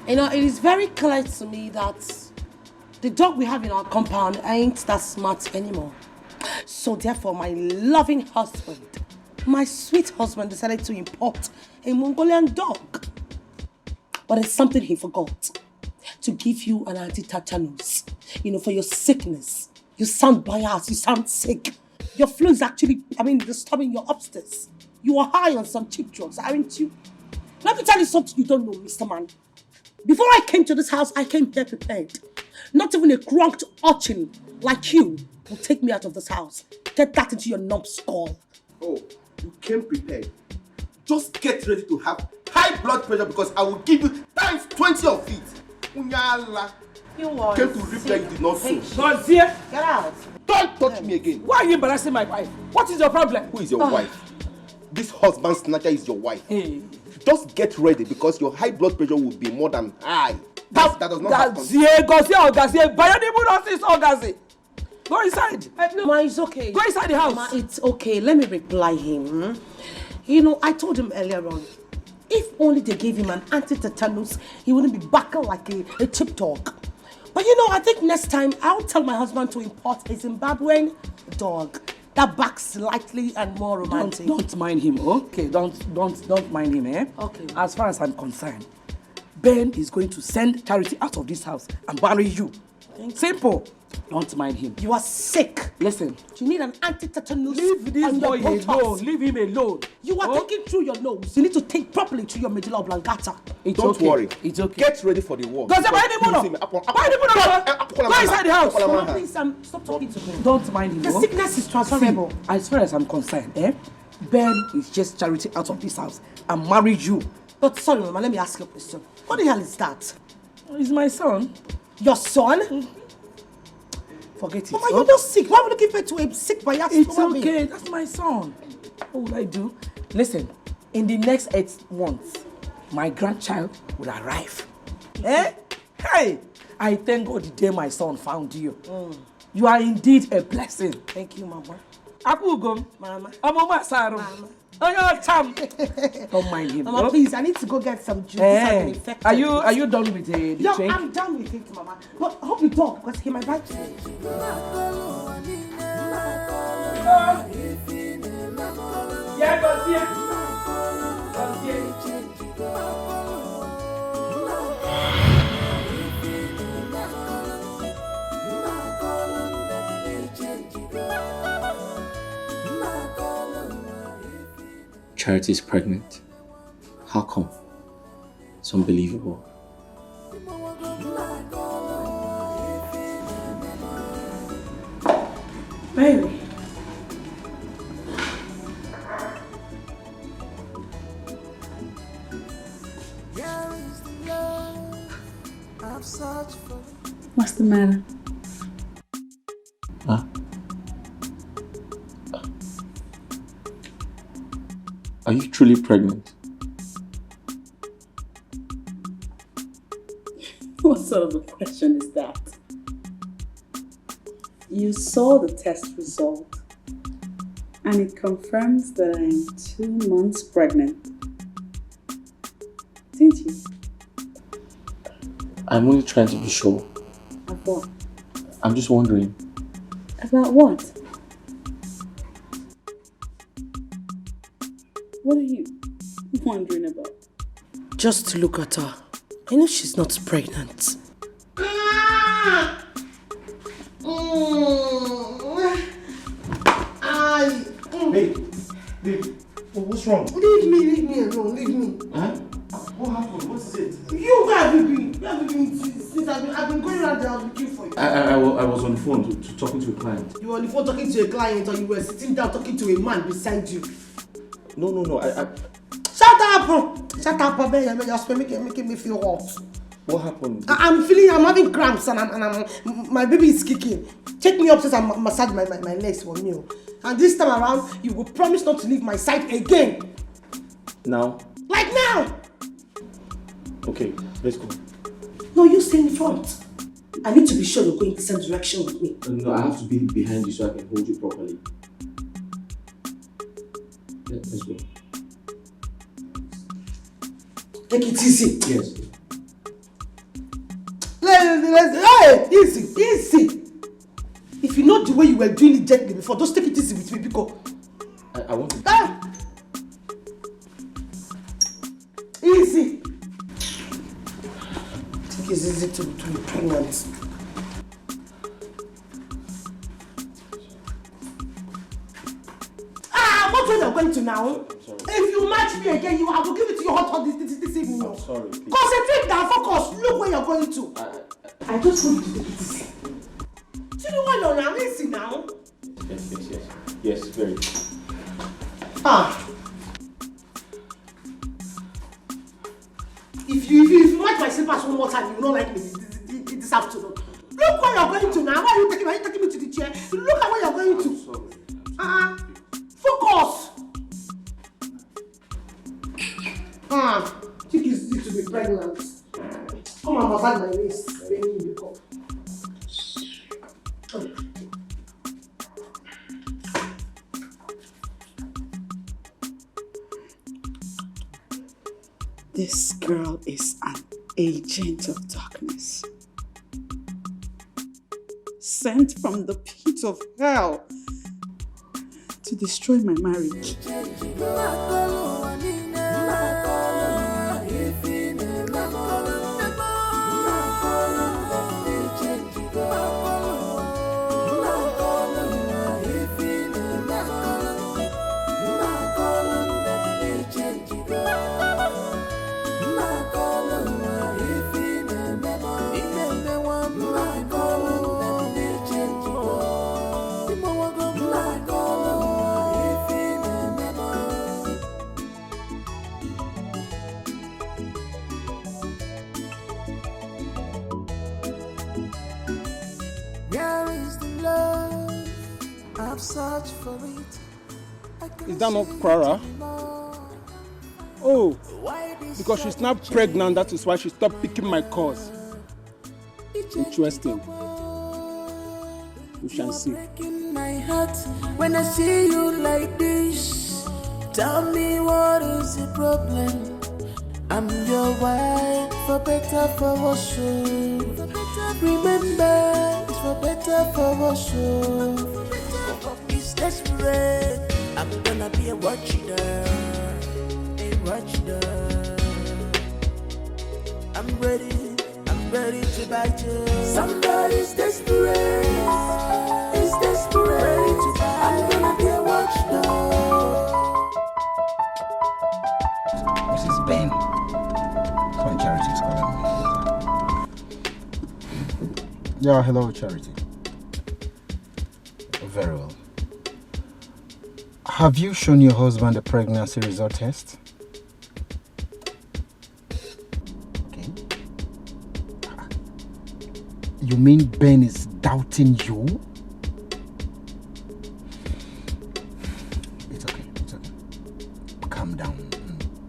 you know, it is very clear to me that the dog we have in our compound ain't that smart anymore. So therefore, my loving husband, my sweet husband, decided to import a Mongolian dog. But it's something he forgot. To give you an anti-tetanus, you know, for your sickness. You sound biased, you sound sick. Your flu is actually, disturbing your upstairs. You are high on some cheap drugs, aren't you? Let me tell you something you don't know, Mr. Man. Before I came to this house, I came here prepared. Not even a cranked urchin like you will take me out of this house. Get that into your numbskull. Oh, you came prepared. Just get ready to have high blood pressure because I will give you times 20 of it. Unyala. You are came to reap that you did not sow. Get out. Don't touch me again. Why are you embarrassing my wife? What is your problem? Who is your wife? This husband snatcher is your wife. Hey. Just get ready because your high blood pressure will be more than high. That does not happen. Go inside. No, Ma, it's okay. Go inside the house. Ma, it's okay. Let me reply him. You know, I told him earlier on, if only they gave him an anti-tetanus, he wouldn't be barking like a cheap dog. But you know, I think next time I'll tell my husband to import a Zimbabwean dog that barks slightly and more romantic. Don't mind him, okay? Don't mind him, eh? Okay. As far as I'm concerned, Ben is going to send Charity out of this house and marry you. Simple. Don't mind him. You are sick. Listen. You need an anti-tetanus. Leave this boy alone. Leave him alone. You are taking through your nose. You need to take properly through your medulla oblongata. Don't worry. It's okay. Get ready for the war. Go inside the house. Please, stop talking to me. Don't mind him. The sickness is transferable. See, as far as I'm concerned, Ben is just Charity out of this house and marry you. But sorry, Mama, let me ask you a question. What the hell is that? He's my son. Your son? Forget it. Mama, you're not sick. Why would you give birth to a sick biased It's woman? okay. That's my son. What will I do? Listen, in the next 8 months, my grandchild will arrive. Hey! I thank God the day my son found you. You are indeed a blessing. Thank you, Mama. Akugum. Mama. Mama Saru. Don't mind him. Mama, please, I need to go get some juice. I've been infected. Are you done with the Yeah, drink? I'm done with it, Mama. But I hope you don't, because he might bite me. Yeah, go see it. Charity is pregnant. How come? It's unbelievable. Baby. the matter? Huh? Are you truly pregnant? What sort of a question is that? You saw the test result and it confirms that I'm 2 months pregnant. Didn't you? I'm only trying to be sure. Of what? I'm just wondering. About what? What are you wondering about? Just look at her. I know she's not pregnant. Babe, what's wrong? Leave me alone, leave me. Huh? What happened? What is it? Where have you been? Where have you been since I've been going around the house looking for you? I was on the phone talking to a client. You were on the phone talking to a client or you were sitting down talking to a man beside you? No, I... Shut up! Shut up, baby. You're making me feel hot. What happened? I'm having cramps and my baby is kicking. Take me upstairs and massage my legs for me. And this time around, you will promise not to leave my side again. Now? Like now! Okay, let's go. No, you stay in front. I need to be sure you're going the same direction with me. No, I have to be behind you so I can hold you properly. Let's go. Take it easy. Yes. Hey, easy. If you know the way you were doing it gently before, just take it easy with me because... I want to... Easy. Take it easy to be pregnant. What way you're going to now? If you match me again, I will give it to you hot this evening. I'm sorry. Please. Concentrate now, focus. Look where you're going to. I just want you to take it easy. See the one you're now? Easy now. Yes, very. If you match my slippers one more time, you will not like me this afternoon. Look where you're going to now. Why are you taking me to the chair? Look at where you're going to. Focus. Think it's easy to be pregnant. Come and massage my waist. This girl is an agent of darkness. Sent from the pit of hell to destroy my marriage. Is that not Clara? Oh, because she's now pregnant, that is why she stopped picking my calls. Interesting. We shall see. My heart when I see you like this. Tell me what is the problem? I'm your wife, for better, for worse. Remember, it's for better, for worse. It's desperate. I'm gonna be a watcher, a watcher. I'm ready to bite you. Somebody's desperate, is desperate. I'm gonna be a watchdog. Mrs. Ben, come on, Charity's calling me. Yeah, hello, Charity. Very well. Have you shown your husband the pregnancy result test? Okay. You mean Ben is doubting you? It's okay. Calm down.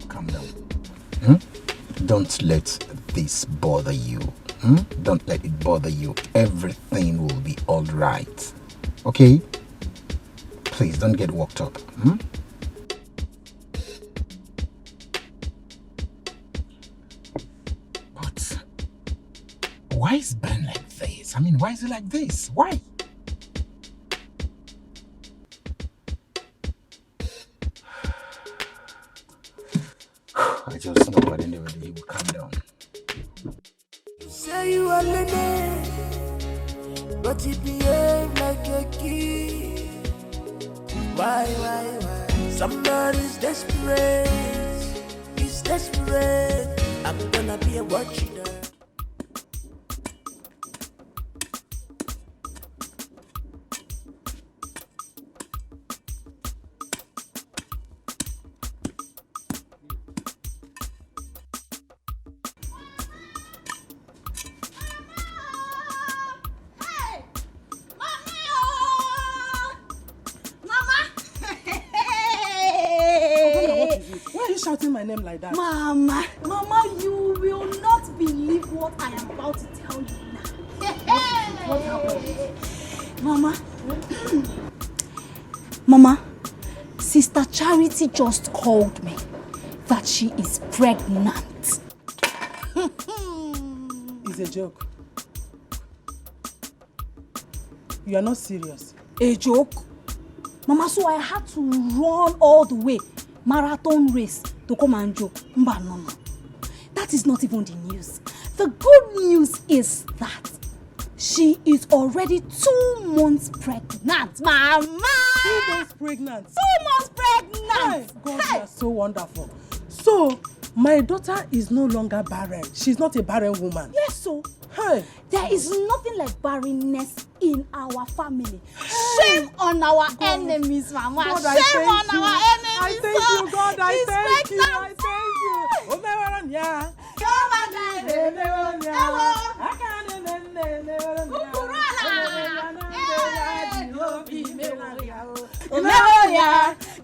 Calm down. Don't let this bother you. Don't let it bother you. Everything will be all right. Okay? Please don't get worked up. But why is Ben like this? I mean, why is he like this? Why? I just know at the end of the day he will calm down. Say you are Lenny, but you behave like a kid. Why? Somebody's desperate. He's desperate. I'm gonna be a watcher. Shouting my name like that. Mama, you will not believe what I am about to tell you now. What happened? Mama, Sister Charity just called me that she is pregnant. It's a joke. You are not serious. A joke? Mama, so I had to run all the way. Marathon race to come and joke. No. That is not even the news. The good news is that she is already 2 months pregnant, Mama! 2 months pregnant? 2 months pregnant! Hey, God, you are so wonderful. So, my daughter is no longer barren. She's not a barren woman. Yes, so. Hey. There is nothing like barrenness in our family. Shame on our enemies, Mama. God, Shame on our enemies. I thank you, God. I She's thank you. pregnant.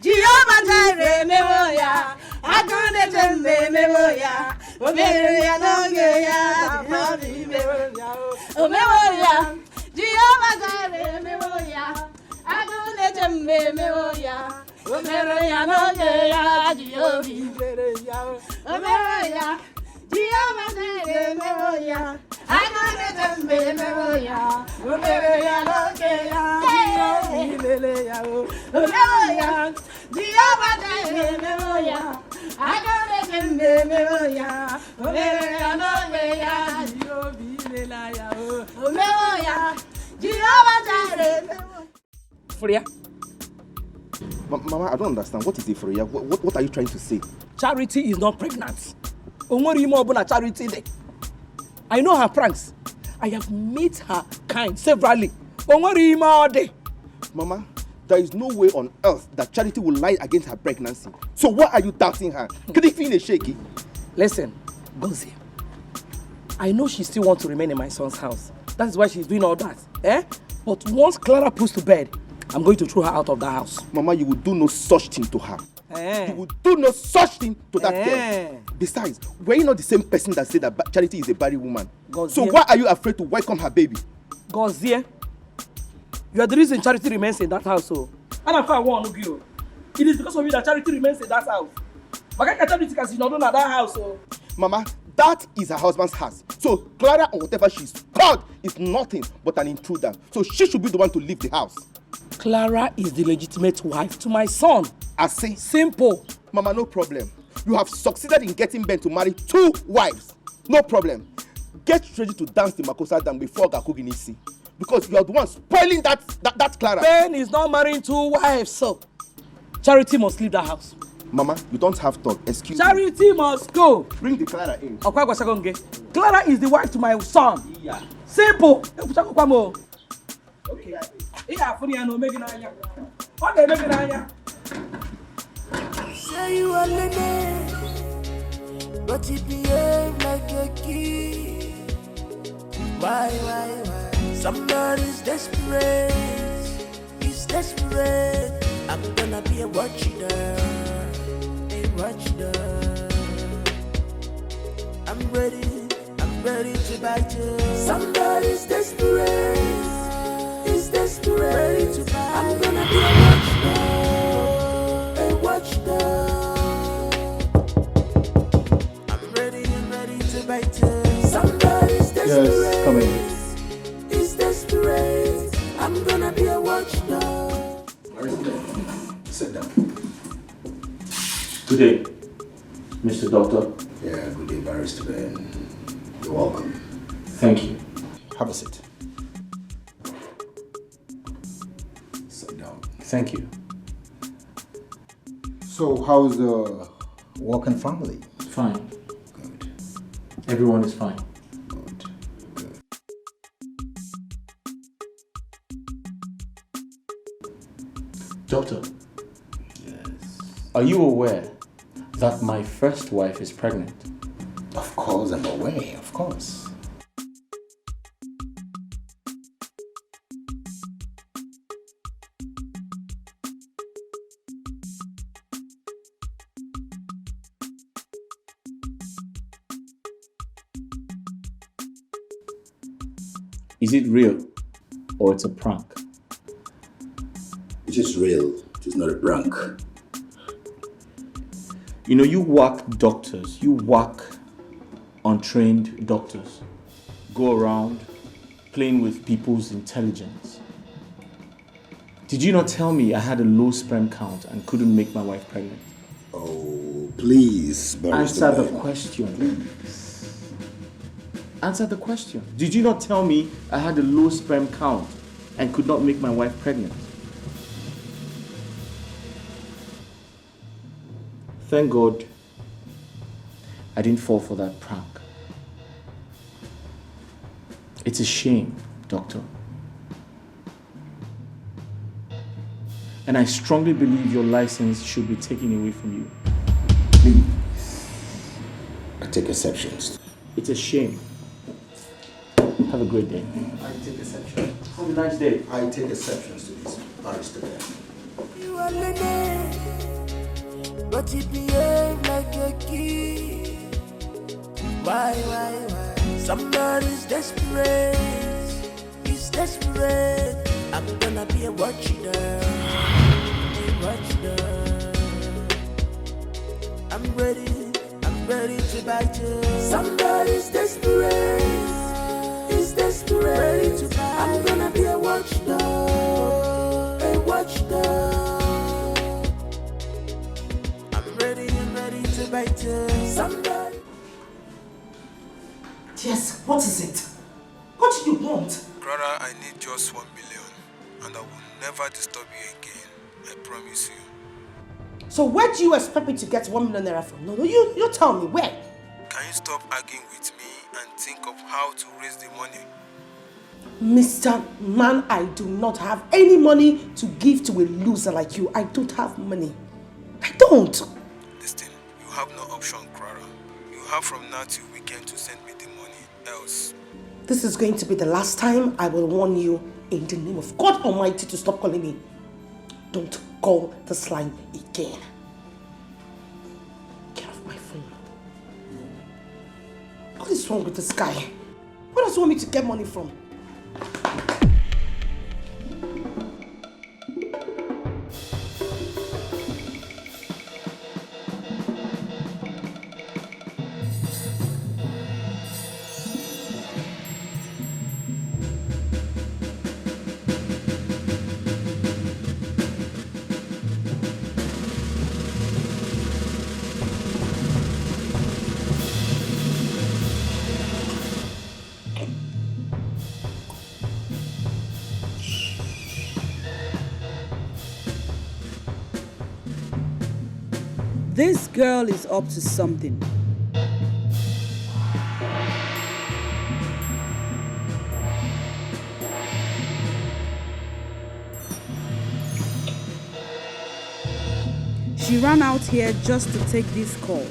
Jehovah Jireh, memoria. Agone tembe memoria. Omeria no geya, memoria. Jehovah Jireh, memoria. Agone tembe memoria. Omeria no geya, Jehovah. Jehovah Jireh, memoria. Agone tembe memoria. Omeria no geya, Jehovah. Jehovah Jireh, memoria. Agone tembe memoria. Omeria no geya, Jehovah Jireh. Freya? Mama, I don't understand. What is it, Freya? What are you trying to say? Charity is not pregnant. Charity. I know her pranks. I have met her kind severally. Mama, there is no way on earth that Charity will lie against her pregnancy. So why are you doubting her? Could it feel shaky? Listen, Gozie, I know she still wants to remain in my son's house. That is why she's doing all that. But once Clara puts to bed, I'm going to throw her out of the house. Mama, you will do no such thing to her. You will do no such thing to that girl. Besides, were you not the same person that said that Charity is a barren woman? Gozie. So why are you afraid to welcome her baby? Gozie, you are the reason Charity remains in that house. And I want to go. It is because of you that Charity remains in that house. But Charity is not in that house. Mama, that is her husband's house. So Clara or whatever she's called is nothing but an intruder. So she should be the one to leave the house. Clara is the legitimate wife to my son. I see. Simple. Mama, no problem. You have succeeded in getting Ben to marry 2 wives. No problem. Get ready to dance the Makosa dance before Gakuginisi. Because you are the one spoiling that Clara. Ben is not marrying 2 wives, so Charity must leave the house. Mama, you don't have thought. Excuse Charity me. must go. Bring the Clara in. Clara is the wife to my son. Yeah. Simple. Okay. Say you are Lenny, but you behave like a kid. Why? Somebody's desperate. He's desperate. I'm gonna be a watchdog. A watchdog. I'm ready to bite you. Somebody's desperate. He's desperate. I'm gonna be a watchdog. I'm ready to bite you. Somebody's desperate. Yes, come in. He's desperate. I'm gonna be a watchdog. Sit down. Good day, Mr. Doctor. Yeah, good day, Barrister Ben. You're welcome. Thank you. Have a seat. Sit down. Thank you. So, how's the work and family? Fine. Good. Everyone is fine. Doctor. Yes. Are you aware that my first wife is pregnant? Of course, I'm aware, of course. Is it real or it's a prank? It is real. It is not a prank. You know, you whack doctors, you whack untrained doctors. Go around playing with people's intelligence. Did you not tell me I had a low sperm count and couldn't make my wife pregnant? Oh, please, Barrister Answer the Ben. question, please. Answer the question. Did you not tell me I had a low sperm count and could not make my wife pregnant? Thank God I didn't fall for that prank. It's a shame, Doctor. And I strongly believe your license should be taken away from you. Please. I take exceptions. It's a shame. Have a great day. I take exceptions. Have a nice day. I take exceptions to this, Barrister Ben. You are Lene, but you behave like a kid. Why? Somebody's desperate. He's desperate. I'm gonna be a watchdog. A watchdog. I'm ready to bite you. Somebody's desperate. He's desperate. I'm gonna be a watchdog. A watchdog. I'm ready to bite you. Somebody. Yes, what is it? What do you want? Clara, I need just 1 million, and I will never disturb you again. I promise you. So where do you expect me to get 1 million naira from? No, you tell me, where? Can you stop arguing with me and think of how to raise the money? Mr. Man, I do not have any money to give to a loser like you. I don't have money. I don't. Listen, you have no option, Clara. You have from now till weekend to send me the money, else. This is going to be the last time I will warn you in the name of God Almighty to stop calling me. Don't call this line again. Get off my phone. What is wrong with this guy? Where does he want me to get money from? This girl is up to something. She ran out here just to take this call.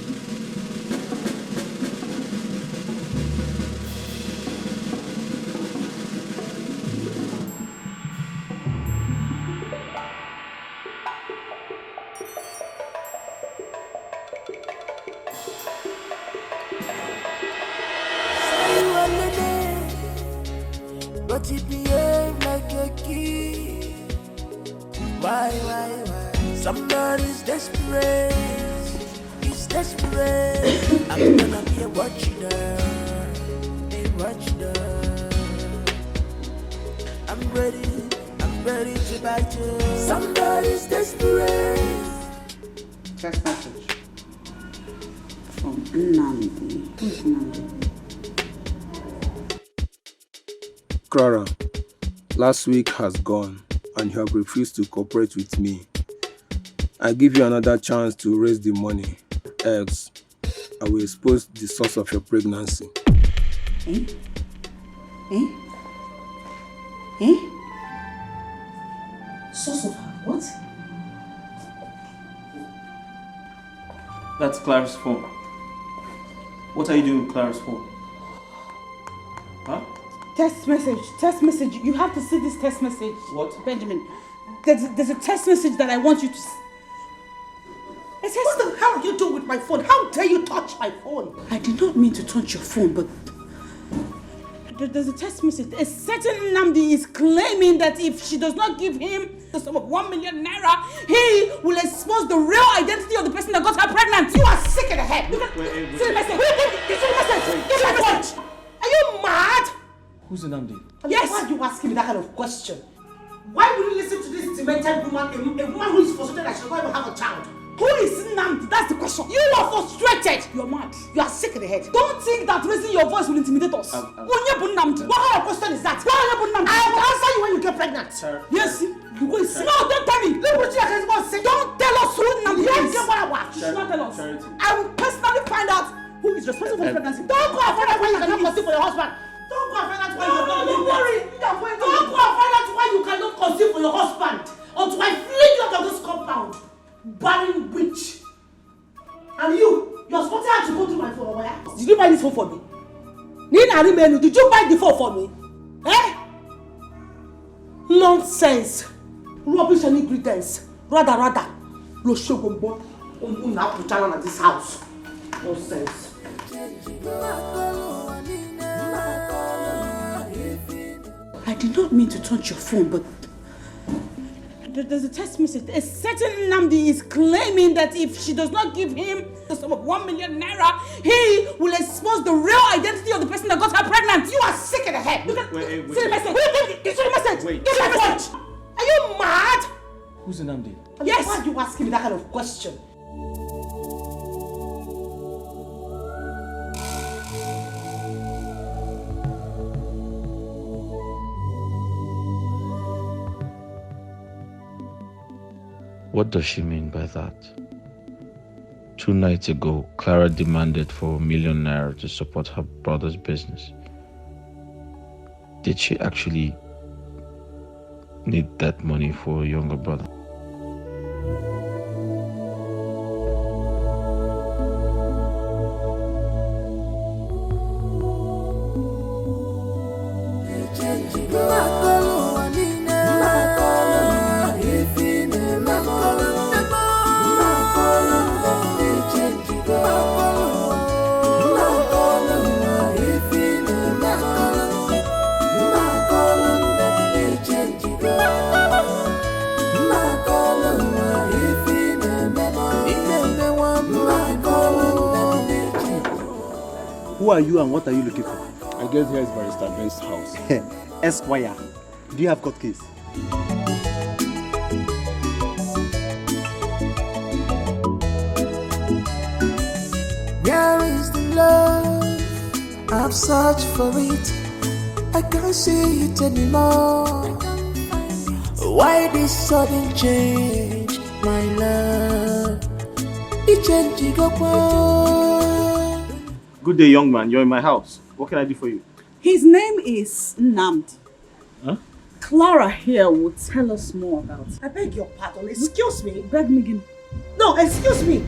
But you behave like a kid. Why? Somebody's desperate. He's desperate. I'm gonna be a watchdog. I'm ready to bite you. Somebody's desperate. Text message from Nnamdi. Who's Nnamdi? Clara, last week has gone and you have refused to cooperate with me. I give you another chance to raise the money, else I will expose the source of your pregnancy. Source of what? That's Clara's phone. What are you doing with Clara's phone? Huh? Text message. You have to see this text message. What? Benjamin, there's a text message that I want you to see. What the hell are you doing with my phone? How dare you touch my phone? I did not mean to touch your phone, but there's a text message. A certain Nnamdi is claiming that if she does not give him the sum of 1 million naira, he will expose the real identity of the person that got her pregnant. You are sick in the head. See the message. See the message. Give me watch. Are you mad? Who's Nnamdi? Yes. Why are you asking me that kind of question? Why would you listen to this demented woman, a woman who is frustrated that she does not even have a child? Who is Nnamdi? That's the question. You are frustrated. You're mad. You are sick in the head. Don't think that raising your voice will intimidate us. What kind of question is that? I will answer you when you get pregnant. Sir. Yes. You will see. No, don't tell me. Look what you are going to say. Don't tell us who Nnamdi is. You should not tell us. I will personally find out who is responsible for the pregnancy. Don't go and find out why you cannot conceive for your husband. Don't go and find out why you cannot. Don't worry. Don't go and find out why you cannot conceive for your husband until I fling you out of this compound. Barren witch. And you're supposed to have to go through my phone. Where? Did you buy this phone for me? Did you buy the phone for me? Nonsense. Rubbish and ingredients. Rather. Loshogombo. Unaputana at this house. Nonsense. I did not mean to touch your phone, but there's a text message. A certain Nnamdi is claiming that if she does not give him the sum of 1 million naira, he will expose the real identity of the person that got her pregnant. You are sick in the head. See the message. See the message. Give me watch. Are you mad? Who's Nnamdi? Yes. Why are you asking me that kind of question? What does she mean by that? 2 nights ago, Clara demanded for 1 million naira to support her brother's business. Did she actually need that money for a younger brother? Who are you and what are you looking for? I guess here is Barrister Ben's house. Esquire, do you have court case? Where is the love? I've searched for it. I can't see it anymore. Why this sudden change, my love? It changed up. Good day, young man. You're in my house. What can I do for you? His name is Nnamdi. Huh? Clara here will tell us more about it. I beg your pardon. Excuse me. Beg me again. No, excuse me.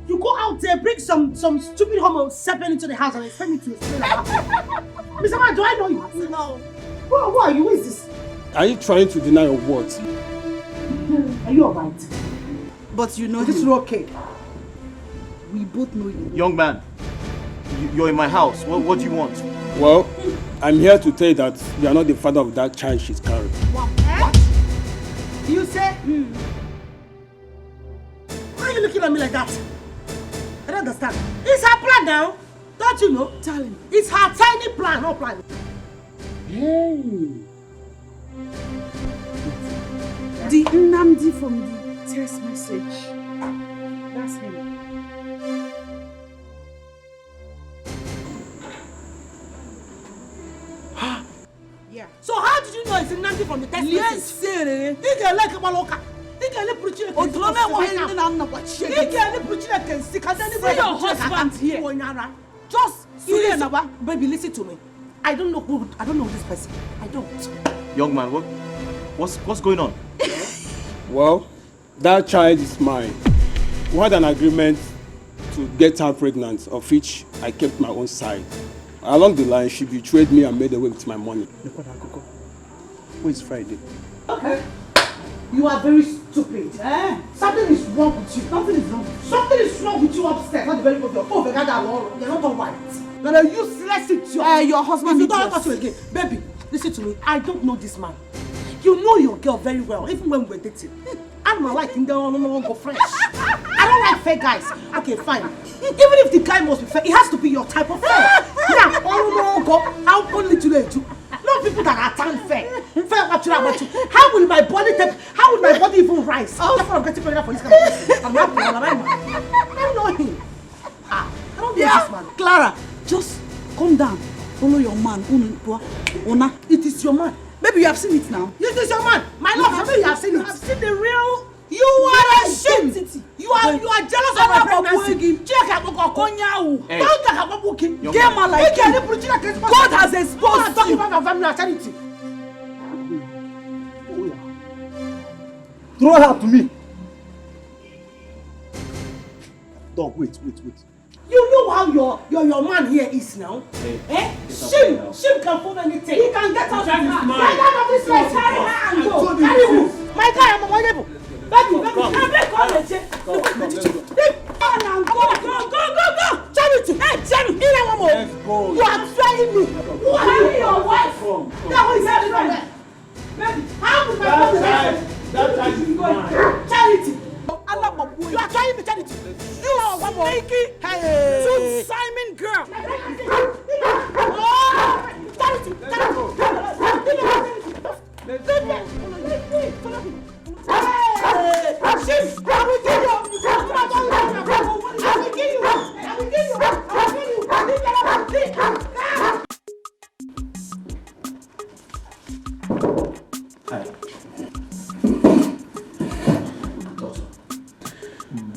You go out there, bring some stupid homo serpent into the house and expect me to explain about it. Mr. Man, do I know you? No. Who are you? Who is this? Are you trying to deny your words? Are you alright? But you know this is okay. We both know you. Young man, you're in my house. What do you want? Well, I'm here to tell you that you are not the father of that child she's carrying. What? You say? Why are you looking at me like that? I don't understand. It's her plan now. Don't you know? Darling, it's her tiny plan, no plan. Hey. The Nnamdi from the text message. That's him. Yeah. So how did you know it's Nnamdi from the text message? Yes, sir. You can like a maloka. You can let Puchina can see. You can let Puchina can see. See your husband here. Just baby, listen to me. I don't know this person. I don't. Young man, what's going on? Well, that child is mine. We had an agreement to get her pregnant, of which I kept my own side. Along the line, she betrayed me and made away with my money. Who is Friday? Okay. You are very stupid. Something is wrong with you. Something is wrong with you upstairs. Not the very obvious. Oh, you're not all right. You're a useless idiot. Your husband. If you don't talk to again, baby, listen to me. I don't know this man. You know your girl very well, even when we're dating. I'm not liking the no go fresh. I don't like fake guys. Okay, fine. Even if the guy must be fair, it has to be your type of fair. Yeah, no go. How only to let you? Not people that are tan fair. Fair what you. How will my body even rise? That's what I'm getting pregnant for this kind of person. I'm not man. I don't know him. I don't know this man. Clara, just calm down. Follow your man. Una, it is your man. Maybe you have seen it now. This is your man. My love, maybe you have seen it. You have seen the real. You are ashamed. You are jealous of my pregnancy. Hey. God has exposed talking about your family eternity. Throw her to me. Dog, wait. You know how your man here is now? Hey. Shim can phone anything. He can get out of this man. Get out of this place. Carry her and go. Carry who? My guy, I'm unavoidable. Baby, come on. Go. Charity. Hey, Charity. You are trying me. Who are you? Your wife. That was everywhere. Baby, how would my mother That child is mine. Charity. You are trying me, Charity. You are one more. Hey. Simon girl. Charity.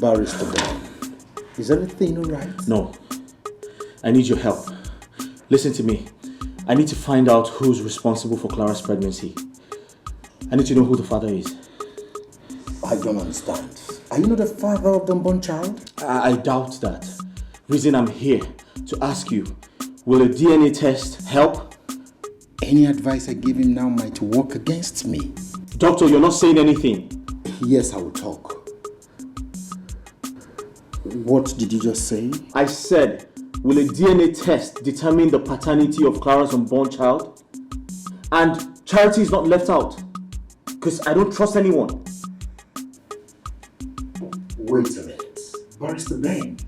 Barrister Ben, is everything alright? No. I need your help. Listen to me. I need to find out who's responsible for Clara's pregnancy. I need to know who the father is. I don't understand. Are you not the father of the unborn child? I doubt that. Reason I'm here to ask you, will a DNA test help? Any advice I give him now might work against me. Doctor, you're not saying anything. Yes, I will talk. What did you just say? I said, will a DNA test determine the paternity of Clara's unborn child? And Charity is not left out. Because I don't trust anyone. Wait a minute. Barrister Ben,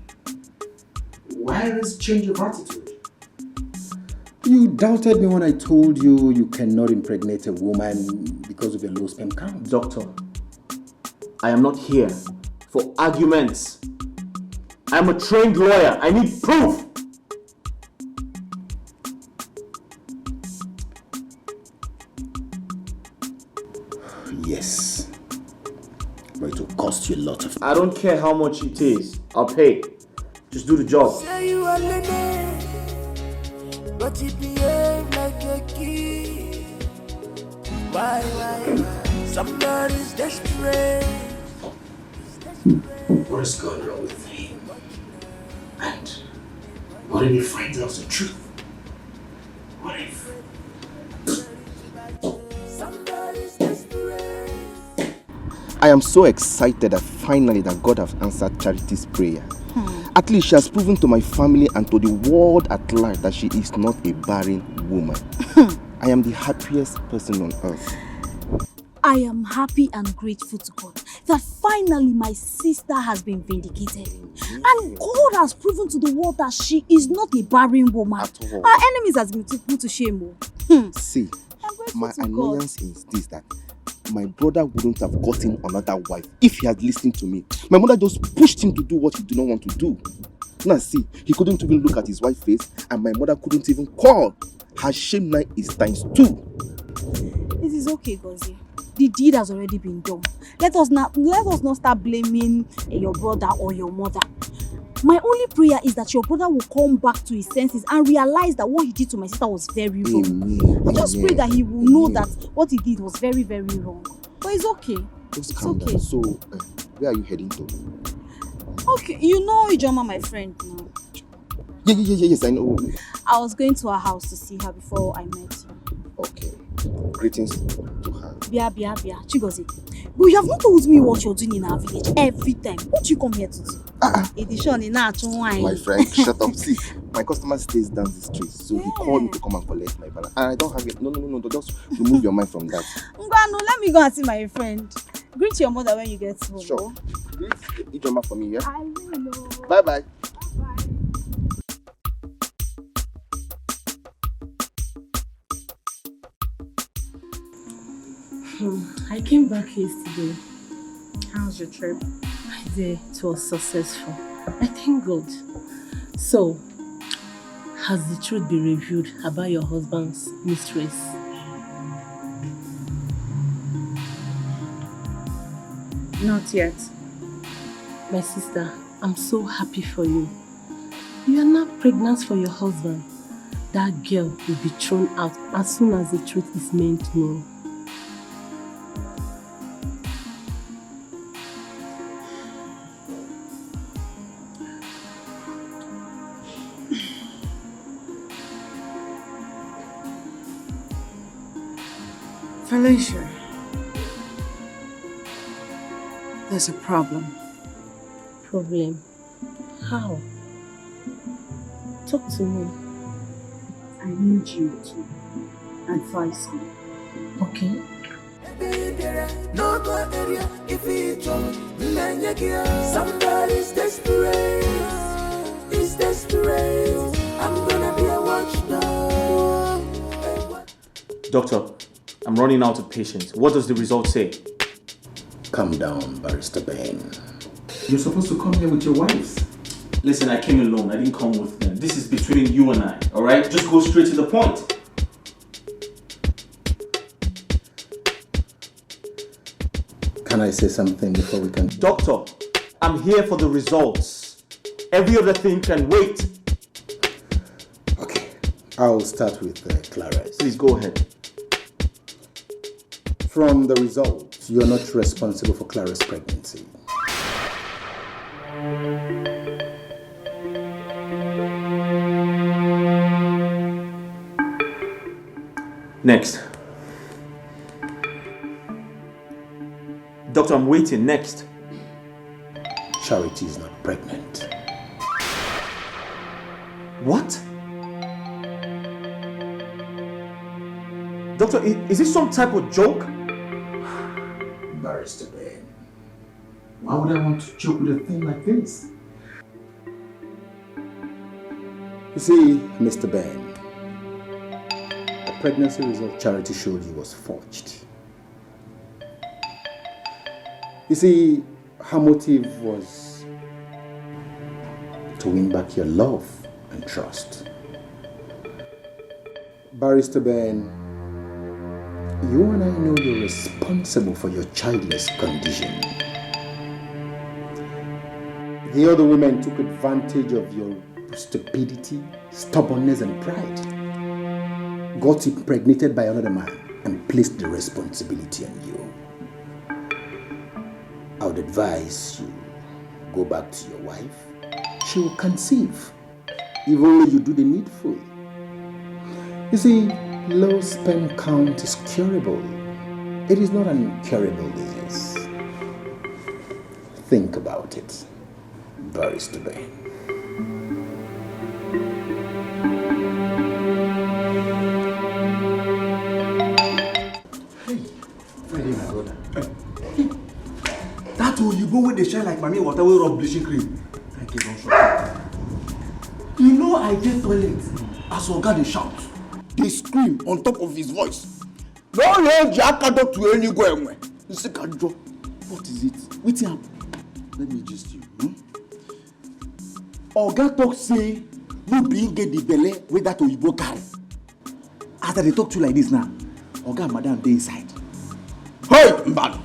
why this change of attitude? You doubted me when I told you you cannot impregnate a woman because of your low sperm count. Doctor, I am not here for arguments. I'm a trained lawyer. I need proof. Yes. But it will cost you a lot of... I don't care how much it is. I'll pay. Just do the job. Say you are Lene, but you behave like a kid. Why? Somebody's desperate. What is going wrong with him? And what if he finds out the truth? What if? I am so excited that finally that God has answered Charity's prayer. At least she has proven to my family and to the world at large that she is not a barren woman. I am the happiest person on earth. I am happy and grateful to God that finally my sister has been vindicated. And God has proven to the world that she is not a barren woman. At all. Our enemies has been put to shame. See, my annoyance is this, that my brother wouldn't have gotten another wife if he had listened to me. My mother just pushed him to do what he did not want to do. Now see, he couldn't even look at his wife's face, and my mother couldn't even call. Her shame now is times 2. It is okay, Gozie. The deed has already been done. Let us not start blaming your brother or your mother. My only prayer is that your brother will come back to his senses and realize that what he did to my sister was very wrong. Amen. I just pray that he will know that what he did was very, very wrong. But it's okay. Just calm down. So, where are you heading to? Okay, you know Ijoma, my friend, now. Yes, I know. I was going to her house to see her before I met you. Okay. Greetings to her. Bia, Chigozie. But you have not told me what you're doing in our village every time. What do you come here to do? My friend, shut up. See, my customer stays down the street, so he called me to come and collect my balance. And I don't have it. No. Just remove your mind from that. Ngwano, let me go and see my friend. Greet your mother when you get home. Sure. Greet Ijoma for me, yeah? I will. Bye-bye. I came back yesterday. How was your trip? It was successful. I thank God. So, has the truth been revealed about your husband's mistress? Not yet. My sister, I'm so happy for you. You are now pregnant for your husband. That girl will be thrown out as soon as the truth is made known. Felicia, there's a problem. Problem? How? Talk to me. I need you to advise me. Okay. Somebody's desperate. He's desperate. I'm gonna be a watchdog. Doctor, I'm running out of patience. What does the result say? Calm down, Barrister Ben. You're supposed to come here with your wives. Listen, I came alone. I didn't come with them. This is between you and I, alright? Just go straight to the point. Can I say something before we can... Doctor, I'm here for the results. Every other thing can wait. Okay, I'll start with Clara. Please go ahead. From the results, you're not responsible for Clara's pregnancy. Next. Doctor, I'm waiting. Next. Charity is not pregnant. What? Doctor, is this some type of joke? Barrister Ben, why would I want to joke with a thing like this? You see, Mr. Ben, the pregnancy result Charity showed you was forged. You see, her motive was to win back your love and trust. Barrister Ben, you and I know you're responsible for your childless condition. The other women took advantage of your stupidity, stubbornness, and pride. Got impregnated by another man and placed the responsibility on you. I would advise you go back to your wife. She will conceive if only you do the needful. You see, low sperm count is curable. It is not an incurable disease. Think about it, Barrister Ben. Friday, my brother. That Oyibo wey dey shine like mommy water wey rub bleaching cream. I get one shot. You know I dey toilet as Oga dey shout, dey scream on top of his voice. No range Akado to any go anywhere. You see Kajo. What is it? Wetin happen? Let me gist you. Oga talk say no be him get the belle wey that Oyibo carry. As I dey talk to you like this now, Oga and Madam dey inside. Hey, Mbad!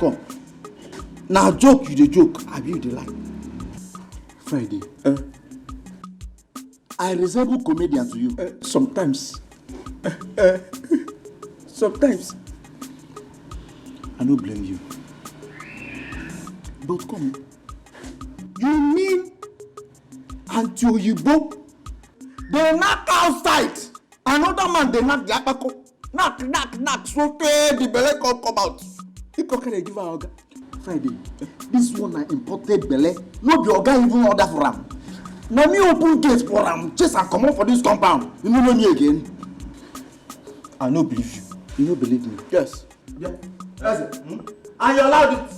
Come. Now joke you dey joke, abi you dey lie? Friday. I resemble comedian to you. Sometimes. Sometimes. I don't blame you. But come. You mean Auntie Oyibo? They knock outside. Another man they knock the apako. Knock, so the belle come out. You can give her Oga. Friday. This one I imported belle. No be Oga even order for am. Now me open gate for am. Chase and come out for this compound. You know me again. I no believe you. You no believe me? Yes. Yeah. That's it. And you allowed it.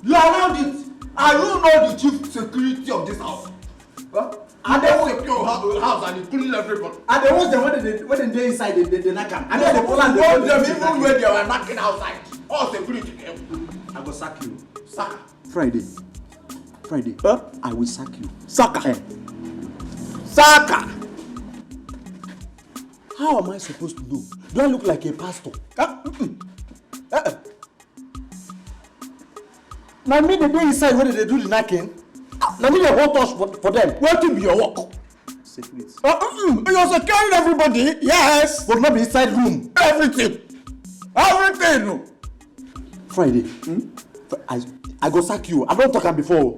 You allowed it. And you know the chief security of this house. Huh? And they will secure house and including everybody. And they want them when they inside they knock them. And then they pull and they want them even when they were knocking outside. All security came. I go sack you. Sack. Friday. I will sack you. Saka. Saka. How am I supposed to know? Do I look like a pastor? Now me they dey inside when they do the knocking. Now me they hold us for them. Where to be your work? Secret. You're securing everybody. Yes. But not be inside room. Everything. Friday. I go sack you. I don't talk am before.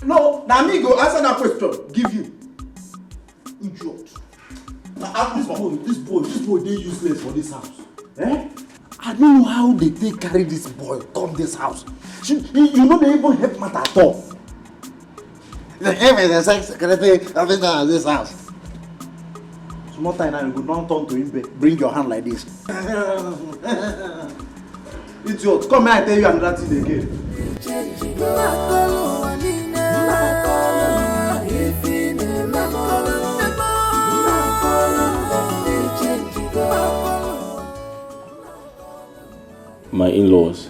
No, now me go answer that question. Give you. Idiot. This boy, they useless for this house. I don't know how they take carry this boy come this house. You know they even help matter at all. The him is the sex secretary of this house. Small time now you go down turn to him. Bring your hand like this. Idiot, come here I tell you another thing again. My in-laws.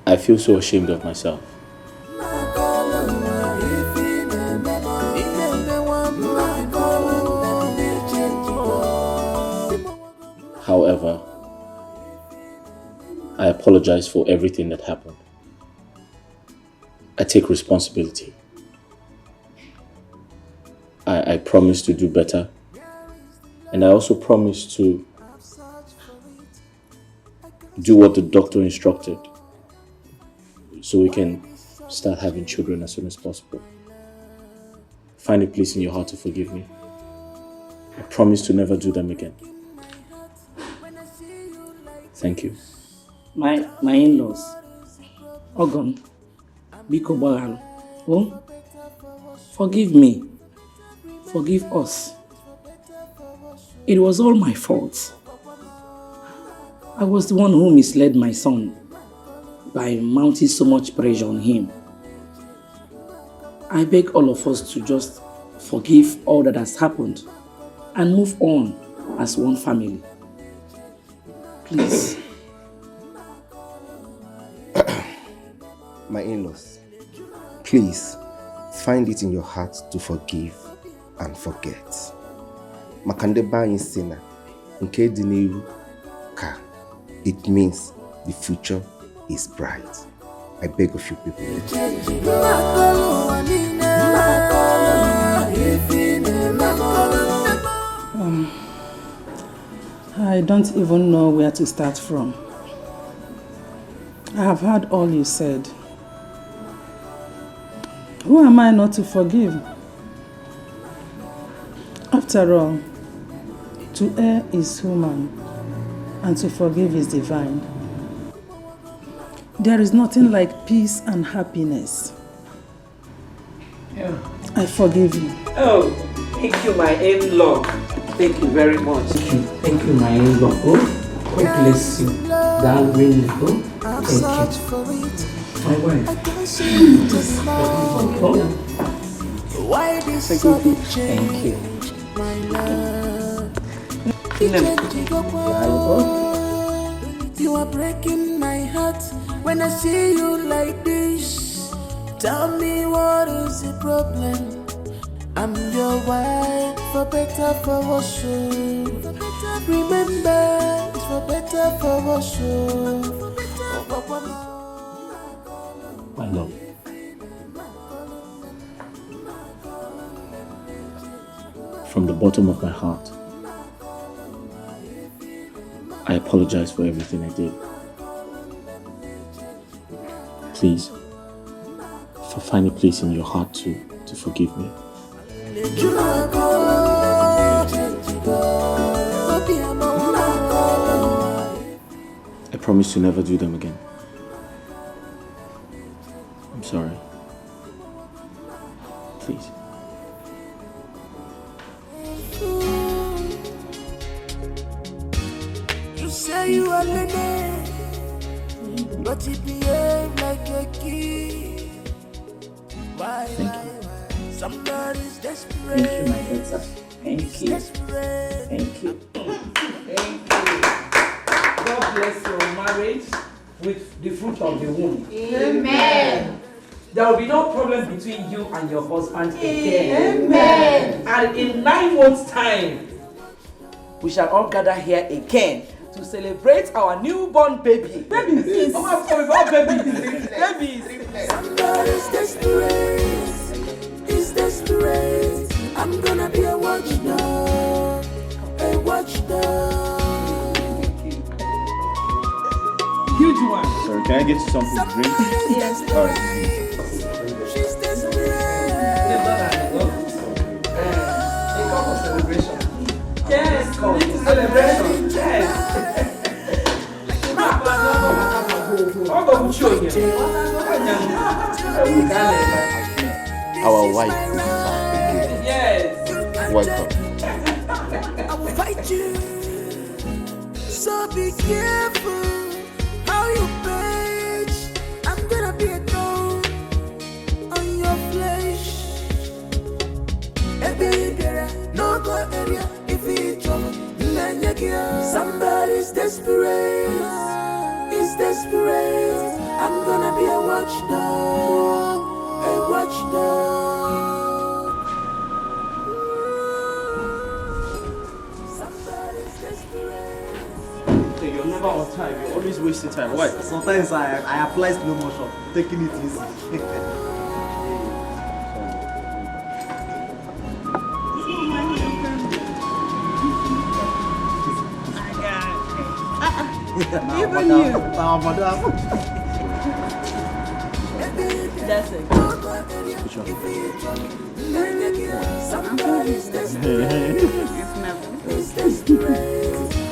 I feel so ashamed of myself. However, I apologize for everything that happened. I take responsibility. I promise to do better. And I also promise to do what the doctor instructed so we can start having children as soon as possible. Find a place in your heart to forgive me. I promise to never do them again. Thank you. My in-laws. Ogon. Biko Bagal. Oh? Forgive me. Forgive us. It was all my fault. I was the one who misled my son by mounting so much pressure on him. I beg all of us to just forgive all that has happened and move on as one family. Please. My in-laws, please find it in your heart to forgive and forget. Makandeba insina, nke diniru ka. It means the future is bright. I beg of you people. I don't even know where to start from. I have heard all you said. Who am I not to forgive? After all, to err is human. and to forgive is divine. There is nothing like peace and happiness. Yeah. I forgive you. Oh, thank you, my in-law. Thank you very much. Thank you, my in-law. Oh, God bless you. That really good. Thank you. My wife. Why this Thank sudden you. change, my love? You are breaking my heart when I see you like this. Tell me what is the problem? I'm your wife, for better, for worse. Remember, it's for better, for worse. My love. From the bottom of my heart, I apologize for everything I did. Please, find a place in your heart to forgive me. I promise to never do them again. I'm sorry. Please. You say you are Lene, but you behave like a kid. Why? Somebody's desperate. Thank you, my daughter. Thank you. Thank you. Thank you. God bless your marriage with the fruit of the womb. Amen. There will be no problem between you and your husband again. Amen. And in 9 months' time, we shall all gather here again to celebrate our newborn baby. Babies! Oh, babies! Babies! Somebody's desperate. He's desperate. I'm gonna be a watchdog. A watchdog. Huge one. Sorry, can I get you something to drink? Yes. Alright. She's desperate. A cup of celebration. Yes, we need to celebration. Yes. Our wife is back again. Yes. Welcome. I will fight you. So be careful how you page. I'm gonna be a thorn on your flesh. Every girl, no go area. If it's trouble, somebody's desperate. He's desperate. I'm gonna be a watchdog. A watchdog. Somebody's desperate. Hey, you're never on time. You're always wasting time. Why? Sometimes I apply slow motion, taking it easy. Even you. Madam. That's it. Somebody's desperate. It's never.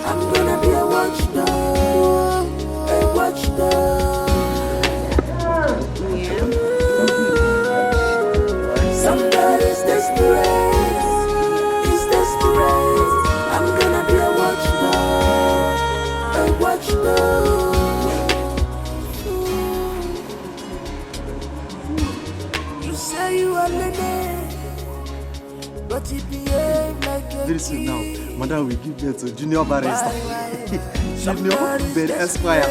I'm gonna be a watchdog. A watchdog. Yeah. Somebody's desperate. He's desperate. I'm gonna be a watchdog. A watchdog. You say you are Lene, but you behave like a Very soon now, Madam will give birth to Junior Barrister. Junior Ben Esquire.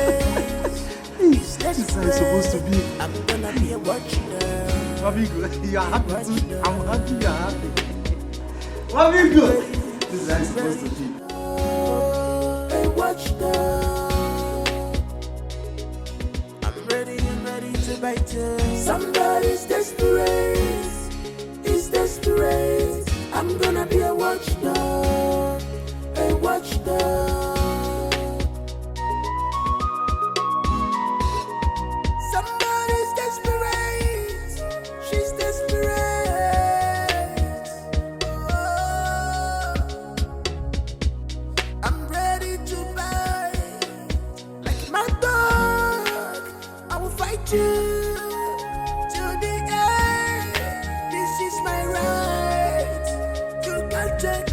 This is how it's supposed to be. I'm gonna be a watchdog. Mami, you are happy too. I'm happy you are happy. Mami, good. This is how it's supposed to be. A watchdog. I'm ready to bite you. Somebody's desperate. He's desperate. I'm gonna be a watchdog. A watchdog. Somebody's desperate. She's desperate. Oh, I'm ready to bite. fight you till the end. This is my right. You can't check.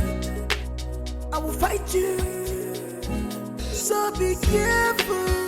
I will fight you. So be careful.